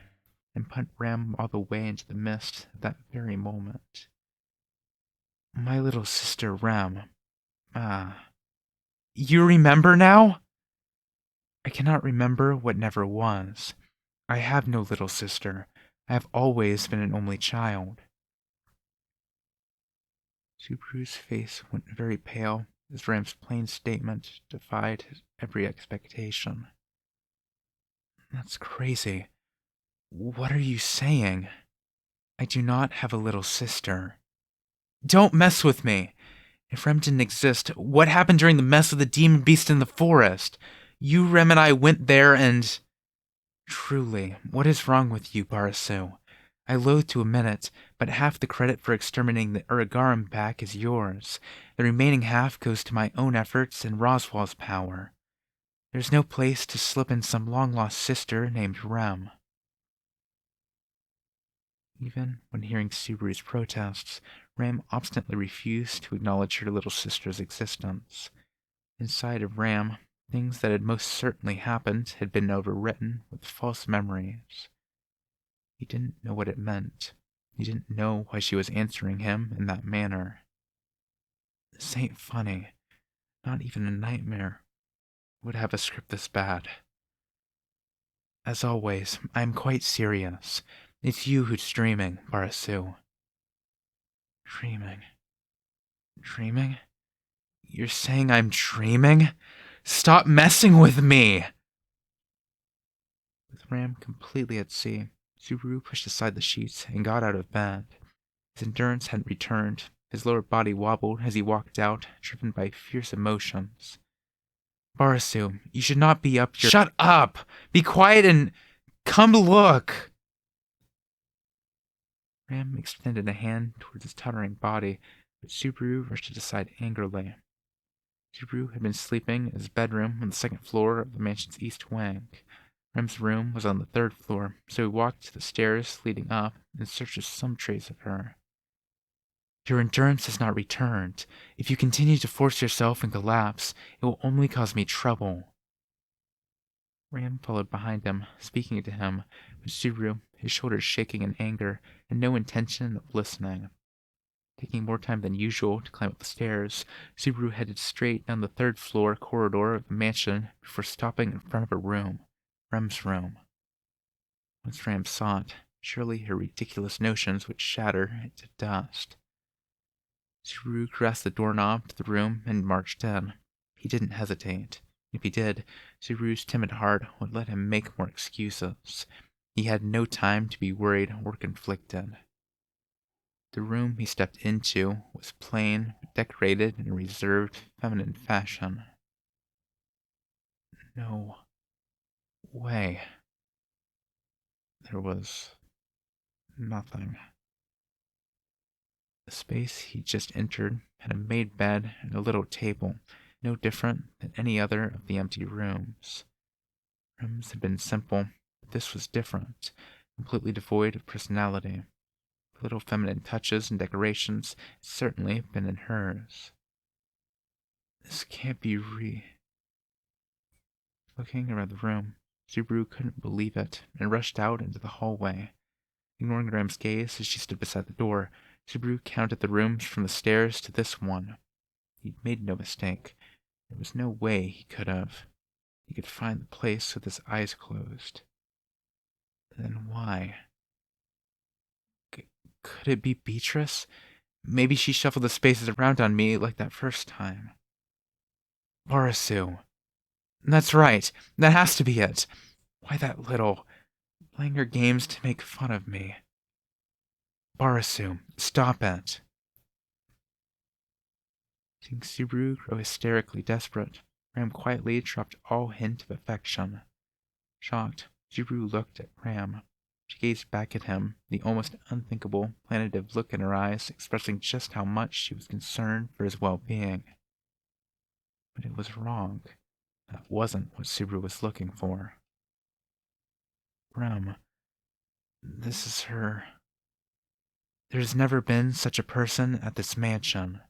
S1: and punt Ram all the way into the mist at that very moment. My little sister Ram. Ah. You remember now? I cannot remember what never was. I have no little sister. I have always been an only child. Subaru's face went very pale as Ram's plain statement defied every expectation. That's crazy. What are you saying? I do not have a little sister. Don't mess with me. If Rem didn't exist, what happened during the mess of the demon beast in the forest? You, Rem, and I went there and... Truly, what is wrong with you, Barasu? I loathe to admit it, but half the credit for exterminating the Uragaram pack is yours. The remaining half goes to my own efforts and Roswell's power. There's no place to slip in some long-lost sister named Rem. Even when hearing Subaru's protests, Ram obstinately refused to acknowledge her little sister's existence. Inside of Ram, things that had most certainly happened had been overwritten with false memories. He didn't know what it meant. He didn't know why she was answering him in that manner. This ain't funny. Not even a nightmare would have a script this bad. As always, I am quite serious. It's you who's dreaming, Barasu. Dreaming? Dreaming? You're saying I'm dreaming? Stop messing with me! With Ram completely at sea, Subaru pushed aside the sheets and got out of bed. His endurance hadn't returned. His lower body wobbled as he walked out, driven by fierce emotions. Barasu, you should not be up here. Shut up! Be quiet and come look! Ram extended a hand towards his tottering body, but Subaru rushed it aside angrily. Subaru had been sleeping in his bedroom on the second floor of the mansion's east wing. Rem's room was on the third floor, so he walked to the stairs leading up in search of some trace of her. Your endurance has not returned. If you continue to force yourself and collapse, it will only cause me trouble. Ram followed behind him, speaking to him, but Subaru, his shoulders shaking in anger, had no intention of listening. Taking more time than usual to climb up the stairs, Subaru headed straight down the third floor corridor of the mansion before stopping in front of a room, Rem's room. Once Ram saw it, surely her ridiculous notions would shatter into dust. Subaru grasped the doorknob to the room and marched in. He didn't hesitate. If he did, Subaru's timid heart would let him make more excuses. He had no time to be worried or conflicted. The room he stepped into was plain, but decorated in a reserved, feminine fashion. No way. There was nothing. The space he just entered had a made bed and a little table, no different than any other of the empty rooms. Rooms had been simple, but this was different, completely devoid of personality. The little feminine touches and decorations had certainly been in hers. This can't be Looking around the room, Subaru couldn't believe it and rushed out into the hallway. Ignoring Ram's gaze as she stood beside the door, Subaru counted the rooms from the stairs to this one. He'd made no mistake. There was no way he could have. He could find the place with his eyes closed. Then why? Could it be Beatrice? Maybe she shuffled the spaces around on me like that first time. Barasu. That's right. That has to be it. Why that little? Playing her games to make fun of me. Barasu, stop it. Seeing Subaru grow hysterically desperate, Ram quietly dropped all hint of affection. Shocked, Subaru looked at Ram. She gazed back at him, the almost unthinkable, plaintive look in her eyes expressing just how much she was concerned for his well-being. But it was wrong. That wasn't what Subaru was looking for. Ram, this is her. There's never been such a person at this mansion.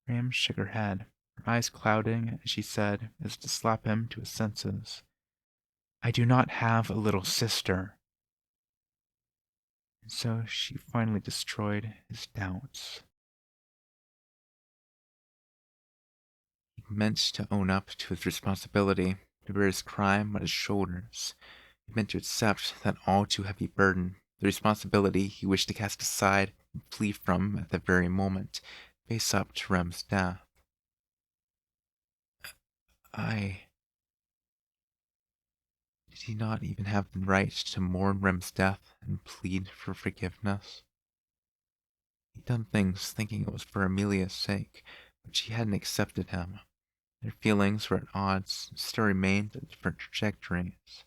S1: Ram shook her head, her eyes clouding as she said, as to slap him to his senses. I do not have a little sister. And so she finally destroyed his doubts. He meant to own up to his responsibility, to bear his crime on his shoulders. He meant to accept that all too heavy burden, the responsibility he wished to cast aside and flee from at that very moment, face up to Rem's death. Did he not even have the right to mourn Rem's death and plead for forgiveness? He'd done things thinking it was for Amelia's sake, but she hadn't accepted him. Their feelings were at odds and still remained on different trajectories.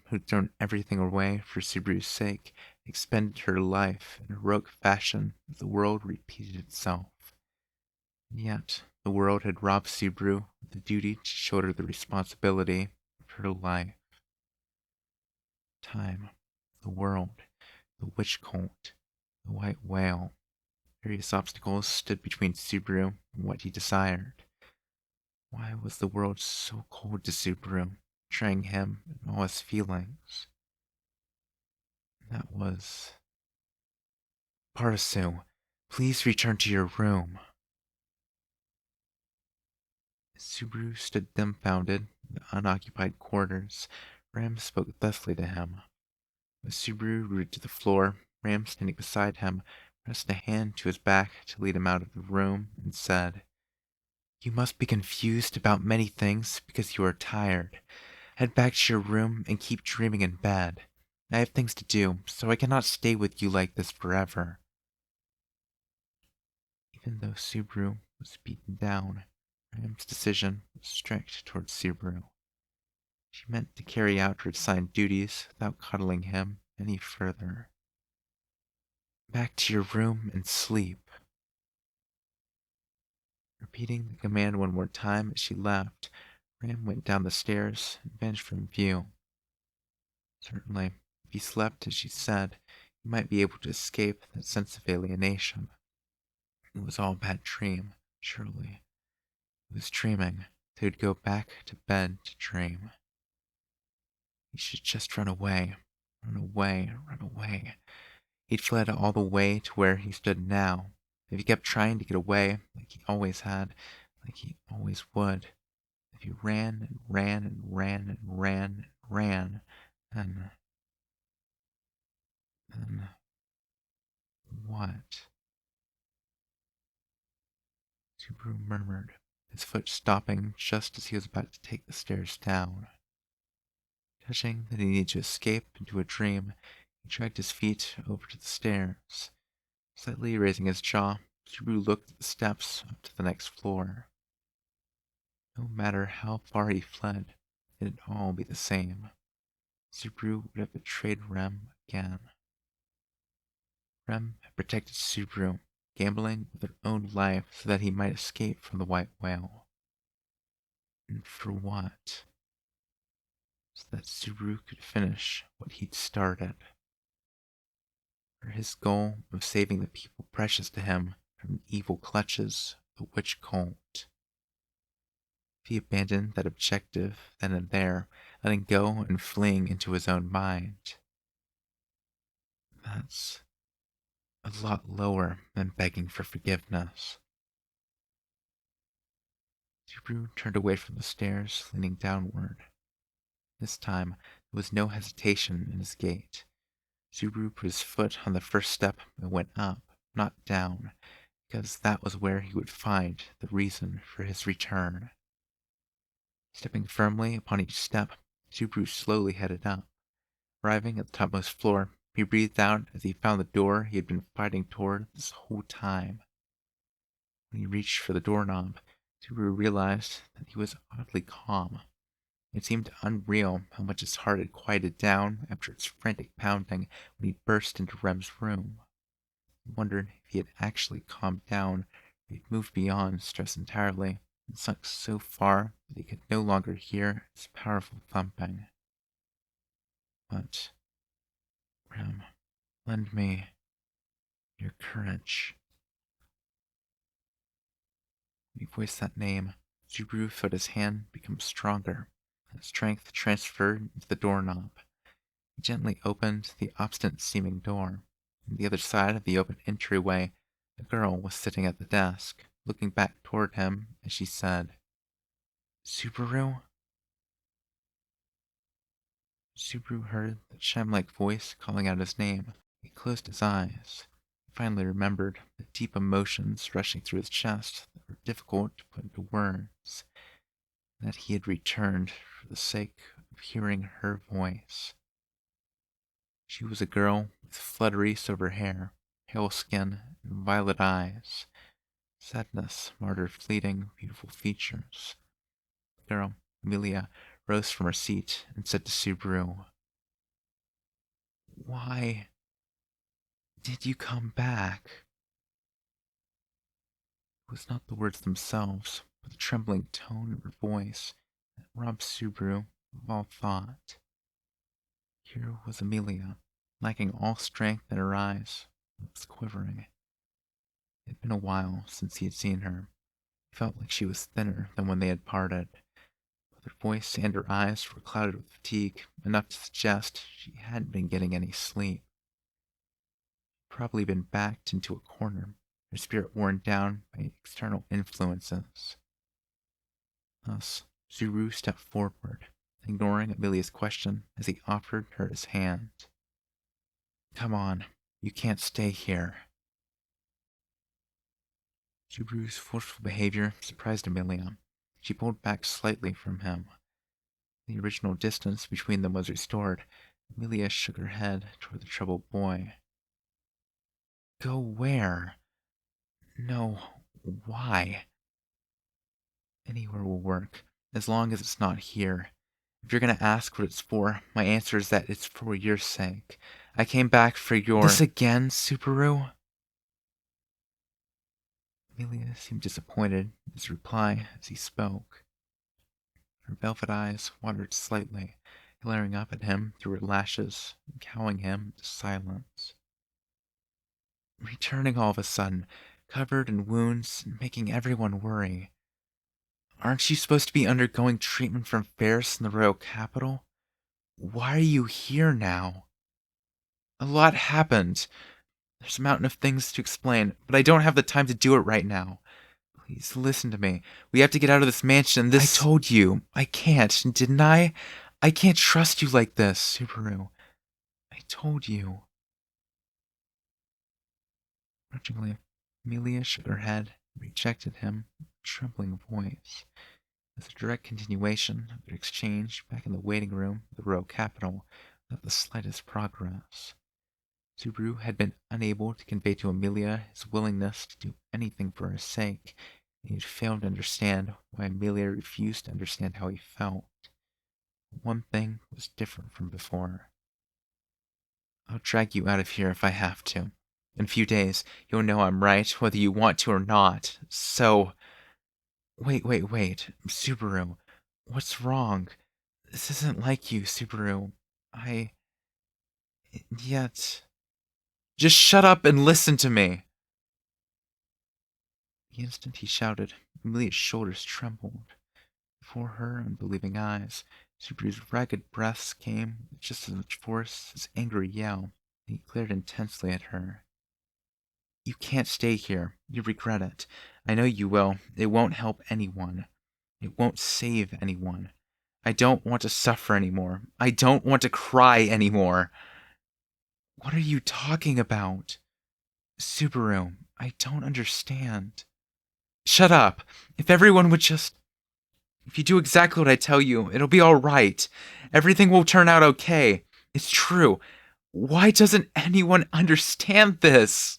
S1: Who'd thrown everything away for Subaru's sake, expended her life in heroic fashion as the world repeated itself. And yet, the world had robbed Subaru of the duty to shoulder the responsibility of her life. Time, the world, the witch cult, the white whale. Various obstacles stood between Subaru and what he desired. Why was the world so cold to Subaru, betraying him and all his feelings? That was... Parasu, please return to your room. As Subaru stood dumbfounded in the unoccupied quarters, Ram spoke thusly to him. With Subaru rooted to the floor, Ram, standing beside him, pressed a hand to his back to lead him out of the room and said, You must be confused about many things because you are tired. Head back to your room and keep dreaming in bed. I have things to do, so I cannot stay with you like this forever. Even though Subaru was beaten down, Ram's decision was strict towards Subaru. She meant to carry out her assigned duties without cuddling him any further. Back to your room and sleep. Repeating the command one more time as she left, Ram went down the stairs and vanished from view. Certainly, if he slept as she said, he might be able to escape that sense of alienation. It was all a bad dream, surely. He was dreaming, so he'd go back to bed to dream. He should just run away. Run away, run away. He'd fled all the way to where he stood now. If he kept trying to get away, like he always had, like he always would, if he ran and ran and ran and ran and ran, then what? Subaru murmured, his foot stopping just as he was about to take the stairs down. Judging that he needed to escape into a dream, he dragged his feet over to the stairs. Slightly raising his jaw, Subaru looked at the steps up to the next floor. No matter how far he fled, it'd all be the same. Subaru would have betrayed Rem again. Rem had protected Subaru, gambling with her own life so that he might escape from the white whale. And for what? So that Subaru could finish what he'd started. For his goal of saving the people precious to him from the evil clutches of the witch cult. If he abandoned that objective then and there, letting go and fleeing into his own mind, that's a lot lower than begging for forgiveness. Subaru turned away from the stairs, leaning downward. This time, there was no hesitation in his gait. Subaru put his foot on the first step and went up, not down, because that was where he would find the reason for his return. Stepping firmly upon each step, Subaru slowly headed up. Arriving at the topmost floor, he breathed out as he found the door he had been fighting toward this whole time. When he reached for the doorknob, Subaru realized that he was oddly calm. It seemed unreal how much his heart had quieted down after its frantic pounding when he burst into Rem's room. He wondered if he had actually calmed down, or if he'd moved beyond stress entirely, and sunk so far that he could no longer hear its powerful thumping. But, Rem, lend me your courage. When he voiced that name, Subaru felt his hand become stronger, and strength transferred into the doorknob. He gently opened the obstinate-seeming door. On the other side of the open entryway, a girl was sitting at the desk, looking back toward him as she said, "Subaru?" Subaru heard the chime-like voice calling out his name. He closed his eyes. He finally remembered the deep emotions rushing through his chest that were difficult to put into words, and that he had returned for the sake of hearing her voice. She was a girl with fluttery silver hair, pale skin, and violet eyes. Sadness marred her fleeting, beautiful features. The girl, Amelia, rose from her seat and said to Subaru, "Why did you come back?" It was not the words themselves, but the trembling tone of her voice that robbed Subaru of all thought. Here was Amelia, lacking all strength in her eyes, lips quivering. It had been a while since he had seen her. He felt like she was thinner than when they had parted. Both her voice and her eyes were clouded with fatigue, enough to suggest she hadn't been getting any sleep. She'd probably been backed into a corner, her spirit worn down by external influences. Thus, Subaru stepped forward, ignoring Amelia's question as he offered her his hand. "Come on, you can't stay here." Subaru's forceful behavior surprised Amelia. She pulled back slightly from him. The original distance between them was restored. Amelia shook her head toward the troubled boy. "Go where? No, why?" "Anywhere will work, as long as it's not here. If you're going to ask what it's for, my answer is that it's for your sake. I came back for your—" "This again, Subaru?" Amelia seemed disappointed in his reply as he spoke. Her velvet eyes watered slightly, glaring up at him through her lashes and cowing him to silence. "Returning all of a sudden, covered in wounds and making everyone worry. Aren't you supposed to be undergoing treatment from Ferris in the royal capital? Why are you here now?" "A lot happened. There's a mountain of things to explain, but I don't have the time to do it right now. Please listen to me. We have to get out of this mansion. I told you. I can't, didn't I? I can't trust you like this, Subaru. I told you." Grudgingly, Amelia shook her head
S2: rejected him with a trembling voice. As a direct continuation of their exchange back in the waiting room of the Royal Capitol without the slightest progress. Subaru had been unable to convey to Amelia his willingness to do anything for her sake, and he had failed to understand why Amelia refused to understand how he felt. But one thing was different from before. I'll drag you out of here if I have to. In a few days, you'll know I'm right, whether you want to or not. So... Wait. Subaru, what's wrong? This isn't like you, Subaru. Yet... Just shut up and listen to me! The instant he shouted, Amelia's shoulders trembled. Before her unbelieving eyes, Subaru's ragged breaths came with just as much force as angry yell, and he glared intensely at her. You can't stay here. You regret it. I know you will. It won't help anyone. It won't save anyone. I don't want to suffer anymore. I don't want to cry anymore. What are you talking about? Subaru, I don't understand. Shut up. If everyone would just... If you do exactly what I tell you, it'll be all right. Everything will turn out okay. It's true. Why doesn't anyone understand this?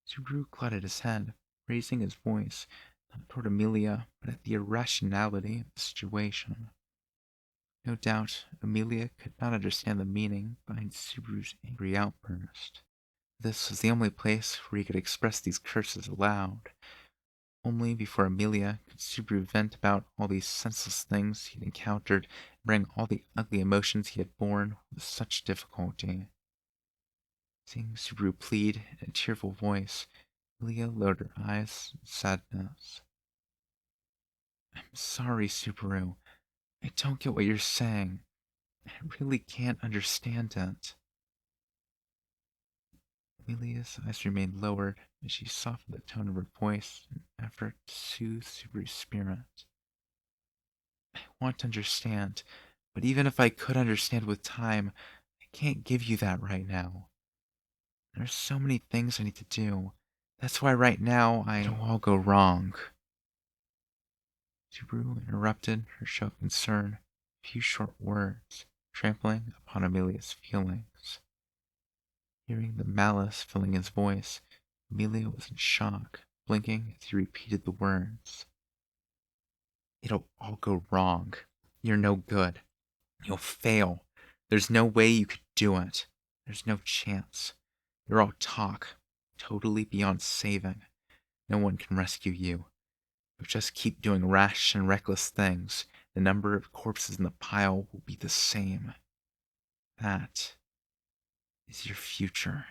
S2: Subaru clouded his head, raising his voice, not toward Amelia, but at the irrationality of the situation. No doubt, Amelia could not understand the meaning behind Subaru's angry outburst. This was the only place where he could express these curses aloud. Only before Amelia could Subaru vent about all these senseless things he had encountered and bring all the ugly emotions he had borne with such difficulty. Seeing Subaru plead in a tearful voice, Amelia lowered her eyes in sadness. I'm sorry, Subaru. I don't get what you're saying. I really can't understand it. Amelia's eyes remained lowered as she softened the tone of her voice in an effort to soothe Subaru's spirit. I want to understand, but even if I could understand with time, I can't give you that right now. There's so many things I need to do. That's why right now it'll all go wrong. Subaru interrupted her show of concern, a few short words, trampling upon Amelia's feelings. Hearing the malice filling his voice, Amelia was in shock, blinking as he repeated the words. It'll all go wrong. You're no good. You'll fail. There's no way you could do it. There's no chance. You're all talk, totally beyond saving. No one can rescue you. You'll just keep doing rash and reckless things. The number of corpses in the pile will be the same. That is your future.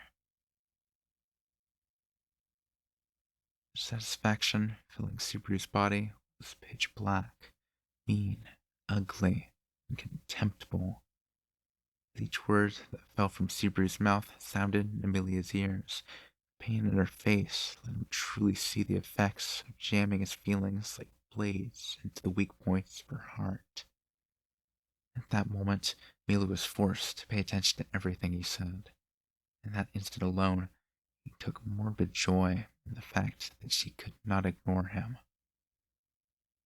S2: Satisfaction filling Subaru's body was pitch black, mean, ugly, and contemptible. With each word that fell from Subaru's mouth sounded in Amelia's ears. Pain in her face let him truly see the effects of jamming his feelings like blades into the weak points of her heart. At that moment, Amelia was forced to pay attention to everything he said. In that instant alone, he took morbid joy in the fact that she could not ignore him.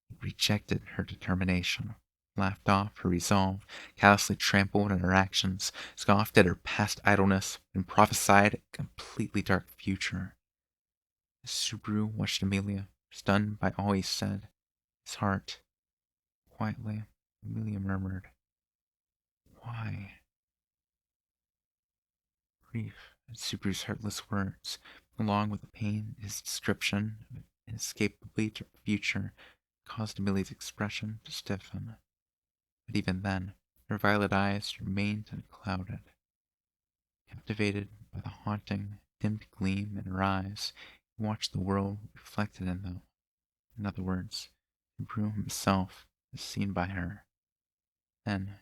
S2: He rejected her determination, laughed off her resolve, callously trampled on her actions, scoffed at her past idleness, and prophesied a completely dark future. As Subaru watched Amelia, stunned by all he said, his heart, quietly, Amelia murmured, Why? Grief at Subaru's heartless words, along with the pain in his description of an inescapably dark future, caused Amelia's expression to stiffen. But even then, her violet eyes remained unclouded. Captivated by the haunting, dimmed gleam in her eyes, he watched the world reflected in them. In other words, Subaru himself as seen by her. Then,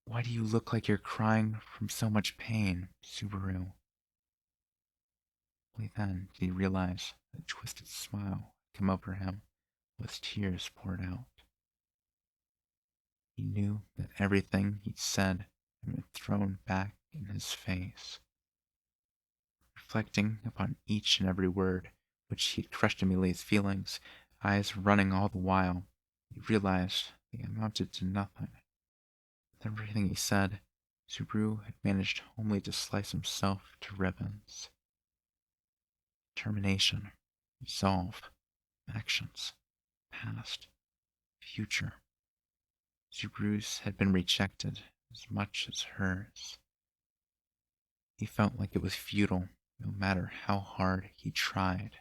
S2: why do you look like you're crying from so much pain, Subaru? Only then did he realize that a twisted smile had come over him, with tears poured out. He knew that everything he'd said had been thrown back in his face. Reflecting upon each and every word,
S1: which he had crushed Amelia's feelings, eyes running all the while. He realized they amounted to nothing. With everything he said, Subaru had managed only to slice himself to ribbons. Determination, resolve, actions, past, future. Subaru's had been rejected as much as hers. He felt like it was futile, no matter how hard he tried.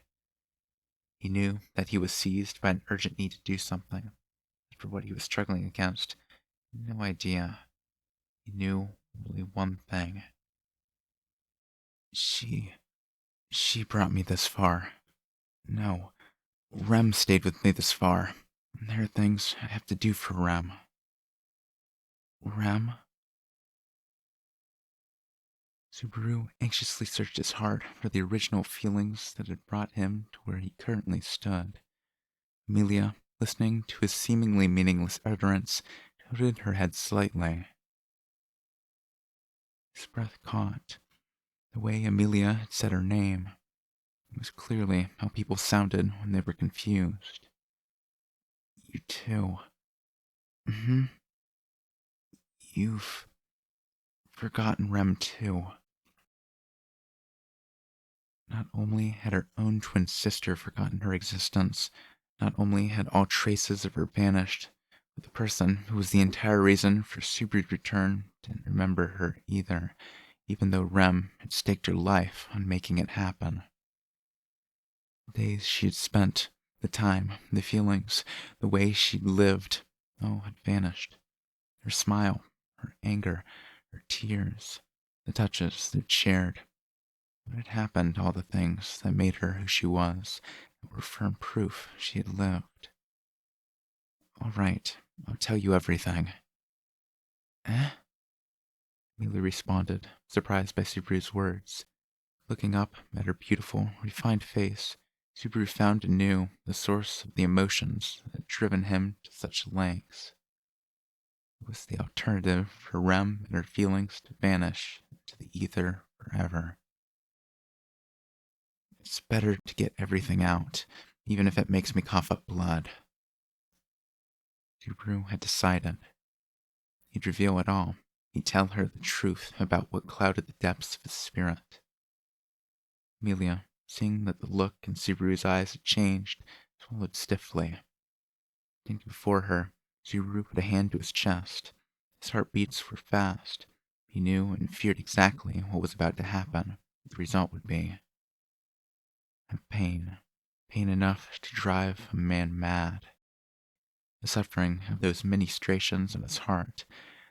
S1: He knew that he was seized by an urgent need to do something. For what he was struggling against, no idea. He knew only one thing. She brought me this far. No, Rem stayed with me this far. There are things I have to do for Rem. Rem? Subaru anxiously searched his heart for the original feelings that had brought him to where he currently stood. Amelia, listening to his seemingly meaningless utterance, tilted her head slightly. His breath caught. The way Amelia had said her name. It was clearly how people sounded when they were confused. You too. Mm-hmm. You've forgotten Rem too. Not only had her own twin sister forgotten her existence, not only had all traces of her vanished, but the person who was the entire reason for Subaru's return didn't remember her either, even though Rem had staked her life on making it happen. The days she had spent, the time, the feelings, the way she'd lived, all had vanished. Her smile, her anger, her tears, the touches they'd shared. What had happened to all the things that made her who she was, that were firm proof she had lived? All right, I'll tell you everything. Eh? Amelia responded, surprised by Subaru's words. Looking up at her beautiful, refined face, Subaru found anew the source of the emotions that had driven him to such lengths. It was the alternative for Rem and her feelings to vanish into the ether forever. It's better to get everything out, even if it makes me cough up blood. Subaru had decided. He'd reveal it all. He'd tell her the truth about what clouded the depths of his spirit. Amelia, seeing that the look in Subaru's eyes had changed, swallowed stiffly. Standing before her, Subaru put a hand to his chest. His heartbeats were fast. He knew and feared exactly what was about to happen, what the result would be. And pain. Pain enough to drive a man mad. The suffering of those ministrations in his heart,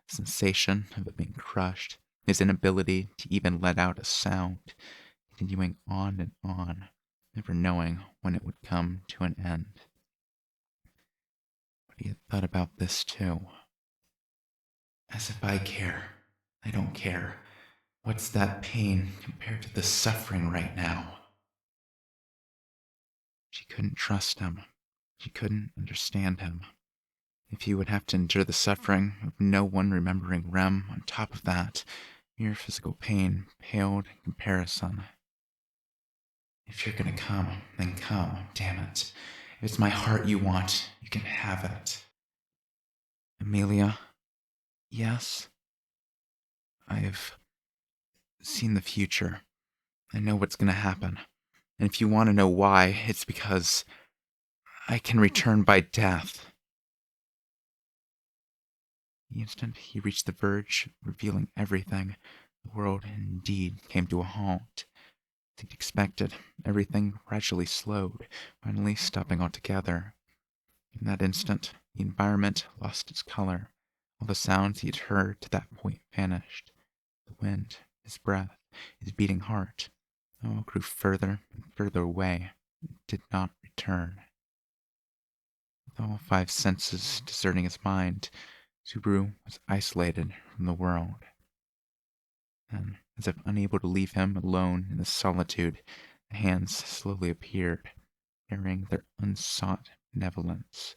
S1: the sensation of it being crushed, his inability to even let out a sound, continuing on, never knowing when it would come to an end. But he had thought about this too. As if I care. I don't care. What's that pain compared to the suffering right now? She couldn't trust him. She couldn't understand him. If he would have to endure the suffering of no one remembering Rem on top of that, mere physical pain paled in comparison. If you're gonna come, then come, damn it. If it's my heart you want, you can have it. Amelia, yes? I've seen the future. I know what's gonna happen. And if you want to know why, it's because I can return by death. The instant he reached the verge, revealing everything, the world indeed came to a halt. As he'd expected, everything gradually slowed, finally stopping altogether. In that instant, the environment lost its color. All the sounds he had heard to that point vanished. The wind, his breath, his beating heart, all grew further and further away, and did not return. With all five senses deserting his mind, Subaru was isolated from the world. Then, as if unable to leave him alone in the solitude, the hands slowly appeared, carrying their unsought benevolence.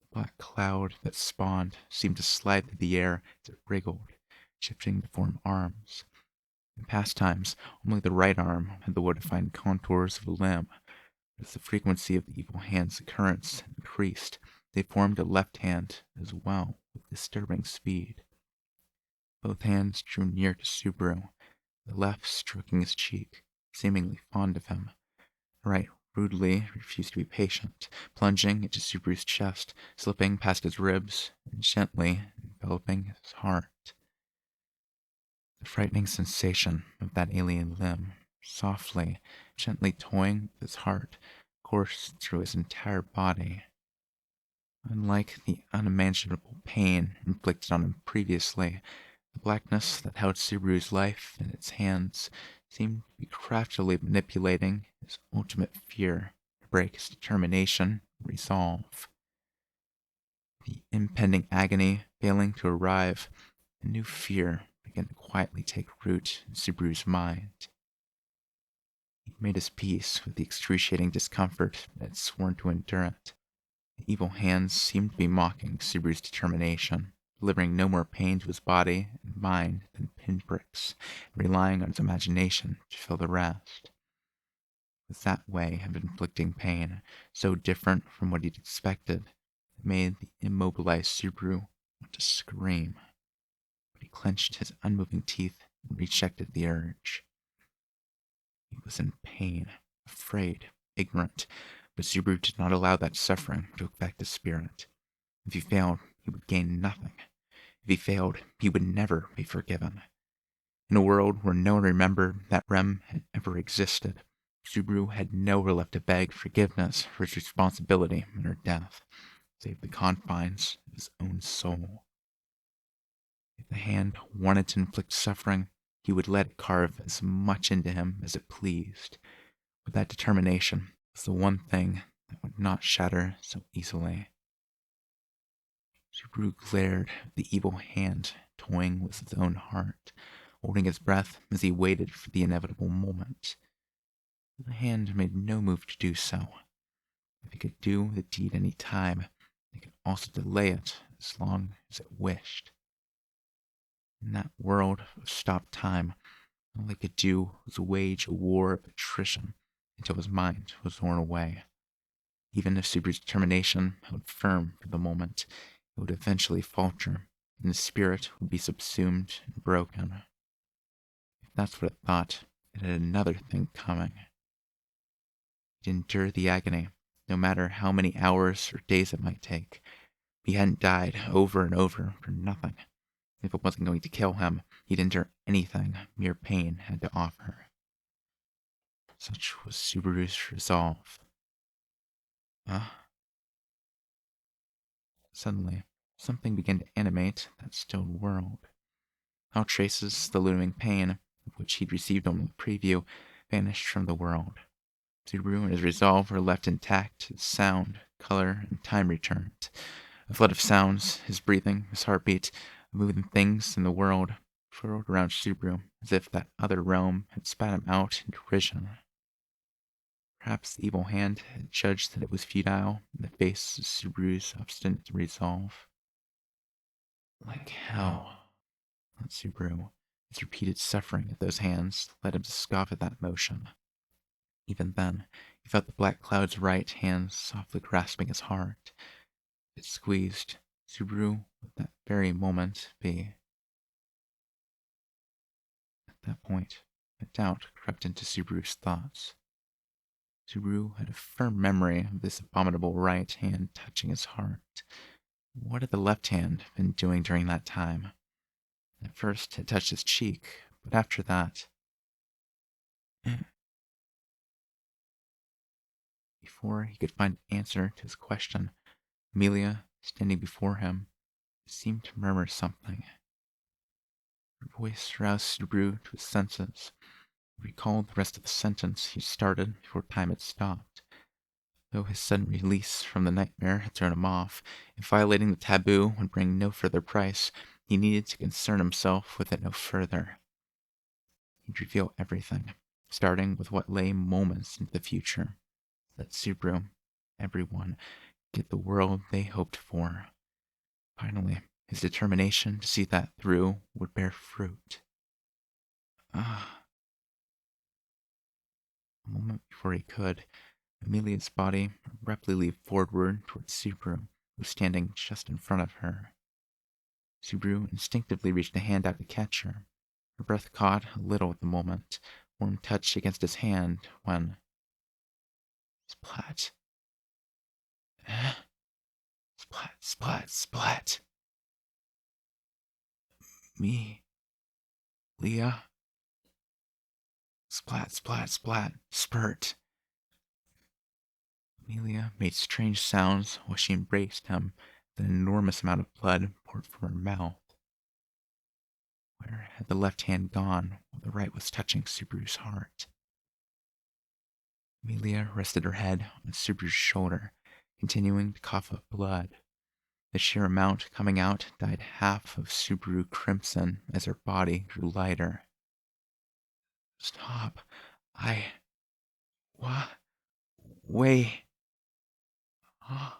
S1: The black cloud that spawned seemed to slide through the air as it wriggled, shifting to form arms. In past times, only the right arm had the well-defined contours of a limb. As the frequency of the evil hand's occurrence increased, they formed a left hand as well with disturbing speed. Both hands drew near to Subaru, the left stroking his cheek, seemingly fond of him. The right rudely refused to be patient, plunging into Subaru's chest, slipping past his ribs, and gently enveloping his heart. The frightening sensation of that alien limb, softly, gently toying with his heart, coursed through his entire body. Unlike the unimaginable pain inflicted on him previously, the blackness that held Subaru's life in its hands seemed to be craftily manipulating his ultimate fear to break his determination and resolve. The impending agony failing to arrive, a new fear began to quietly take root in Subaru's mind. He made his peace with the excruciating discomfort that had sworn to endure it. The evil hands seemed to be mocking Subaru's determination, delivering no more pain to his body and mind than pinpricks, and relying on his imagination to fill the rest. It was that way of inflicting pain, so different from what he'd expected, that made the immobilized Subaru want to scream. But he clenched his unmoving teeth and rejected the urge. He was in pain, afraid, ignorant, but Subaru did not allow that suffering to affect his spirit. If he failed, he would gain nothing. If he failed, he would never be forgiven. In a world where no one remembered that Rem had ever existed, Subaru had nowhere left to beg forgiveness for his responsibility in her death, save the confines of his own soul. If the hand wanted to inflict suffering, he would let it carve as much into him as it pleased. But that determination was the one thing that would not shatter so easily. Subaru glared at the evil hand toying with his own heart, holding his breath as he waited for the inevitable moment. The hand made no move to do so. If it could do the deed any time, it could also delay it as long as it wished. In that world of stopped time, all he could do was wage a war of attrition until his mind was worn away. Even if Subaru's determination held firm for the moment, it would eventually falter, and his spirit would be subsumed and broken. If that's what it thought, it had another thing coming. He'd endure the agony, no matter how many hours or days it might take. He hadn't died over and over for nothing. If it wasn't going to kill him, he'd endure anything mere pain had to offer. Such was Subaru's resolve. Suddenly, something began to animate that stilled world. All traces of the looming pain, of which he'd received only a preview, vanished from the world. Subaru and his resolve were left intact, his sound, color, and time returned. A flood of sounds, his breathing, his heartbeat, moving things in the world, swirled around Subaru as if that other realm had spat him out in derision. Perhaps the evil hand had judged that it was futile in the face of Subaru's obstinate resolve. Like hell, thought Subaru. His repeated suffering at those hands led him to scoff at that motion. Even then, he felt the black cloud's right hand softly grasping his heart. If it squeezed, Subaru would that very moment be. At that point, a doubt crept into Subaru's thoughts. Subaru had a firm memory of this abominable right hand touching his heart. What had the left hand been doing during that time? At first, it touched his cheek, but after that. Before he could find an answer to his question, Amelia, standing before him, seemed to murmur something. Her voice roused Subaru to his senses. He recalled the rest of the sentence he started before time had stopped. Though his sudden release from the nightmare had thrown him off, if violating the taboo would bring no further price, he needed to concern himself with it no further. He'd reveal everything, starting with what lay moments into the future. Let Subaru, everyone, get the world they hoped for. Finally, his determination to see that through would bear fruit. Ah. A moment before he could, Amelia's body abruptly leaped forward towards Subaru, who was standing just in front of her. Subaru instinctively reached a hand out to catch her. Her breath caught a little at the moment, warm touch against his hand when... Splat. Splat, splat, splat. Me. Leah. Splat, splat, splat. Spurt. Amelia made strange sounds while she embraced him. An enormous amount of blood poured from her mouth. Where had the left hand gone while the right was touching Subaru's heart? Amelia rested her head on Subaru's shoulder, continuing to cough up blood. The sheer amount coming out dyed half of Subaru crimson as her body grew lighter. Stop. What? Wait. Oh.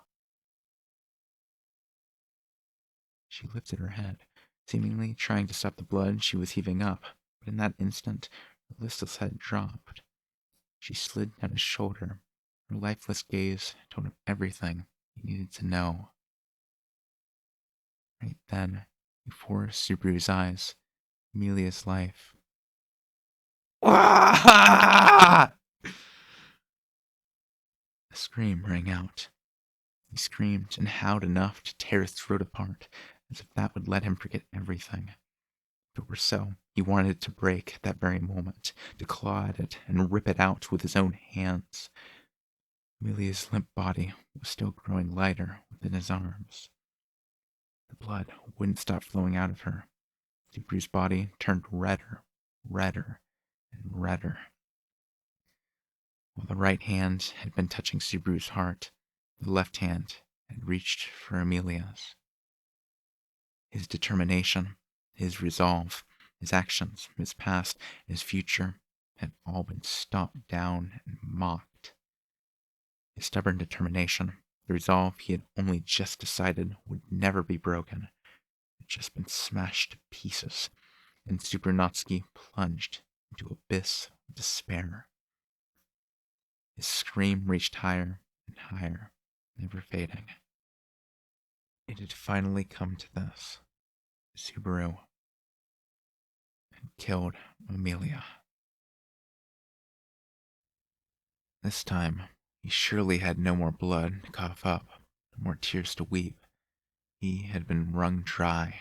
S1: She lifted her head, seemingly trying to stop the blood she was heaving up, but in that instant, the listless head dropped. She slid down his shoulder. Her lifeless gaze told him everything he needed to know. Right then, before Subaru's eyes, Amelia's life. A scream rang out. He screamed and howled enough to tear his throat apart, as if that would let him forget everything. If it were so, he wanted it to break at that very moment, to claw at it and rip it out with his own hands. Amelia's limp body was still growing lighter within his arms. The blood wouldn't stop flowing out of her. Subaru's body turned redder, redder, and redder. While the right hand had been touching Subaru's heart, the left hand had reached for Amelia's. His determination, his resolve, his actions, his past, and his future had all been stomped down and mocked. His stubborn determination, the resolve he had only just decided would never be broken, had just been smashed to pieces, and Supranotsky plunged into abyss of despair. His scream reached higher and higher, never fading. It had finally come to this. Subaru had killed Amelia. This time, he surely had no more blood to cough up, no more tears to weep. He had been wrung dry.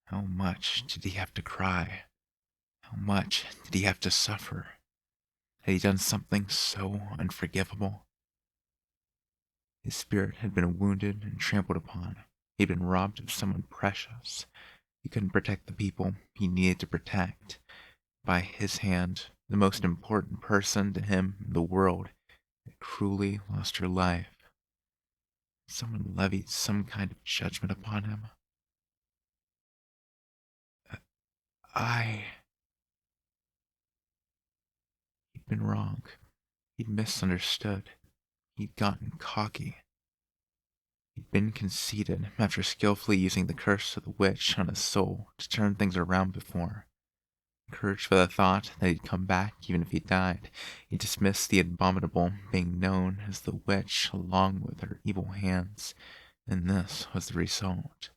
S1: How much did he have to cry? How much did he have to suffer? Had he done something so unforgivable? His spirit had been wounded and trampled upon. He had been robbed of someone precious. He couldn't protect the people he needed to protect. By his hand, the most important person to him in the world had cruelly lost her life. Someone levied some kind of judgment upon him. I... He'd been wrong. He'd misunderstood. He'd gotten cocky. He'd been conceited after skillfully using the curse of the witch on his soul to turn things around before. Encouraged by the thought that he'd come back even if he died, he dismissed the abominable being known as the witch along with her evil hands, and this was the result.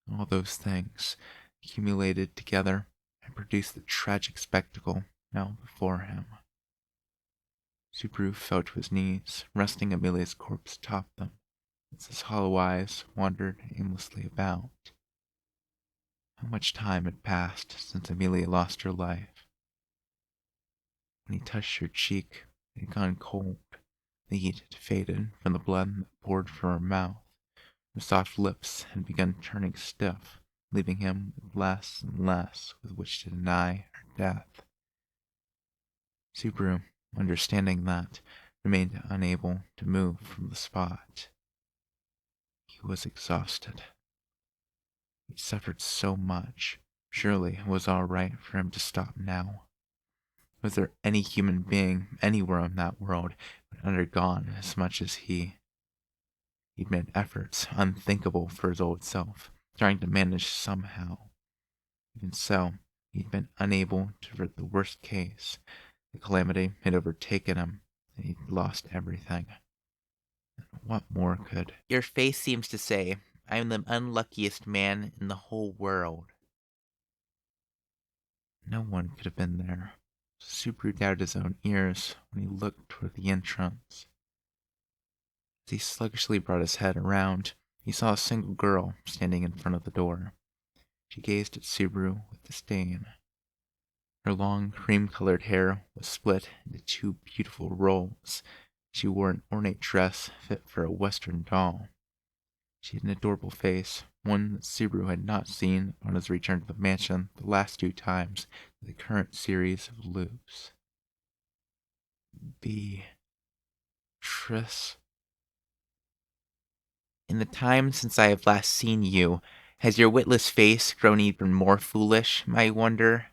S1: All those things, accumulated together, had produced the tragic spectacle now before him. Subaru fell to his knees, resting Amelia's corpse atop them, as his hollow eyes wandered aimlessly about. How much time had passed since Amelia lost her life? When he touched her cheek, it had gone cold. The heat had faded from the blood that poured from her mouth. Her soft lips had begun turning stiff, leaving him with less and less with which to deny her death. Subaru, understanding that, remained unable to move from the spot. He was exhausted. He suffered so much. Surely it was all right for him to stop now. Was there any human being anywhere in that world who had undergone as much as he? He'd made efforts unthinkable for his old self, trying to manage somehow. Even so, He'd been unable to avert the worst case. The calamity had overtaken him, and he'd lost everything. What more could?
S2: Your face seems to say, I am the unluckiest man in the whole world.
S1: No one could have been there. Subaru doubted his own ears when he looked toward the entrance. As he sluggishly brought his head around, he saw a single girl standing in front of the door. She gazed at Subaru with disdain. Her long, cream-colored hair was split into two beautiful rolls. She wore an ornate dress fit for a Western doll. She had an adorable face, one that Subaru had not seen on his return to the mansion the last 2 times in the current series of loops. Beatrice.
S2: In the time since I have last seen you, has your witless face grown even more foolish, I wonder?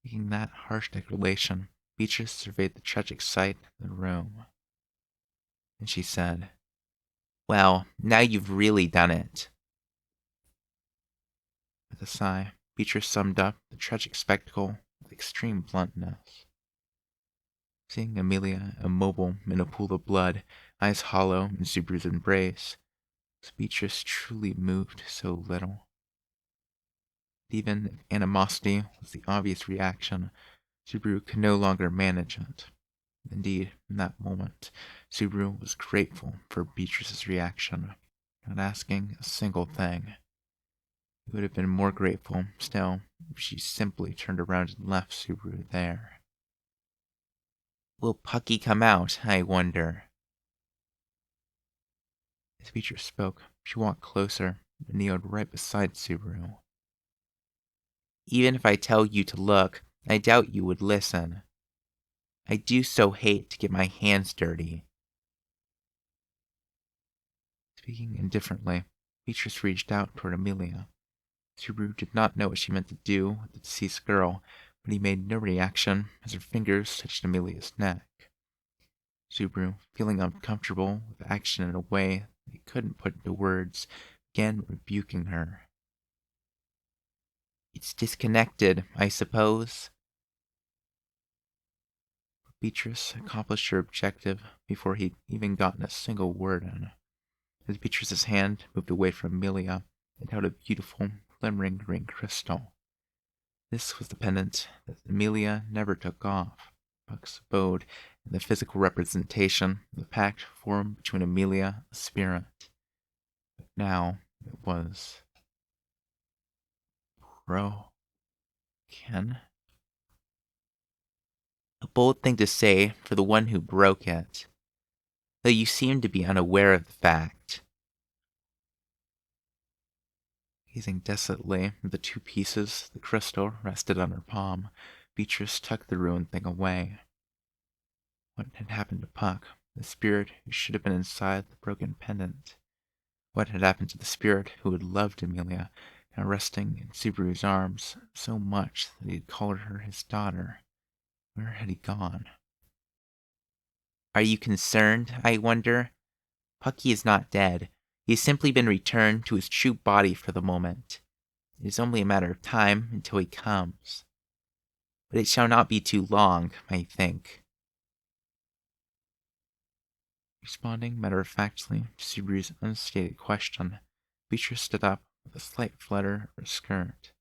S1: Making that harsh declaration, Beatrice surveyed the tragic sight in the room. And she said,
S2: Well, now you've really done it.
S1: with a sigh, Beatrice summed up the tragic spectacle with extreme bluntness. Seeing Amelia immobile in a pool of blood, eyes hollow in Subaru's embrace, Beatrice truly moved so little. Even if animosity was the obvious reaction, Subaru could no longer manage it. Indeed, in that moment, Subaru was grateful for Beatrice's reaction, not asking a single thing. He would have been more grateful still if she simply turned around and left Subaru there.
S2: Will Pucky come out, I wonder?
S1: As Beatrice spoke, she walked closer and kneeled right beside Subaru.
S2: Even if I tell you to look, I doubt you would listen. I do so hate to get my hands dirty.
S1: Speaking indifferently, Beatrice reached out toward Amelia. Subaru did not know what she meant to do with the deceased girl, but he made no reaction as her fingers touched Amelia's neck. Subaru, feeling uncomfortable with the action in a way that he couldn't put into words, began rebuking her.
S2: It's disconnected, I suppose.
S1: Beatrice accomplished her objective before he'd even gotten a single word in. As Beatrice's hand moved away from Amelia, it held a beautiful, glimmering green crystal. This was the pendant that Amelia never took off. Puck's abode and the physical representation of the pact formed between Amelia and the spirit. But now it was broken.
S2: A bold thing to say for the one who broke it, though you seem to be unaware of the fact.
S1: Gazing desolately at the 2 pieces the crystal rested on her palm, Beatrice tucked the ruined thing away. What had happened to Puck, the spirit who should have been inside the broken pendant? What had happened to the spirit who had loved Amelia, now resting in Subaru's arms so much that he had called her his daughter? Where had he gone?
S2: Are you concerned, I wonder? Pucky is not dead. He has simply been returned to his true body for the moment. It is only a matter of time until he comes. But it shall not be too long, I think.
S1: Responding matter-of-factly to Subaru's unstated question, Beatrice stood up with a slight flutter of her skirt.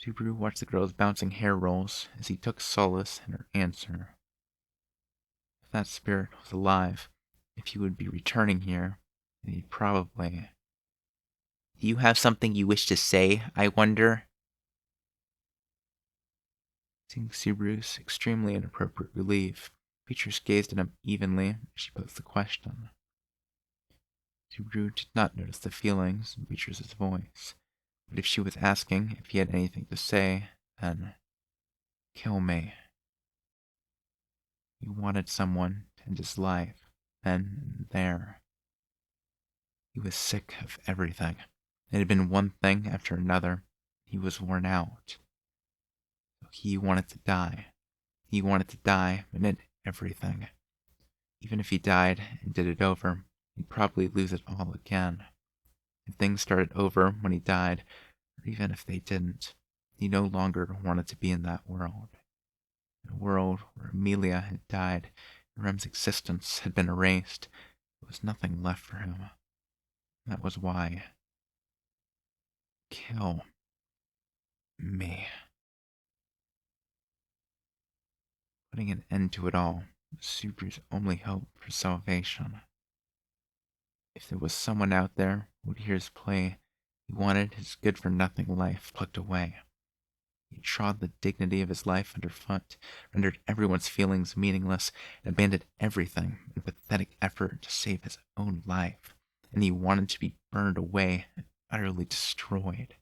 S1: Subaru watched the girl's bouncing hair rolls as he took solace in her answer. If that spirit was alive, if he would be returning here, then he'd probably...
S2: Do you have something you wish to say, I wonder?
S1: Seeing Subaru's extremely inappropriate relief, Beatrice gazed at him evenly as she posed the question. Subaru did not notice the feelings in Beatrice's voice, but if she was asking if he had anything to say, then... Kill me. He wanted someone to end his life, then and there. He was sick of everything. It had been one thing after another. He was worn out. So he wanted to die. He wanted to die and end everything. Even if he died and did it over, he'd probably lose it all again. If things started over when he died, Or even if they didn't, he no longer wanted to be in that world. In a world where Amelia had died and Rem's existence had been erased, there was nothing left for him. That was why. Kill me. Putting an end to it all was Subaru's only hope for salvation. If there was someone out there who would hear his plea, he wanted his good-for-nothing life plucked away. He trod the dignity of his life underfoot, rendered everyone's feelings meaningless, and abandoned everything in a pathetic effort to save his own life. And he wanted to be burned away and utterly destroyed.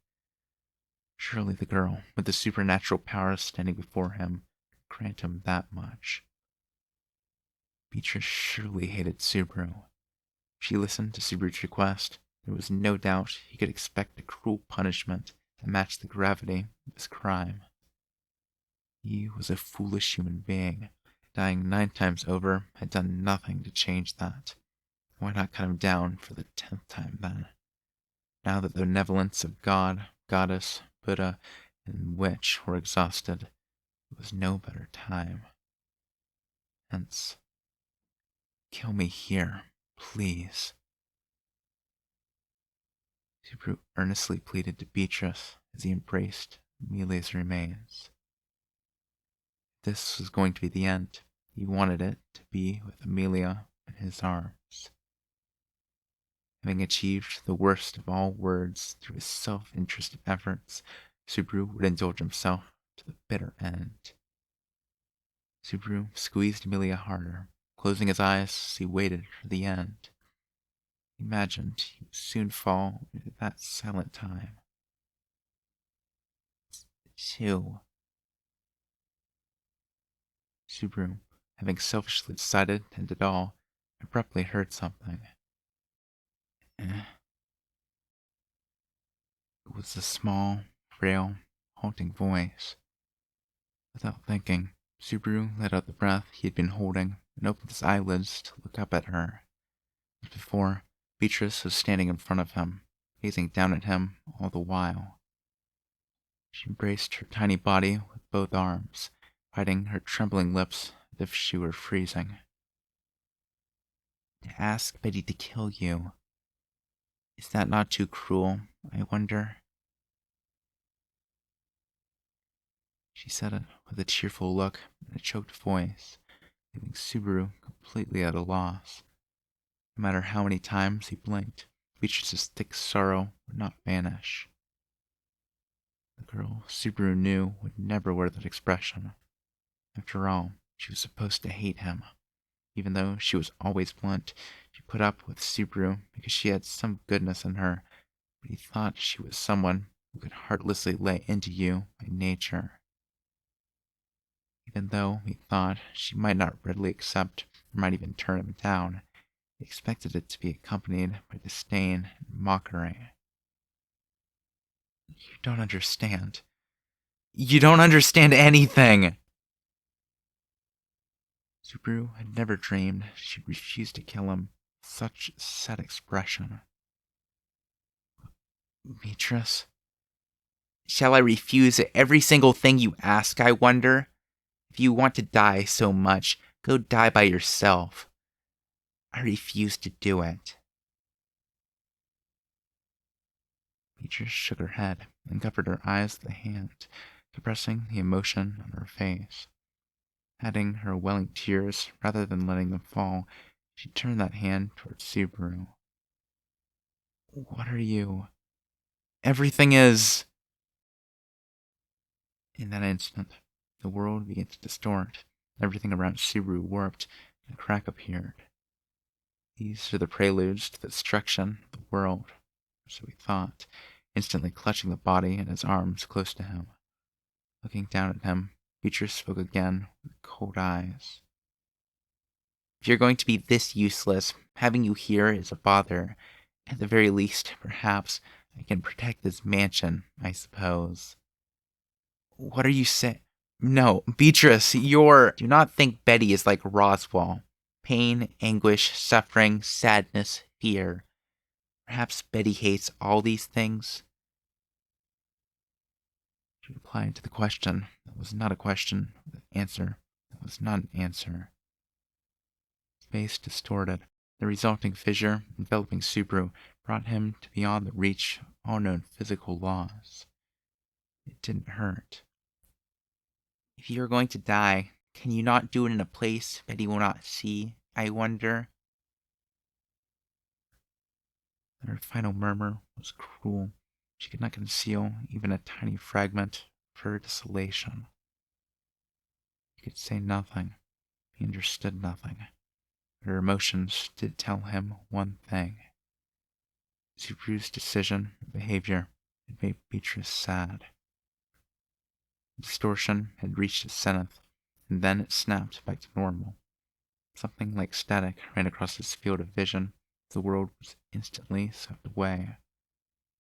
S1: Surely the girl, with the supernatural powers standing before him, could grant him that much. Beatrice surely hated Subaru. She listened to Subaru's request. There was no doubt he could expect a cruel punishment that matched the gravity of his crime. He was a foolish human being. Dying 9 times over had done nothing to change that. Why not cut him down for the 10th time then? Now that the benevolence of God, Goddess, Buddha, and Witch were exhausted, it was no better time. Hence, kill me here, please. Subaru earnestly pleaded to Beatrice as he embraced Amelia's remains. This was going to be the end. He wanted it to be with Amelia in his arms. Having achieved the worst of all words through his self-interested efforts, Subaru would indulge himself to the bitter end. Subaru squeezed Amelia harder, closing his eyes as he waited for the end. He imagined he would soon fall into that silent time. 2. Subaru, having selfishly decided to end it all, abruptly heard something. It was a small, frail, halting voice. Without thinking, Subaru let out the breath he had been holding and opened his eyelids to look up at her. As before, Beatrice was standing in front of him, gazing down at him all the while. She embraced her tiny body with both arms, biting her trembling lips as if she were freezing. To ask Betty to kill you, is that not too cruel, I wonder? She said it with a tearful look and a choked voice, leaving Subaru completely at a loss. No matter how many times he blinked, Beatrice's thick sorrow would not vanish. The girl Subaru knew would never wear that expression. After all, she was supposed to hate him. Even though she was always blunt, she put up with Subaru because she had some goodness in her, but he thought she was someone who could heartlessly lay into you by nature. Even though he thought she might not readily accept or might even turn him down, he expected it to be accompanied by disdain and mockery. You don't understand. You don't understand anything! Subaru had never dreamed she'd refuse to kill him with such a set expression. Beatrice? Shall I refuse every single thing you ask, I wonder? If you want to die so much, go die by yourself. I refuse to do it. Beatrice shook her head and covered her eyes with a hand, suppressing the emotion on her face. Adding her welling tears rather than letting them fall, she turned that hand towards Subaru. What are you? Everything is... In that instant, the world began to distort. Everything around Subaru warped, and a crack appeared. These are the preludes to the destruction of the world, or so he thought, instantly clutching the body in his arms close to him. Looking down at him, Beatrice spoke again with cold eyes. If you're going to be this useless, having you here is a bother. At the very least, perhaps, I can protect this mansion, I suppose. What are you saying? No, Beatrice, you're... Do not think Betty is like Roswell. Pain, anguish, suffering, sadness, fear. Perhaps Betty hates all these things. She replied to the question that was not a question, the answer that was not an answer. Space distorted. The resulting fissure enveloping Subaru brought him to beyond the reach of all known physical laws. It didn't hurt. If you are going to die, can you not do it in a place that he will not see, I wonder? And her final murmur was cruel. She could not conceal even a tiny fragment of her desolation. He could say nothing. He understood nothing. But her emotions did tell him one thing. Subaru's decision and behavior had made Beatrice sad. The distortion had reached its zenith, and then it snapped back to normal. Something like static ran across his field of vision. The world was instantly swept away.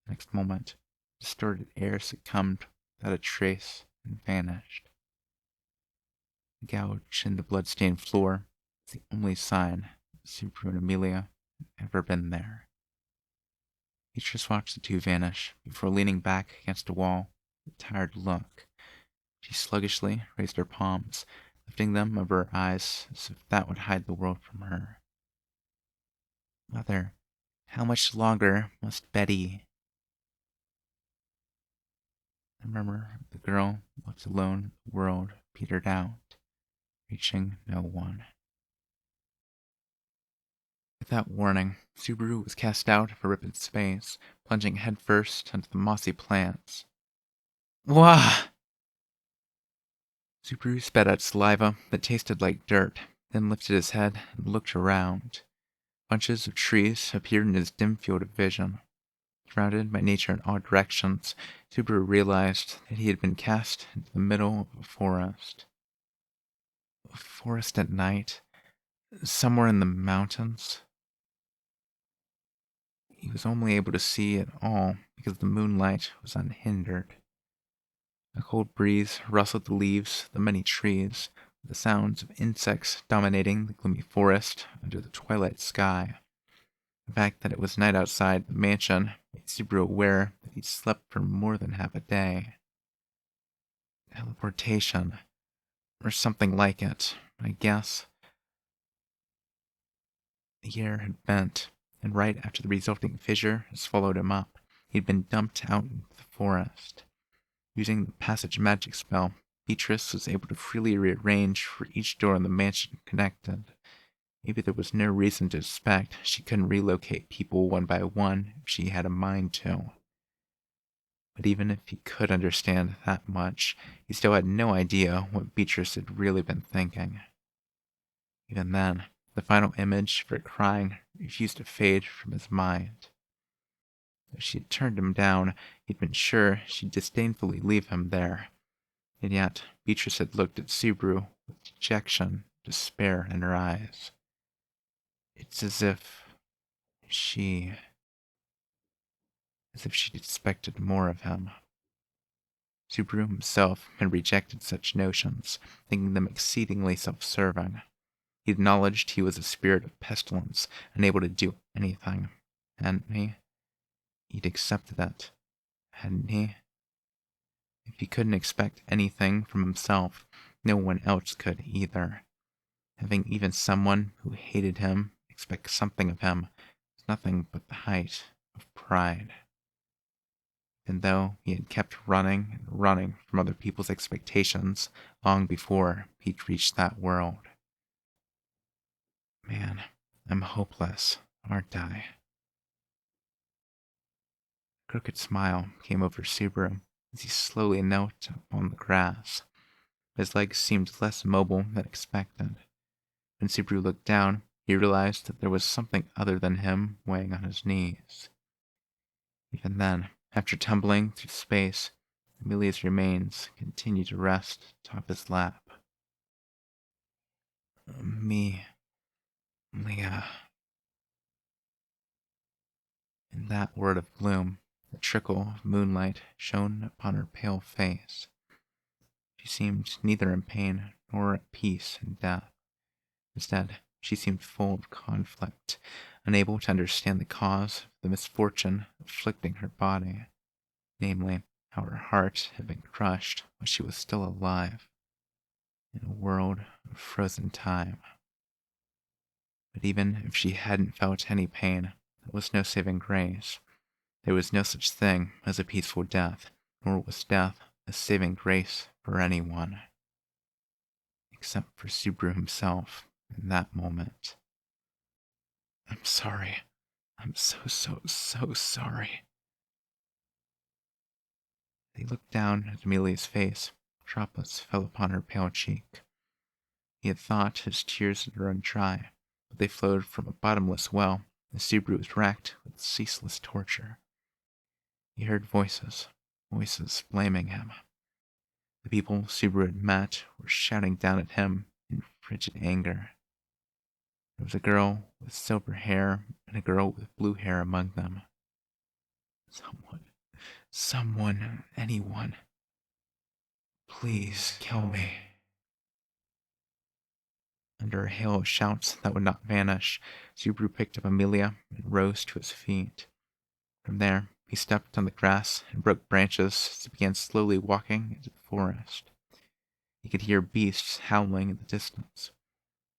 S1: Next moment, the distorted air succumbed without a trace and vanished. The gouge in the blood-stained floor was the only sign that Subaru and Amelia had ever been there. Beatrice watched the two vanish before leaning back against a wall with a tired look. She sluggishly raised her palms, lifting them over her eyes as if that would hide the world from her. Mother, how much longer must Betty? The murmur of the girl left alone, the world petered out, reaching no one. Without warning, Subaru was cast out of a rip in space, plunging headfirst into the mossy plants. Wah! Subaru spat out saliva that tasted like dirt, then lifted his head and looked around. Bunches of trees appeared in his dim field of vision. Surrounded by nature in all directions, Subaru realized that he had been cast into the middle of a forest. A forest at night, somewhere in the mountains. He was only able to see it all because the moonlight was unhindered. A cold breeze rustled the leaves of the many trees, with the sounds of insects dominating the gloomy forest under the twilight sky. The fact that it was night outside the mansion made Subaru aware that he'd slept for more than half a day. Teleportation, or something like it, I guess. The air had bent, and right after the resulting fissure had swallowed him up, he'd been dumped out into the forest. Using the passage magic spell, Beatrice was able to freely rearrange where each door in the mansion connected. Maybe there was no reason to suspect she couldn't relocate people one by one if she had a mind to. But even if he could understand that much, he still had no idea what Beatrice had really been thinking. Even then, the final image of her crying refused to fade from his mind. Though she had turned him down, he'd been sure she'd disdainfully leave him there. And yet, Beatrice had looked at Subaru with dejection, despair in her eyes. It's she, as if she'd expected more of him. Subaru himself had rejected such notions, thinking them exceedingly self-serving. He acknowledged he was a spirit of pestilence, unable to do anything. Hadn't he? He'd accepted it, hadn't he? If he couldn't expect anything from himself, no one else could either. Having even someone who hated him expect something of him was nothing but the height of pride. And though he had kept running and running from other people's expectations long before he'd reached that world. Man, I'm hopeless, aren't I? A crooked smile came over Subaru as he slowly knelt upon the grass. His legs seemed less mobile than expected. When Subaru looked down, he realized that there was something other than him weighing on his knees. Even then, after tumbling through space, Amelia's remains continued to rest atop his lap. Me, Leah. In that word of gloom, a trickle of moonlight shone upon her pale face. She seemed neither in pain nor at peace in death. Instead, she seemed full of conflict, unable to understand the cause of the misfortune afflicting her body, namely, how her heart had been crushed while she was still alive, in a world of frozen time. But even if she hadn't felt any pain, there was no saving grace. There was no such thing as a peaceful death, nor was death a saving grace for anyone, except for Subaru himself in that moment. I'm sorry. I'm so sorry. He looked down at Amelia's face. Droplets fell upon her pale cheek. He had thought his tears had run dry, but they flowed from a bottomless well as Subaru was racked with ceaseless torture. He heard voices blaming him. The people Subaru had met were shouting down at him in frigid anger. There was a girl with silver hair and a girl with blue hair among them. Someone, anyone, please kill me. Under a hail of shouts that would not vanish, Subaru picked up Amelia and rose to his feet. From there, he stepped on the grass and broke branches as he began slowly walking into the forest. He could hear beasts howling in the distance.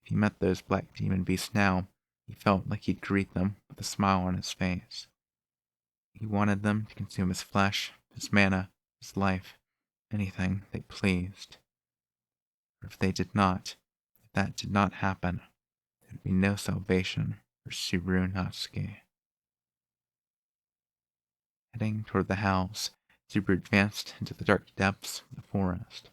S1: If he met those black demon beasts now, he felt like he'd greet them with a smile on his face. He wanted them to consume his flesh, his mana, his life, anything they pleased. For if they did not, if that did not happen, there would be no salvation for Subaru Natsuki. Heading toward the house, Subaru advanced into the dark depths of the forest.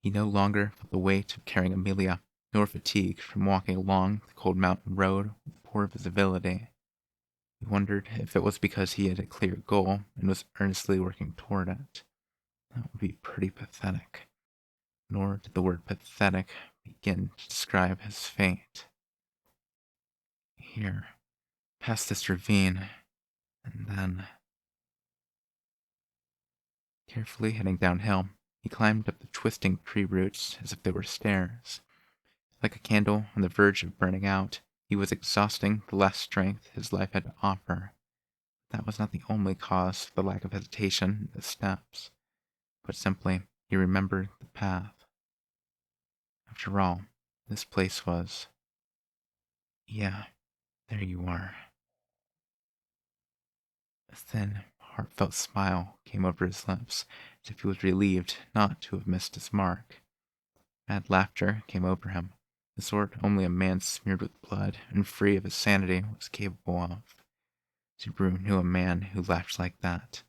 S1: He no longer felt the weight of carrying Amelia, nor fatigue from walking along the cold mountain road with poor visibility. He wondered if it was because he had a clear goal and was earnestly working toward it. That would be pretty pathetic. Nor did the word pathetic begin to describe his fate. Here, past this ravine, and then... Carefully heading downhill, he climbed up the twisting tree roots as if they were stairs. Like a candle on the verge of burning out, he was exhausting the last strength his life had to offer. That was not the only cause for the lack of hesitation in the steps, but simply he remembered the path. After all, this place was... Yeah, there you are. A thin, heartfelt smile came over his lips, as if he was relieved not to have missed his mark. Mad laughter came over him, the sort only a man smeared with blood and free of his sanity was capable of. Subaru knew a man who laughed like that.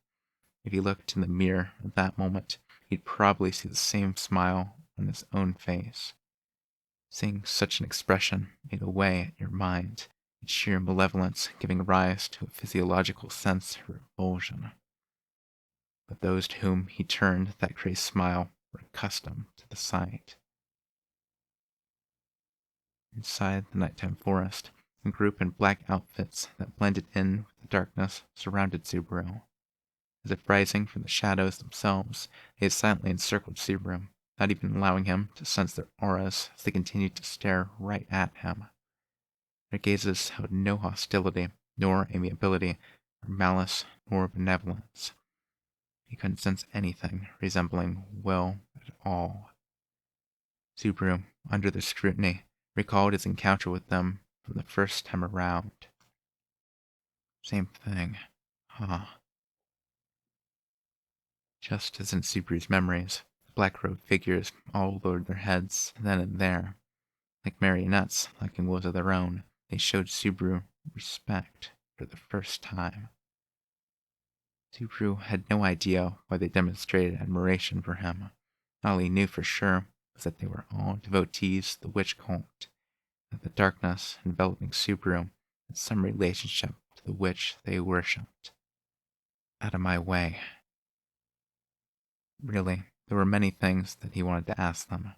S1: If he looked in the mirror at that moment, he'd probably see the same smile on his own face. Seeing such an expression ate away at your mind, its sheer malevolence giving rise to a physiological sense of revulsion. But those to whom he turned that crazed smile were accustomed to the sight. Inside the nighttime forest, a group in black outfits that blended in with the darkness surrounded Subaru. As if rising from the shadows themselves, they had silently encircled Subaru, not even allowing him to sense their auras as they continued to stare right at him. Their gazes held no hostility, nor amiability, nor malice, nor benevolence. He couldn't sense anything resembling will at all. Subaru, under their scrutiny, recalled his encounter with them from the first time around. Same thing, huh? Just as in Subaru's memories, the black-robed figures all lowered their heads then and there. Like marionettes lacking wills of their own, they showed Subaru respect for the first time. Subaru had no idea why they demonstrated admiration for him. All he knew for sure was that they were all devotees of the witch cult, that the darkness enveloping Subaru had some relationship to the witch they worshipped. Out of my way. Really, there were many things that he wanted to ask them.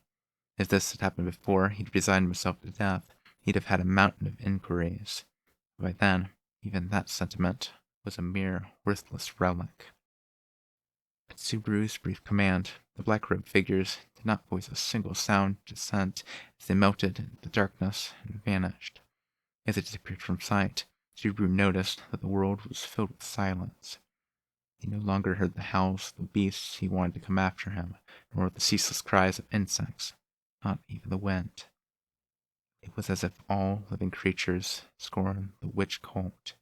S1: If this had happened before he'd resigned himself to death, he'd have had a mountain of inquiries. By then, even that sentiment was a mere worthless relic. At Subaru's brief command, the black-robed figures did not voice a single sound of dissent as they melted into the darkness and vanished. As they disappeared from sight, Subaru noticed that the world was filled with silence. He no longer heard the howls of the beasts he wanted to come after him, nor the ceaseless cries of insects, not even the wind. It was as if all living creatures scorned the witch cult.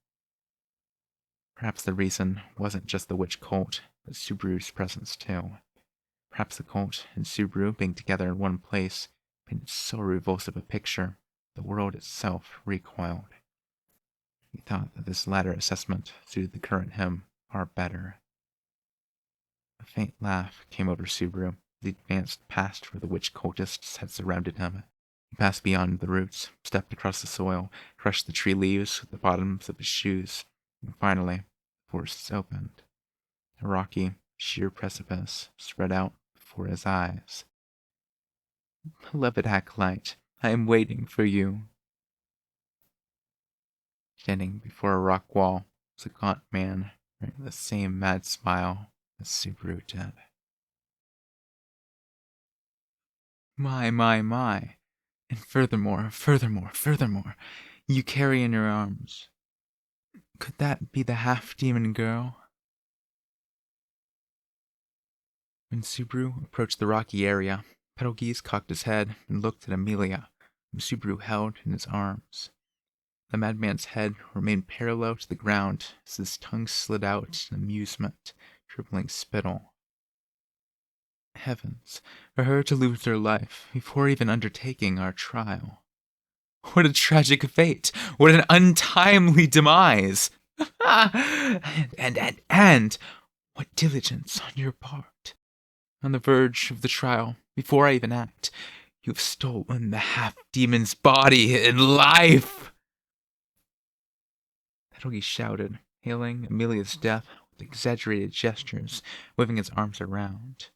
S1: Perhaps the reason wasn't just the witch cult, but Subaru's presence too. Perhaps the cult and Subaru being together in one place painted so revulsive a picture, the world itself recoiled. He thought that this latter assessment suited the current him far better. A faint laugh came over Subaru as he advanced past where the witch cultists had surrounded him. He passed beyond the roots, stepped across the soil, crushed the tree leaves with the bottoms of his shoes, and finally, the forest opened. A rocky, sheer precipice spread out before his eyes. "Beloved acolyte, I am waiting for you." Standing before a rock wall was a gaunt man wearing the same mad smile as Subaru did. My. And furthermore, you carry in your arms. Could that be the half-demon girl? When Subaru approached the rocky area, Petalgeese cocked his head and looked at Amelia, whom Subaru held in his arms. The madman's head remained parallel to the ground as his tongue slid out in amusement, dribbling spittle. Heavens, for her to lose her life before even undertaking our trial. What a tragic fate! What an untimely demise! and what diligence on your part! On the verge of the trial, before I even act, you have stolen the half-demon's body and life! Petalgeese shouted, hailing Amelia's death with exaggerated gestures, waving his arms around.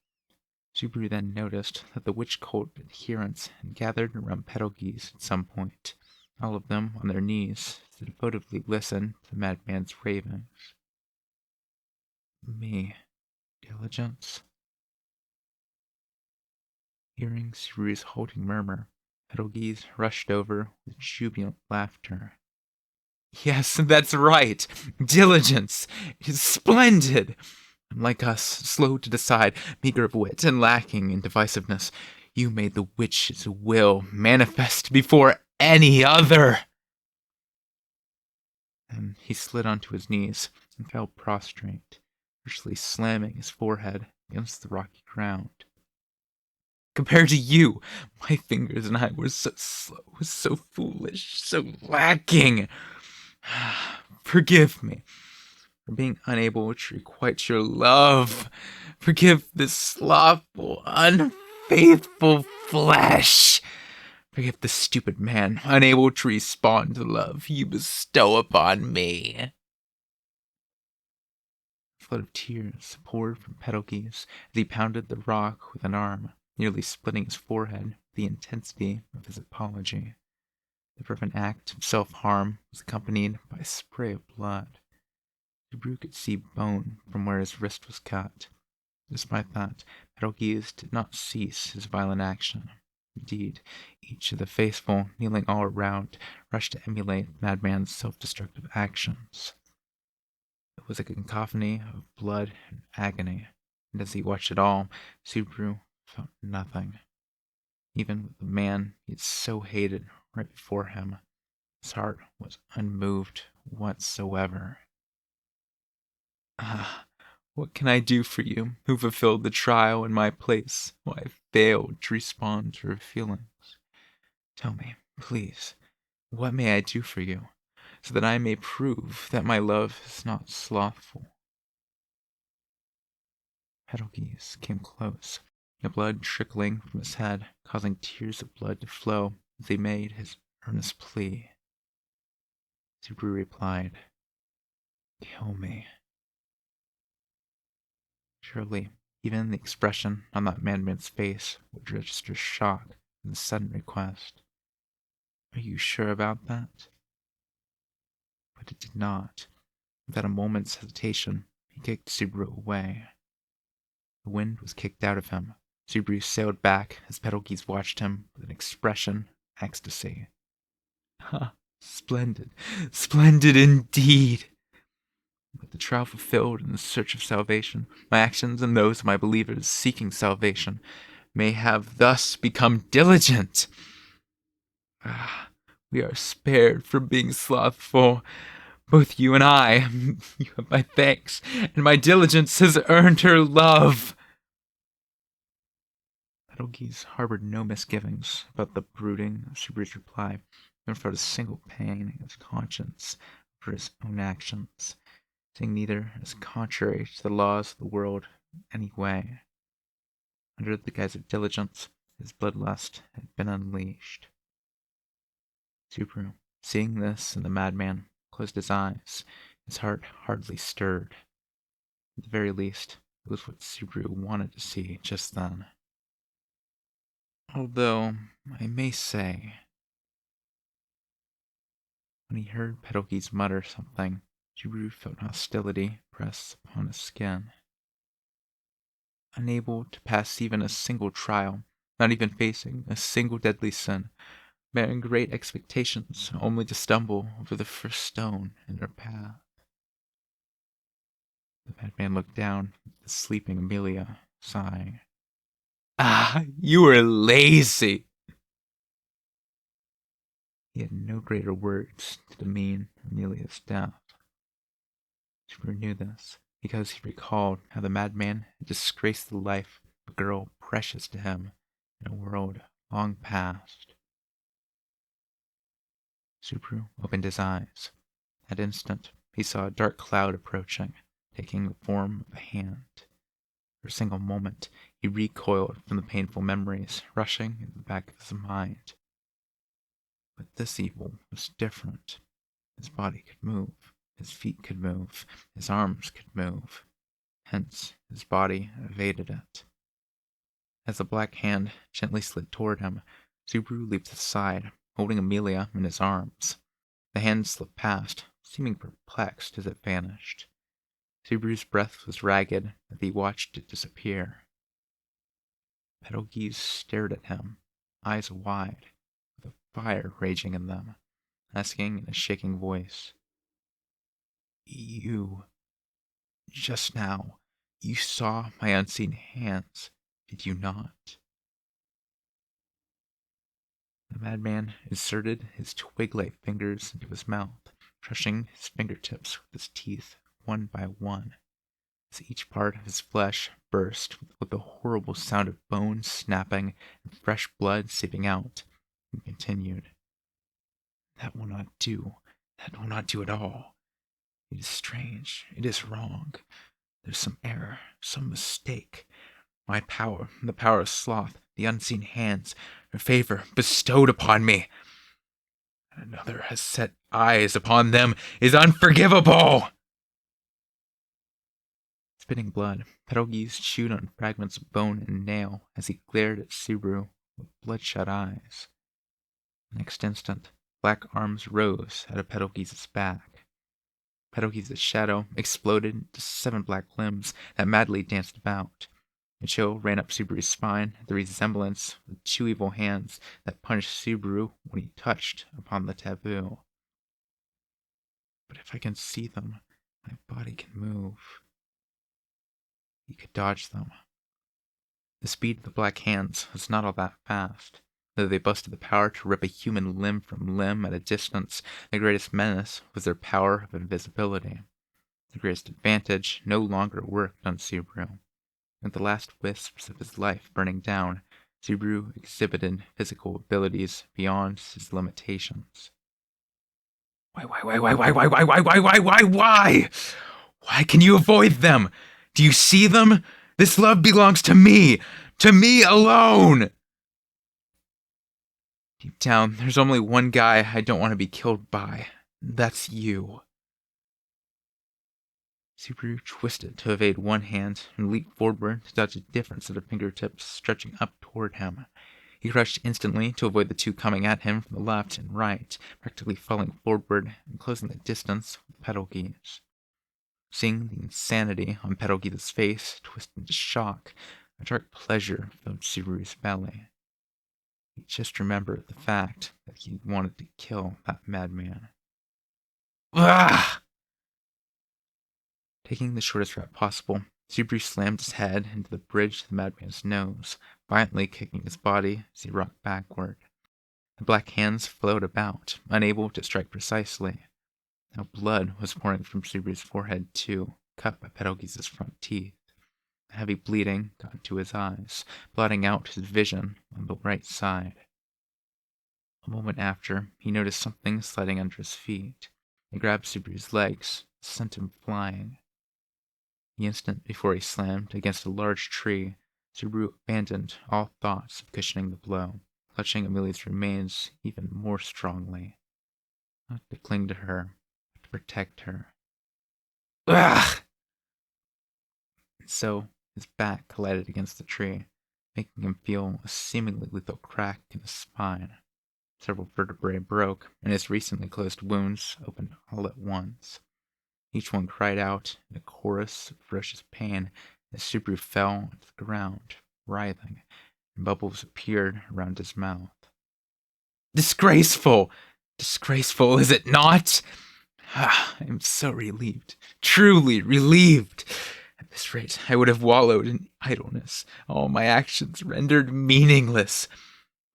S1: Subaru then noticed that the witch cult adherents had gathered around Petalgeese at some point, all of them on their knees to devotively listen to the madman's ravings. Me. Diligence? Hearing Subaru's halting murmur, Petalgeese rushed over with jubilant laughter. Yes, that's right! Diligence! It is splendid! Unlike us, slow to decide, meager of wit, and lacking in divisiveness, you made the witch's will manifest before any other! And he slid onto his knees and fell prostrate, virtually slamming his forehead against the rocky ground. Compared to you, my fingers and I were so slow, so foolish, so lacking. Forgive me for being unable to requite your love. Forgive this slothful, unfaithful flesh. Forgive the stupid man, unable to respond to the love you bestow upon me. A flood of tears poured from Petalgeese as he pounded the rock with an arm, nearly splitting his forehead with the intensity of his apology. The fervent act of self-harm was accompanied by a spray of blood. Subaru could see bone from where his wrist was cut. Despite that, Petalgeese did not cease his violent action. Indeed, each of the faithful, kneeling all around, rushed to emulate the madman's self-destructive actions. It was a cacophony of blood and agony, and as he watched it all, Subaru felt nothing. Even with the man he had so hated right before him, his heart was unmoved whatsoever. Ah, what can I do for you, who fulfilled the trial in my place, while I failed to respond to your feelings? Tell me, please, what may I do for you, so that I may prove that my love is not slothful? Petalgeese came close, the blood trickling from his head, causing tears of blood to flow as he made his earnest plea. Subaru replied, "Kill me." Surely, even the expression on that madman's face would register shock in the sudden request. Are you sure about that? But it did not. Without a moment's hesitation, he kicked Subaru away. The wind was kicked out of him. Subaru sailed back as Petalgeese watched him with an expression of ecstasy. Ha! Splendid! Splendid indeed! But the trial fulfilled in the search of salvation, my actions and those of my believers seeking salvation may have thus become diligent. We are spared from being slothful, both you and I. You have my thanks, and my diligence has earned her love. Betelgeuse harbored no misgivings about the brooding of Subaru's reply, nor felt a single pang in his conscience for his own actions, seeing neither as contrary to the laws of the world in any way. Under the guise of diligence, his bloodlust had been unleashed. Subaru, seeing this in the madman, closed his eyes. His heart hardly stirred. At the very least, it was what Subaru wanted to see just then. Although, I may say, when he heard Betelgeuse mutter something, Subaru felt hostility press upon his skin. Unable to pass even a single trial, not even facing a single deadly sin, bearing great expectations only to stumble over the first stone in their path. The madman looked down at the sleeping Amelia, sighing. Ah, you were lazy! He had no greater words to demean Amelia's death. Subaru knew this, because he recalled how the madman had disgraced the life of a girl precious to him in a world long past. Subaru opened his eyes. That instant, he saw a dark cloud approaching, taking the form of a hand. For a single moment, he recoiled from the painful memories rushing in the back of his mind. But this evil was different. His body could move, his feet could move, his arms could move. Hence, his body evaded it. As the black hand gently slid toward him, Subaru leaped aside, holding Amelia in his arms. The hand slipped past, seeming perplexed as it vanished. Subaru's breath was ragged as he watched it disappear. Betelgeuse stared at him, eyes wide, with a fire raging in them, asking in a shaking voice, "You, just now, you saw my unseen hands, did you not?" The madman inserted his twig-like fingers into his mouth, crushing his fingertips with his teeth one by one. As each part of his flesh burst with the horrible sound of bones snapping and fresh blood seeping out, he continued, "That will not do. That will not do at all. It is strange. It is wrong. There's some error, some mistake. My power, the power of sloth, the unseen hands, her favor bestowed upon me, and another has set eyes upon them, is unforgivable!" Spitting blood, Betelgeuse chewed on fragments of bone and nail as he glared at Subaru with bloodshot eyes. Next instant, black arms rose out of Betelgeuse's back. Betelgeuse's shadow exploded into 7 black limbs that madly danced about. A chill ran up Subaru's spine at the resemblance of the 2 evil hands that punished Subaru when he touched upon the taboo. But if I can see them, my body can move. He could dodge them. The speed of the black hands was not all that fast. Though they boasted the power to rip a human limb from limb at a distance, the greatest menace was their power of invisibility. The greatest advantage no longer worked on Subaru. With the last wisps of his life burning down, Subaru exhibited physical abilities beyond his limitations. Why? Why can you avoid them? Do you see them? This love belongs to me alone! Deep down, there's only one guy I don't want to be killed by. That's you. Subaru twisted to evade one hand and leaped forward to dodge a different set of fingertips stretching up toward him. He rushed instantly to avoid the 2 coming at him from the left and right, practically falling forward and closing the distance with Betelgeuse. Seeing the insanity on Betelgeuse's face twist into shock, a dark pleasure filled Subaru's belly. He just remembered the fact that he wanted to kill that madman. Ah! Taking the shortest route possible, Subaru slammed his head into the bridge of the madman's nose, violently kicking his body as he rocked backward. The black hands flowed about, unable to strike precisely. Now blood was pouring from Subaru's forehead too, cut by Betelgeuse's front teeth. The heavy bleeding got into his eyes, blotting out his vision on the right side. A moment after, he noticed something sliding under his feet. It grabbed Subaru's legs, sent him flying. The instant before he slammed against a large tree, Subaru abandoned all thoughts of cushioning the blow, clutching Amelia's remains even more strongly. Not to cling to her, but to protect her. Ugh! And so, his back collided against the tree, making him feel a seemingly lethal crack in his spine. Several vertebrae broke, and his recently closed wounds opened all at once. Each one cried out in a chorus of ferocious pain as Subaru fell to the ground, writhing, and bubbles appeared around his mouth. Disgraceful! Disgraceful, is it not? I am so relieved, truly relieved. At this rate, I would have wallowed in idleness, all my actions rendered meaningless.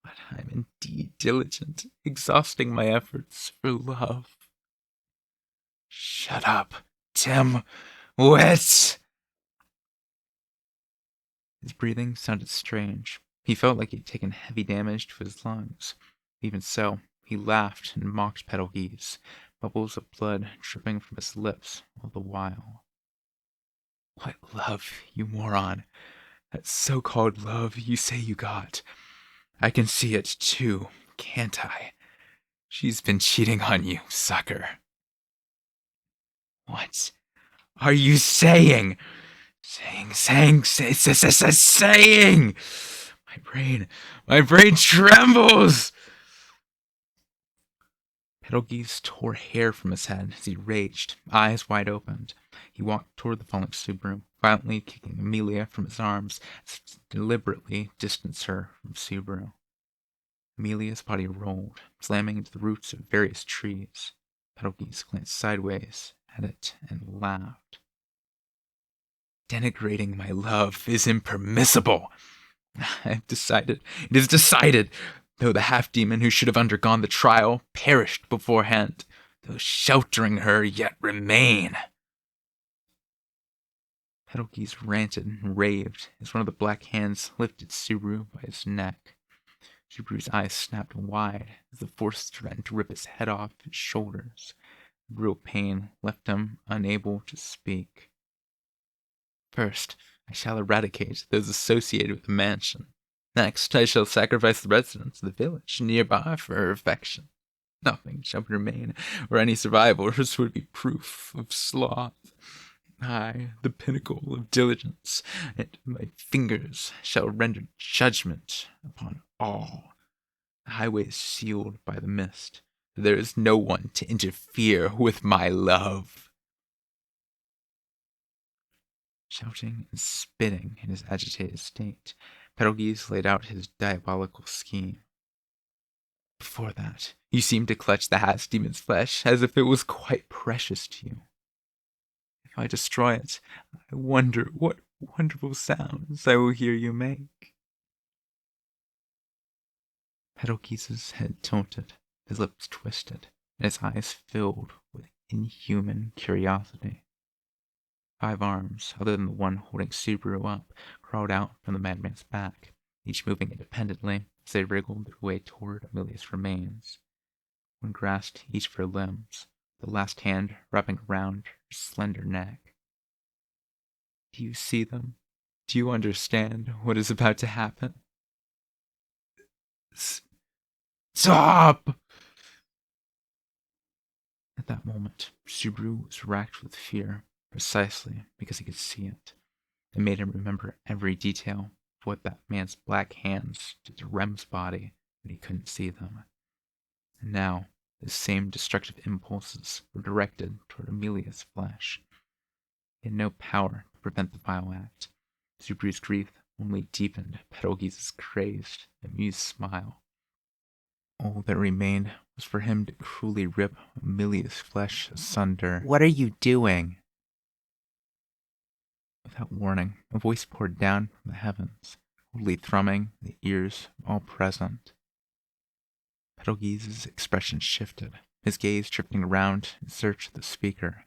S1: But I am indeed diligent, exhausting my efforts for love. Shut up, Tim Wit! His breathing sounded strange. He felt like he'd taken heavy damage to his lungs. Even so, he laughed and mocked Betelgeuse, bubbles of blood dripping from his lips all the while. What love, you moron! That so-called love you say you got. I can see it, too, can't I? She's been cheating on you, sucker. What are you saying? Saying! My brain trembles! Betelgeuse tore hair from his head as he raged, eyes wide open. He walked toward the falling Subaru, violently kicking Amelia from his arms as if to deliberately distance her from Subaru. Amelia's body rolled, slamming into the roots of various trees. Betelgeuse glanced sideways at it and laughed. Denigrating my love is impermissible. I've decided. It is decided. Though the half-demon who should have undergone the trial perished beforehand, those sheltering her yet remain. Betelgeuse ranted and raved as one of the black hands lifted Subaru by his neck. Subaru's eyes snapped wide as the force threatened to rip his head off his shoulders. Real pain left him unable to speak. First, I shall eradicate those associated with the mansion. Next, I shall sacrifice the residents of the village nearby for her affection. Nothing shall remain, or any survivors would be proof of sloth. I, the pinnacle of diligence, and my fingers shall render judgment upon all. The highway is sealed by the mist. There is no one to interfere with my love. Shouting and spitting in his agitated state, Betelgeuse laid out his diabolical scheme. Before that, you seemed to clutch the half-demon's flesh as if it was quite precious to you. If I destroy it, I wonder what wonderful sounds I will hear you make. Betelgeuse's head tilted, his lips twisted, and his eyes filled with inhuman curiosity. 5 arms, other than the one holding Subaru up, crawled out from the madman's back, each moving independently as they wriggled their way toward Amelia's remains. One grasped each of her limbs, the last hand wrapping around her slender neck. Do you see them? Do you understand what is about to happen? Stop! At that moment, Subaru was racked with fear, precisely because he could see it. It made him remember every detail of what that man's black hands did to Rem's body when he couldn't see them. And now, the same destructive impulses were directed toward Amelia's flesh. He had no power to prevent the vile act. Subaru's grief only deepened Betelgeuse's crazed, amused smile. All that remained was for him to cruelly rip Amelia's flesh asunder. What are you doing? Without warning, a voice poured down from the heavens, coldly thrumming in the ears of all present. Betelgeuse's expression shifted, his gaze drifting around in search of the speaker.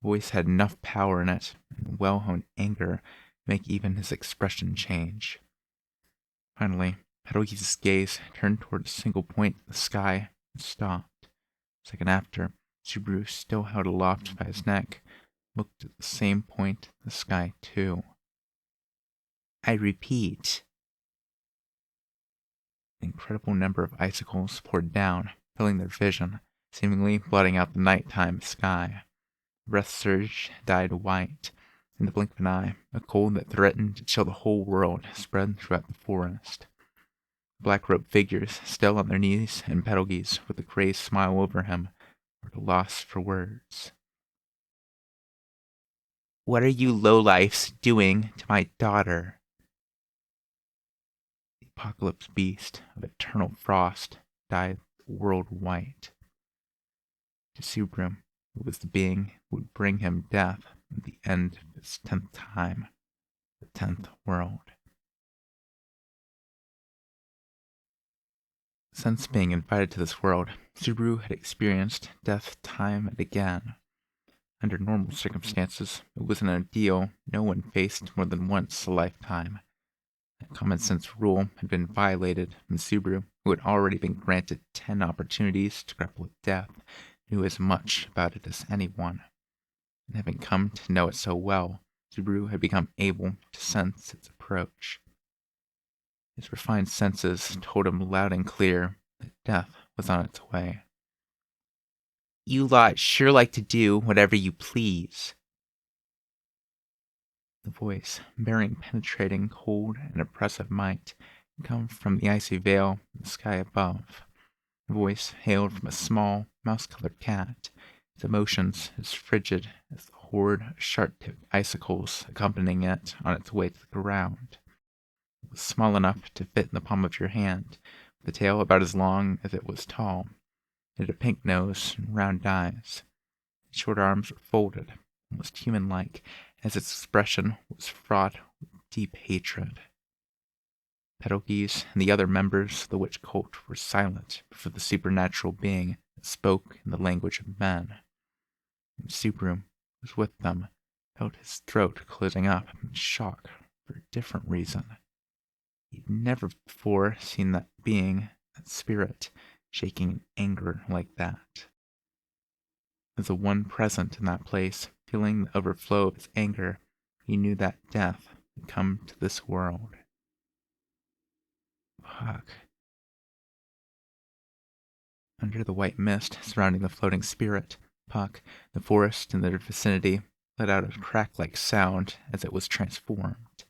S1: The voice had enough power in it and well-honed anger to make even his expression change. Finally, Betelgeuse's gaze turned toward a single point in the sky and stopped. A second after, Subaru, still held aloft by his neck, looked at the same point in the sky too.
S2: I repeat.
S1: An incredible number of icicles poured down, filling their vision, seemingly blotting out the nighttime sky. The breath surge dyed white. In the blink of an eye, a cold that threatened to chill the whole world spread throughout the forest. Black-robed figures, still on their knees, and Betelgeuse, with a crazed smile over him, were at a loss for words.
S2: What are you lowlifes doing to my daughter?
S1: The apocalypse beast of eternal frost dyed the world white. To Subaru, it was the being who would bring him death at the end of his 10th time, the 10th world. Since being invited to this world, Subaru had experienced death time and again. Under normal circumstances, it was an ordeal no one faced more than once a lifetime. That common sense rule had been violated, and Subaru, who had already been granted 10 opportunities to grapple with death, knew as much about it as anyone. And having come to know it so well, Subaru had become able to sense its approach. His refined senses told him loud and clear that death was on its way.
S2: You lot sure like to do whatever you please.
S1: The voice, bearing penetrating, cold, and oppressive might, had come from the icy veil in the sky above. The voice hailed from a small, mouse-colored cat, its emotions as frigid as the horde of sharp-tipped icicles accompanying it on its way to the ground. It was small enough to fit in the palm of your hand, with a tail about as long as it was tall. It had a pink nose and round eyes. Its short arms were folded, almost human-like, as its expression was fraught with deep hatred. Betelgeuse and the other members of the witch cult were silent before the supernatural being that spoke in the language of men. And Subaru, who was with them, felt his throat closing up in shock for a different reason. He'd never before seen that being, that spirit, shaking in anger like that. As the one present in that place, feeling the overflow of his anger, he knew that death had come to this world. Fuck. Under the white mist surrounding the floating spirit, Puck, the forest in their vicinity, let out a crack-like sound as it was transformed.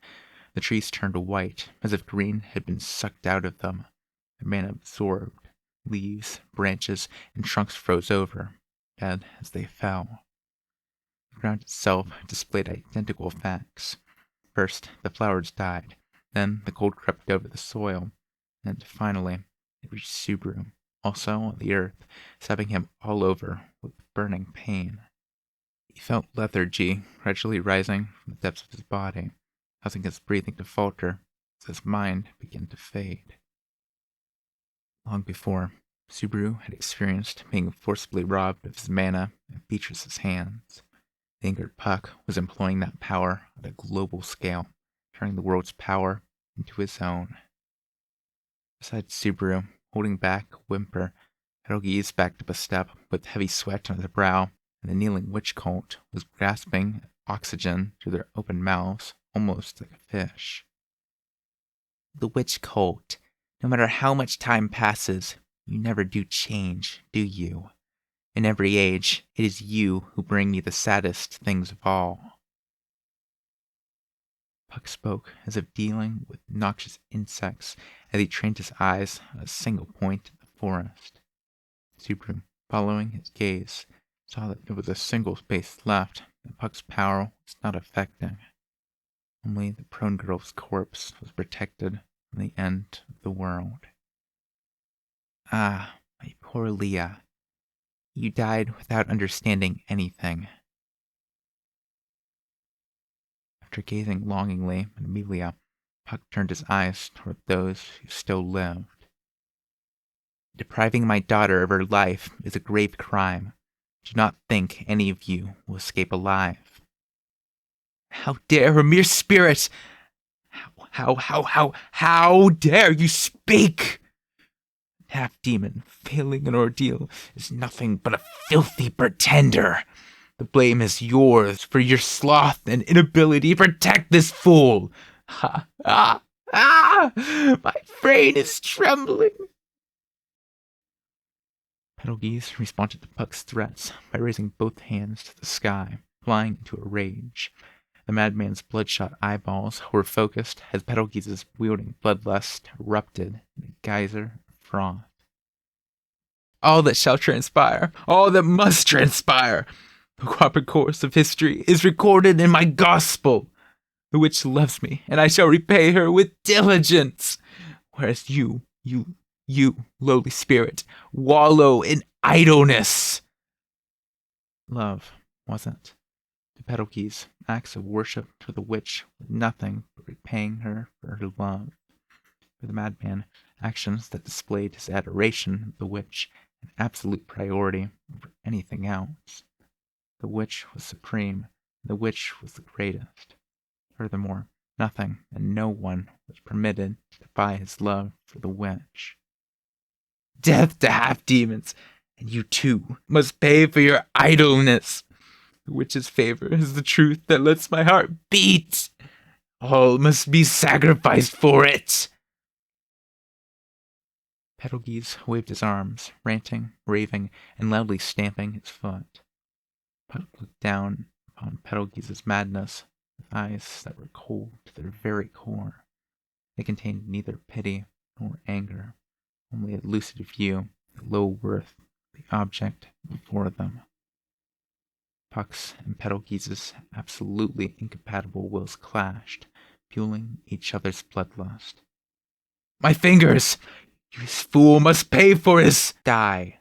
S1: The trees turned white, as if green had been sucked out of them. Their mana absorbed. Leaves, branches, and trunks froze over, dead as they fell. The ground itself displayed identical facts. First, the flowers died. Then the cold crept over the soil. And finally, it reached Subaru, also on the earth, stabbing him all over with burning pain. He felt lethargy gradually rising from the depths of his body, causing his breathing to falter as his mind began to fade. Long before, Subaru had experienced being forcibly robbed of his mana at Beatrice's hands. The angered Puck was employing that power at a global scale, turning the world's power into his own. Besides Subaru, holding back a whimper, Betelgeuse backed up a step with heavy sweat on his brow, and the kneeling witch cult was grasping oxygen through their open mouths, almost like a fish.
S2: The witch cult. No matter how much time passes, you never do change, do you? In every age, it is you who bring me the saddest things of all.
S1: Puck spoke as if dealing with noxious insects as he trained his eyes on a single point in the forest. Subaru, following his gaze, saw that there was a single space left that Puck's power was not affecting. Only the prone girl's corpse was protected from the end of the world.
S2: Ah, my poor Leah. You died without understanding anything.
S1: After After gazing longingly at Amelia, Puck turned his eyes toward those who still lived. Depriving my daughter of her life is a grave crime. Do not think any of you will escape alive. How dare a mere spirit! How dare you speak? Half-demon, failing an ordeal, is nothing but a filthy pretender. The blame is yours for your sloth and inability to protect this fool. Ha! My brain is trembling. Petalgeese responded to Puck's threats by raising both hands to the sky, flying into a rage. The madman's bloodshot eyeballs were focused as Petalgeese's wielding bloodlust erupted in a geyser of froth. All that shall transpire, all that must transpire, the proper course of history is recorded in my gospel. The witch loves me, and I shall repay her with diligence. Whereas you, lowly spirit, wallow in idleness. Love, wasn't. To Petalgeese, acts of worship to the witch were nothing but repaying her for her love. For the madman, actions that displayed his adoration of the witch had absolute priority over anything else. The witch was supreme, and the witch was the greatest. Furthermore, nothing and no one was permitted to defy his love for the witch. Death to half-demons, and you too must pay for your idleness. The witch's favor is the truth that lets my heart beat. All must be sacrificed for it. Petalgeese waved his arms, ranting, raving, and loudly stamping his foot. Puck looked down upon Petalgeese's madness with eyes that were cold to their very core. They contained neither pity nor anger, only a lucid view of the low worth of the object before them. Puck's and Petalgeese's absolutely incompatible wills clashed, fueling each other's bloodlust. My fingers! You fool must pay for his... Die!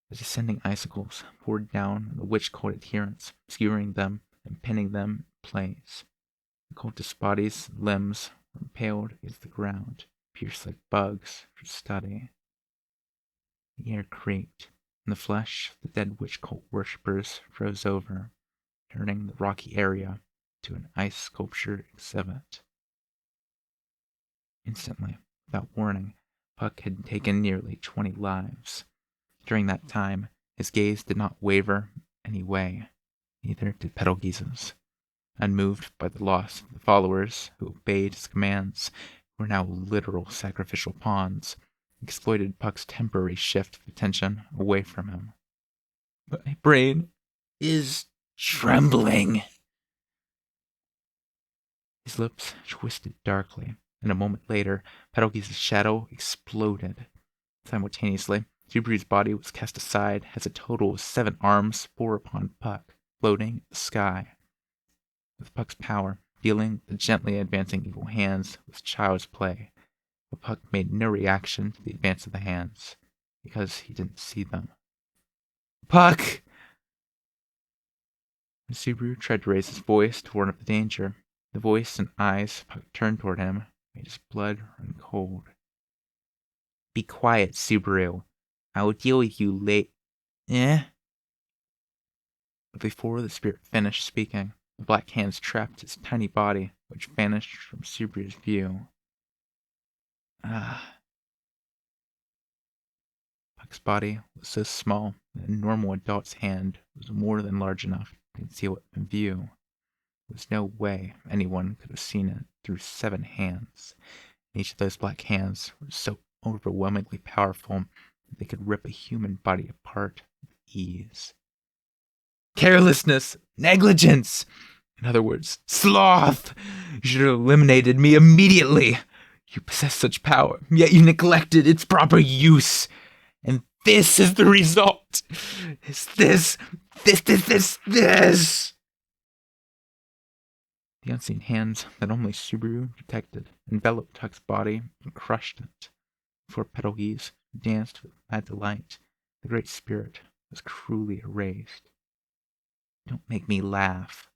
S1: The descending icicles poured down on the witch-cult adherents, skewering them and pinning them in place. The cultists' bodies and limbs were impaled against the ground, pierced like bugs for study. The air creaked, and the flesh of the dead witch-cult worshippers froze over, turning the rocky area to an ice sculpture exhibit. Instantly, without warning, Puck had taken nearly 20 lives. During that time, his gaze did not waver any way, neither did Petalgeese's. Unmoved by the loss of the followers who obeyed his commands, who were now literal sacrificial pawns, he exploited Puck's temporary shift of attention away from him. My brain is trembling. His lips twisted darkly, and a moment later, Petalgeese's shadow exploded. Simultaneously, Subaru's body was cast aside as a total of 7 arms bore upon Puck, floating in the sky. With Puck's power, dealing the gently advancing evil hands was child's play, but Puck made no reaction to the advance of the hands, because he didn't see them. Puck! When Subaru tried to raise his voice to warn of the danger, the voice and eyes Puck turned toward him made his blood run cold. Be quiet, Subaru. I will deal with you late. But before the spirit finished speaking, the black hands trapped his tiny body, which vanished from Subaru's view. Puck's body was so small that a normal adult's hand was more than large enough to conceal it from view. There was no way anyone could have seen it through 7 hands. And each of those black hands was so overwhelmingly powerful that they could rip a human body apart with ease. Carelessness! Negligence! In other words, sloth! You should have eliminated me immediately! You possess such power, yet you neglected its proper use! And this is the result! Is this! The unseen hands that only Subaru detected enveloped Tuck's body and crushed it. Before Petalgeese danced with mad delight, the great spirit was cruelly erased. Don't make me laugh.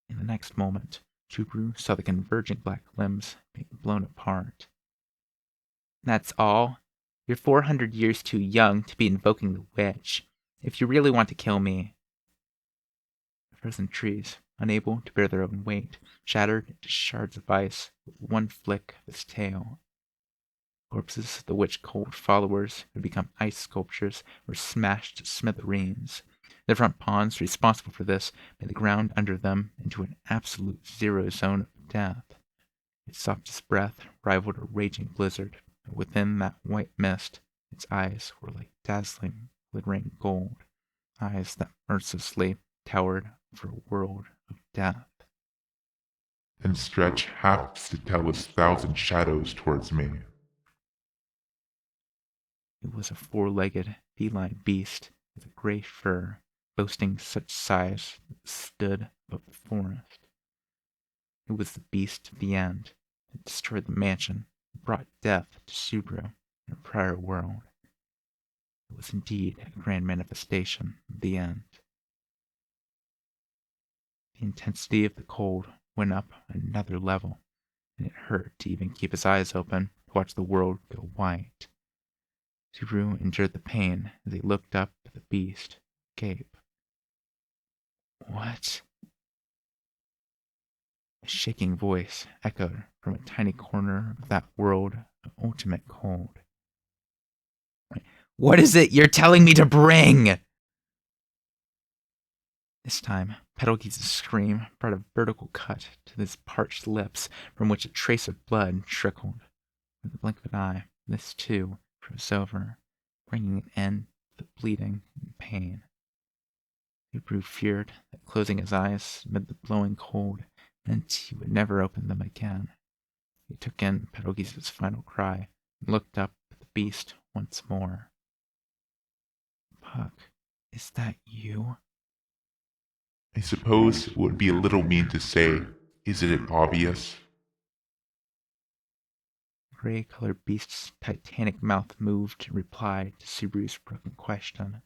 S1: In the next moment, Subaru saw the converging black limbs being blown apart. That's all? You're 400 years too young to be invoking the witch. If you really want to kill me. The frozen trees, unable to bear their own weight, shattered into shards of ice with one flick of his tail. Corpses of the witch-cult followers who had become ice sculptures were smashed to smithereens. The front pawns responsible for this made the ground under them into an absolute zero zone of death. Its softest breath rivaled a raging blizzard, and within that white mist, its eyes were like dazzling, glittering gold, eyes that mercilessly towered over a world of death.
S3: And stretch half Statella's 1,000 shadows towards me.
S1: It was a four-legged, feline beast with a gray fur, boasting such size that it stood above the forest. It was the beast of the end that destroyed the mansion and brought death to Subaru in a prior world. It was indeed a grand manifestation of the end. The intensity of the cold went up another level, and it hurt to even keep his eyes open to watch the world go white. Subaru endured the pain as he looked up at the beast, gape. What? A shaking voice echoed from a tiny corner of that world of ultimate cold. What is it you're telling me to bring? This time, Petalgeese's scream brought a vertical cut to his parched lips from which a trace of blood trickled. With the blink of an eye, this too froze over, bringing an end to the bleeding and pain. Subaru feared that closing his eyes amid the blowing cold meant he would never open them again. He took in Petalgeese's final cry and looked up at the beast once more. Puck, is that you?
S3: I suppose it would be a little mean to say, isn't it obvious?
S1: The gray-colored beast's titanic mouth moved in reply to Subaru's broken question.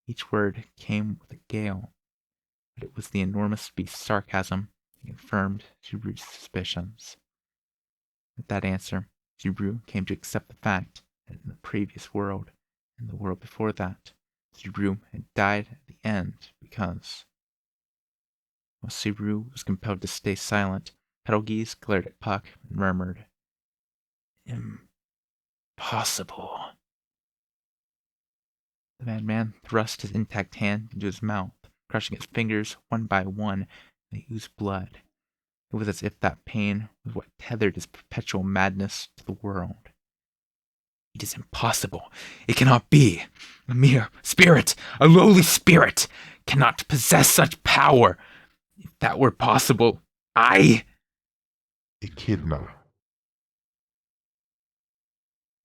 S1: Each word came with a gale, but it was the enormous beast's sarcasm that confirmed Subaru's suspicions. With that answer, Subaru came to accept the fact that in the previous world, and the world before that, Subaru had died at the end because... While Subaru was compelled to stay silent, Petalgeese glared at Puck and murmured, Impossible. The madman thrust his intact hand into his mouth, crushing his fingers one by one, and they oozed blood. It was as if that pain was what tethered his perpetual madness to the world. It is impossible. It cannot be. A mere spirit, a lowly spirit, cannot possess such power. If that were possible,
S3: Echidna.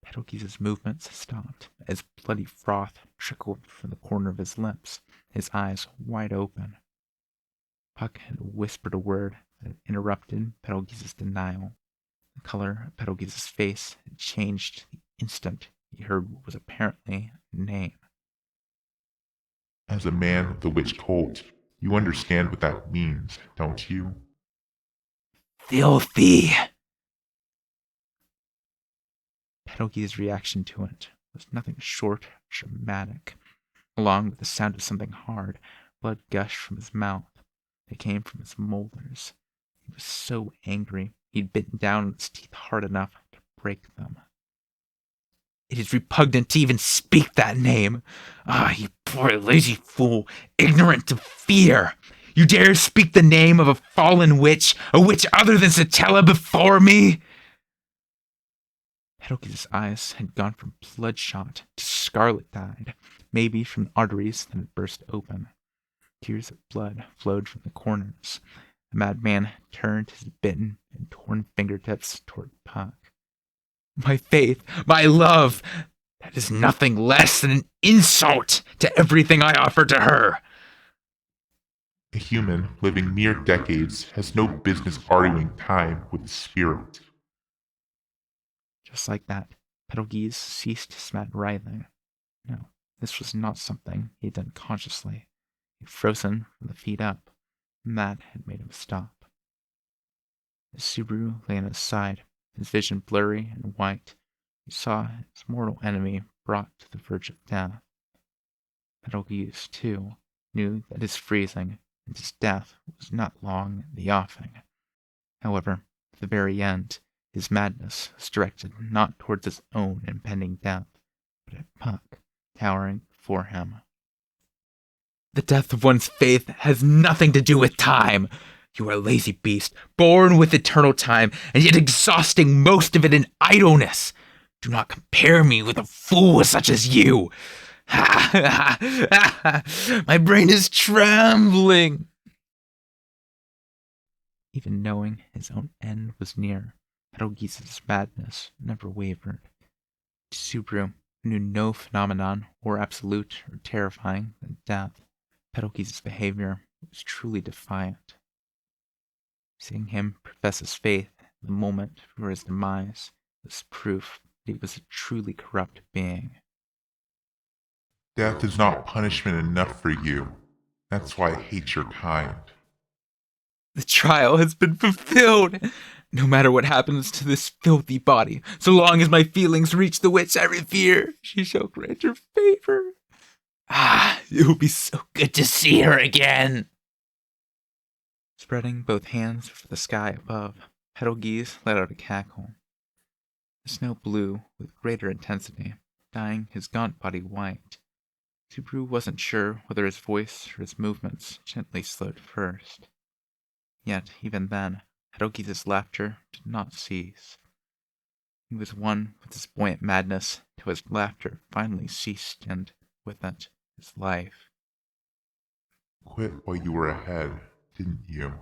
S1: Petalgeese's movements stopped as bloody froth trickled from the corner of his lips, his eyes wide open. Puck had whispered a word that interrupted Petalgeese's denial. The color of Petalgeese's face had changed the instant he heard what was apparently a name.
S3: As a man of the witch cult, you understand what that means, don't you?
S1: Filthy! Petalgeese's reaction to it was nothing short of dramatic. Along with the sound of something hard, blood gushed from his mouth. It came from his molars. He was so angry he'd bitten down on his teeth hard enough to break them. It is repugnant to even speak that name. Ah, you poor lazy fool, ignorant of fear. You dare speak the name of a fallen witch, a witch other than Satella before me? Petalgeese's eyes had gone from bloodshot to scarlet-dyed, maybe from the arteries that had burst open. Tears of blood flowed from the corners. The madman turned his bitten and torn fingertips toward Puck. My faith, my love, that is nothing less than an insult to everything I offer to her.
S3: A human living mere decades has no business arguing time with the spirit.
S1: Just like that, Petalgeese ceased his mad writhing. No, this was not something he had done consciously. He had frozen from the feet up. and that had made him stop. As Subaru lay on his side, his vision blurry and white, he saw his mortal enemy brought to the verge of death. Metal Geese, too, knew that his freezing and his death was not long in the offing. However, at the very end, his madness was directed not towards his own impending death, but at Puck, towering before him.
S2: The death of one's faith has nothing to do with time. You are a lazy beast, born with eternal time, and yet exhausting most of it in idleness. Do not compare me with a fool such as you. Ha ha ha ha! My brain is trembling.
S1: Even knowing his own end was near, Betelgeuse's madness never wavered. Subaru knew no phenomenon more absolute or terrifying than death. Betelgeuse's behavior was truly defiant. Seeing him profess his faith in the moment before his demise was proof that he was a truly corrupt being.
S3: Death is not punishment enough for you. That's why I hate your kind.
S2: The trial has been fulfilled. No matter what happens to this filthy body, so long as my feelings reach the witch I revere, she shall grant her favor. Ah, it will be so good to see her again.
S1: Spreading both hands for the sky above, Betelgeuse let out a cackle. The snow blew with greater intensity, dyeing his gaunt body white. Subaru wasn't sure whether his voice or his movements gently slowed first. Yet, even then, Betelgeuse's laughter did not cease. He was one with his buoyant madness till his laughter finally ceased and, with it, his life.
S3: Quit while you were ahead, didn't you?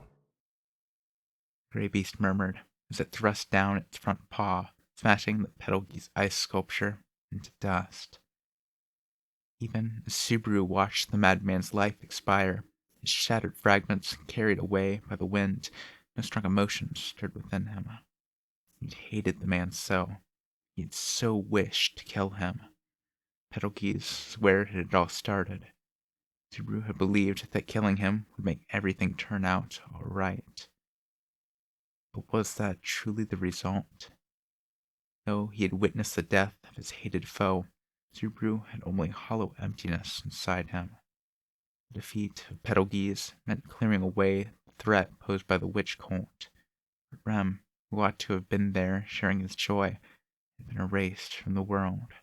S1: Grey Beast murmured as it thrust down its front paw, smashing the Betelgeuse ice sculpture into dust. Even as Subaru watched the madman's life expire, his shattered fragments carried away by the wind, no strong emotion stirred within him. He hated the man so. He had so wished to kill him. Betelgeuse was where it had all started. Subaru had believed that killing him would make everything turn out all right. But was that truly the result? Though he had witnessed the death of his hated foe, Subaru had only hollow emptiness inside him. The defeat of Betelgeuse meant clearing away the threat posed by the witch cult. But Rem, who ought to have been there sharing his joy, had been erased from the world.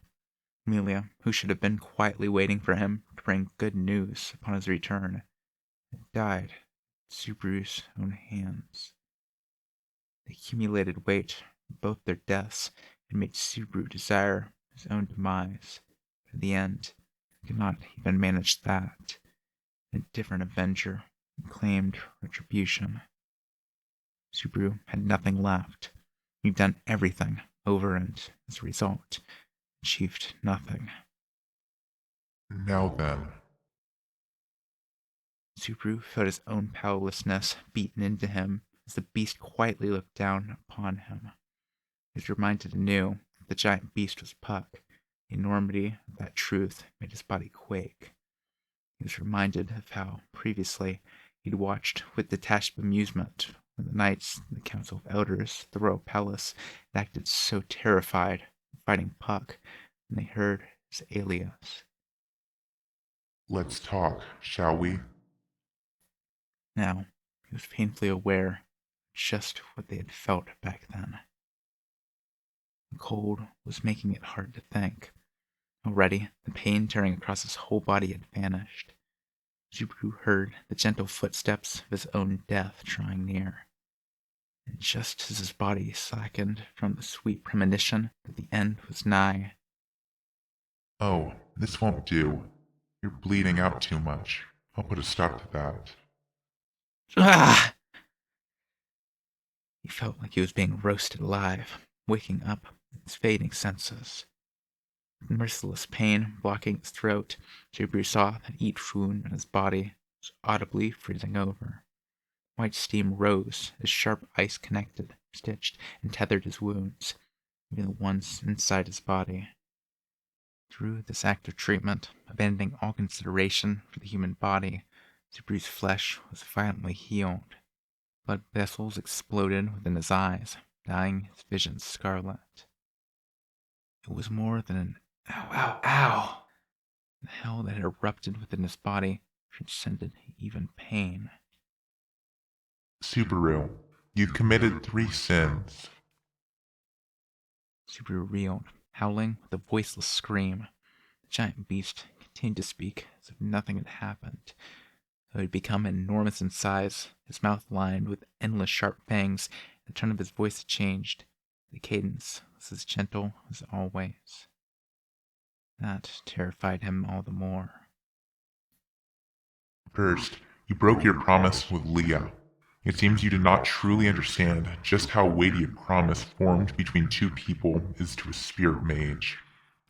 S1: Amelia, who should have been quietly waiting for him to bring good news upon his return, had died at Subaru's own hands. The accumulated weight of both their deaths had made Subaru desire his own demise. But in the end, he could not even manage that. A different avenger claimed retribution. Subaru had nothing left. He'd done everything over and, as a result, achieved nothing.
S3: Now then.
S1: Subaru felt his own powerlessness beaten into him as the beast quietly looked down upon him. He was reminded anew that the giant beast was Puck. The enormity of that truth made his body quake. He was reminded of how, previously, he'd watched with detached amusement when the knights in the Council of Elders at the Royal Palace had acted so terrified of fighting Puck when they heard his alias.
S3: Let's talk, shall we?
S1: Now, he was painfully aware of just what they had felt back then. The cold was making it hard to think. Already, the pain tearing across his whole body had vanished. Subaru heard the gentle footsteps of his own death drawing near. And just as his body slackened from the sweet premonition that the end was nigh,
S3: Oh, this won't do. You're bleeding out too much. I'll put a stop to that.
S2: Ah!
S1: he felt like he was being roasted alive, waking up with his fading senses. With merciless pain blocking his throat, Subaru saw that each wound in his body was audibly freezing over. White steam rose as sharp ice connected, stitched, and tethered his wounds, even the ones inside his body. Through this act of treatment, abandoning all consideration for the human body, Subaru's flesh was violently healed. Blood vessels exploded within his eyes, dyeing his vision scarlet. It was more than an ow, ow, ow. The hell that had erupted within his body transcended even pain.
S3: Subaru, you've committed 3 sins.
S1: Subaru reeled, howling with a voiceless scream. The giant beast continued to speak as if nothing had happened. Though he had become enormous in size, his mouth lined with endless sharp fangs, the tone of his voice had changed. The cadence was as gentle as always. That terrified him all the more.
S3: First, you broke your promise with Leah. It seems you do not truly understand just how weighty a promise formed between 2 people is to a spirit mage.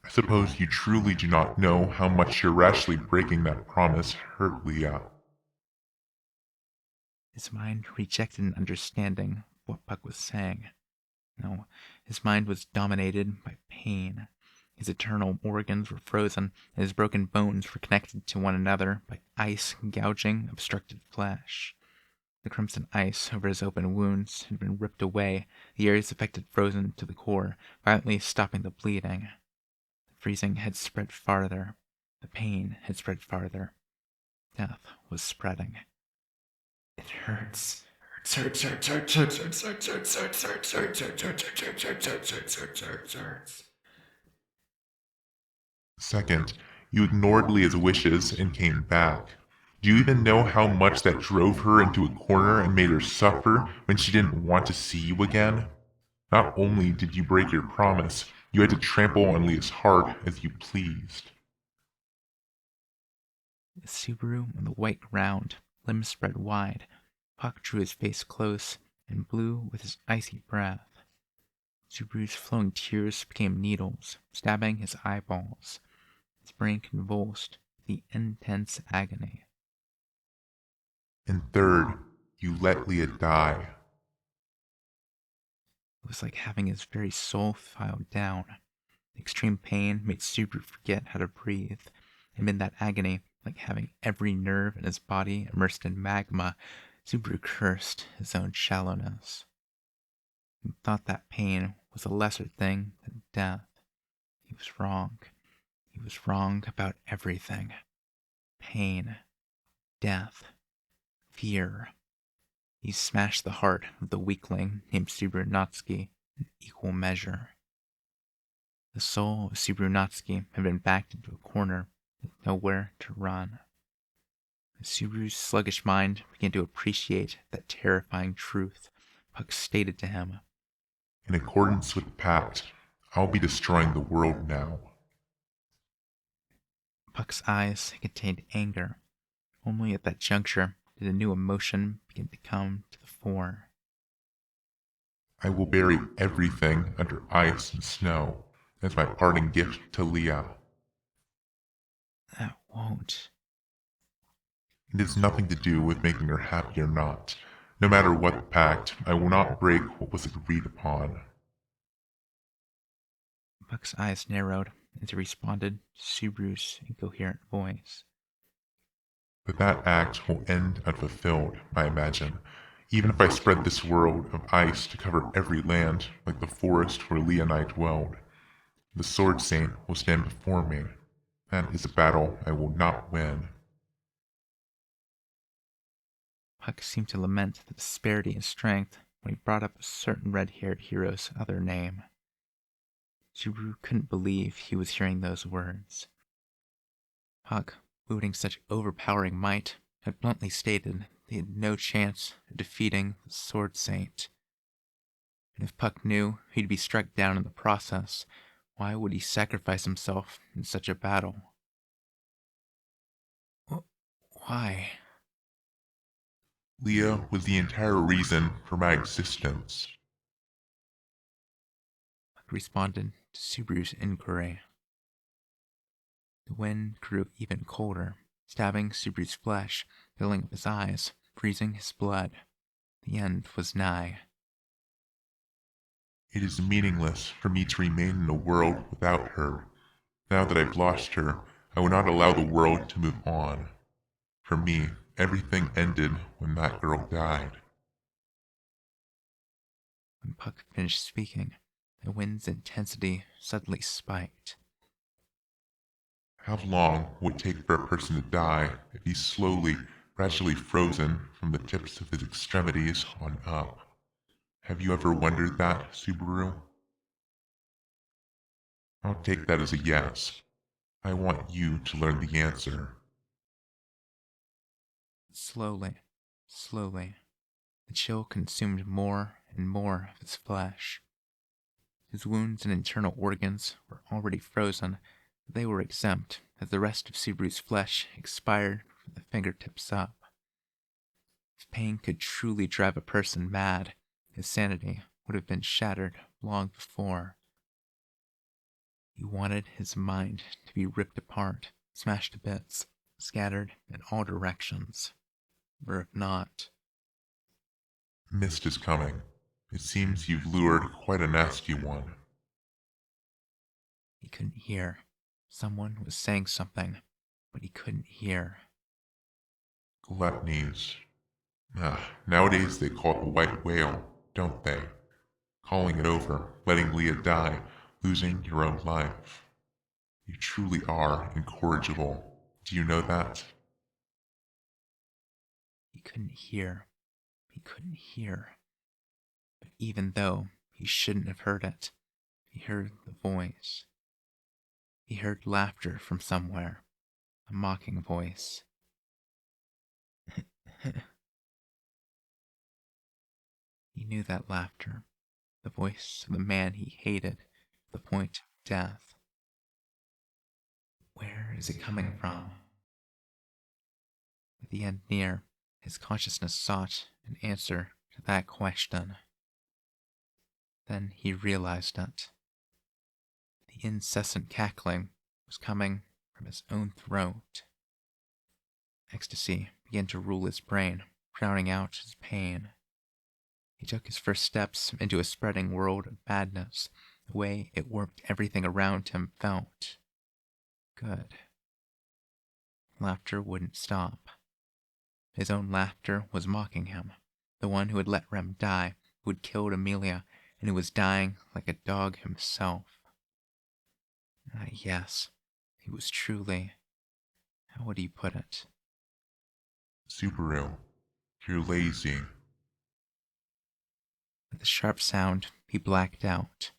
S3: I suppose you truly do not know how much your rashly breaking that promise hurt Leah.
S1: His mind rejected an understanding of what Puck was saying. No, his mind was dominated by pain. His eternal organs were frozen, and his broken bones were connected to one another by ice gouging obstructed flesh. The crimson ice over his open wounds had been ripped away, the areas affected frozen to the core, violently stopping the bleeding. The freezing had spread farther. The pain had spread farther. Death was spreading. It hurts. Hurts.
S3: Second, you ignored Leah's wishes and came back. Do you even know how much that drove her into a corner and made her suffer when she didn't want to see you again? Not only did you break your promise, you had to trample on Leah's heart as you pleased.
S1: The Subaru on the white ground, limbs spread wide, Puck drew his face close and blew with his icy breath. Subaru's flowing tears became needles, stabbing his eyeballs. His brain convulsed with the intense agony.
S3: And third, you let Leah die.
S1: It was like having his very soul filed down. The extreme pain made Subaru forget how to breathe. And in that agony, like having every nerve in his body immersed in magma, Subaru cursed his own shallowness. He thought that pain was a lesser thing than death. He was wrong. He was wrong about everything. Pain, death, fear. He smashed the heart of the weakling named Subaru in equal measure. The soul of Subaru had been backed into a corner with nowhere to run. As Subaru's sluggish mind began to appreciate that terrifying truth, Puck stated to him,
S3: In accordance with the pact, I'll be destroying the world now.
S1: Puck's eyes contained anger. Only at that juncture did a new emotion begin to come to the fore.
S3: I will bury everything under ice and snow as my parting gift to Leah.
S1: That won't.
S3: It has nothing to do with making her happy or not. No matter what the pact, I will not break what was agreed upon.
S1: Puck's eyes narrowed as he responded to Subaru's incoherent voice.
S3: But that act will end unfulfilled, I imagine, even if I spread this world of ice to cover every land like the forest where Leah and I dwelled. The Sword Saint will stand before me. That is a battle I will not win.
S1: Puck seemed to lament the disparity in strength when he brought up a certain red-haired hero's other name. Subaru couldn't believe he was hearing those words. Puck, wielding such overpowering might, had bluntly stated that he had no chance of defeating the Sword Saint. And if Puck knew he'd be struck down in the process, why would he sacrifice himself in such a battle? Why?
S3: Leah was the entire reason for my existence.
S1: Puck responded to Subaru's inquiry. The wind grew even colder, stabbing Subaru's flesh, filling up his eyes, freezing his blood. The end was nigh.
S3: It is meaningless for me to remain in a world without her. Now that I've lost her, I will not allow the world to move on. For me, Everything ended when that girl died.
S1: When Puck finished speaking, the wind's intensity suddenly spiked.
S3: How long would it take for a person to die if he's slowly, gradually frozen from the tips of his extremities on up? Have you ever wondered that, Subaru? I'll take that as a yes. I want you to learn the answer.
S1: Slowly, the chill consumed more and more of his flesh. His wounds and internal organs were already frozen, but they were exempt as the rest of Subaru's flesh expired from the fingertips up. If pain could truly drive a person mad, his sanity would have been shattered long before. He wanted his mind to be ripped apart, smashed to bits, scattered in all directions. Or if not,
S3: Mist is coming. It seems you've lured quite a nasty one.
S1: he couldn't hear. Someone was saying something, but he couldn't hear.
S3: Gluttonies. Nowadays they call it the white whale, don't they? Calling it over, letting Leah die, losing your own life. You truly are incorrigible. Do you know that?
S1: He couldn't hear. He couldn't hear. But even though he shouldn't have heard it, he heard the voice. He heard laughter from somewhere, a mocking voice. He knew that laughter, the voice of the man he hated, to the point of death. Where is it coming from? With the end near, his consciousness sought an answer to that question. Then he realized it. The incessant cackling was coming from his own throat. Ecstasy began to rule his brain, drowning out his pain. He took his first steps into a spreading world of madness. The way it warped everything around him felt good. Laughter wouldn't stop. His own laughter was mocking him. The one who had let Rem die, who had killed Amelia, and who was dying like a dog himself. Yes, he was truly... How would he put it?
S3: Subaru, you're lazy.
S1: With the sharp sound, he blacked out.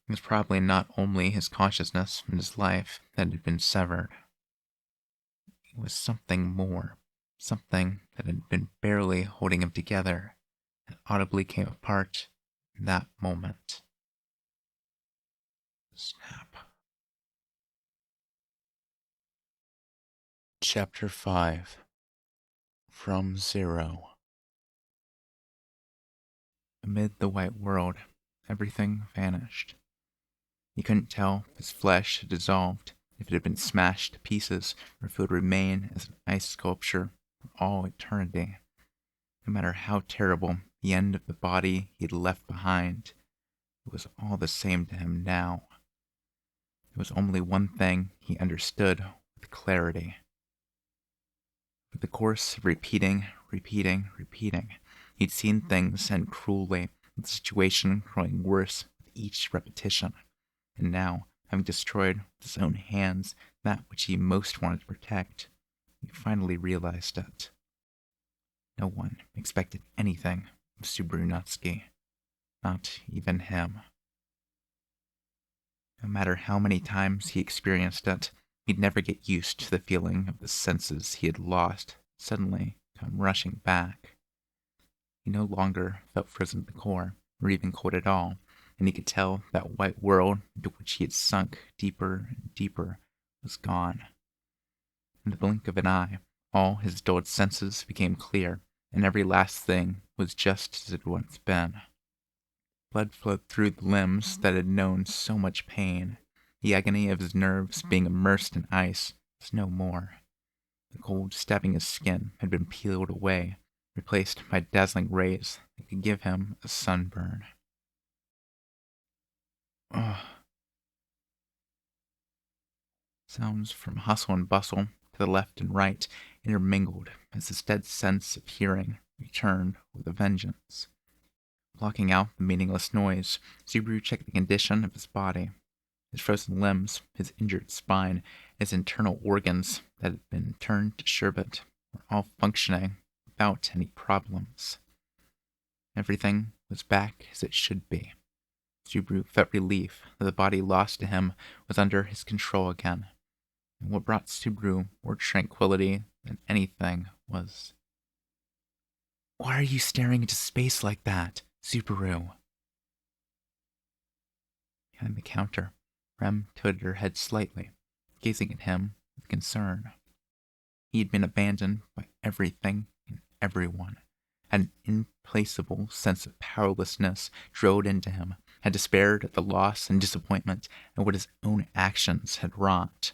S1: It was probably not only his consciousness and his life that had been severed. It was something more, something that had been barely holding him together, that audibly came apart in that moment. Snap. Chapter 5. From Zero. Amid the white world, everything vanished. He couldn't tell if his flesh had dissolved, if it had been smashed to pieces, or if it would remain as an ice sculpture for all eternity. No matter how terrible the end of the body he had left behind, it was all the same to him now. There was only one thing he understood with clarity. For the course of repeating, he'd seen things end cruelly, the situation growing worse with each repetition. And now, having destroyed with his own hands that which he most wanted to protect, he finally realized it. No one expected anything of Subarunutsky, not even him. No matter how many times he experienced it, he'd never get used to the feeling of the senses he had lost suddenly come rushing back. He no longer felt frozen at the core, or even cold at all, and he could tell that white world into which he had sunk deeper and deeper was gone. In the blink of an eye, all his dulled senses became clear, and every last thing was just as it had once been. Blood flowed through the limbs that had known so much pain. The agony of his nerves being immersed in ice was no more. The cold stabbing his skin had been peeled away, replaced by dazzling rays that could give him a sunburn. Ugh. Sounds from hustle and bustle to the left and right intermingled
S2: as his dead sense of hearing returned with a vengeance. Blocking out the meaningless noise, Subaru checked the condition of his body. His frozen limbs, his injured spine, his internal organs that had been turned to sherbet were all functioning without any problems. Everything was back as it should be. Subaru felt relief that the body lost to him was under his control again. And what brought Subaru more tranquility than anything was, "Why are you staring into space like that, Subaru?" Behind the counter, Rem tilted her head slightly, gazing at him with concern. He had been abandoned by everything and everyone, had an implacable sense of powerlessness drilled into him, had despaired at the loss and disappointment at what his own actions had wrought.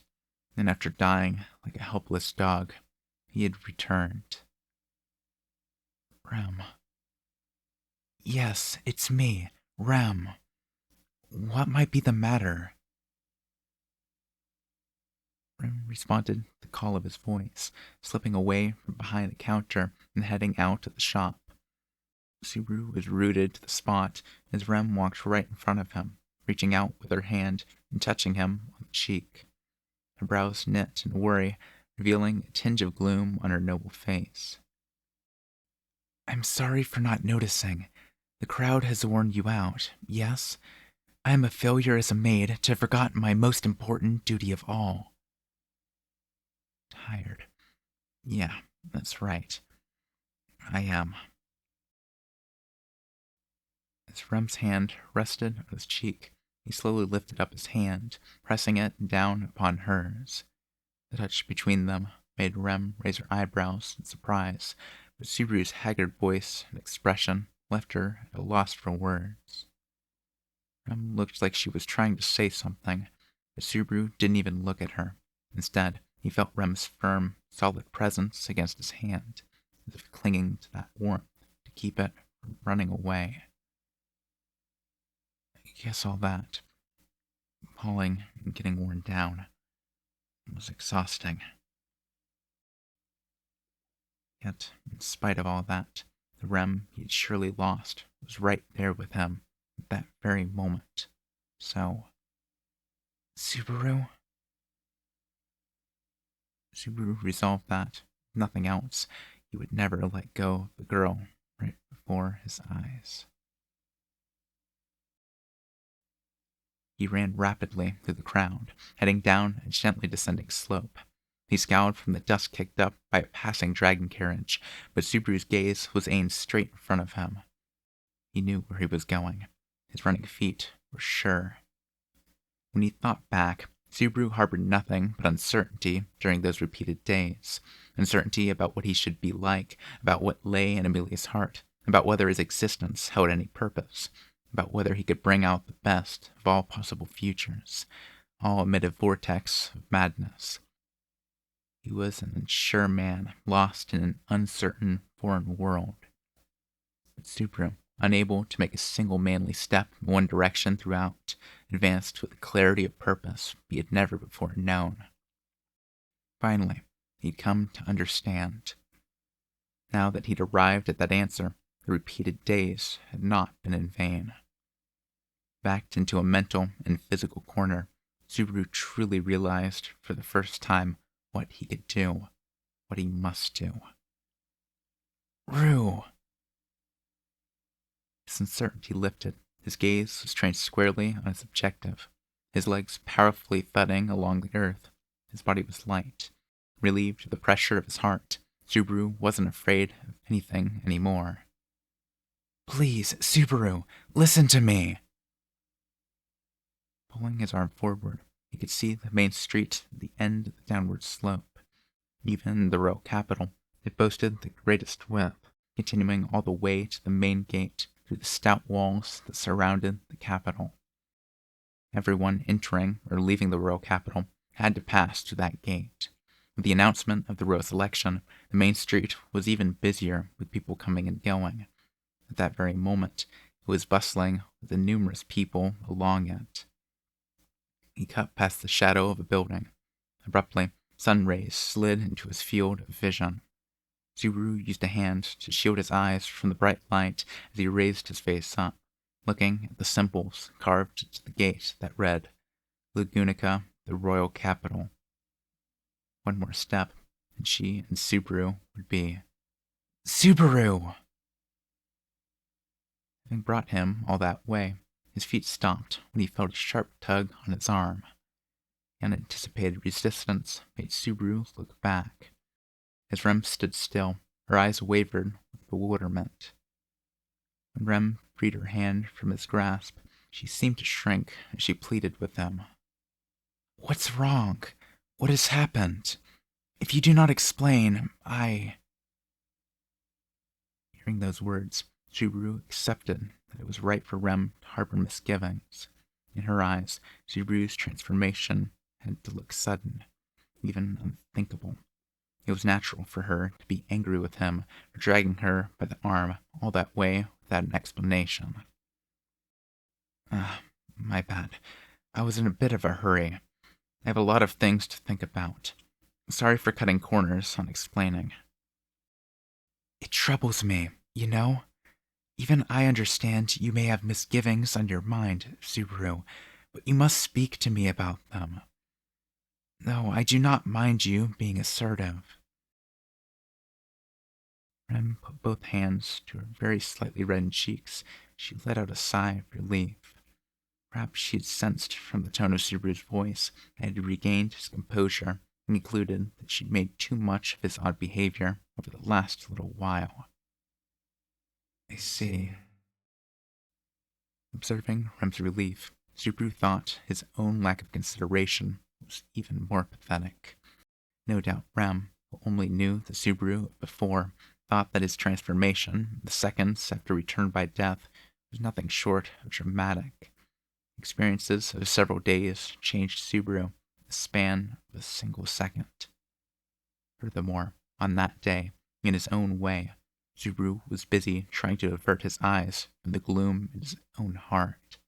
S2: And after dying like a helpless dog, he had returned. Rem. Yes, it's me, Rem. What might be the matter? Rem responded to the call of his voice, slipping away from behind the counter and heading out of the shop. Subaru was rooted to the spot as Rem walked right in front of him, reaching out with her hand and touching him on the cheek. Her brows knit in worry, revealing a tinge of gloom on her noble face. I'm sorry for not noticing. The crowd has worn you out, yes? I am a failure as a maid to have forgotten my most important duty of all. Tired. Yeah, that's right. I am. As Rem's hand rested on his cheek, he slowly lifted up his hand, pressing it down upon hers. The touch between them made Rem raise her eyebrows in surprise, but Subaru's haggard voice and expression left her at a loss for words. Rem looked like she was trying to say something, but Subaru didn't even look at her. Instead, he felt Rem's firm, solid presence against his hand, as if clinging to that warmth to keep it from running away. I guess all that, falling and getting worn down, was exhausting. Yet, in spite of all that, the Rem he had surely lost was right there with him at that very moment. So, Subaru resolved that, if nothing else, he would never let go of the girl right before his eyes. He ran rapidly through the crowd, heading down a gently descending slope. He scowled from the dust kicked up by a passing dragon carriage, but Subaru's gaze was aimed straight in front of him. He knew where he was going. His running feet were sure. When he thought back, Subaru harbored nothing but uncertainty during those repeated days. Uncertainty about what he should be like, about what lay in Amelia's heart, about whether his existence held any purpose, about whether he could bring out the best of all possible futures, all amid a vortex of madness. He was an unsure man, lost in an uncertain foreign world. But Subaru, unable to make a single manly step in one direction throughout, advanced with a clarity of purpose he had never before known. Finally, he'd come to understand. Now that he'd arrived at that answer, the repeated days had not been in vain. Backed into a mental and physical corner, Subaru truly realized for the first time what he could do, what he must do. Rue! His uncertainty lifted. His gaze was trained squarely on his objective. His legs powerfully thudding along the earth. His body was light. Relieved of the pressure of his heart, Subaru wasn't afraid of anything anymore. Please, Subaru, listen to me! Pulling his arm forward, he could see the main street at the end of the downward slope. Even the royal capital, it boasted the greatest width, continuing all the way to the main gate through the stout walls that surrounded the capital. Everyone entering or leaving the royal capital had to pass through that gate. With the announcement of the royal's election, the main street was even busier with people coming and going. At that very moment, it was bustling with the numerous people along it. He cut past the shadow of a building. Abruptly, sun rays slid into his field of vision. Subaru used a hand to shield his eyes from the bright light as he raised his face up, looking at the symbols carved into the gate that read, Lagunica, the royal capital. One more step, and she and Subaru would be... Subaru! Having brought him all that way, his feet stopped when he felt a sharp tug on his arm. Unanticipated resistance made Subaru look back. As Rem stood still, her eyes wavered with bewilderment. When Rem freed her hand from his grasp, she seemed to shrink as she pleaded with him. What's wrong? What has happened? If you do not explain, I... Hearing those words, Subaru accepted that it was right for Rem to harbor misgivings. In her eyes, Subaru's transformation had to look sudden, even unthinkable. It was natural for her to be angry with him for dragging her by the arm all that way without an explanation. My bad. I was in a bit of a hurry. I have a lot of things to think about. Sorry for cutting corners on explaining. It troubles me, you know? Even I understand you may have misgivings on your mind, Subaru, but you must speak to me about them. No, I do not mind you being assertive. Rem put both hands to her very slightly reddened cheeks. She let out a sigh of relief. Perhaps she had sensed from the tone of Subaru's voice that he had regained his composure and concluded that she'd made too much of his odd behavior over the last little while. I see. Observing Rem's relief, Subaru thought his own lack of consideration was even more pathetic. No doubt Rem, who only knew the Subaru before, thought that his transformation, the seconds after return by death, was nothing short of dramatic. Experiences of several days changed Subaru in the span of a single second. Furthermore, on that day, in his own way, Subaru was busy trying to avert his eyes from the gloom in his own heart.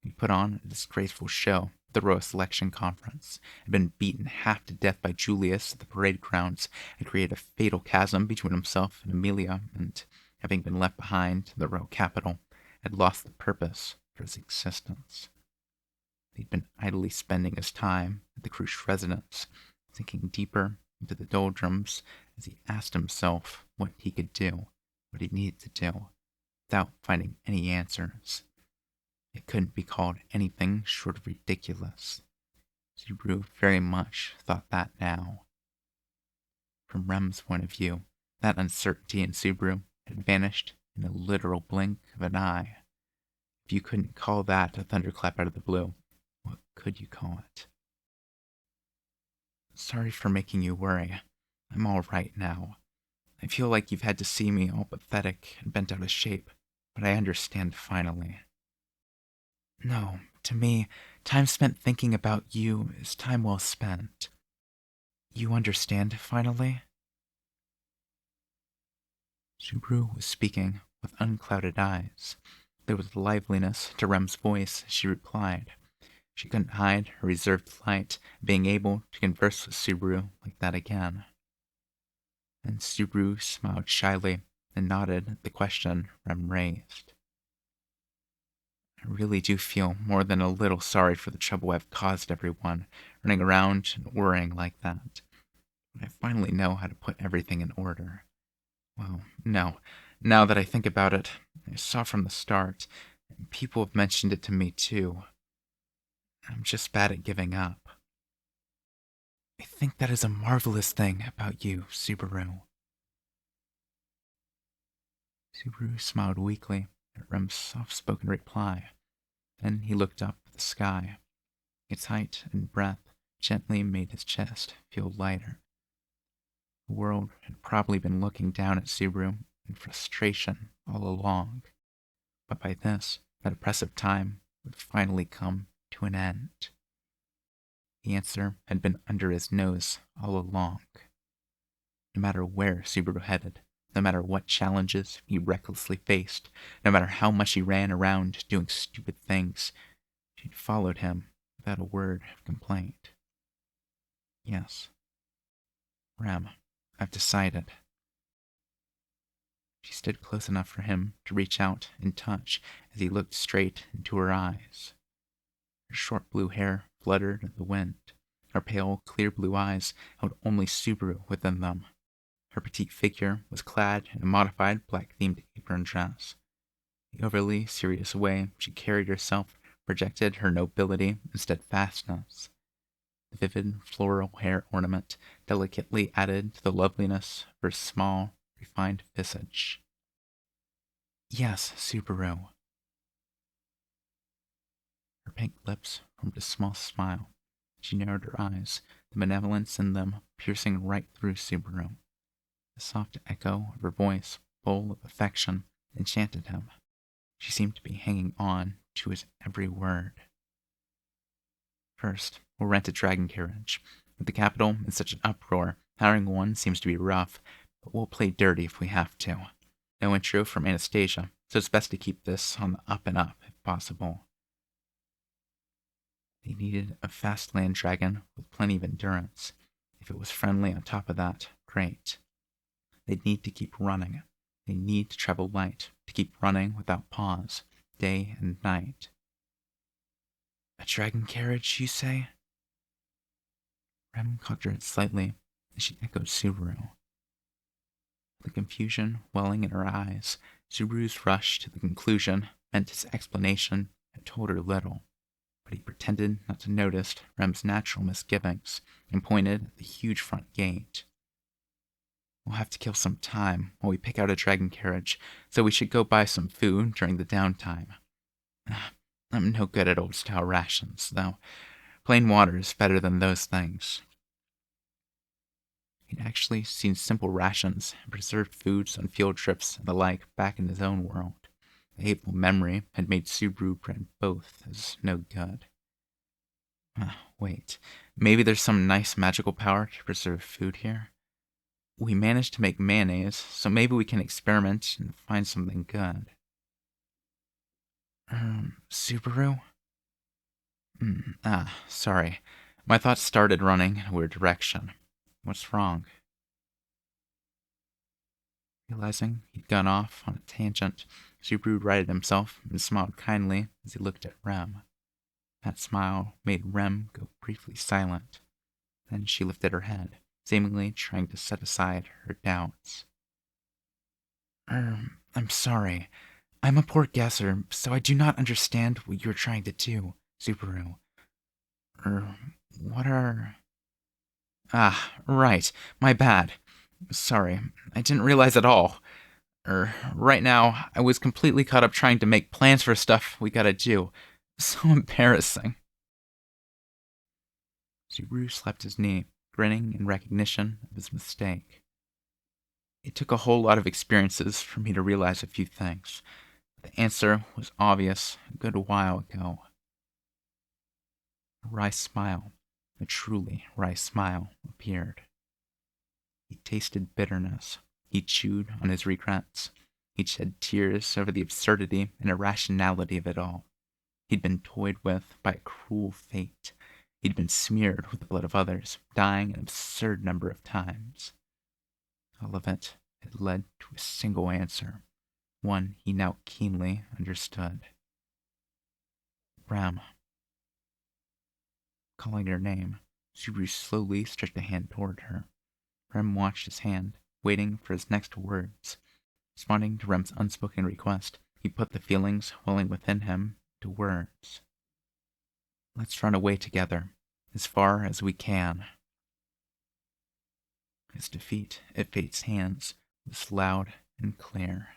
S2: He put on a disgraceful show at the Royal Selection Conference, had been beaten half to death by Julius at the parade grounds, had created a fatal chasm between himself and Amelia, and, having been left behind in the royal capital, had lost the purpose for his existence. He'd been idly spending his time at the Crush residence, sinking deeper into the doldrums as he asked himself what he could do, what he needed to do, without finding any answers. It couldn't be called anything short of ridiculous. Subaru very much thought that now. From Rem's point of view, that uncertainty in Subaru had vanished in a literal blink of an eye. If you couldn't call that a thunderclap out of the blue, what could you call it? Sorry for making you worry. I'm all right now. I feel like you've had to see me all pathetic and bent out of shape, but I understand finally. No, to me, time spent thinking about you is time well spent. You understand finally? Subaru was speaking with unclouded eyes. There was liveliness to Rem's voice as she replied. She couldn't hide her reserved delight at being able to converse with Subaru like that again. And Subaru smiled shyly and nodded at the question Rem raised. I really do feel more than a little sorry for the trouble I've caused everyone, running around and worrying like that. But I finally know how to put everything in order. Well, no. Now that I think about it, I saw from the start, and people have mentioned it to me too. I'm just bad at giving up. I think that is a marvelous thing about you, Subaru. Subaru smiled weakly at Rem's soft-spoken reply. Then he looked up at the sky. Its height and breadth gently made his chest feel lighter. The world had probably been looking down at Subaru in frustration all along, but by this, that oppressive time would finally come to an end. The answer had been under his nose all along. No matter where Subaru headed, no matter what challenges he recklessly faced, no matter how much he ran around doing stupid things, she'd followed him without a word of complaint. Yes, Rem, I've decided. She stood close enough for him to reach out and touch as he looked straight into her eyes. Her short blue hair fluttered in the wind. Her pale, clear blue eyes held only Subaru within them. Her petite figure was clad in a modified black-themed apron dress. The overly serious way she carried herself projected her nobility and steadfastness. The vivid floral hair ornament delicately added to the loveliness of her small, refined visage. Yes, Subaru. Her pink lips formed a small smile. She narrowed her eyes, the benevolence in them piercing right through Subaru. The soft echo of her voice, full of affection, enchanted him. She seemed to be hanging on to his every word. First, we'll rent a dragon carriage. With the capital in such an uproar, hiring one seems to be rough, but we'll play dirty if we have to. No intro from Anastasia, so it's best to keep this on the up and up if possible. They needed a fast land dragon with plenty of endurance. If it was friendly on top of that, great. They'd need to keep running. They need to travel light, to keep running without pause, day and night. A dragon carriage, you say? Rem cocked her head slightly as she echoed Subaru. The confusion welling in her eyes, Subaru's rush to the conclusion meant his explanation had told her little. But he pretended not to notice Rem's natural misgivings and pointed at the huge front gate. We'll have to kill some time while we pick out a dragon carriage, so we should go buy some food during the downtime. I'm no good at old-style rations, though. Plain water is better than those things. He'd actually seen simple rations and preserved foods on field trips and the like back in his own world. The hateful memory had made Subaru brand both as no good. Wait, maybe there's some nice magical power to preserve food here? We managed to make mayonnaise, so maybe we can experiment and find something good. Subaru? Sorry. My thoughts started running in a weird direction. What's wrong? Realizing he'd gone off on a tangent, Subaru righted himself and smiled kindly as he looked at Rem. That smile made Rem go briefly silent. Then she lifted her head, seemingly trying to set aside her doubts. I'm sorry. I'm a poor guesser, so I do not understand what you're trying to do, Subaru. What are... Right. My bad. Sorry. I didn't realize at all. Right now, I was completely caught up trying to make plans for stuff we gotta do. So embarrassing. Subaru slapped his knee, grinning in recognition of his mistake. It took a whole lot of experiences for me to realize a few things. The answer was obvious a good while ago. A wry smile, a truly wry smile, appeared. He tasted bitterness. He chewed on his regrets. He'd shed tears over the absurdity and irrationality of it all. He'd been toyed with by a cruel fate. He'd been smeared with the blood of others, dying an absurd number of times. All of it had led to a single answer, one he now keenly understood. Ram. Calling her name, Subaru slowly stretched a hand toward her. Rem watched his hand, waiting for his next words. Responding to Rem's unspoken request, he put the feelings welling within him to words. Let's run away together, as far as we can. His defeat at fate's hands was loud and clear.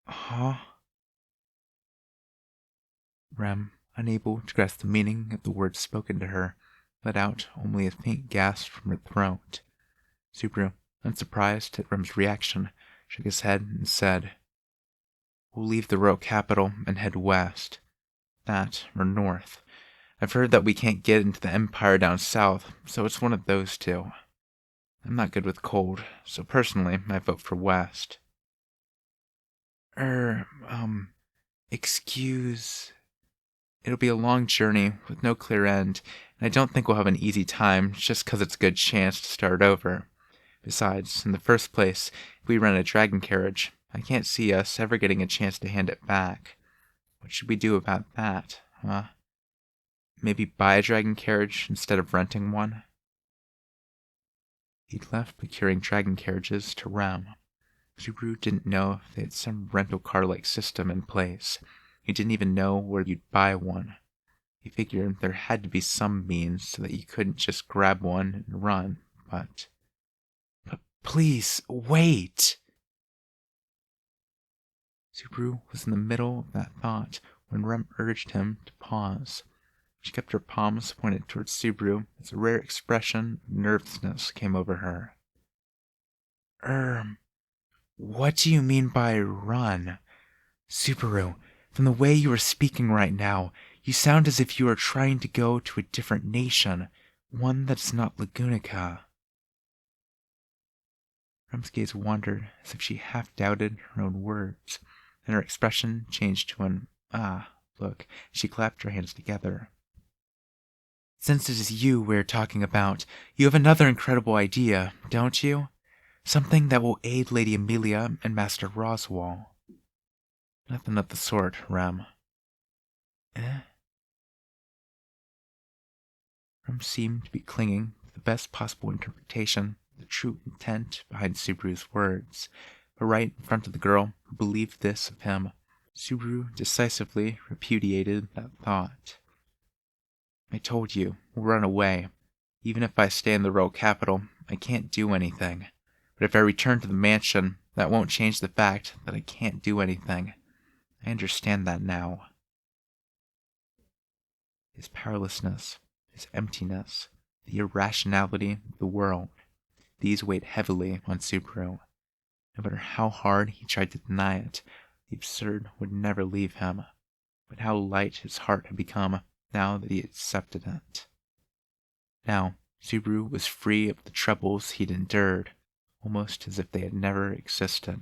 S2: Huh? Rem, unable to grasp the meaning of the words spoken to her, let out only a faint gasp from her throat. Subaru, unsurprised at Rem's reaction, shook his head and said, We'll leave the royal capital and head west. That, or north. I've heard that we can't get into the Empire down south, so it's one of those two. I'm not good with cold, so personally, I vote for west. Excuse... It'll be a long journey with no clear end, and I don't think we'll have an easy time just 'cause it's a good chance to start over.
S1: Besides, in the first place, if we rent a dragon carriage, I can't see us ever getting a chance to hand it back. What should we do about that, huh? Maybe buy a dragon carriage instead of renting one? He'd left procuring dragon carriages to Rem. Subaru didn't know if they had some rental car-like system in place. He didn't even know where you'd buy one. He figured there had to be some means so that you couldn't just grab one and run, but please, wait! Subaru was in the middle of that thought when Rem urged him to pause. She kept her palms pointed towards Subaru as a rare expression of nervousness came over her. What do you mean by run? Subaru, from the way you are speaking right now, you sound as if you are trying to go to a different nation, one that's not Lagunica. Rem's gaze wandered as if she half doubted her own words, and her expression changed to an look. She clapped her hands together. Since it is you we're talking about, you have another incredible idea, don't you? Something that will aid Lady Amelia and Master Roswell. Nothing of the sort, Rem. Rem seemed to be clinging to the best possible interpretation of the true intent behind Subaru's words, but right in front of the girl who believed this of him, Subaru decisively repudiated that thought. I told you, we'll run away. Even if I stay in the royal capital, I can't do anything. But if I return to the mansion, that won't change the fact that I can't do anything. I understand that now. His powerlessness, his emptiness, the irrationality of the world, these weighed heavily on Subaru. No matter how hard he tried to deny it, the absurd would never leave him. But how light his heart had become now that he accepted it. Now, Subaru was free of the troubles he'd endured, almost as if they had never existed.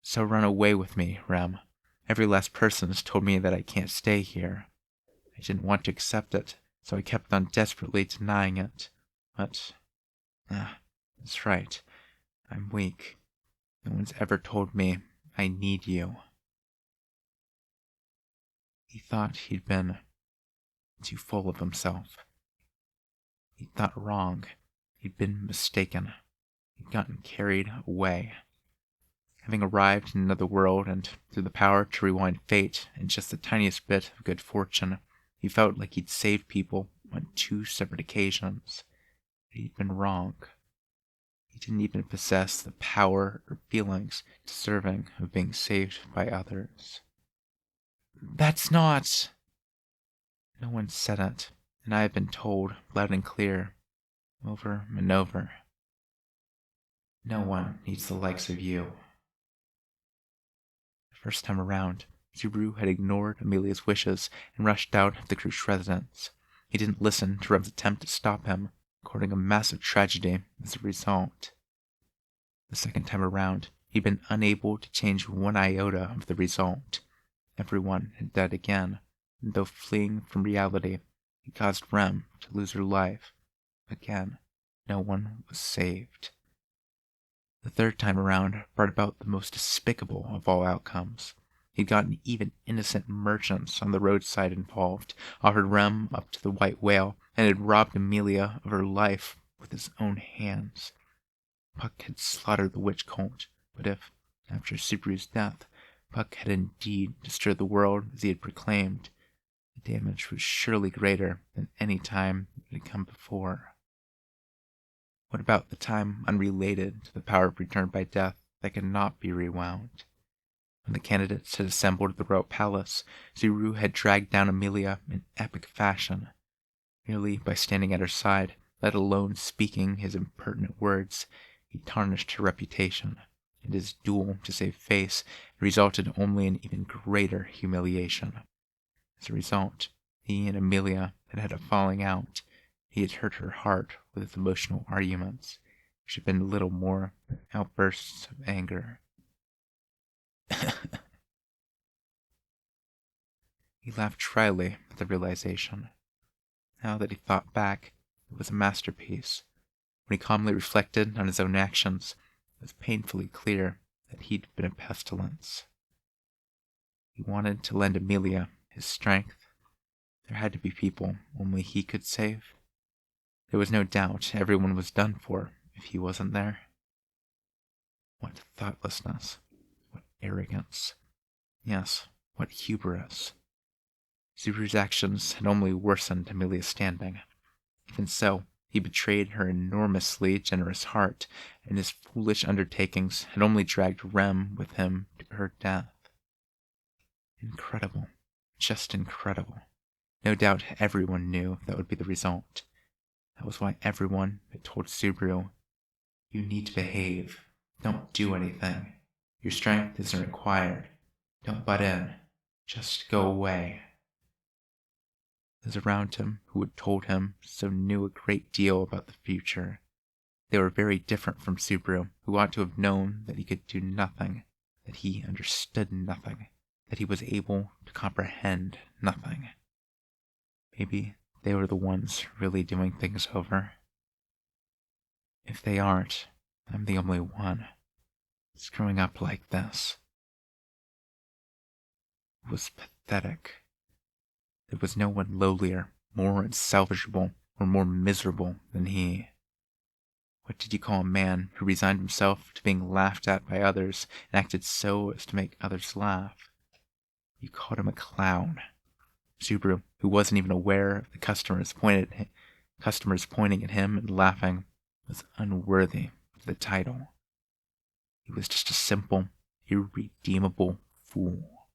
S1: So run away with me, Rem. Every last person has told me that I can't stay here. I didn't want to accept it, so I kept on desperately denying it. But, that's right. I'm weak. No one's ever told me I need you. He thought he'd been too full of himself. He'd thought wrong. He'd been mistaken. He'd gotten carried away. Having arrived in another world and through the power to rewind fate and just the tiniest bit of good fortune, he felt like he'd saved people on 2 separate occasions. But he'd been wrong. He didn't even possess the power or feelings deserving of being saved by others. That's not... No one said it, and I have been told loud and clear, over and over. No one needs the likes of you. The first time around, Subaru had ignored Amelia's wishes and rushed out of the Crush residence. He didn't listen to Rem's attempt to stop him, recording a massive tragedy as a result. The second time around, he'd been unable to change one iota of the result. Everyone had died again, and though fleeing from reality, he caused Rem to lose her life. Again, no one was saved. The third time around brought about the most despicable of all outcomes. He'd gotten even innocent merchants on the roadside involved, offered Rem up to the white whale, and had robbed Amelia of her life with his own hands. Puck had slaughtered the witch cult, but if, after Subaru's death, Puck had indeed destroyed the world as he had proclaimed, the damage was surely greater than any time that had come before. What about the time unrelated to the power returned by death that could not be rewound? When the candidates had assembled at the royal palace, Subaru had dragged down Amelia in epic fashion. Merely by standing at her side, let alone speaking his impertinent words, he tarnished her reputation, and his duel to save face resulted only in even greater humiliation. As a result, he and Amelia had had a falling out. He had hurt her heart with his emotional arguments, which had been little more than outbursts of anger. He laughed tryly at the realization. Now that he thought back, it was a masterpiece. When he calmly reflected on his own actions, it was painfully clear that he'd been a pestilence. He wanted to lend Amelia his strength. There had to be people only he could save. There was no doubt everyone was done for if he wasn't there. What thoughtlessness. What arrogance. Yes, what hubris. Subaru's actions had only worsened Amelia's standing. Even so, he betrayed her enormously generous heart, and his foolish undertakings had only dragged Rem with him to her death. Incredible. Just incredible. No doubt everyone knew that would be the result. That was why everyone had told Subaru, "You need to behave. Don't do anything. Your strength isn't required. Don't butt in. Just go away." Those around him who had told him so knew a great deal about the future. They were very different from Subaru, who ought to have known that he could do nothing, that he understood nothing, that he was able to comprehend nothing. Maybe they were the ones really doing things over. If they aren't, I'm the only one. Screwing up like this. It was pathetic. There was no one lowlier, more unsalvageable, or more miserable than he. What did you call a man who resigned himself to being laughed at by others and acted so as to make others laugh? You called him a clown. Subaru, who wasn't even aware of the customers pointing at him and laughing, was unworthy of the title. He was just a simple, irredeemable fool.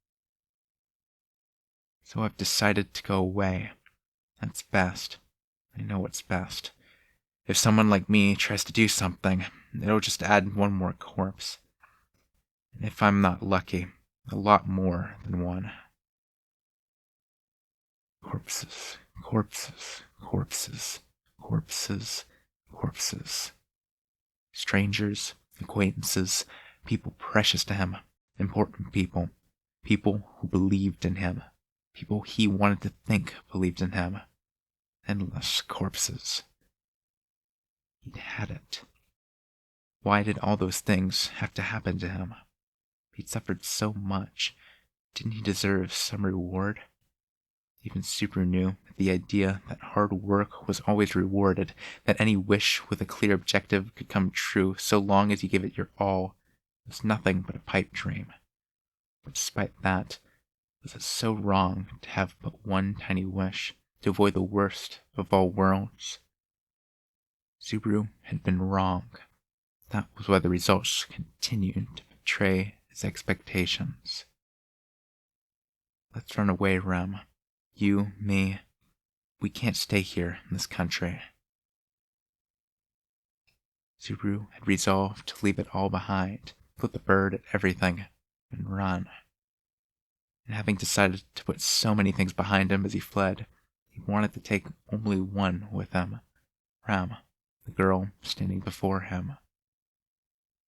S1: So I've decided to go away. That's best. I know what's best. If someone like me tries to do something, it'll just add one more corpse. And if I'm not lucky, a lot more than one. Corpses, corpses, corpses, corpses, corpses. Strangers, acquaintances, people precious to him, important people, people who believed in him, people he wanted to think believed in him. Endless corpses. He'd had it. Why did all those things have to happen to him? He'd suffered so much. Didn't he deserve some reward? Even Subaru knew that the idea that hard work was always rewarded, that any wish with a clear objective could come true so long as you gave it your all, was nothing but a pipe dream. But despite that, was it so wrong to have but one tiny wish, to avoid the worst of all worlds? Subaru had been wrong. That was why the results continued to betray his expectations. Let's run away, Rem. You, me. We can't stay here in this country. Subaru had resolved to leave it all behind, put the bird at everything, and run. And having decided to put so many things behind him as he fled, he wanted to take only one with him, Rem, the girl standing before him.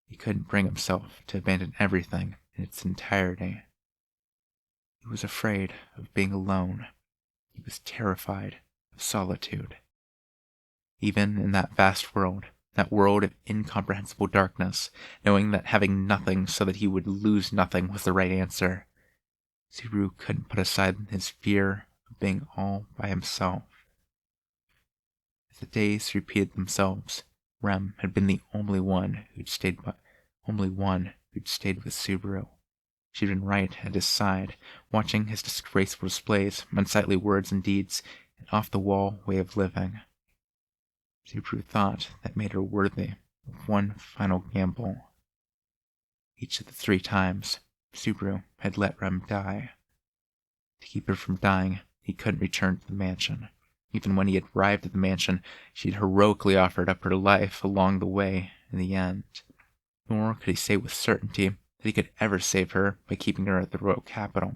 S1: He couldn't bring himself to abandon everything in its entirety. He was afraid of being alone. He was terrified of solitude. Even in that vast world, that world of incomprehensible darkness, knowing that having nothing so that he would lose nothing was the right answer, Subaru couldn't put aside his fear of being all by himself. As the days repeated themselves, Rem had been the only one who'd stayed with Subaru. She'd been right at his side, watching his disgraceful displays, unsightly words and deeds, and off-the-wall way of living. Subaru thought that made her worthy of one final gamble. Each of the 3 times, Subaru had let Rem die. To keep her from dying, he couldn't return to the mansion. Even when he had arrived at the mansion, she had heroically offered up her life along the way in the end. Nor could he say with certainty that he could ever save her by keeping her at the royal capital.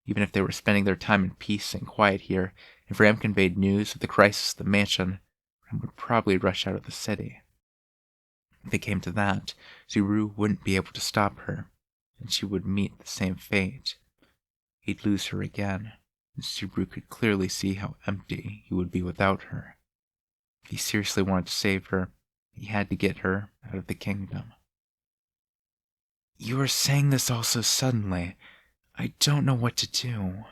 S1: Even if they were spending their time in peace and quiet here, if Rem conveyed news of the crisis at the mansion, Rem would probably rush out of the city. If it came to that, Subaru wouldn't be able to stop her, and she would meet the same fate. He'd lose her again, and Subaru could clearly see how empty he would be without her. If he seriously wanted to save her, He had to get her out of the kingdom. You are saying this all so suddenly. I don't know what to do.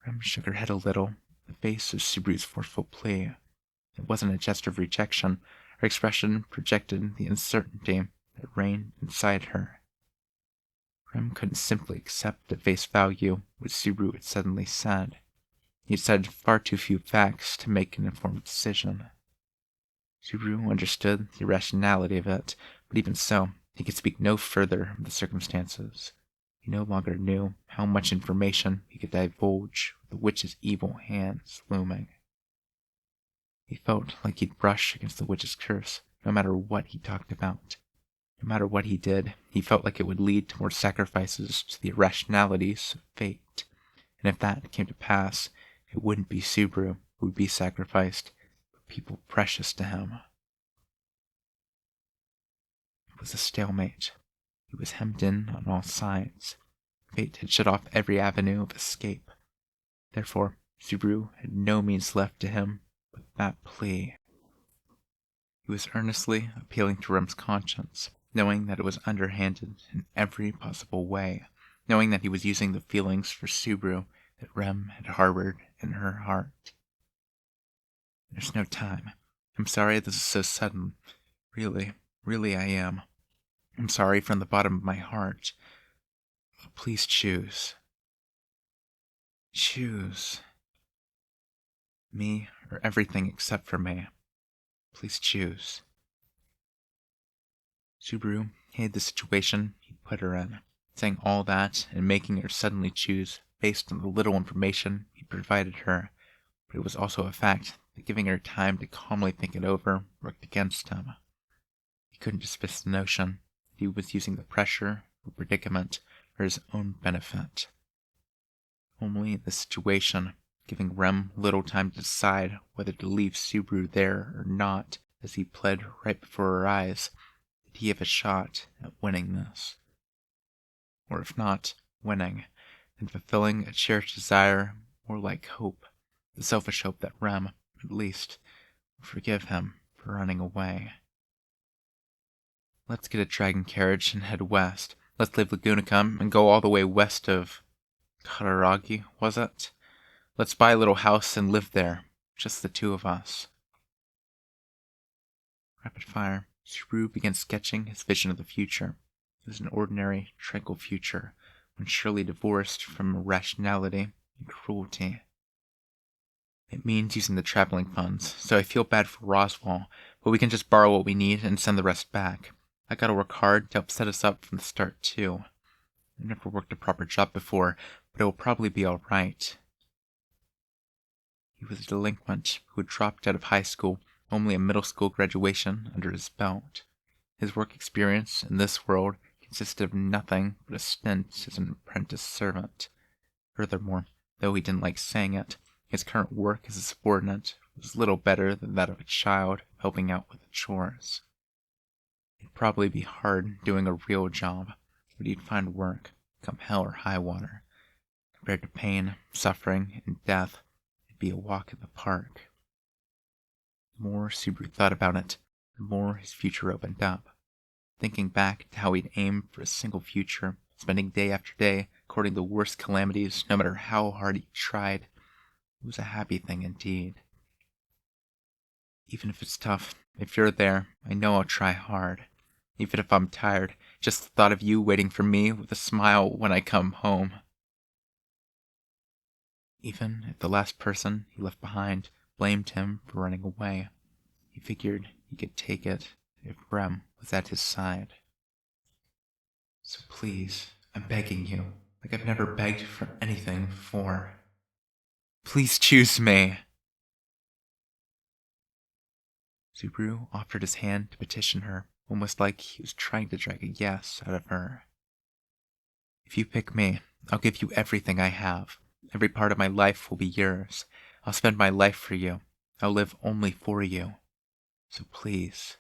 S1: Rem shook her head a little, the face of Subaru's forceful plea. It wasn't a gesture of rejection. Her expression projected the uncertainty that reigned inside her. Rem couldn't simply accept at face value what Subaru had suddenly said. He had cited far too few facts to make an informed decision. Subaru understood the irrationality of it, but even so, he could speak no further of the circumstances. He no longer knew how much information he could divulge with the witch's evil hands looming. He felt like he'd brush against the witch's curse, no matter what he talked about. No matter what he did, he felt like it would lead to more sacrifices to the irrationalities of fate. And if that came to pass, it wouldn't be Subaru who would be sacrificed, but people precious to him. It was a stalemate. He was hemmed in on all sides. Fate had shut off every avenue of escape. Therefore, Subaru had no means left to him but that plea. He was earnestly appealing to Rem's conscience, knowing that it was underhanded in every possible way, knowing that he was using the feelings for Subaru that Rem had harbored in her heart. There's no time. I'm sorry this is so sudden. Really I am. I'm sorry from the bottom of my heart. Please choose. Choose. Me or everything except for me. Please choose. Subaru hated the situation he'd put her in, saying all that and making her suddenly choose based on the little information he provided her, but it was also a fact that giving her time to calmly think it over worked against him. He couldn't dismiss the notion that he was using the pressure of the predicament for his own benefit. Only in this situation, giving Rem little time to decide whether to leave Subaru there or not, as he pled right before her eyes, did he have a shot at winning this. Or if not winning, then fulfilling a cherished desire more like hope, the selfish hope that Rem, at least, would forgive him for running away. Let's get a dragon carriage and head west. Let's leave Lagunicum and go all the way west of Kataragi, was it? Let's buy a little house and live there, just the two of us. Rapid fire, Subaru began sketching his vision of the future. It was an ordinary, tranquil future, when surely divorced from irrationality and cruelty. It means using the traveling funds, so I feel bad for Roswell, but we can just borrow what we need and send the rest back. I gotta work hard to help set us up from the start, too. I've never worked a proper job before, but it will probably be alright. He was a delinquent who had dropped out of high school, only a middle school graduation under his belt. His work experience in this world consisted of nothing but a stint as an apprentice servant. Furthermore, though he didn't like saying it, his current work as a subordinate was little better than that of a child helping out with the chores. It'd probably be hard doing a real job, but he'd find work, come hell or high water. Compared to pain, suffering, and death, it'd be a walk in the park. The more Subaru thought about it, the more his future opened up. Thinking back to how he'd aimed for a single future, spending day after day courting the worst calamities no matter how hard he tried, it was a happy thing indeed. Even if it's tough, if you're there, I know I'll try hard. Even if I'm tired, just the thought of you waiting for me with a smile when I come home. Even if the last person he left behind blamed him for running away, he figured he could take it if Rem was at his side. So please, I'm begging you, like I've never begged for anything before. Please choose me! Subaru offered his hand to petition her, almost like he was trying to drag a yes out of her. If you pick me, I'll give you everything I have. Every part of my life will be yours. I'll spend my life for you. I'll live only for you. So please.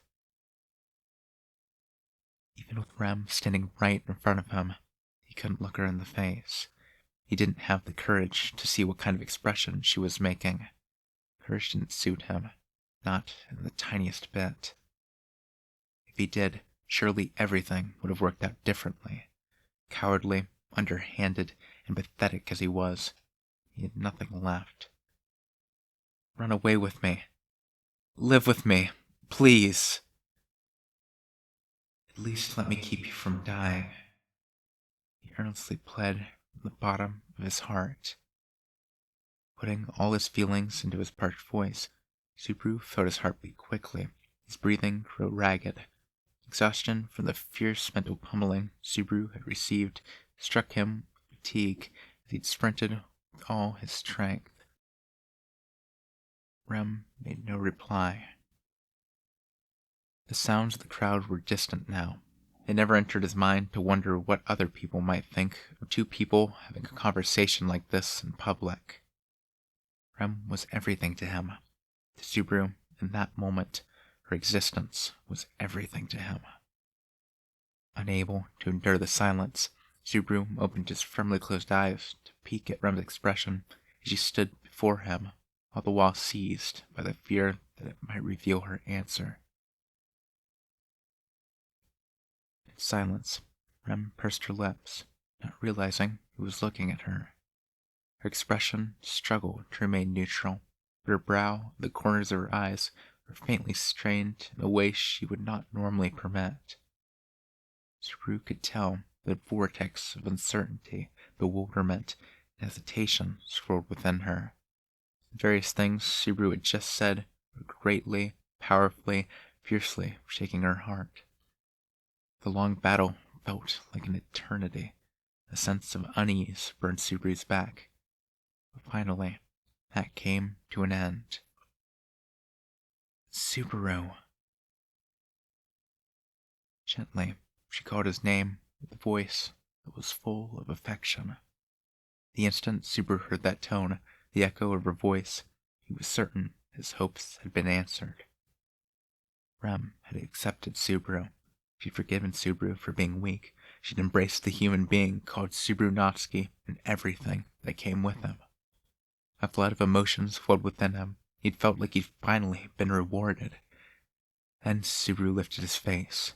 S1: Even with Rem standing right in front of him, he couldn't look her in the face. He didn't have the courage to see what kind of expression she was making. Courage didn't suit him. not in the tiniest bit. If he did, surely everything would have worked out differently. Cowardly, underhanded, and pathetic as he was, he had nothing left. Run away with me. Live with me, please. At least let me keep you from dying. He earnestly pled from the bottom of his heart. Putting all his feelings into his parched voice, Subaru felt his heart beat quickly, his breathing grow ragged. Exhaustion from the fierce mental pummeling Subaru had received struck him with fatigue as he'd sprinted with all his strength. Rem made no reply. The sounds of the crowd were distant now. It never entered his mind to wonder what other people might think of two people having a conversation like this in public. Rem was everything to him. To Subaru, in that moment, her existence was everything to him. Unable to endure the silence, Subaru opened his firmly closed eyes to peek at Rem's expression as she stood before him, all the while seized by the fear that it might reveal her answer. In silence, Rem pursed her lips, not realizing he was looking at her. Her expression struggled to remain neutral, but her brow, the corners of her eyes, were faintly strained in a way she would not normally permit. Subaru could tell that a vortex of uncertainty, bewilderment, and hesitation swirled within her. The various things Subaru had just said were greatly, powerfully, fiercely shaking her heart. The long battle felt like an eternity. A sense of unease burned Subaru's back. But finally, that came to an end. Subaru. Gently, she called his name with a voice that was full of affection. The instant Subaru heard that tone, the echo of her voice, he was certain his hopes had been answered. Rem had accepted Subaru. She'd forgiven Subaru for being weak. She'd embraced the human being called Subaru Natsuki and everything that came with him. A flood of emotions flowed within him. He'd felt like he'd finally been rewarded. Then Subaru lifted his face.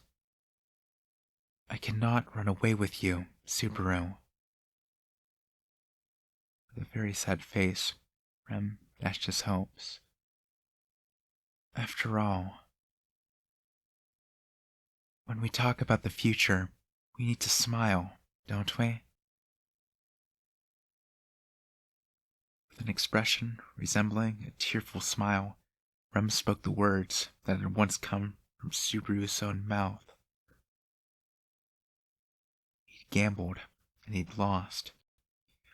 S1: I cannot run away with you, Subaru. With a very sad face, Rem dashed his hopes. After all, when we talk about the future, we need to smile, don't we? With an expression resembling a tearful smile, Rem spoke the words that had once come from Subaru's own mouth. He'd gambled, and he'd lost.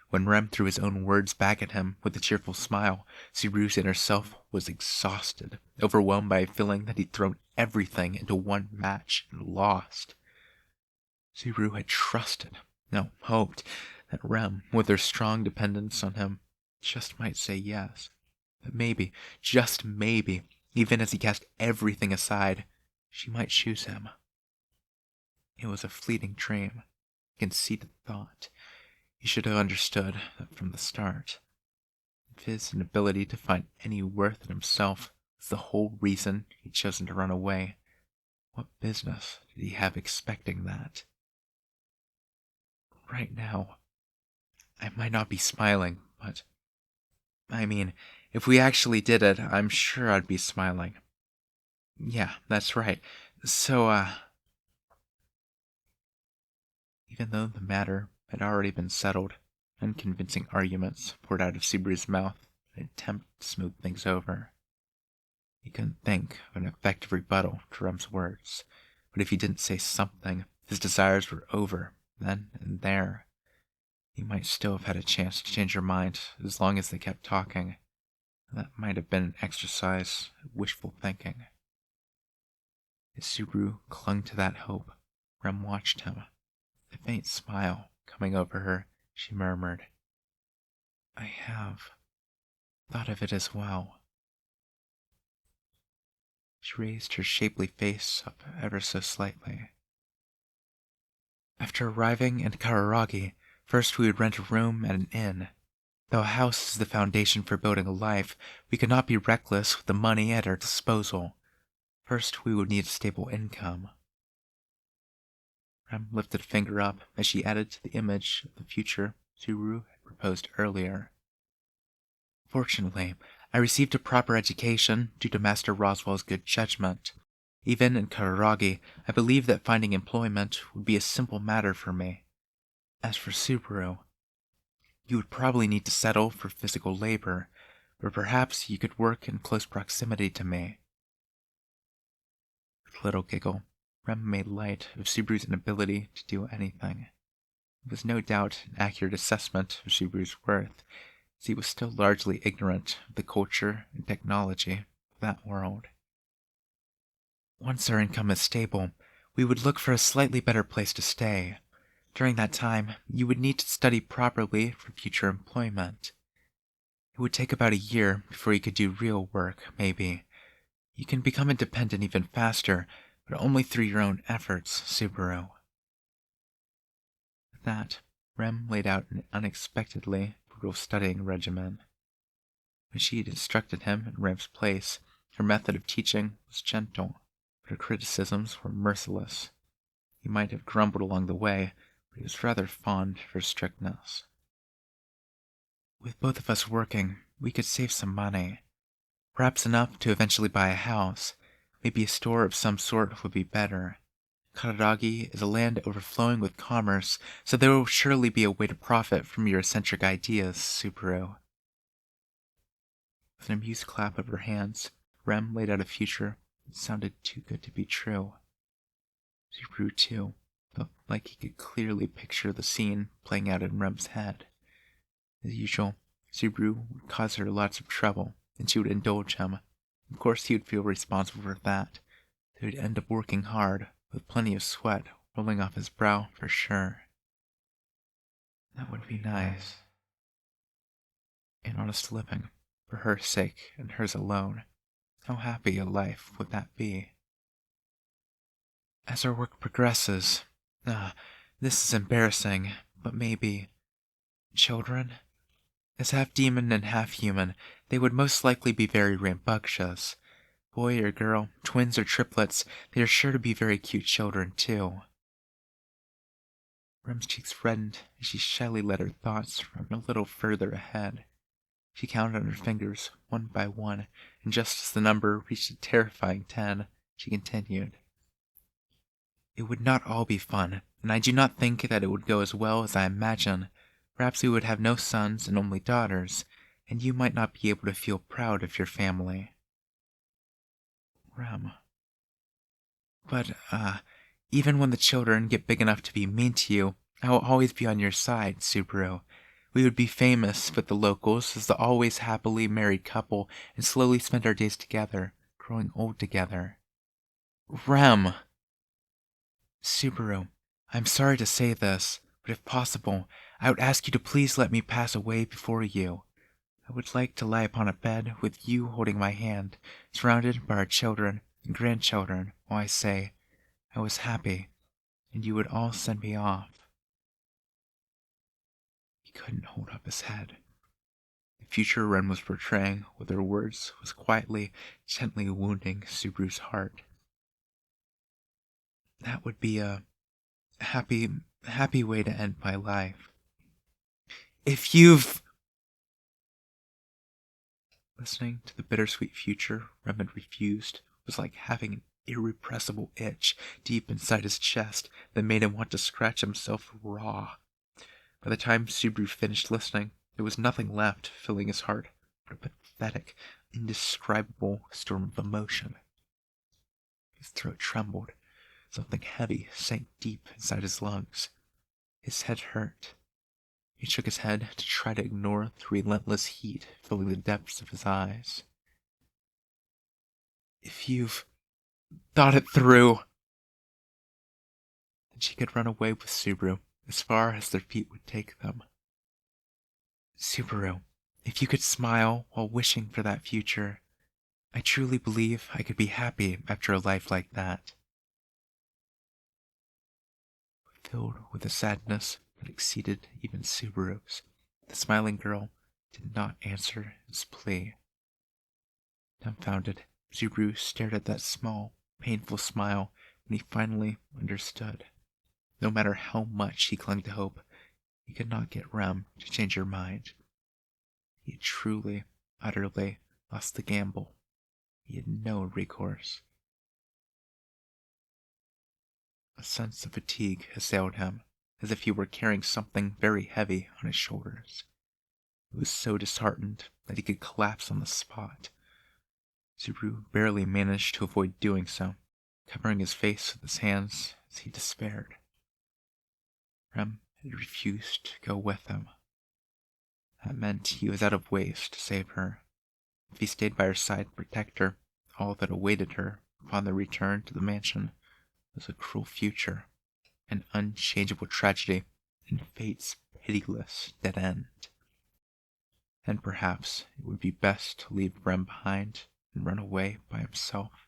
S1: When Rem threw his own words back at him with a cheerful smile, Subaru's inner self was exhausted, overwhelmed by a feeling that he'd thrown everything into one match and lost. Subaru had trusted, no, hoped, that Rem, with her strong dependence on him, just might say yes. That maybe, just maybe, even as he cast everything aside, she might choose him. It was a fleeting dream, a conceited thought. He should have understood that from the start. If his inability to find any worth in himself was the whole reason he'd chosen to run away, what business did he have expecting that? Right now, I might not be smiling, but if we actually did it, I'm sure I'd be smiling. Yeah, that's right. So, even though the matter had already been settled, unconvincing arguments poured out of Subaru's mouth in an attempt to smooth things over. He couldn't think of an effective rebuttal to Rem's words, but if he didn't say something, his desires were over, then and there. He might still have had a chance to change her mind as long as they kept talking. That might have been an exercise of wishful thinking. As Subaru clung to that hope, Rem watched him. A faint smile coming over her, she murmured, I have thought of it as well. She raised her shapely face up ever so slightly. After arriving in Kararagi, first we would rent a room at an inn.
S2: Though a house is the foundation for building a life, we could not be reckless with the money at our disposal. First, we would need a stable income. Rem lifted a finger up as she added to the image of the future Subaru had proposed earlier. Fortunately, I received a proper education due to Master Roswell's good judgment. Even in Kararagi, I believed that finding employment would be a simple matter for me. As for Subaru, you would probably need to settle for physical labor, but perhaps you could work in close proximity to me. With a little giggle, Rem made light of Subaru's inability to do anything. It was no doubt an accurate assessment of Subaru's worth, as he was still largely ignorant of the culture and technology of that world. Once our income is stable, we would look for a slightly better place to stay. During that time, you would need to study properly for future employment. It would take about a year before you could do real work, maybe. You can become independent even faster, but only through your own efforts, Subaru. With that, Rem laid out an unexpectedly brutal studying regimen. When she had instructed him in Rem's place, her method of teaching was gentle, but her criticisms were merciless. He might have grumbled along the way, but he was rather fond of her strictness. With both of us working, we could save some money. Perhaps enough to eventually buy a house. Maybe a store of some sort would be better. Kararagi is a land overflowing with commerce, so there will surely be a way to profit from your eccentric ideas, Subaru. With an amused clap of her hands, Rem laid out a future that sounded too good to be true. Subaru, too, felt like he could clearly picture the scene playing out in Rem's head. As usual, Subaru would cause her lots of trouble, and she would indulge him. Of course, he would feel responsible for that. They would end up working hard, with plenty of sweat rolling off his brow for sure. That would be nice. An honest living, for her sake and hers alone. How happy a life would that be? As our work progresses, this is embarrassing, but maybe children? As half demon and half human, they would most likely be very rambunctious. Boy or girl, twins or triplets, they are sure to be very cute children, too. Rem's cheeks reddened as she shyly let her thoughts run a little further ahead. She counted on her fingers, one by one, and just as the number reached a terrifying 10, she continued. It would not all be fun, and I do not think that it would go as well as I imagine. Perhaps we would have no sons and only daughters, and you might not be able to feel proud of your family. Rem. But, even when the children get big enough to be mean to you, I will always be on your side, Subaru. We would be famous with the locals as the always happily married couple and slowly spend our days together, growing old together. Rem! Subaru, I'm sorry to say this, but if possible, I would ask you to please let me pass away before you. I would like to lie upon a bed with you holding my hand, surrounded by our children and grandchildren, while I say, I was happy, and you would all send me off. He couldn't hold up his head. The future Ren was portraying with her words was quietly, gently wounding Subaru's heart. That would be a happy way to end my life. If you've... Listening to the bittersweet future Rem had refused was like having an irrepressible itch deep inside his chest that made him want to scratch himself raw. By the time Subaru finished listening, there was nothing left filling his heart but a pathetic, indescribable storm of emotion. His throat trembled. Something heavy sank deep inside his lungs. His head hurt. He shook his head to try to ignore the relentless heat filling the depths of his eyes. If you've thought it through... Then she could run away with Subaru as far as their feet would take them. Subaru, if you could smile while wishing for that future, I truly believe I could be happy after a life like that. Filled with a sadness that exceeded even Subaru's, the smiling girl
S1: did not answer his plea. Dumbfounded, Subaru stared at that small, painful smile when he finally understood. No matter how much he clung to hope, he could not get Rem to change her mind. He had truly, utterly lost the gamble. He had no recourse. A sense of fatigue assailed him, as if he were carrying something very heavy on his shoulders. He was so disheartened that he could collapse on the spot. Subaru barely managed to avoid doing so, covering his face with his hands as he despaired. Rem had refused to go with him. That meant he was out of ways to save her. If he stayed by her side to protect her, all that awaited her upon their return to the mansion was a cruel future, an unchangeable tragedy, and fate's pitiless dead end. And perhaps it would be best to leave Rem behind and run away by himself.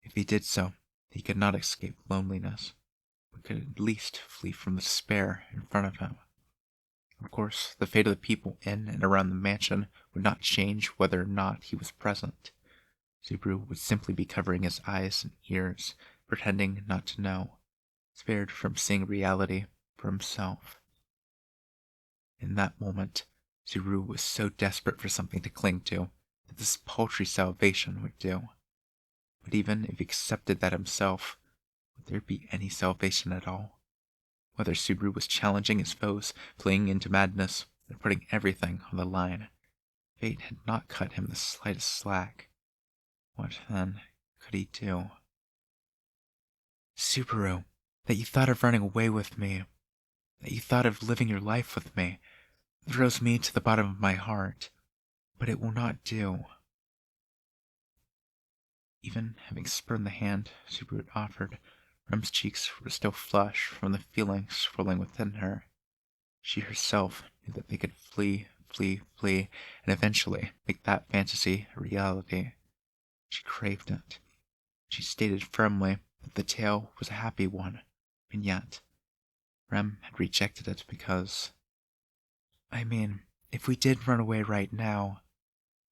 S1: If he did so, he could not escape loneliness, but could at least flee from the despair in front of him. Of course, the fate of the people in and around the mansion would not change whether or not he was present. Subaru would simply be covering his eyes and ears, pretending not to know, spared from seeing reality for himself. In that moment, Subaru was so desperate for something to cling to that this paltry salvation would do. But even if he accepted that himself, would there be any salvation at all? Whether Subaru was challenging his foes, fleeing into madness, and putting everything on the line, fate had not cut him the slightest slack. What, then, could he do? Subaru, that you thought of running away with me, that you thought of living your life with me, throws me to the bottom of my heart, but it will not do. Even having spurned the hand Subaru had offered, Rem's cheeks were still flushed from the feelings swirling within her. She herself knew that they could flee, and eventually make that fantasy a reality. She craved it. She stated firmly that the tale was a happy one, and yet Rem had rejected it because... if we did run away right now,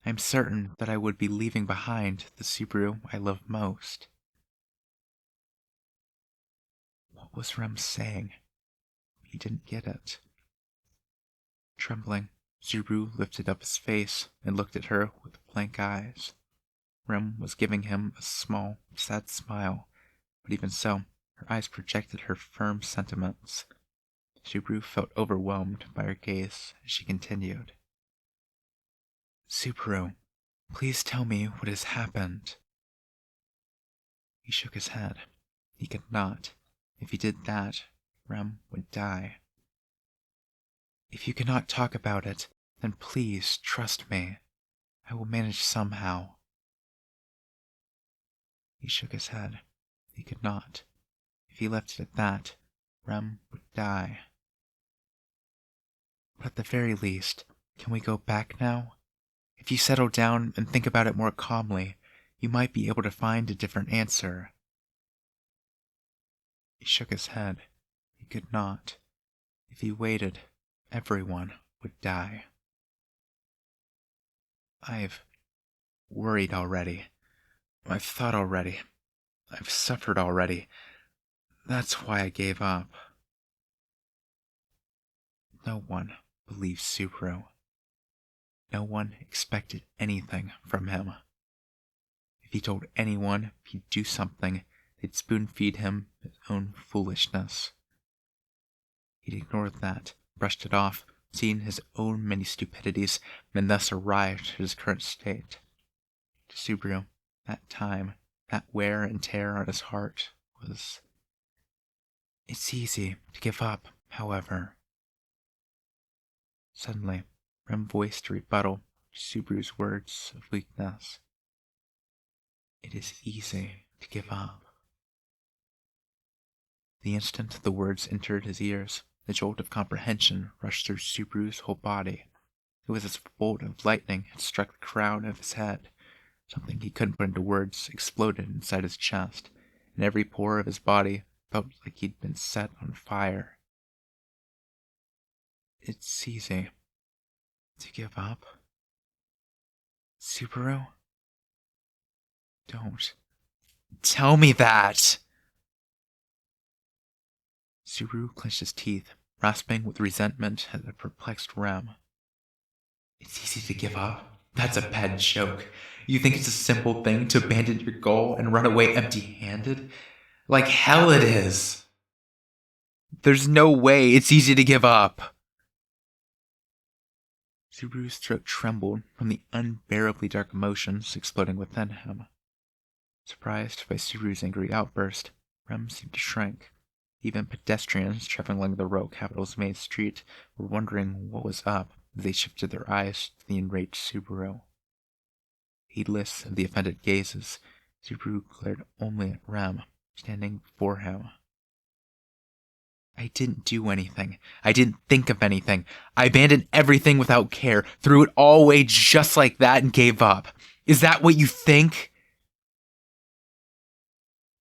S1: I'm certain that I would be leaving behind the Subaru I love most. What was Rem saying? He didn't get it. Trembling, Subaru lifted up his face and looked at her with blank eyes. Rem was giving him a small, sad smile, but even so, her eyes projected her firm sentiments. Subaru felt overwhelmed by her gaze as she continued. Subaru, please tell me what has happened. He shook his head. He could not. If he did that, Rem would die. If you cannot talk about it, then please trust me. I will manage somehow. He shook his head. He could not. If he left it at that, Rem would die. But at the very least, can we go back now? If you settle down and think about it more calmly, you might be able to find a different answer. He shook his head. He could not. If he waited, everyone would die. I've worried already. I've thought already. I've suffered already. That's why I gave up. No one believed Subaru. No one expected anything from him. If he told anyone he'd do something, they'd spoon-feed him his own foolishness. He'd ignored that, brushed it off, seen his own many stupidities, and thus arrived at his current state. To Subaru, that time, that wear and tear on his heart was... It's easy to give up, however. Suddenly, Rem voiced a rebuttal to Subaru's words of weakness. It is easy to give up. The instant the words entered his ears, the jolt of comprehension rushed through Subaru's whole body. It was as if a bolt of lightning had struck the crown of his head. Something he couldn't put into words exploded inside his chest, and every pore of his body felt like he'd been set on fire. It's easy.
S2: To give up? Subaru? Don't. Tell me that! Subaru clenched his teeth, rasping with resentment at the perplexed Rem. It's easy to give up. That's a bad joke. You think it's a simple thing to abandon your goal and run away empty-handed? Like hell it is! There's no way it's easy to give up! Subaru's throat trembled from the unbearably dark emotions exploding within him. Surprised by Subaru's angry outburst, Rem seemed to shrink. Even pedestrians traveling along the row capital's main street were wondering what was up as they shifted their eyes to the enraged Subaru. Heedless of the offended gazes, Subaru glared only at Rem, standing before him. I didn't do anything. I didn't think of anything. I abandoned everything without care, threw it all away just like that, and gave up. Is that what you think?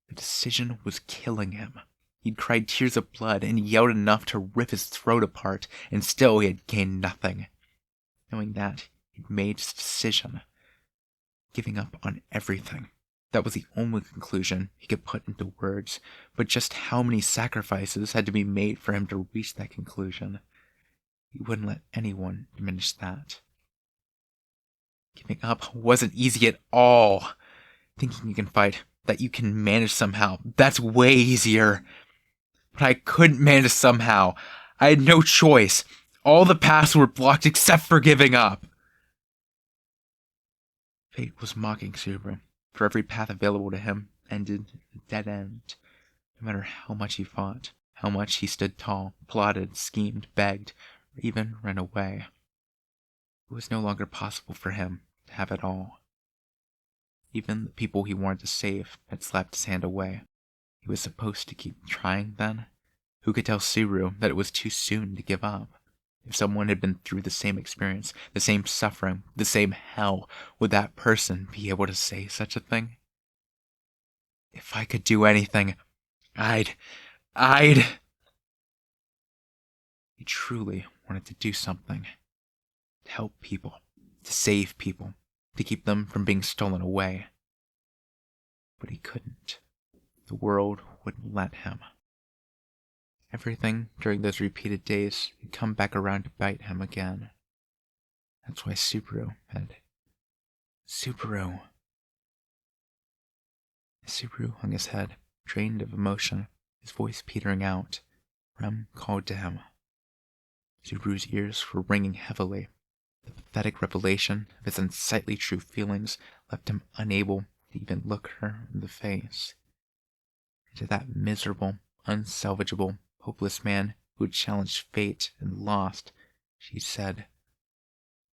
S2: The decision was killing him. He'd cried tears of blood and yelled enough to rip his throat apart, and still he had gained nothing. Knowing that, he'd made his decision. Giving up on everything. That was the only conclusion he could put into words, but just how many sacrifices had to be made for him to reach that conclusion? He wouldn't let anyone diminish that. Giving up wasn't easy at all. Thinking you can fight, that you can manage somehow, that's way easier. But I couldn't manage somehow. I had no choice. All the paths were blocked except for giving up. Fate was mocking Subaru, for every path available to him ended in a dead end. No matter how much he fought, how much he stood tall, plotted, schemed, begged, or even ran away. It was no longer possible for him to have it all. Even the people he wanted to save had slapped his hand away. He was supposed to keep trying then? Who could tell Subaru that it was too soon to give up? If someone had been through the same experience, the same suffering, the same hell, would that person be able to say such a thing? If I could do anything, I'd... He truly wanted to do something. To help people. To save people. To keep them from being stolen away. But he couldn't. The world wouldn't let him. Everything during those repeated days had come back around to bite him again. That's why Subaru had... Subaru hung his head, drained of emotion, his voice petering out. Rem called to him. Subaru's ears were ringing heavily. The pathetic revelation of his unsightly true feelings left him unable to even look her in the face. And to that miserable, unsalvageable, hopeless man who had challenged fate and lost, she said,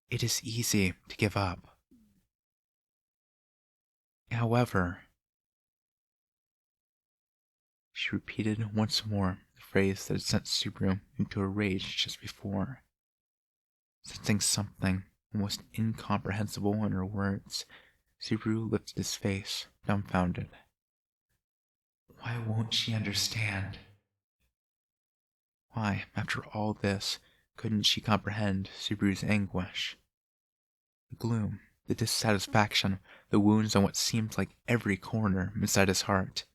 S2: "It is easy to give up. However," she repeated once more the phrase that had sent Subaru into a rage just before. Sensing something almost incomprehensible in her words, Subaru lifted his face, dumbfounded. Why won't she understand? Why, after all this, couldn't she comprehend Subaru's anguish? The gloom, the dissatisfaction, the wounds on what seemed like every corner inside his heart.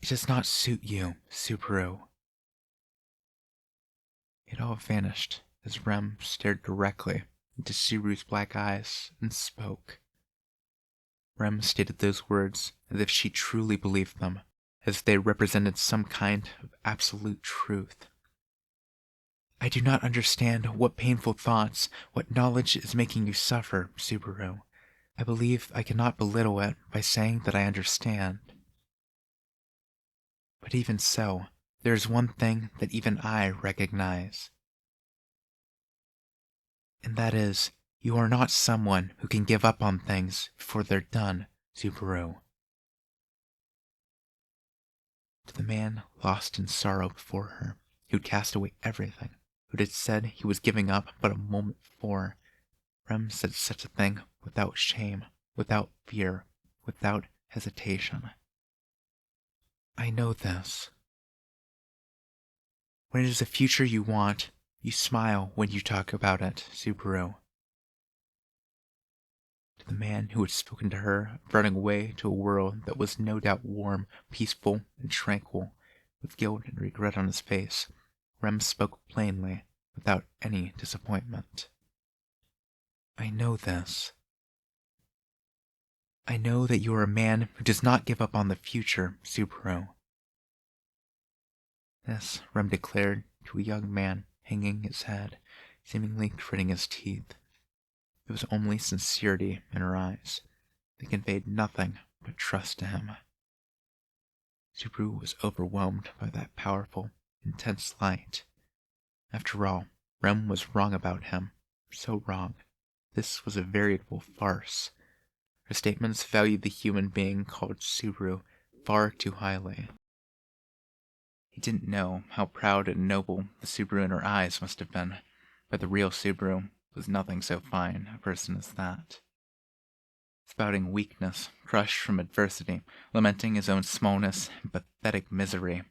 S2: It does not suit you, Subaru. It all vanished as Rem stared directly into Subaru's black eyes and spoke. Rem stated those words as if she truly believed them, as if they represented some kind of absolute truth. I do not understand what painful thoughts, what knowledge is making you suffer, Subaru. I believe I cannot belittle it by saying that I understand. But even so, there is one thing that even I recognize. And that is, you are not someone who can give up on things before they're done, Subaru. To the man lost in sorrow before her, who'd cast away everything, who had said he was giving up but a moment before, Rem said such a thing without shame, without fear, without hesitation. I know this. When it is a future you want,
S1: You smile when you talk about it, Subaru. To the man who had spoken to her of running away to a world that was no doubt warm, peaceful, and tranquil, with guilt and regret on his face, Rem spoke plainly, without any disappointment. I know this. I know that you are a man who does not give up on the future, Subaru. This Rem declared to a young man hanging his head, seemingly gritting his teeth. There was only sincerity in her eyes. They conveyed nothing but trust to him. Subaru was overwhelmed by that powerful, intense light. After all, Rem was wrong about him. So wrong. This was a veritable farce. Her statements valued the human being called Subaru far too highly. He didn't know how proud and noble the Subaru in her eyes must have been, but the real Subaru was nothing so fine a person as that. Spouting weakness, crushed from adversity, lamenting his own smallness and pathetic misery,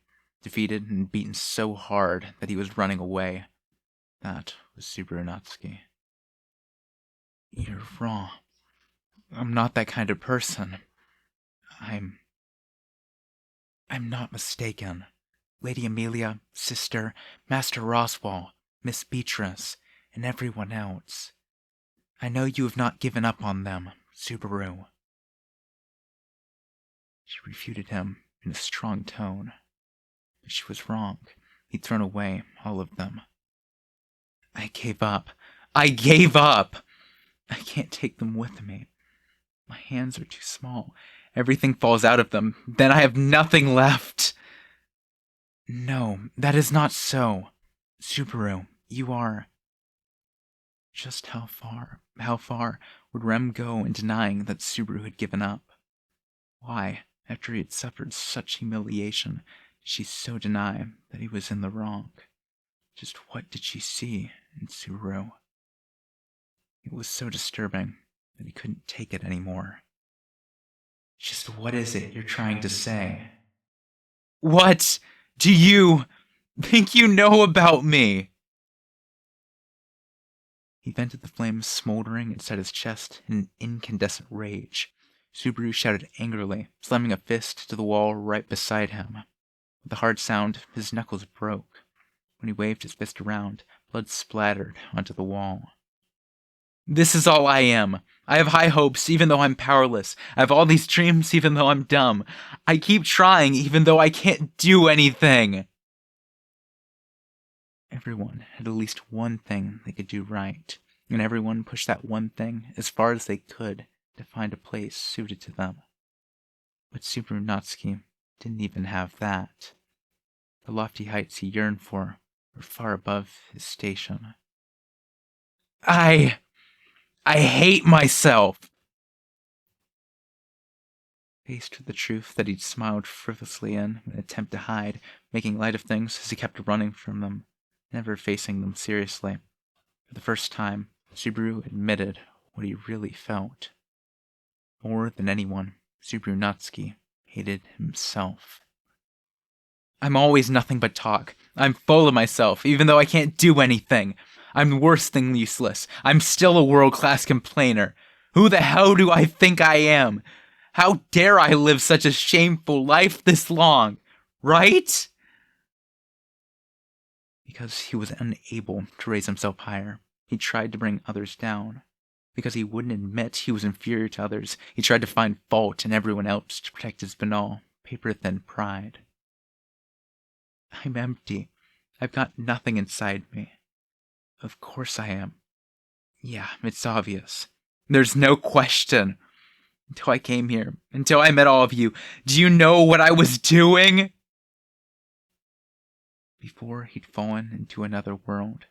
S1: defeated and beaten so hard that he was running away. That was Subaru Natsuki. You're wrong. I'm not that kind of person. I'm not mistaken. Lady Amelia, Sister, Master Roswell, Miss Beatrice, and everyone else. I know you have not given up on them, Subaru. She refuted him in a strong tone. But she was wrong. He'd thrown away all of them. I gave up. I gave up! I can't take them with me. My hands are too small. Everything falls out of them. Then I have nothing left. No, that is not so. Subaru, you are... Just how far would Rem go in denying that Subaru had given up? Why, after he had suffered such humiliation, did she so deny that he was in the wrong? Just what did she see in Subaru? It was so disturbing that he couldn't take it anymore. Just what is it you're trying to say? What do you think you know about me? He vented the flames smoldering inside his chest in an incandescent rage. Subaru shouted angrily, slamming a fist to the wall right beside him. With a hard sound, his knuckles broke. When he waved his fist around, blood splattered onto the wall. This is all I am. I have high hopes even though I'm powerless. I have all these dreams even though I'm dumb. I keep trying even though I can't do anything. Everyone had at least one thing they could do right, and everyone pushed that one thing as far as they could to find a place suited to them. But Subaru Natsuki didn't even have that. The lofty heights he yearned for were far above his station. I hate myself! Faced with the truth that he'd smiled frivolously in an attempt to hide, making light of things as he kept running from them, never facing them seriously. For the first time, Subaru admitted what he really felt. More than anyone, Subaru Natsuki hated himself. I'm always nothing but talk. I'm full of myself, even though I can't do anything. I'm worse than useless. I'm still a world-class complainer. Who the hell do I think I am? How dare I live such a shameful life this long? Right? Because he was unable to raise himself higher, he tried to bring others down. Because he wouldn't admit he was inferior to others, he tried to find fault in everyone else to protect his banal, paper-thin pride. I'm empty. I've got nothing inside me. Of course I am. Yeah, it's obvious. There's no question. Until I came here, until I met all of you, do you know what I was doing? Before he'd fallen into another world,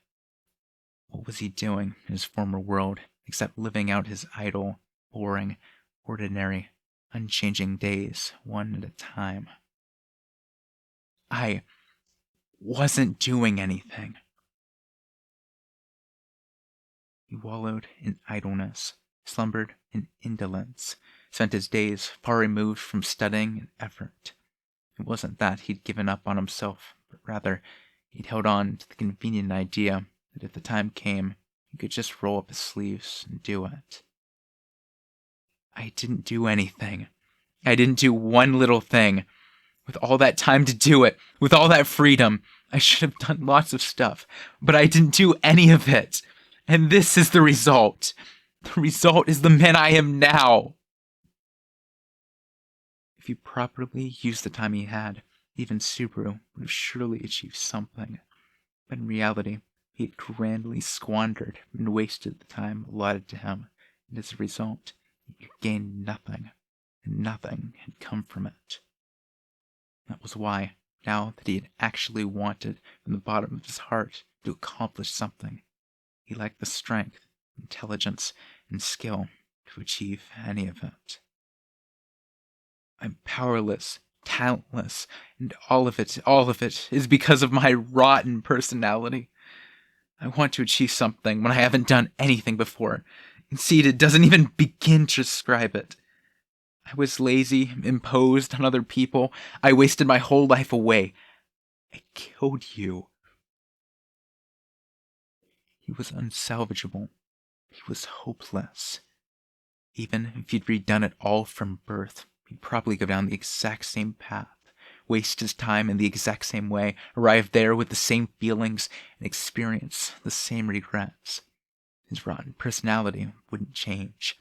S1: what was he doing in his former world except living out his idle, boring, ordinary, unchanging days one at a time? I wasn't doing anything. He wallowed in idleness, slumbered in indolence, spent his days far removed from studying and effort. It wasn't that he'd given up on himself, but rather he'd held on to the convenient idea that if the time came, he could just roll up his sleeves and do it. I didn't do anything. I didn't do one little thing. With all that time to do it, with all that freedom, I should have done lots of stuff, but I didn't do any of it. And this is the result. The result is the man I am now. If he properly used the time he had, even Subaru would have surely achieved something. But in reality, he had grandly squandered and wasted the time allotted to him, and as a result, he had gained nothing, and nothing had come from it. That was why, now that he had actually wanted from the bottom of his heart to accomplish something, he lacked the strength, intelligence, and skill to achieve any of it. I'm powerless, talentless, and all of it is because of my rotten personality. I want to achieve something when I haven't done anything before. Indeed, it doesn't even begin to describe it. I was lazy, imposed on other people. I wasted my whole life away. I killed you. He was unsalvageable. He was hopeless. Even if he'd redone it all from birth, he'd probably go down the exact same path, waste his time in the exact same way, arrive there with the same feelings, and experience the same regrets. His rotten personality wouldn't change.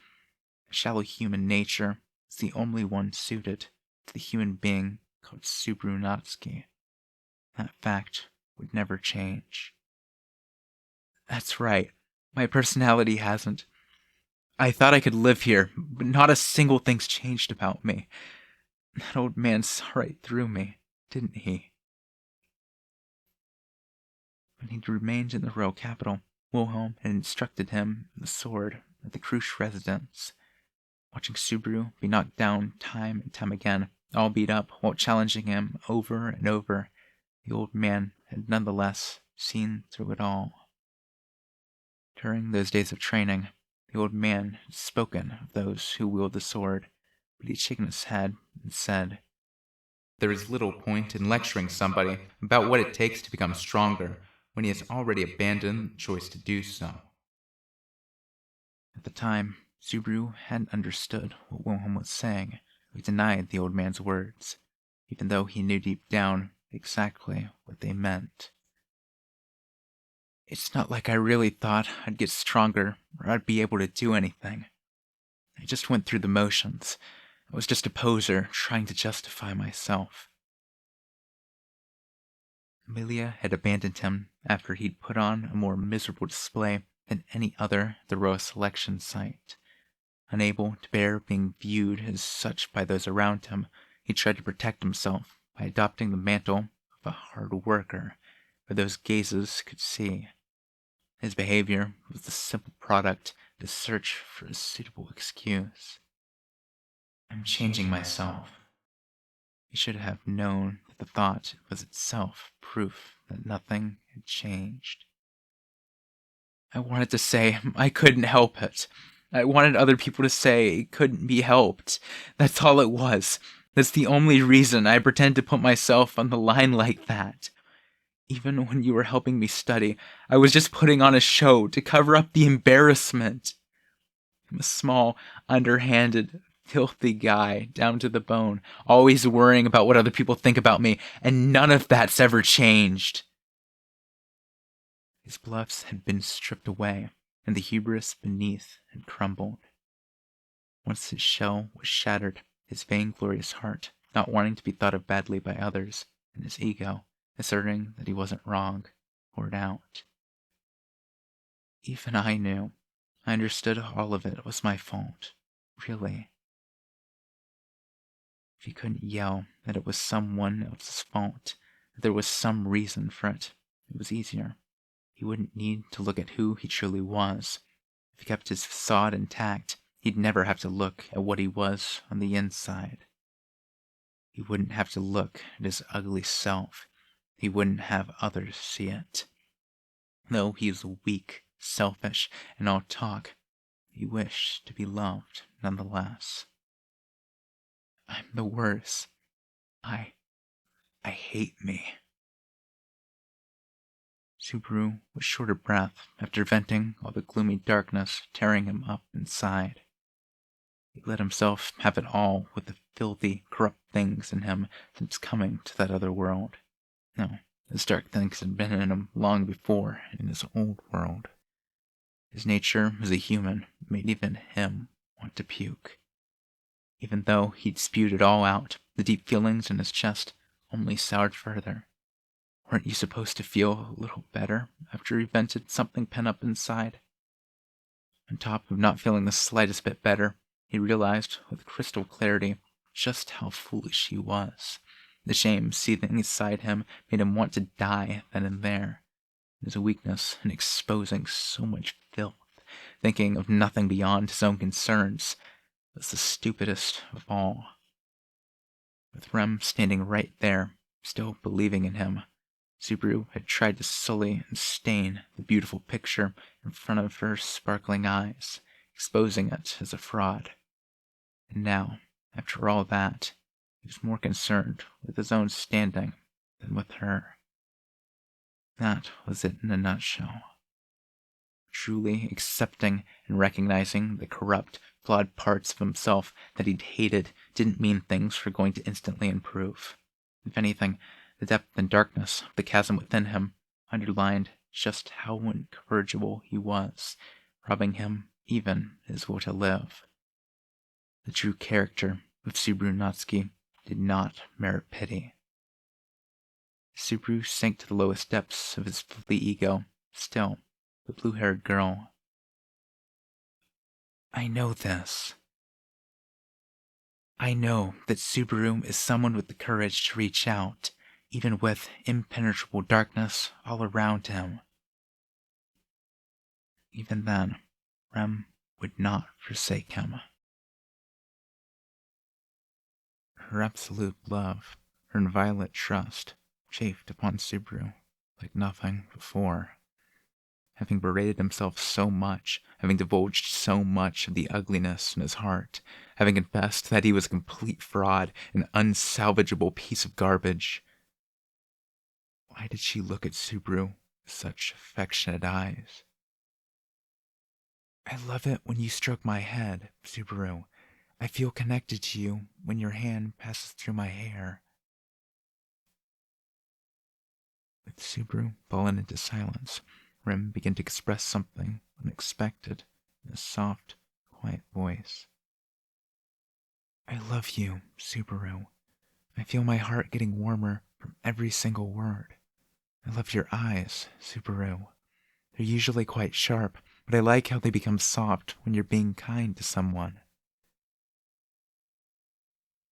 S1: Shallow human nature is the only one suited to the human being called Subaru Natsuki. That fact would never change. That's right, my personality hasn't. I thought I could live here, but not a single thing's changed about me. That old man saw right through me, didn't he? When he'd remained in the royal capital, Wilhelm had instructed him in the sword at the Krusch residence. Watching Subaru be knocked down time and time again, all beat up while challenging him over and over, the old man had nonetheless seen through it all. During those days of training, the old man had spoken of those who wield the sword, but he had shaken his head and said,
S2: There is little point in lecturing somebody about what it takes to become stronger when he has already abandoned the choice to do so.
S1: At the time, Subaru hadn't understood what Wilhelm was saying. He denied the old man's words, even though he knew deep down exactly what they meant. It's not like I really thought I'd get stronger or I'd be able to do anything. I just went through the motions. I was just a poser trying to justify myself. Amelia had abandoned him after he'd put on a more miserable display than any other at the royal selection site. Unable to bear being viewed as such by those around him, he tried to protect himself by adopting the mantle of a hard worker, where those gazes could see. His behavior was the simple product of his search for a suitable excuse. I'm changing myself. He should have known that the thought was itself proof that nothing had changed. I wanted to say I couldn't help it. I wanted other people to say it couldn't be helped. That's all it was. That's the only reason I pretend to put myself on the line like that. Even when you were helping me study, I was just putting on a show to cover up the embarrassment. I'm a small, underhanded, filthy guy, down to the bone, always worrying about what other people think about me, and none of that's ever changed. His bluffs had been stripped away, and the hubris beneath had crumbled. Once his shell was shattered, his vainglorious heart, not wanting to be thought of badly by others, and his ego, asserting that he wasn't wrong, poured out. Even I knew. I understood all of it was my fault. Really. If he couldn't yell that it was someone else's fault, that there was some reason for it, it was easier. He wouldn't need to look at who he truly was. If he kept his facade intact, he'd never have to look at what he was on the inside. He wouldn't have to look at his ugly self. He wouldn't have others see it. Though he was weak, selfish, and all talk, he wished to be loved nonetheless. I'm the worst. I hate me. Subaru was short of breath after venting all the gloomy darkness tearing him up inside. He let himself have it all with the filthy, corrupt things in him since coming to that other world. No, those dark things had been in him long before in his old world. His nature as a human made even him want to puke. Even though he'd spewed it all out, the deep feelings in his chest only soured further. Weren't you supposed to feel a little better after you vented something pent up inside? On top of not feeling the slightest bit better, he realized with crystal clarity just how foolish he was. The shame seething inside him made him want to die then and there. His weakness in exposing so much filth, thinking of nothing beyond his own concerns, was the stupidest of all. With Rem standing right there, still believing in him, Subaru had tried to sully and stain the beautiful picture in front of her sparkling eyes, exposing it as a fraud. And now, after all that, he was more concerned with his own standing than with her. That was it in a nutshell. Truly accepting and recognizing the corrupt, flawed parts of himself that he'd hated didn't mean things were going to instantly improve. If anything, the depth and darkness of the chasm within him underlined just how incorrigible he was, robbing him even his will to live. The true character of Subaru Natsuki did not merit pity. Subaru sank to the lowest depths of his filthy ego. Still, the blue-haired girl. I know this. I know that Subaru is someone with the courage to reach out, even with impenetrable darkness all around him. Even then, Rem would not forsake him. Her absolute love, her inviolate trust, chafed upon Subaru like nothing before. Having berated himself so much, having divulged so much of the ugliness in his heart, having confessed that he was a complete fraud, an unsalvageable piece of garbage. Why did she look at Subaru with such affectionate eyes? I love it when you stroke my head, Subaru. I feel connected to you when your hand passes through my hair. With Subaru fallen into silence, Rem began to express something unexpected in a soft, quiet voice. I love you, Subaru. I feel my heart getting warmer from every single word. I love your eyes, Subaru. They're usually quite sharp, but I like how they become soft when you're being kind to someone.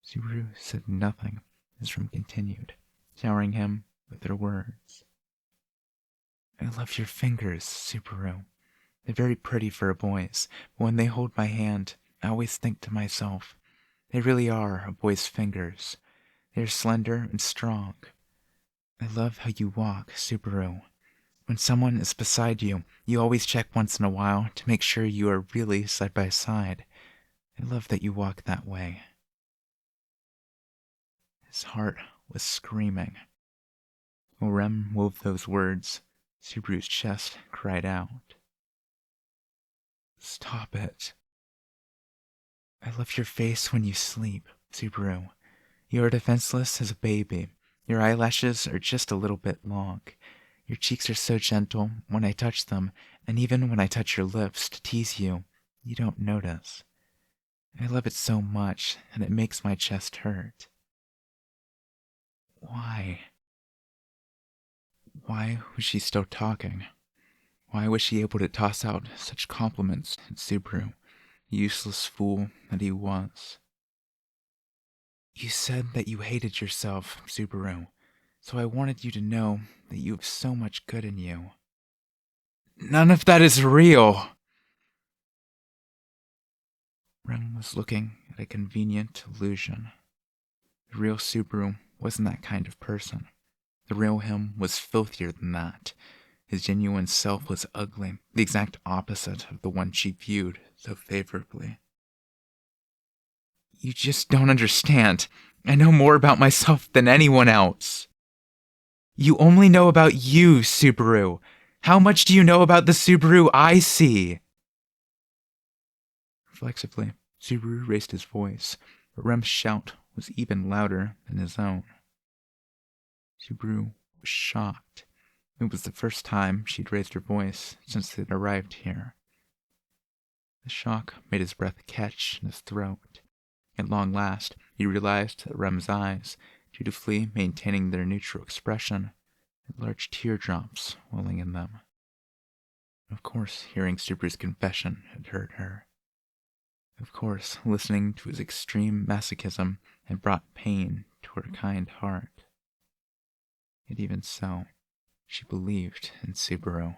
S1: Subaru said nothing as Rem continued, showering him with her words. I love your fingers, Subaru. They're very pretty for a boy's, but when they hold my hand, I always think to myself, they really are a boy's fingers. They're slender and strong. I love how you walk, Subaru. When someone is beside you, you always check once in a while to make sure you are really side by side. I love that you walk that way. His heart was screaming. While Rem wove those words, Subaru's chest cried out. Stop it. I love your face when you sleep, Subaru. You are defenseless as a baby. Your eyelashes are just a little bit long. Your cheeks are so gentle when I touch them, and even when I touch your lips to tease you, you don't notice. I love it so much, and it makes my chest hurt. Why? Why was she still talking? Why was she able to toss out such compliments to Subaru, the useless fool that he was? You said that you hated yourself, Subaru, so I wanted you to know that you have so much good in you. None of that is real! Rem was looking at a convenient illusion. The real Subaru wasn't that kind of person. The real him was filthier than that. His genuine self was ugly, the exact opposite of the one she viewed so favorably. You just don't understand. I know more about myself than anyone else.
S2: You only know about you, Subaru. How much do you know about the Subaru I see? Reflexively, Subaru raised his voice, but Rem's shout was even louder than his own. Subaru was shocked. It was the first time she'd raised her voice since they'd arrived here. The shock made his breath catch in his throat. At long last, he realized that Rem's eyes, dutifully maintaining their neutral expression, had large teardrops welling in them. Of course, hearing Subaru's confession had hurt her. Of course, listening to his extreme masochism had brought pain to her kind heart. Yet even so, she believed in Subaru.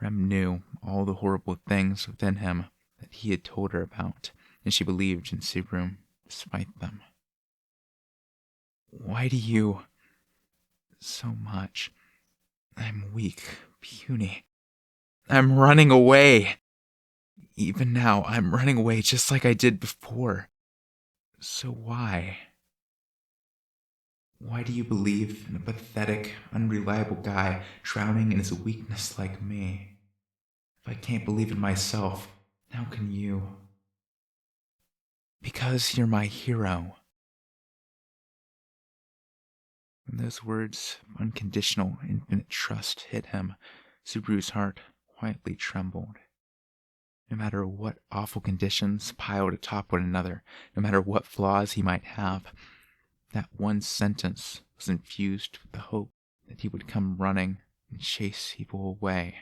S2: Rem knew all the horrible things within him that he had told her about, and she believed in Subaru despite them. Why do you... So much. I'm weak, puny. I'm running away. Even now, I'm running away just like I did before. So why? Why do you believe in a pathetic, unreliable guy drowning in his weakness like me? If I can't believe in myself, how can you? Because you're my hero. When those words of unconditional, infinite trust hit him, Subaru's heart quietly trembled. No matter what awful conditions piled atop one another, no matter what flaws he might have, that one sentence was infused with the hope that he would come running and chase evil away.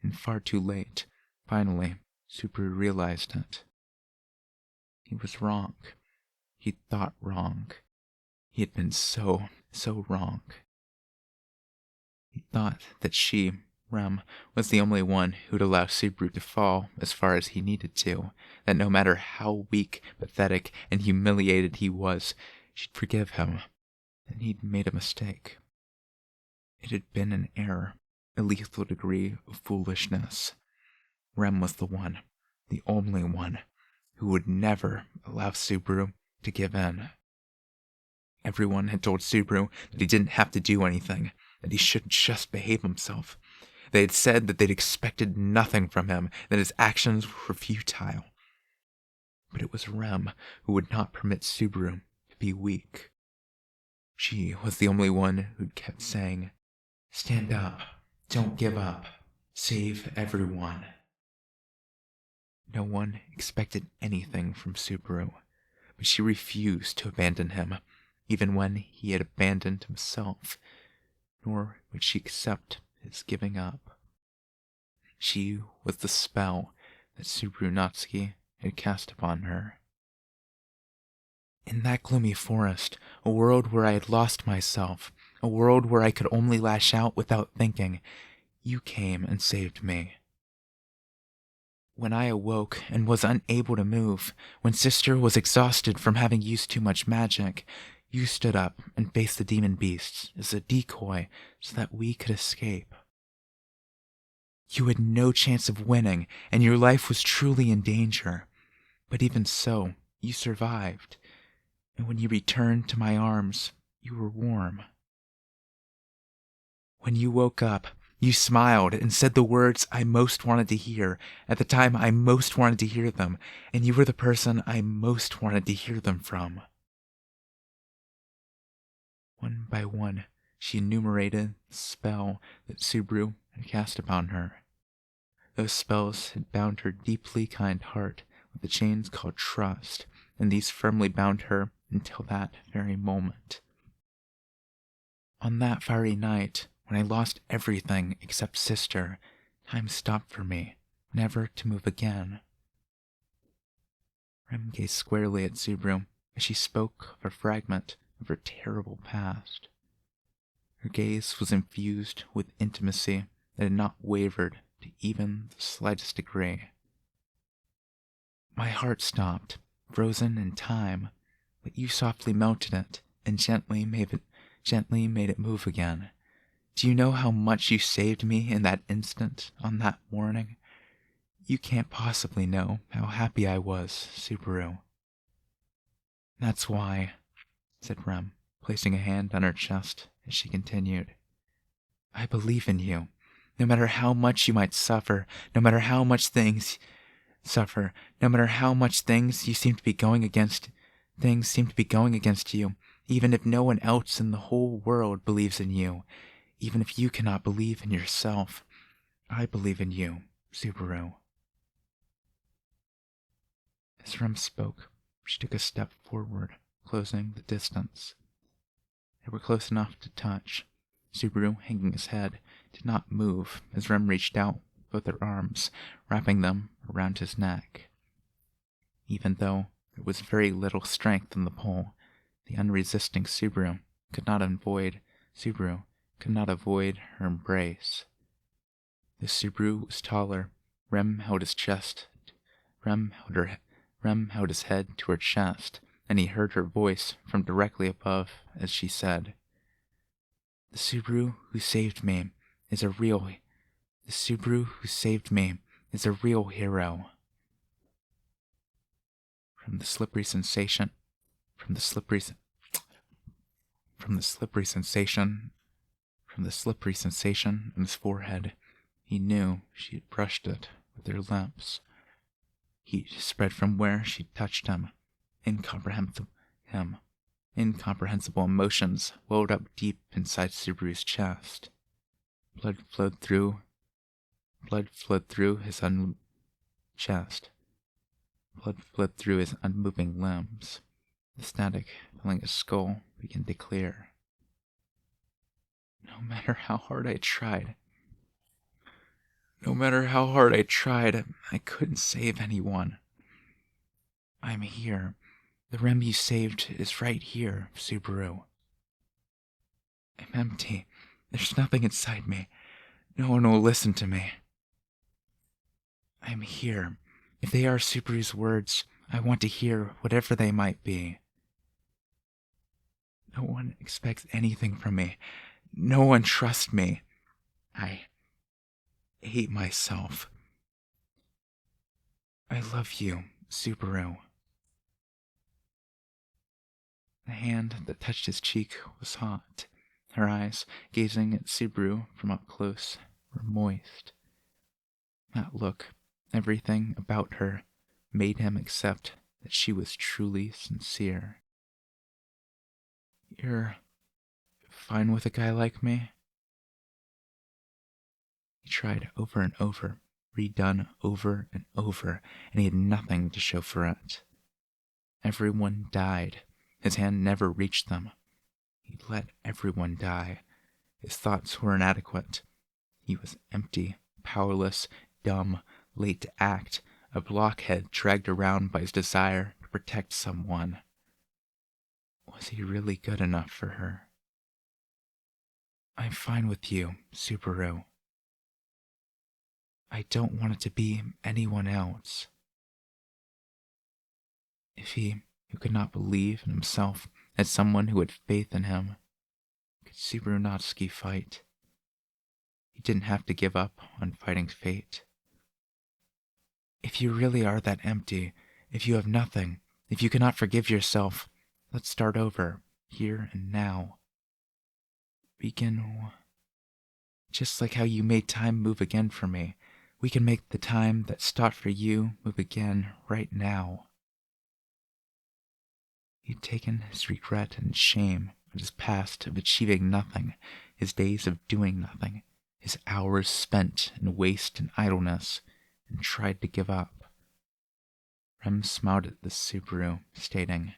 S2: And far too late, finally, Subaru realized it. He was wrong. He thought wrong. He had been so wrong. He thought that she, Rem, was the only one who'd allow Subaru to fall as far as he needed to, that no matter how weak, pathetic, and humiliated he was, she'd forgive him, and he'd made a mistake. It had been an error, a lethal degree of foolishness. Rem was the one, the only one, who would never allow Subaru to give in. Everyone had told Subaru that he didn't have to do anything, that he should just behave himself. They had said that they'd expected nothing from him, that his actions were futile. But it was Rem who would not permit Subaru to be weak. She was the only one who'd kept saying, "Stand up, don't give up, save everyone." No one expected anything from Subaru, but she refused to abandon him, even when he had abandoned himself, nor would she accept his giving up. She was the spell that Subaru Natsuki had cast upon her. In that gloomy forest, a world where I had lost myself, a world where I could only lash out without thinking, you came and saved me. When I awoke and was unable to move, when Sister was exhausted from having used too much magic, you stood up and faced the demon beasts as a decoy so that we could escape. You had no chance of winning, and your life was truly in danger. But even so, you survived. And when you returned to my arms, you were warm. When you woke up, you smiled and said the words I most wanted to hear at the time I most wanted to hear them, and you were the person I most wanted to hear them from. One by one, she enumerated the spell that Subaru had cast upon her. Those spells had bound her deeply kind heart with the chains called trust, and these firmly bound her until that very moment. On that fiery night, when I lost everything except Sister, time stopped for me, never to move again. Rem gazed squarely at Subaru as she spoke of a fragment of her terrible past. Her gaze was infused with intimacy that had not wavered to even the slightest degree. My heart stopped, frozen in time, but you softly melted it and gently made it move again. Do you know how much you saved me in that instant, on that morning? You can't possibly know how happy I was, Subaru. That's why, said Rem,
S1: placing a hand on her chest as she continued. I believe in you. No matter how much you might suffer, no matter how much things no matter how much things seem to be going against you, even if no one else in the whole world believes in you, even if you cannot believe in yourself, I believe in you, Subaru. As Rem spoke, she took a step forward, closing the distance. They were close enough to touch. Subaru, hanging his head, did not move as Rem reached out both her arms, wrapping them around his neck. Even though there was very little strength in the pull, the unresisting Subaru could not avoid her embrace. The Subaru was taller. Rem held his head to her chest, and he heard her voice from directly above as she said, The Subaru who saved me is a real hero. From the slippery sensation on his forehead, he knew she had brushed it with her lips. Heat spread from where she touched him. Incomprehensible emotions welled up deep inside Subaru's chest. Blood flowed through his unmoving limbs. The static filling his skull began to clear. No matter how hard I tried, I couldn't save anyone. I'm here. The Rem you saved is right here, Subaru. I'm empty. There's nothing inside me. No one will listen to me. I'm here. If they are Subaru's words, I want to hear whatever they might be. No one expects anything from me. No one trusts me. I hate myself. I love you, Subaru. The hand that touched his cheek was hot. Her eyes, gazing at Subaru from up close, were moist. That look, everything about her, made him accept that she was truly sincere. You're fine with a guy like me? He tried over and over, redone over and over, and he had nothing to show for it. Everyone died. His hand never reached them. He let everyone die. His thoughts were inadequate. He was empty, powerless, dumb, late to act, a blockhead dragged around by his desire to protect someone. Was he really good enough for her? I'm fine with you, Subaru. I don't want it to be anyone else. If he, who could not believe in himself, had someone who had faith in him, could Subaru Natsuki fight? He didn't have to give up on fighting fate. If you really are that empty, if you have nothing, if you cannot forgive yourself, let's start over, here and now. Begin just like how you made time move again for me. We can make the time that stopped for you move again right now. He'd taken his regret and shame at his past of achieving nothing, his days of doing nothing, his hours spent in waste and idleness, and tried to give up. Rem smiled at the Subaru, stating,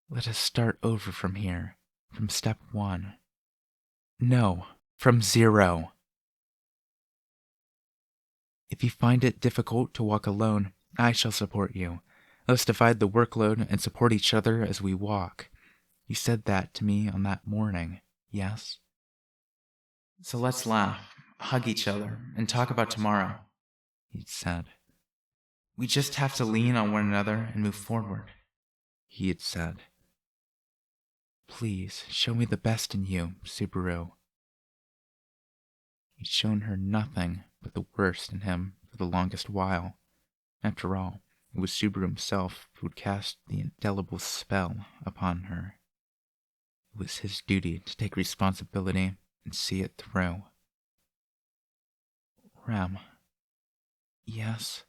S1: Let us start over from here, from step 1. No, from 0. If you find it difficult to walk alone, I shall support you. Let's divide the workload and support each other as we walk. You said that to me on that morning, yes? So let's laugh, hug each other, and talk about tomorrow, he'd said. We just have to lean on one another and move forward, he had said. Please, show me the best in you, Subaru. He'd shown her nothing but the worst in him for the longest while. After all, it was Subaru himself who would cast the indelible spell upon her.
S2: It was his duty to take responsibility and see it through. Rem. Yes?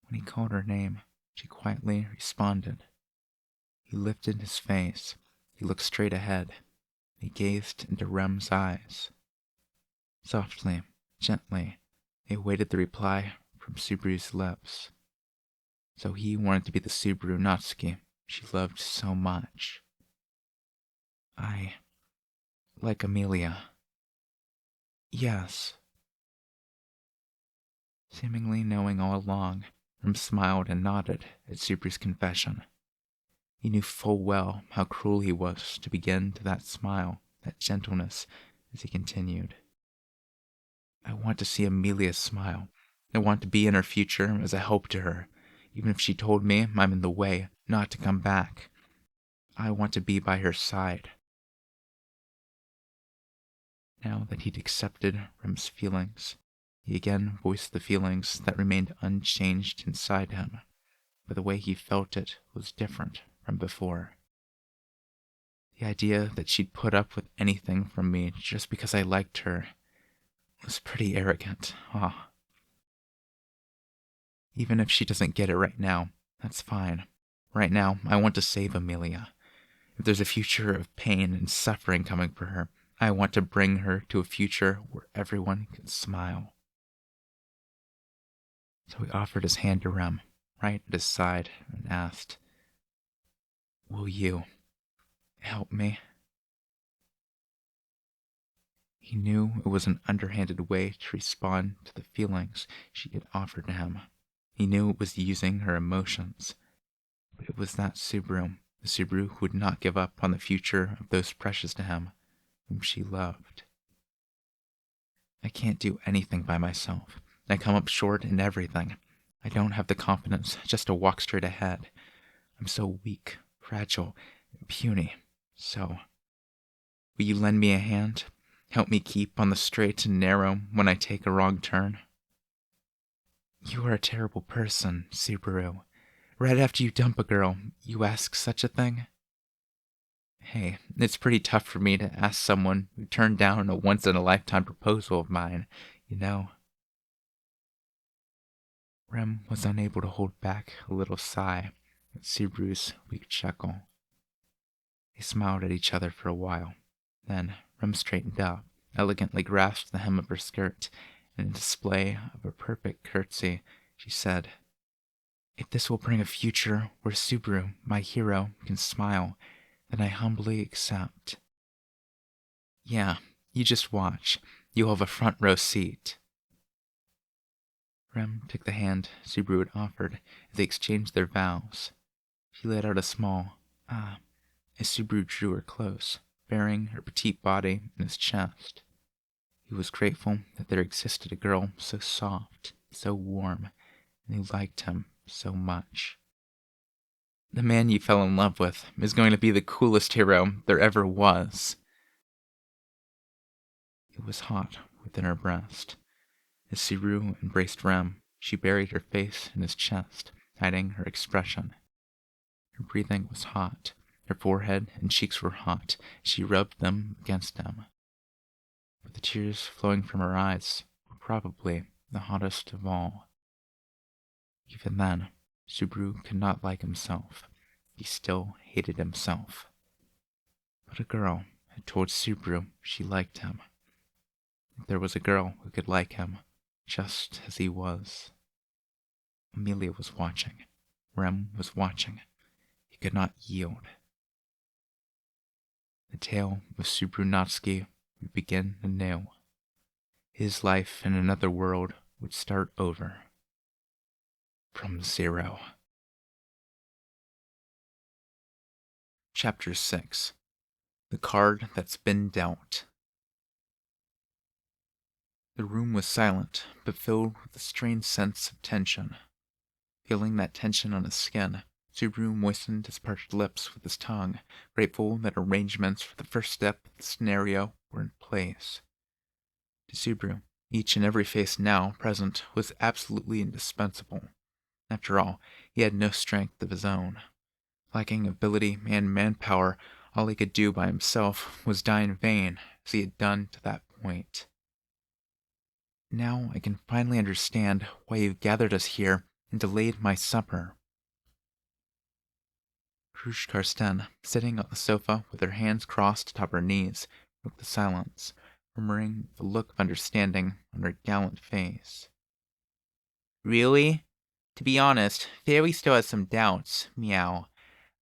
S2: When he called her name, she quietly responded. He lifted his face. He looked straight ahead. He gazed into Rem's eyes. Softly, gently, he awaited the reply from Subaru's lips. So he wanted to be the Subaru Natsuki she loved so much. I like Amelia. Yes. Seemingly knowing all along, Rem smiled and nodded at Subaru's confession. He knew full well how cruel he was to begin to that smile, that gentleness, as he continued. I want to see Amelia smile. I want to be in her future as a help to her, even if she told me I'm in the way, not to come back. I want to be by her side. Now that he'd accepted Rem's feelings, he again voiced the feelings that remained unchanged inside him, but the way he felt it was different from before. The idea that she'd put up with anything from me just because I liked her was pretty arrogant, Even if she doesn't get it right now, that's fine. Right now, I want to save Amelia. If there's a future of pain and suffering coming for her, I want to bring her to a future where everyone can smile. So he offered his hand to Rem, right at his side, and asked, Will you help me? He knew it was an underhanded way to respond to the feelings she had offered to him. He knew it was using her emotions. But it was that Subaru, the Subaru who would not give up on the future of those precious to him, whom she loved. I can't do anything by myself. I come up short in everything. I don't have the confidence just to walk straight ahead. I'm so weak, fragile, and puny. So, will you lend me a hand? Help me keep on the straight and narrow when I take a wrong turn? You are a terrible person, Subaru. Right after you dump a girl, you ask such a thing? Hey, it's pretty tough for me to ask someone who turned down a once-in-a-lifetime proposal of mine, you know. Rem was unable to hold back a little sigh at Subaru's weak chuckle. They smiled at each other for a while. Then Rem straightened up, elegantly grasped the hem of her skirt, and in display of a perfect curtsy, she said, If this will bring a future where Subaru, my hero, can smile, then I humbly accept. Yeah, you just watch. You'll have a front row seat. Rem took the hand Subaru had offered as they exchanged their vows. She let out a small as Subaru drew her close, burying her petite body in his chest. He was grateful that there existed a girl so soft, so warm, and who liked him so much. The man you fell in love with is going to be the coolest hero there ever was. It was hot within her breast. As Subaru embraced Rem, she buried her face in his chest, hiding her expression. Her breathing was hot. Her forehead and cheeks were hot. She rubbed them against him. But the tears flowing from her eyes were probably the hottest of all. Even then, Subaru could not like himself. He still hated himself. But a girl had told Subaru she liked him. If there was a girl who could like him, just as he was. Amelia was watching. Rem was watching. He could not yield. The tale of Subaru Natsuki would begin anew. His life in another world would start over. From zero. Chapter 6. The Card That's Been Dealt. The room was silent, but filled with a strange sense of tension. Feeling that tension on his skin, Subaru moistened his parched lips with his tongue, grateful that arrangements for the first step of the scenario were in place. To Subaru, each and every face now present was absolutely indispensable. After all, he had no strength of his own.
S1: Lacking ability and manpower, all he could do by himself was die in vain, as he had done to that point. Now I can finally understand why you gathered us here and delayed my supper. Krush Karsten, sitting on the sofa with her hands crossed atop her knees, broke the silence, murmuring with a look of understanding on her gallant face.
S2: Really? To be honest, Fairy still has some doubts. Meow.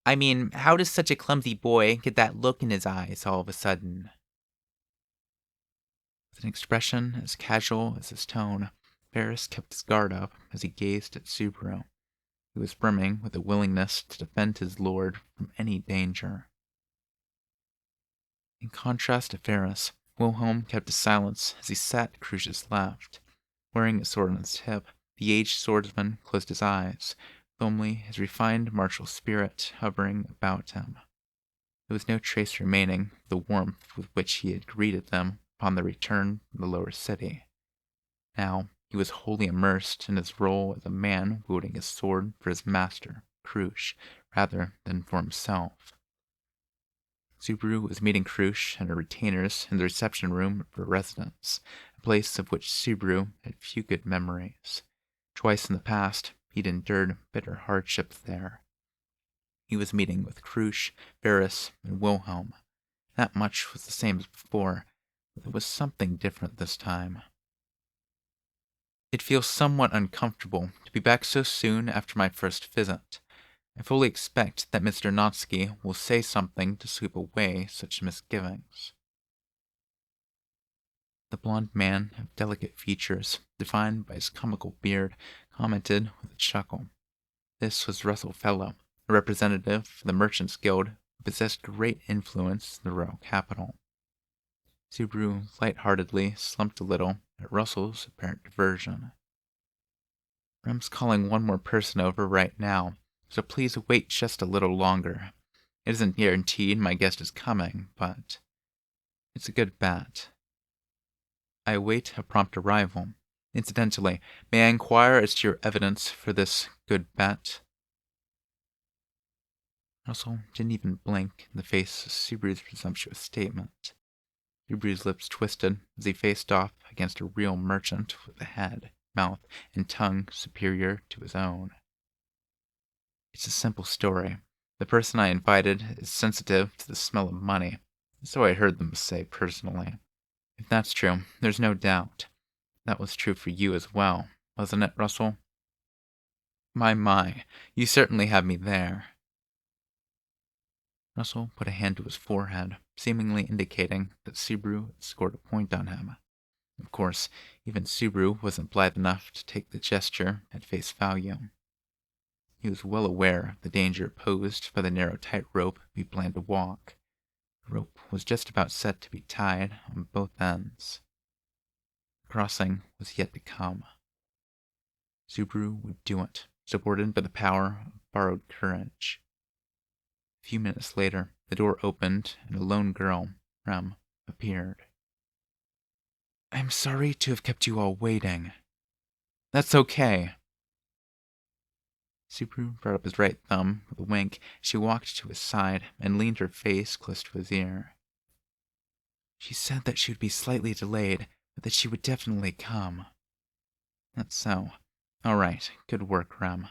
S2: I mean, how does such a clumsy boy get that look in his eyes all of a sudden?
S1: With an expression as casual as his tone, Ferris kept his guard up as he gazed at Subaru. He was brimming with a willingness to defend his lord from any danger. In contrast to Ferris, Wilhelm kept a silence as he sat at Crush's left. Wearing a sword on his hip, the aged swordsman closed his eyes, with only his refined martial spirit hovering about him. There was no trace remaining of the warmth with which he had greeted them upon their return from the lower city. Now he was wholly immersed in his role as a man wielding his sword for his master, Krush, rather than for himself. Subaru was meeting Krush and her retainers in the reception room of her residence, a place of which Subaru had few good memories. Twice in the past, he'd endured bitter hardships there. He was meeting with Krush, Ferris, and Wilhelm. That much was the same as before, but there was something different this time. It feels somewhat uncomfortable to be back so soon after my first visit. I fully expect that Mr. Notsky will say something to sweep away such misgivings. The blond man of delicate features, defined by his comical beard, commented with a chuckle. This was Russell Fellow, a representative of the Merchants Guild who possessed great influence in the royal capital. Subaru light-heartedly slumped a little at Russell's apparent diversion. Rem's calling one more person over right now, so please wait just a little longer. It isn't guaranteed my guest is coming, but it's a good bet. I await a prompt arrival. Incidentally, may I inquire as to your evidence for this good bet? Russell didn't even blink in the face of Subaru's presumptuous statement. Subaru's lips twisted as he faced off against a real merchant with a head, mouth, and tongue superior to his own. It's a simple story. The person I invited is sensitive to the smell of money, so I heard them say personally. If that's true, there's no doubt. That was true for you as well, wasn't it, Russell? My, you certainly have me there. Russell put a hand to his forehead, seemingly indicating that Subaru had scored a point on him. Of course, even Subaru wasn't blithe enough to take the gesture at face value. He was well aware of the danger posed by the narrow tightrope he planned to walk. The rope was just about set to be tied on both ends. The crossing was yet to come. Subaru would do it, supported by the power of borrowed courage. A few minutes later, the door opened and a lone girl, Rem, appeared. I'm sorry to have kept you all waiting. That's okay. Subaru brought up his right thumb with a wink as she walked to his side and leaned her face close to his ear. She said that she would be slightly delayed, but that she would definitely come. That's so. All right, good work, Rem.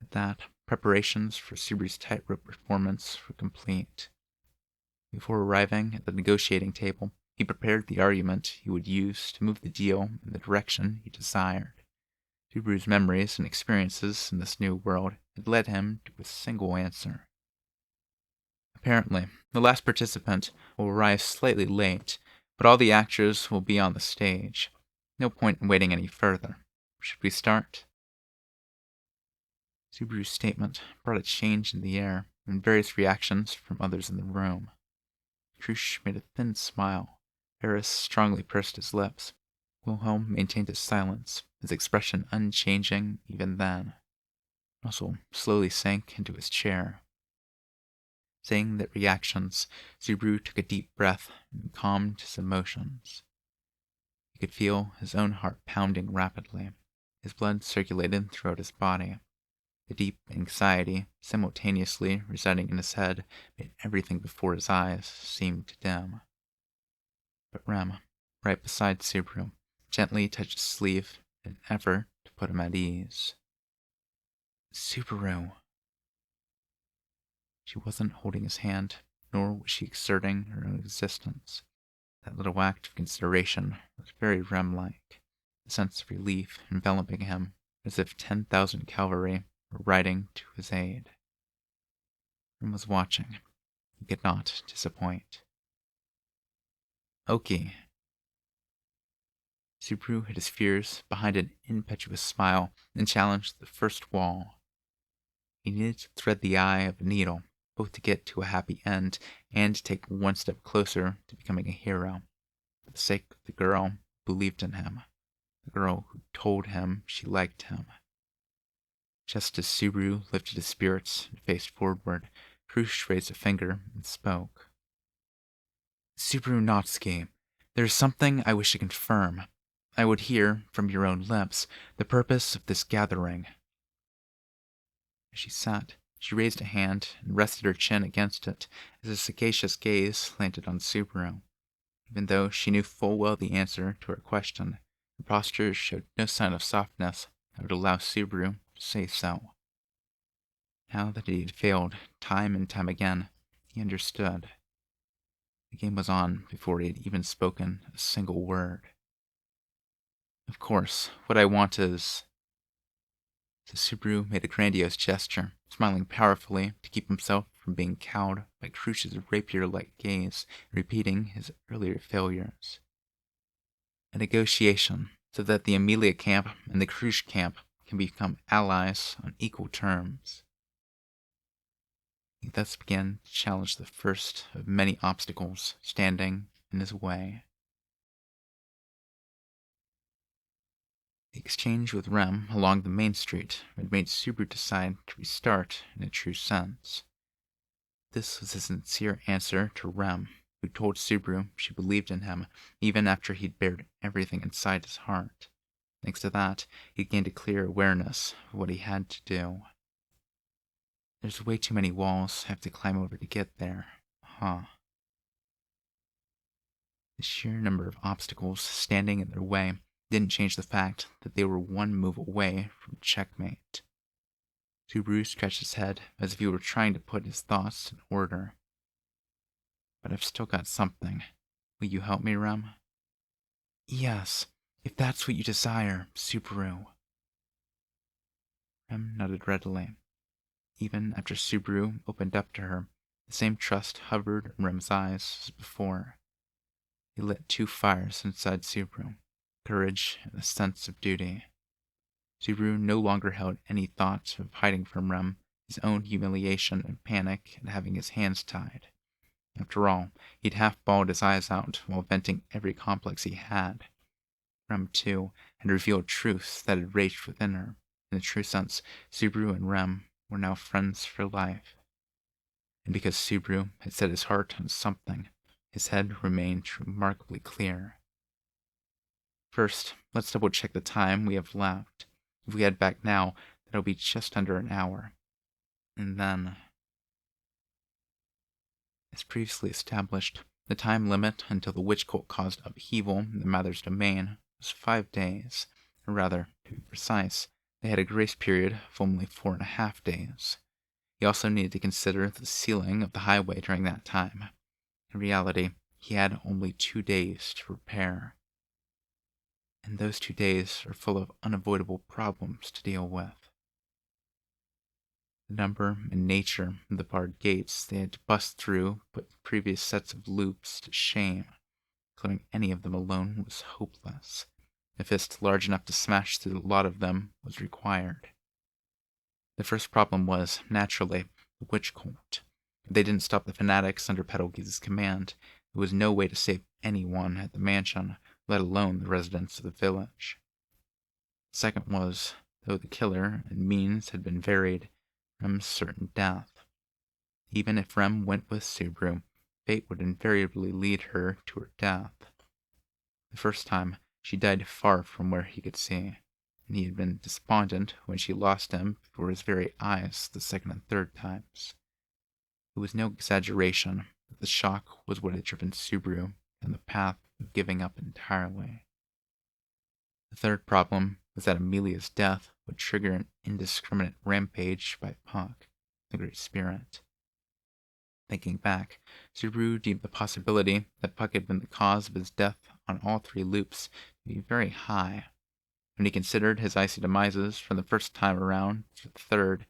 S1: At that, preparations for Subaru's tightrope performance were complete. Before arriving at the negotiating table, he prepared the argument he would use to move the deal in the direction he desired. Subaru's memories and experiences in this new world had led him to a single answer. Apparently, the last participant will arrive slightly late, but all the actors will be on the stage. No point in waiting any further. Should we start? Subaru's statement brought a change in the air and various reactions from others in the room. Krush made a thin smile. Ferris strongly pursed his lips. Wilhelm maintained his silence, his expression unchanging even then. Russell slowly sank into his chair. Saying their reactions, Subaru took a deep breath and calmed his emotions. He could feel his own heart pounding rapidly. His blood circulated throughout his body.
S2: The deep anxiety simultaneously residing in his head made everything before his eyes seem to dim. But Rem, right beside Subaru, gently touched his sleeve in an effort to put him at ease. Subaru. She wasn't holding his hand, nor was she exerting her own existence. That little act of consideration was very Rem-like, a sense of relief enveloping him as if 10,000 cavalry were riding to his aid. Rem was watching. He could not disappoint. Oki. Subaru hid his fears behind an impetuous smile and challenged the first wall. He needed to thread the eye of a needle, both to get to a happy end and to take one step closer to becoming a hero, for the sake of the girl who believed in him, the girl who told him she liked him. Just as Subaru lifted his spirits and faced forward, Krush raised a finger and spoke. Subaru Natsuki, there is something I wish to confirm. I would hear, from your own lips, the purpose of this gathering. As she sat, she raised a hand and rested her chin against it as a sagacious gaze landed on Subaru. Even though she knew full well the answer to her question, her posture showed no sign of softness that would allow Subaru to say so. Now that he had failed time and time again, he understood. The game was on before he had even spoken a single word. Of course, what I want is... The Subaru made a grandiose gesture, smiling powerfully to keep himself from being cowed by Krush's rapier-like gaze, repeating his earlier failures. A negotiation, so that the Amelia camp and the Krush camp can become allies on equal terms. He thus began to challenge the first of many obstacles standing in his way. The exchange with Rem along the main street had made Subaru decide to restart in a true sense. This was a sincere answer to Rem, who told Subaru she believed in him even after he'd bared everything inside his heart. Thanks to that, he'd gained a clear awareness of what he had to do. There's way too many walls I have to climb over to get there, huh? The sheer number of obstacles standing in their way didn't change the fact that they were one move away from checkmate. Subaru scratched his head as if he were trying to put his thoughts in order. But I've still got something. Will you help me, Rem? Yes, if that's what you desire, Subaru. Rem nodded readily. Even after Subaru opened up to her, the same trust hovered in Rem's eyes as before. He lit two fires inside Subaru, courage and a sense of duty. Subaru no longer held any thought of hiding from Rem his own humiliation and panic at having his hands tied. After all, he'd half-bawled his eyes out while venting every complex he had. Rem, too, had revealed truths that had raged within her. In the true sense, Subaru and Rem were now friends for life. And because Subaru had set his heart on something, his head remained remarkably clear. First, let's double-check the time we have left. If we head back now, that'll be just under an hour. And then... As previously established, the time limit until the witch cult caused upheaval in the Mather's domain was 5 days. Or rather, to be precise, they had a grace period of only 4.5 days. He also needed to consider the sealing of the highway during that time. In reality, he had only 2 days to prepare. And those 2 days are full of unavoidable problems to deal with. The number and nature of the barred gates they had to bust through put previous sets of loops to shame. Clearing any of them alone was hopeless. A fist large enough to smash through a lot of them was required. The first problem was, naturally, the witch cult. If they didn't stop the fanatics under Petalgee's command, there was no way to save anyone at the mansion, let alone the residents of the village. The second was, though the killer and means had been varied, Rem's certain death. Even if Rem went with Subaru, fate would invariably lead her to her death. The first time, she died far from where he could see. and he had been despondent when she lost him before his very eyes the second and third times. It was no exaggeration that the shock was what had driven Subaru down the path of giving up entirely. The third problem was that Amelia's death would trigger an indiscriminate rampage by Puck, the Great Spirit. Thinking back, Subaru deemed the possibility that Puck had been the cause of his death on all three loops to be very high. When he considered his icy demises from the first time around to the third,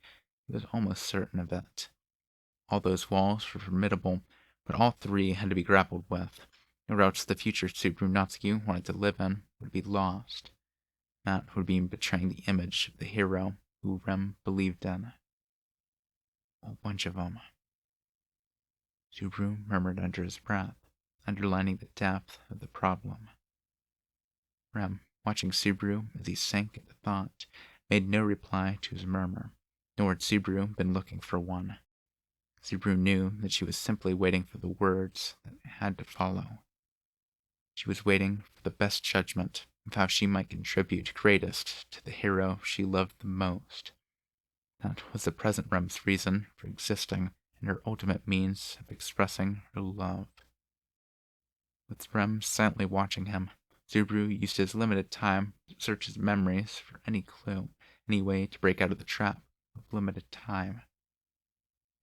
S2: he was almost certain of it. All those walls were formidable, but all three had to be grappled with, or else the future Subaru Natsuki wanted to live in would be lost. That would be betraying the image of the hero who Rem believed in. A bunch of them. Subaru murmured under his breath, underlining the depth of the problem. Rem, watching Subaru as he sank into thought, made no reply to his murmur, nor had Subaru been looking for one. Subaru knew that she was simply waiting for the words that had to follow. She was waiting for the best judgment of how she might contribute greatest to the hero she loved the most. That was the present Rem's reason for existing and her ultimate means of expressing her love. With Rem silently watching him, Subaru used his limited time to search his memories for any clue, any way to break out of the trap of limited time.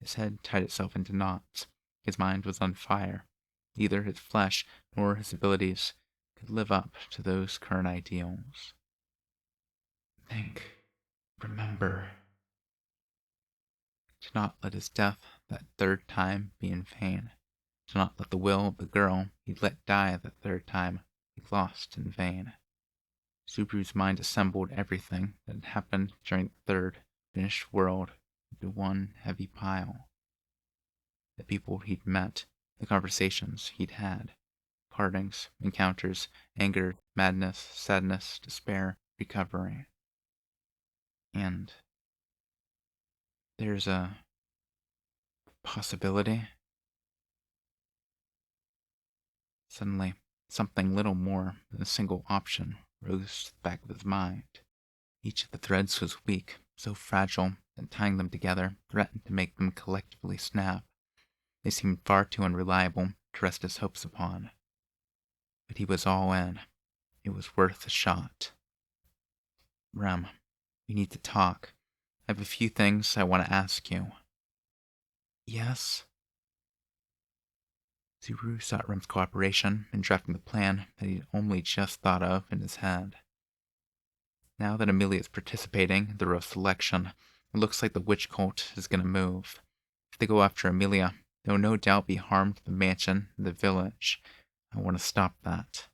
S2: His head tied itself into knots. His mind was on fire. Neither his flesh nor his abilities could live up to those current ideals. Think. Remember. Do not let his death that third time be in vain. Do not let the will of the girl he let die that third time be lost in vain. Subaru's mind assembled everything that had happened during the third finished world into one heavy pile. The people he'd met, the conversations he'd had, partings, encounters, anger, madness, sadness, despair, recovery. And there's a possibility. Suddenly, something little more than a single option rose to the back of his mind. Each of the threads was weak, so fragile that tying them together threatened to make them collectively snap. They seemed far too unreliable to rest his hopes upon. But he was all in. It was worth a shot. Rem, we need to talk. I have a few things I want to ask you. Yes? Subaru sought Rem's cooperation in drafting the plan that he'd only just thought of in his head. Now that Amelia is participating in the royal selection, it looks like the witch cult is going to move. If they go after Amelia, there will no doubt be harm to the mansion and the village. I want to stop that.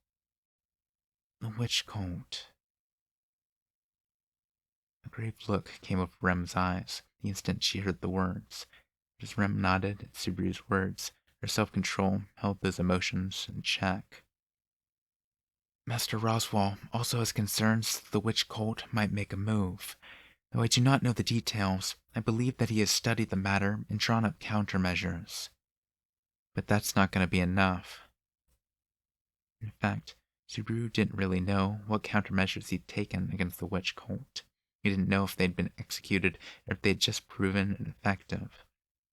S2: The witch cult. A grave look came over Rem's eyes the instant she heard the words. But as Rem nodded at Subaru's words, her self-control held those emotions in check. Master Roswell also has concerns that the witch cult might make a move. Though I do not know the details, I believe that he has studied the matter and drawn up countermeasures. But that's not going to be enough. In fact, Subaru didn't really know what countermeasures he'd taken against the witch cult. He didn't know if they'd been executed or if they'd just proven ineffective.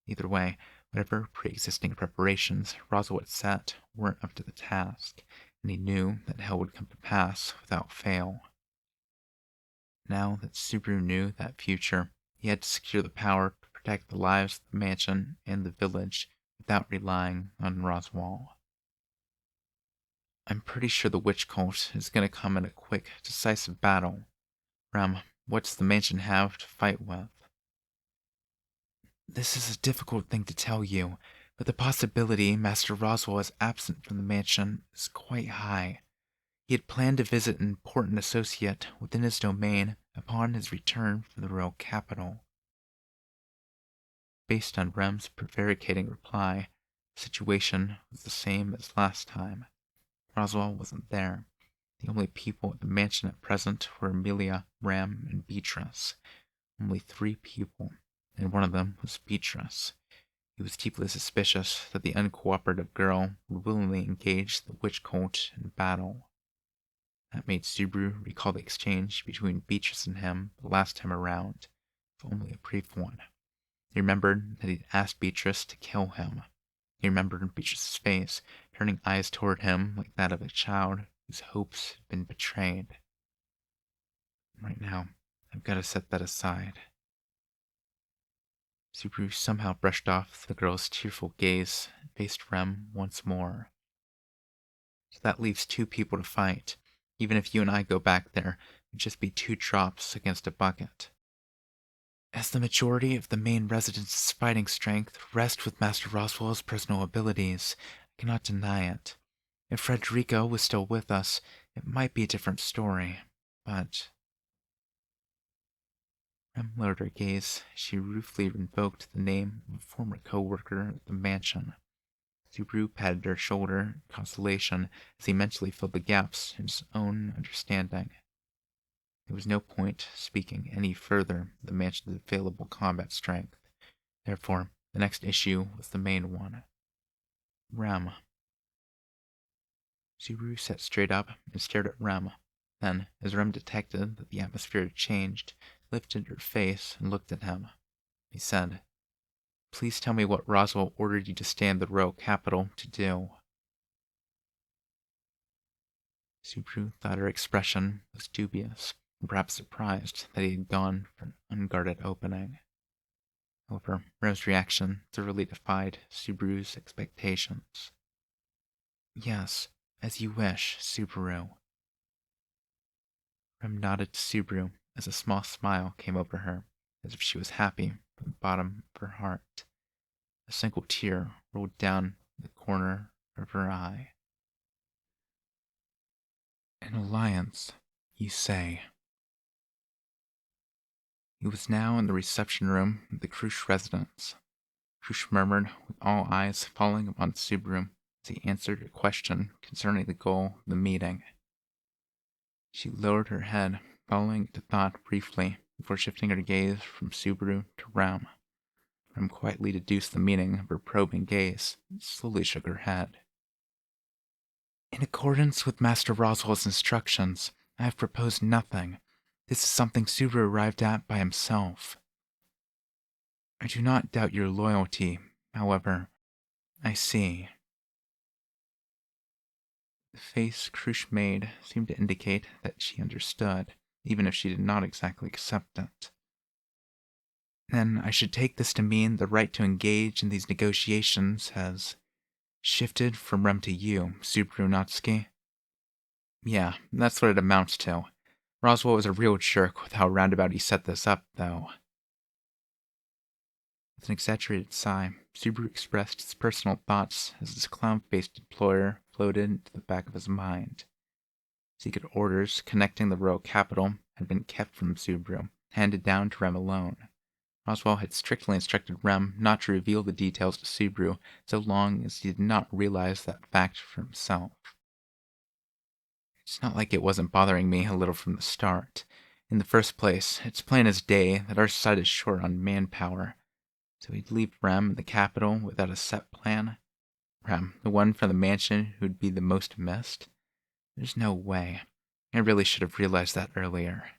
S2: Either way, whatever pre-existing preparations Roswell had set weren't up to the task, and he knew that hell would come to pass without fail. Now that Subaru knew that future, he had to secure the power to protect the lives of the mansion and the village without relying on Roswell. I'm pretty sure the witch cult is going to come in a quick, decisive battle. Rem, what does the mansion have to fight with? This is a difficult thing to tell you, but the possibility Master Roswell is absent from the mansion is quite high. He had planned to visit an important associate within his domain upon his return from the royal capital. Based on Rem's prevaricating reply, the situation was the same as last time. Roswell wasn't there. The only people at the mansion at present were Amelia, Ram, and Beatrice. Only 3 people, and one of them was Beatrice. He was deeply suspicious that the uncooperative girl would willingly engage the witch cult in battle.
S1: That made Subaru recall the exchange between Beatrice and him the last time around, if only a brief one. He remembered that he'd asked Beatrice to kill him. He remembered Beatrice's face, turning eyes toward him like that of a child whose hopes had been betrayed. Right now, I've got to set that aside. Subaru somehow brushed off the girl's tearful gaze and faced Rem once more. So that leaves two people to fight. Even if you and I go back there, it'd just be two drops against a bucket. As the majority of the main residents' fighting strength rest with Master Roswell's personal abilities, I cannot deny it. If Frederico was still with us, it might be a different story, but... Rem lowered her gaze. She ruefully invoked the name of a former co-worker at the mansion. Subaru patted her shoulder in consolation as he mentally filled the gaps in his own understanding. There was no point speaking any further of the mansion's available combat strength. Therefore, the next issue was the main one. Rem. Subaru sat straight up and stared at Rem. Then, as Rem detected that the atmosphere had changed, lifted her face and looked at him. He said, "Please tell me what Roswell ordered you to stay in the royal capital to do." Subaru thought her expression was dubious, and perhaps surprised that he had gone for an unguarded opening. However, Rem's reaction thoroughly defied Subaru's expectations. "Yes, as you wish, Subaru." Rem nodded to Subaru as a small smile came over her, as if she was happy from the bottom of her heart. A single tear rolled down the corner of her eye. "An alliance, you say?" He was now in the reception room of the Krush residence. Krush murmured, with all eyes falling upon Subaru as he answered a question concerning the goal of the meeting. She lowered her head, following into thought briefly before shifting her gaze from Subaru to Rem. Rem quietly deduced the meaning of her probing gaze and slowly shook her head. "In accordance with Master Roswell's instructions, I have proposed nothing. This is something Subaru arrived at by himself. I do not doubt your loyalty, however. I see." The face Krush made seemed to indicate that she understood, even if she did not exactly accept it. "Then I should take this to mean the right to engage in these negotiations has shifted from Rem to you, Subaru Natsuki?" "Yeah, that's what it amounts to. Roswell was a real jerk with how roundabout he set this up, though." With an exaggerated sigh, Subaru expressed his personal thoughts as his clown-faced employer floated into the back of his mind. Secret orders connecting the royal capital had been kept from Subaru, handed down to Rem alone. Roswell had strictly instructed Rem not to reveal the details to Subaru so long as he did not realize that fact for himself. It's not like it wasn't bothering me a little from the start. In the first place, it's plain as day that our side is short on manpower. So he'd leave Rem in the capital without a set plan? Rem, the one from the mansion who'd be the most missed? There's no way. I really should have realized that earlier.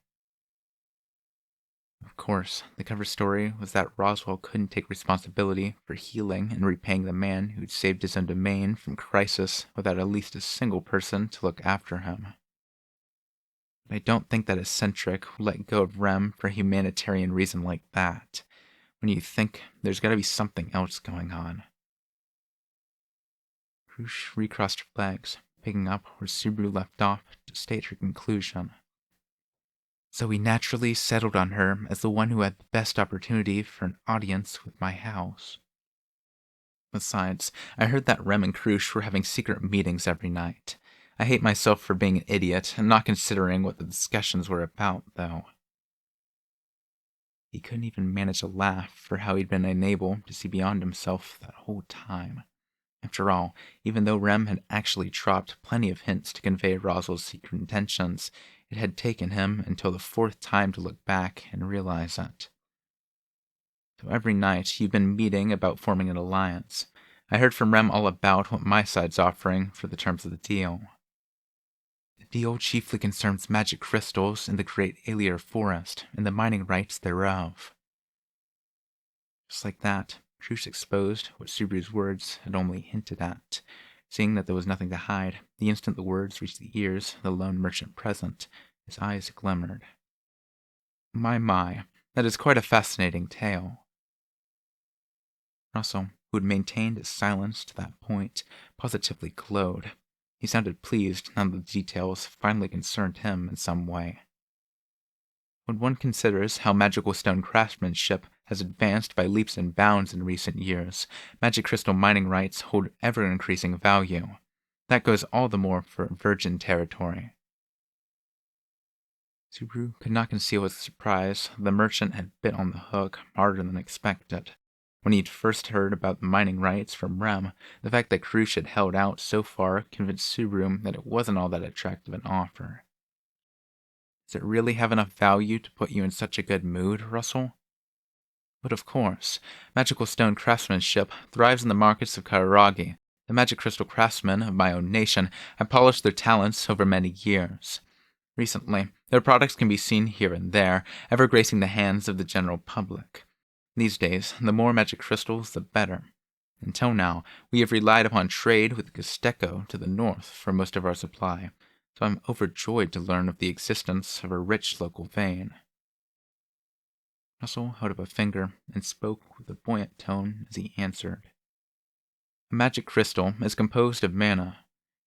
S1: Of course, the cover story was that Roswell couldn't take responsibility for healing and repaying the man who'd saved his own domain from crisis without at least a single person to look after him. But I don't think that eccentric would let go of Rem for a humanitarian reason like that, when you think there's gotta be something else going on. Krush recrossed her legs, picking up where Subaru left off to state her conclusion. "So we naturally settled on her as the one who had the best opportunity for an audience with my house. Besides, I heard that Rem and Krush were having secret meetings every night. I hate myself for being an idiot and not considering what the discussions were about, though." He couldn't even manage a laugh for how he'd been unable to see beyond himself that whole time. After all, even though Rem had actually dropped plenty of hints to convey Roswell's secret intentions, it had taken him until the fourth time to look back and realize it. So every night he'd been meeting about forming an alliance. I heard from Rem all about what my side's offering for the terms of the deal. If deal chiefly concerns magic crystals in the great Alier forest and the mining rights thereof. Just like that, Truce exposed what Subaru's words had only hinted at. Seeing that there was nothing to hide, the instant the words reached the ears of the lone merchant present, his eyes glimmered. My, that is quite a fascinating tale. Russell, who had maintained his silence to that point, positively glowed. He sounded pleased now that the details finally concerned him in some way. When one considers how magical stone craftsmanship has advanced by leaps and bounds in recent years, magic crystal mining rights hold ever-increasing value. That goes all the more for virgin territory. Subaru could not conceal his surprise. The merchant had bit on the hook harder than expected. When he'd first heard about the mining rights from Rem, the fact that Krush had held out so far convinced Subaru that it wasn't all that attractive an offer. Does it really have enough value to put you in such a good mood, Russell? But of course, magical stone craftsmanship thrives in the markets of Kairagi. The magic crystal craftsmen of my own nation have polished their talents over many years. Recently, their products can be seen here and there, ever gracing the hands of the general public. These days, the more magic crystals, the better. Until now, we have relied upon trade with Gusteko to the north for most of our supply, so I'm overjoyed to learn of the existence of a rich local vein. Russell held up a finger and spoke with a buoyant tone as he answered. A magic crystal is composed of mana.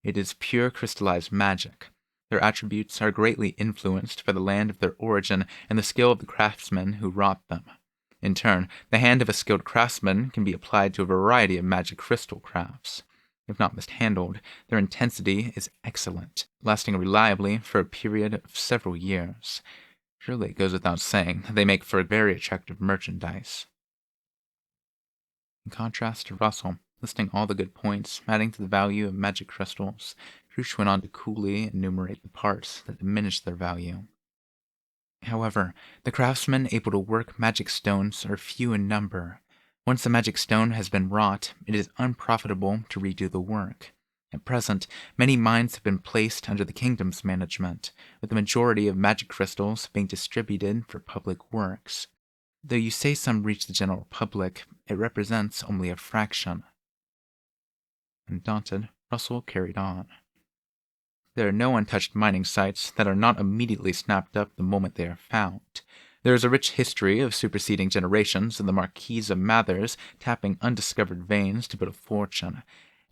S1: It is pure crystallized magic. Their attributes are greatly influenced by the land of their origin and the skill of the craftsmen who wrought them. In turn, the hand of a skilled craftsman can be applied to a variety of magic crystal crafts. If not mishandled, their intensity is excellent, lasting reliably for a period of several years. Surely it goes without saying that they make for very attractive merchandise. In contrast to Russell, listing all the good points, adding to the value of magic crystals, Krush went on to coolly enumerate the parts that diminished their value. However, the craftsmen able to work magic stones are few in number. Once a magic stone has been wrought, it is unprofitable to redo the work. At present, many mines have been placed under the kingdom's management, with the majority of magic crystals being distributed for public works. Though you say some reach the general public, it represents only a fraction. Undaunted, Russell carried on. There are no untouched mining sites that are not immediately snapped up the moment they are found. There is a rich history of superseding generations of the Marquise of Mathers tapping undiscovered veins to build a fortune,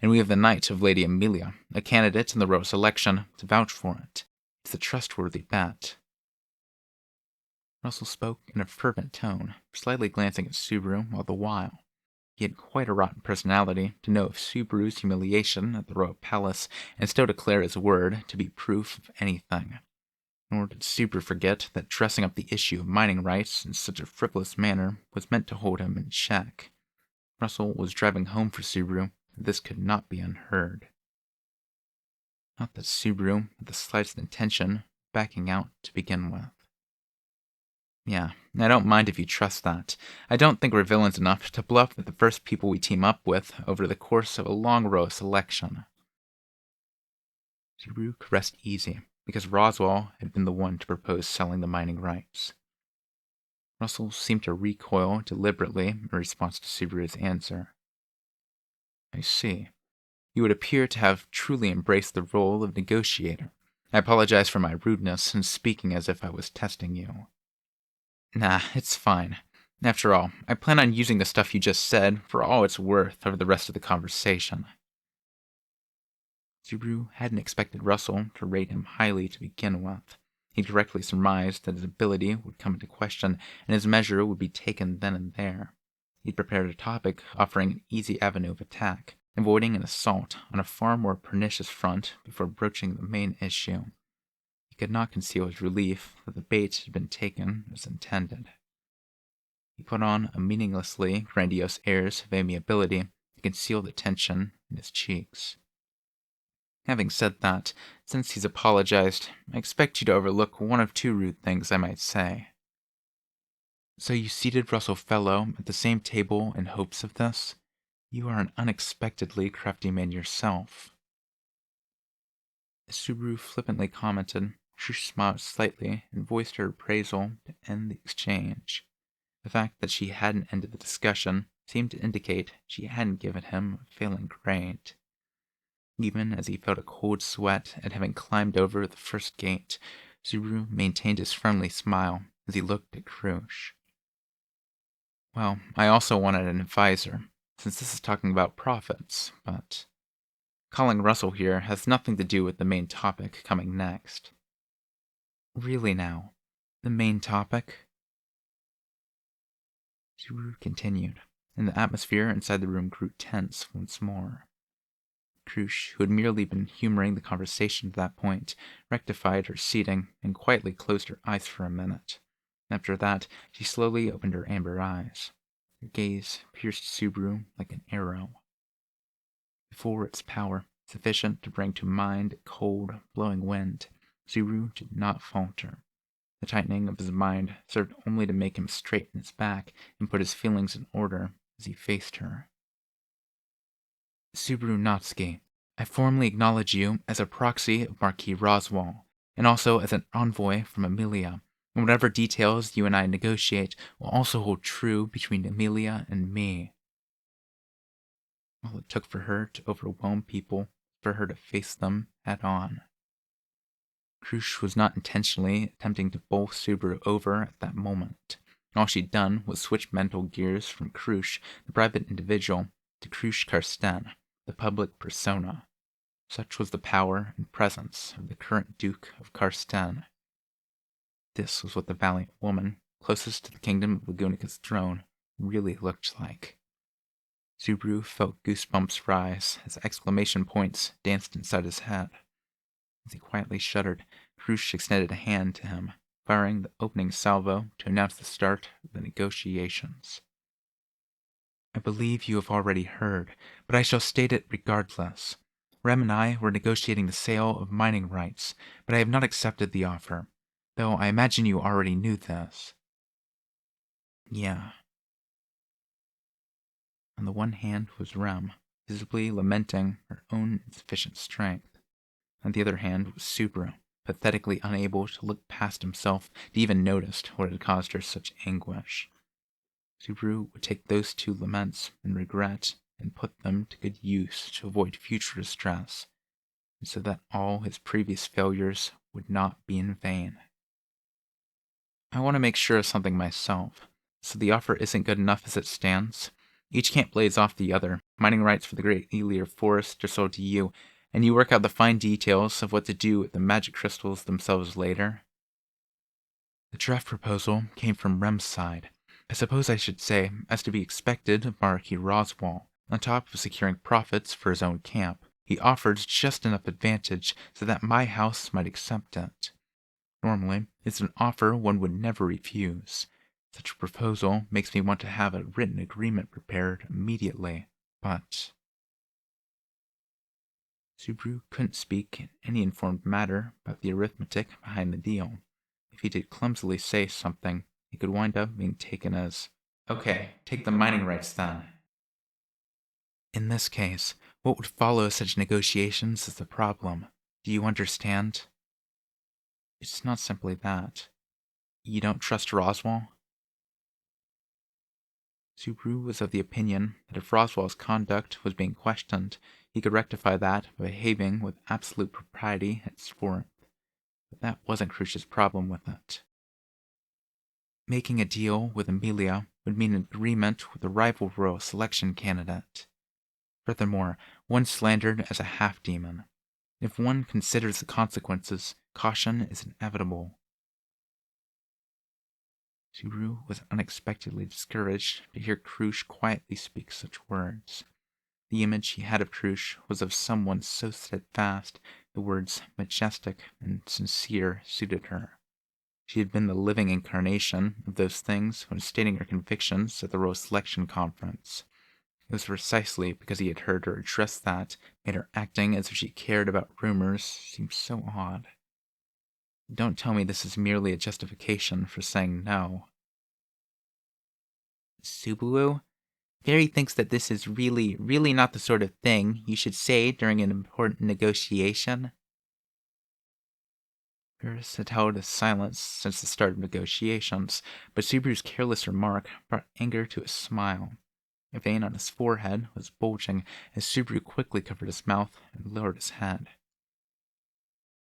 S1: and we have the Knight of Lady Amelia, a candidate in the royal selection, to vouch for it. It's a trustworthy bet. Russell spoke in a fervent tone, slightly glancing at Subaru all the while. He had quite a rotten personality to know of Subaru's humiliation at the royal palace and still declare his word to be proof of anything. Nor did Subaru forget that dressing up the issue of mining rights in such a frivolous manner was meant to hold him in check. Russell was driving home for Subaru that this could not be unheard. Not that Subaru had the slightest intention of backing out to begin with. Yeah, I don't mind if you trust that. I don't think we're villains enough to bluff with the first people we team up with over the course of a long row of selection. Subaru could rest easy, because Roswell had been the one to propose selling the mining rights. Russell seemed to recoil deliberately in response to Subaru's answer. I see. You would appear to have truly embraced the role of negotiator. I apologize for my rudeness in speaking as if I was testing you. Nah, it's fine. After all, I plan on using the stuff you just said for all it's worth over the rest of the conversation. Subaru hadn't expected Russell to rate him highly to begin with. He correctly surmised that his ability would come into question, and his measure would be taken then and there. He'd prepared a topic offering an easy avenue of attack, avoiding an assault on a far more pernicious front before broaching the main issue. He could not conceal his relief that the bait had been taken as intended. He put on a meaninglessly grandiose airs of amiability to conceal the tension in his cheeks. Having said that, since he's apologized, I expect you to overlook one of two rude things I might say. So you seated Russell Fellow at the same table in hopes of this? You are an unexpectedly crafty man yourself. Subaru flippantly commented. She smiled slightly and voiced her appraisal to end the exchange. The fact that she hadn't ended the discussion seemed to indicate she hadn't given him a failing grade. Even as he felt a cold sweat at having climbed over the first gate, Subaru maintained his friendly smile as he looked at Krush. Well, I also wanted an advisor, since this is talking about profits, but calling Russell here has nothing to do with the main topic coming next. Really now, the main topic? Subaru continued, and the atmosphere inside the room grew tense once more. Krush, who had merely been humoring the conversation at that point, rectified her seating and quietly closed her eyes for a minute. After that, she slowly opened her amber eyes. Her gaze pierced Subaru like an arrow. Before its power, sufficient to bring to mind a cold, blowing wind, Subaru did not falter. The tightening of his mind served only to make him straighten his back and put his feelings in order as he faced her. Subaru Natsuki, I formally acknowledge you as a proxy of Marquis Roswell, and also as an envoy from Amelia, and whatever details you and I negotiate will also hold true between Amelia and me. All it took for her to overwhelm people, for her to face them head on. Krush was not intentionally attempting to bowl Subaru over at that moment. All she'd done was switch mental gears from Krush, the private individual, to Krush Karsten, the public persona. Such was the power and presence of the current Duke of Karsten. This was what the valiant woman, closest to the kingdom of Lagunika's throne, really looked like. Subaru felt goosebumps rise as exclamation points danced inside his head. As he quietly shuddered, Krush extended a hand to him, firing the opening salvo to announce the start of the negotiations. I believe you have already heard, but I shall state it regardless. Rem and I were negotiating the sale of mining rights, but I have not accepted the offer, though I imagine you already knew this. Yeah. On the one hand was Rem, visibly lamenting her own insufficient strength. On the other hand was Subaru, pathetically unable to look past himself to even notice what had caused her such anguish. Subaru would take those two laments and regret and put them to good use to avoid future distress, and so that all his previous failures would not be in vain. I want to make sure of something myself, so the offer isn't good enough as it stands. Each can't blaze off the other. Mining rights for the Great Elir Forest are sold to you, and you work out the fine details of what to do with the magic crystals themselves later. The draft proposal came from Rem's side. I suppose I should say, as to be expected of Marquis Roswell. On top of securing profits for his own camp, he offered just enough advantage so that my house might accept it. Normally, it's an offer one would never refuse. Such a proposal makes me want to have a written agreement prepared immediately, but Subaru couldn't speak in any informed manner about the arithmetic behind the deal. If he did clumsily say something, it could wind up being taken as, okay, take the mining rights then. In this case, what would follow such negotiations is the problem. Do you understand? It's not simply that. You don't trust Roswell? Subaru was of the opinion that if Roswell's conduct was being questioned, he could rectify that by behaving with absolute propriety henceforth. But that wasn't Krush's problem with it. Making a deal with Amelia would mean an agreement with a rival royal selection candidate. Furthermore, one slandered as a half-demon. If one considers the consequences, caution is inevitable. Subaru was unexpectedly discouraged to hear Krush quietly speak such words. The image he had of Krush was of someone so steadfast, the words majestic and sincere suited her. She had been the living incarnation of those things when stating her convictions at the Royal Selection Conference. It was precisely because he had heard her address that made her acting as if she cared about rumors seem so odd. Don't tell me this is merely a justification for saying no. Subaru? Fairy thinks that this is really not the sort of thing you should say during an important negotiation.
S2: Iris had held his silence since the start of negotiations, but Subaru's careless remark brought anger to his smile. A vein on his forehead was bulging as Subaru quickly covered his mouth and lowered his head.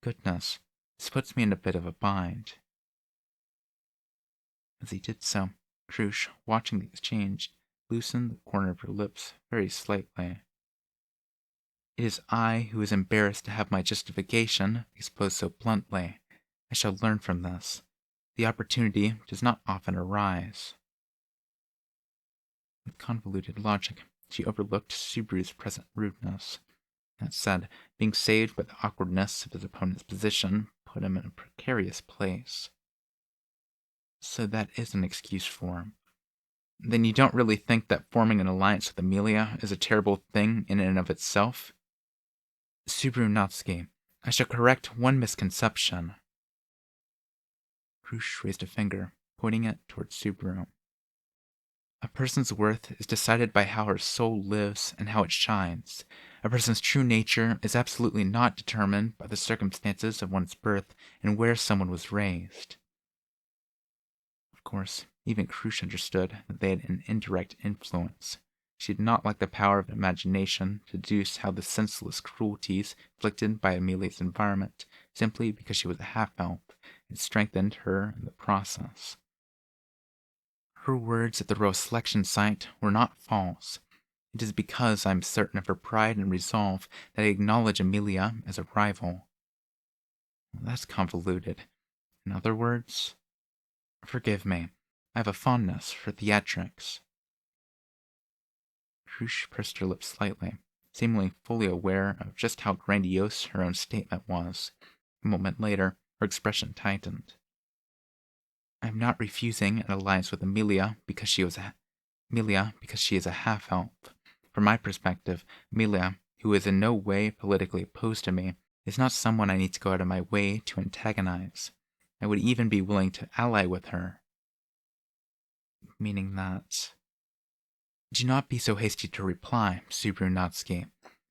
S2: Goodness, this puts me in a bit of a bind. As he did so, Crush, watching the exchange, loosened the corner of her lips very slightly. It is I who is embarrassed to have my justification exposed so bluntly. I shall learn from this. The opportunity does not often arise. With convoluted logic, she overlooked Subaru's present rudeness. That said, being saved by the awkwardness of his opponent's position put him in a precarious place. So that is an excuse for him. Then you don't really think that forming an alliance with Amelia is a terrible thing in and of itself? Subaru Natsuki, I shall correct one misconception. Crush raised a finger, pointing it towards Subaru. A person's worth is decided by how her soul lives and how it shines. A person's true nature is absolutely not determined by the circumstances of one's birth and where someone was raised. Of course, even Crush understood that they had an indirect influence. She did not lack the power of imagination to deduce how the senseless cruelties inflicted by Amelia's environment, simply because she was a half-elf, had strengthened her in the process. Her words at the royal selection site were not false. It is because I am certain of her pride and resolve that I acknowledge Amelia as a rival. That's convoluted. In other words, forgive me. I have a fondness for theatrics. Crush pursed her lips slightly, seemingly fully aware of just how grandiose her own statement was. A moment later, her expression tightened. I am not refusing an alliance with Amelia because she is a half-elf. From my perspective, Amelia, who is in no way politically opposed to me, is not someone I need to go out of my way to antagonize. I would even be willing to ally with her. Meaning that... Do not be so hasty to reply, Subaru Natsuki.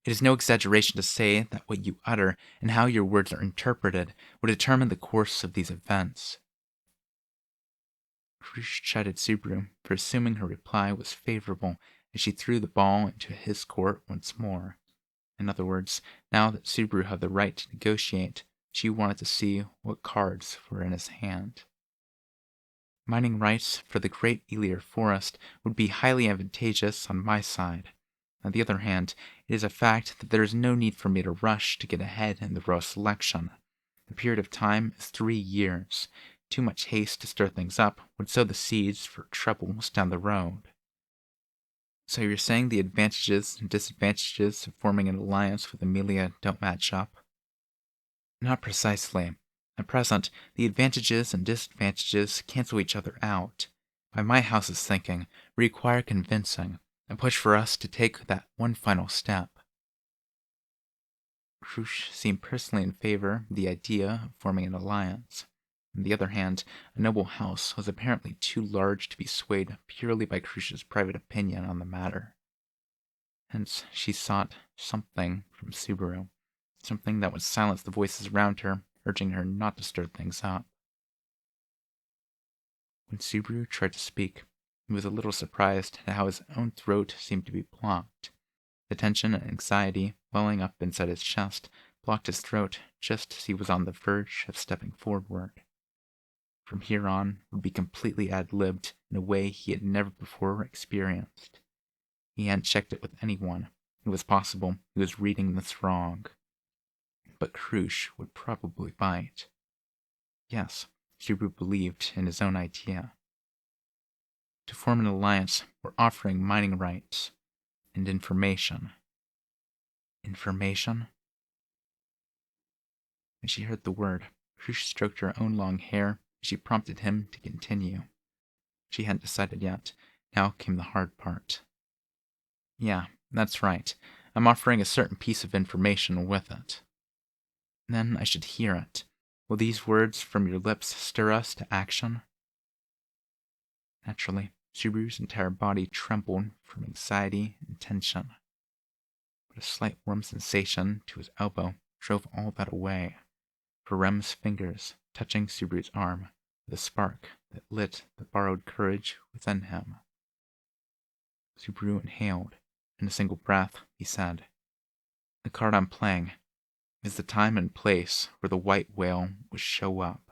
S2: It is no exaggeration to say that what you utter and how your words are interpreted will determine the course of these events. Crush chided Subaru for assuming her reply was favorable as she threw the ball into his court once more. In other words, now that Subaru had the right to negotiate, she wanted to see what cards were in his hand. Mining rights for the great Elir forest would be highly advantageous on my side. On the other hand, it is a fact that there is no need for me to rush to get ahead in the royal selection. The period of time is 3 years. Too much haste to stir things up would sow the seeds for troubles down the road. So you're saying the advantages and disadvantages of forming an alliance with Amelia don't match up? Not precisely. At present, the advantages and disadvantages cancel each other out. By my house's thinking, we require convincing, a push for us to take that one final step. Crush seemed personally in favor of the idea of forming an alliance. On the other hand, a noble house was apparently too large to be swayed purely by Crush's private opinion on the matter. Hence, she sought something from Subaru, something that would silence the voices around her, urging her not to stir things up. When Subaru tried to speak, he was a little surprised at how his own throat seemed to be blocked. The tension and anxiety welling up inside his chest blocked his throat just as he was on the verge of stepping forward. From here on would be completely ad-libbed in a way he had never before experienced. He hadn't checked it with anyone. It was possible he was reading this wrong. But Crush would probably bite. Yes, Subaru believed in his own idea. To form an alliance, we're offering mining rights and information. Information? When she heard the word, Crush stroked her own long hair as she prompted him to continue. She hadn't decided yet. Now came the hard part. Yeah, that's right. I'm offering a certain piece of information with it. Then I should hear it. Will these words from your lips stir us to action? Naturally, Subaru's entire body trembled from anxiety and tension. But a slight warm sensation to his elbow drove all that away.
S1: for Rem's fingers touching Subaru's arm with a spark that lit the borrowed courage within him. Subaru inhaled. In a single breath, he said, "The card I'm playing is the time and place where the white whale would show up."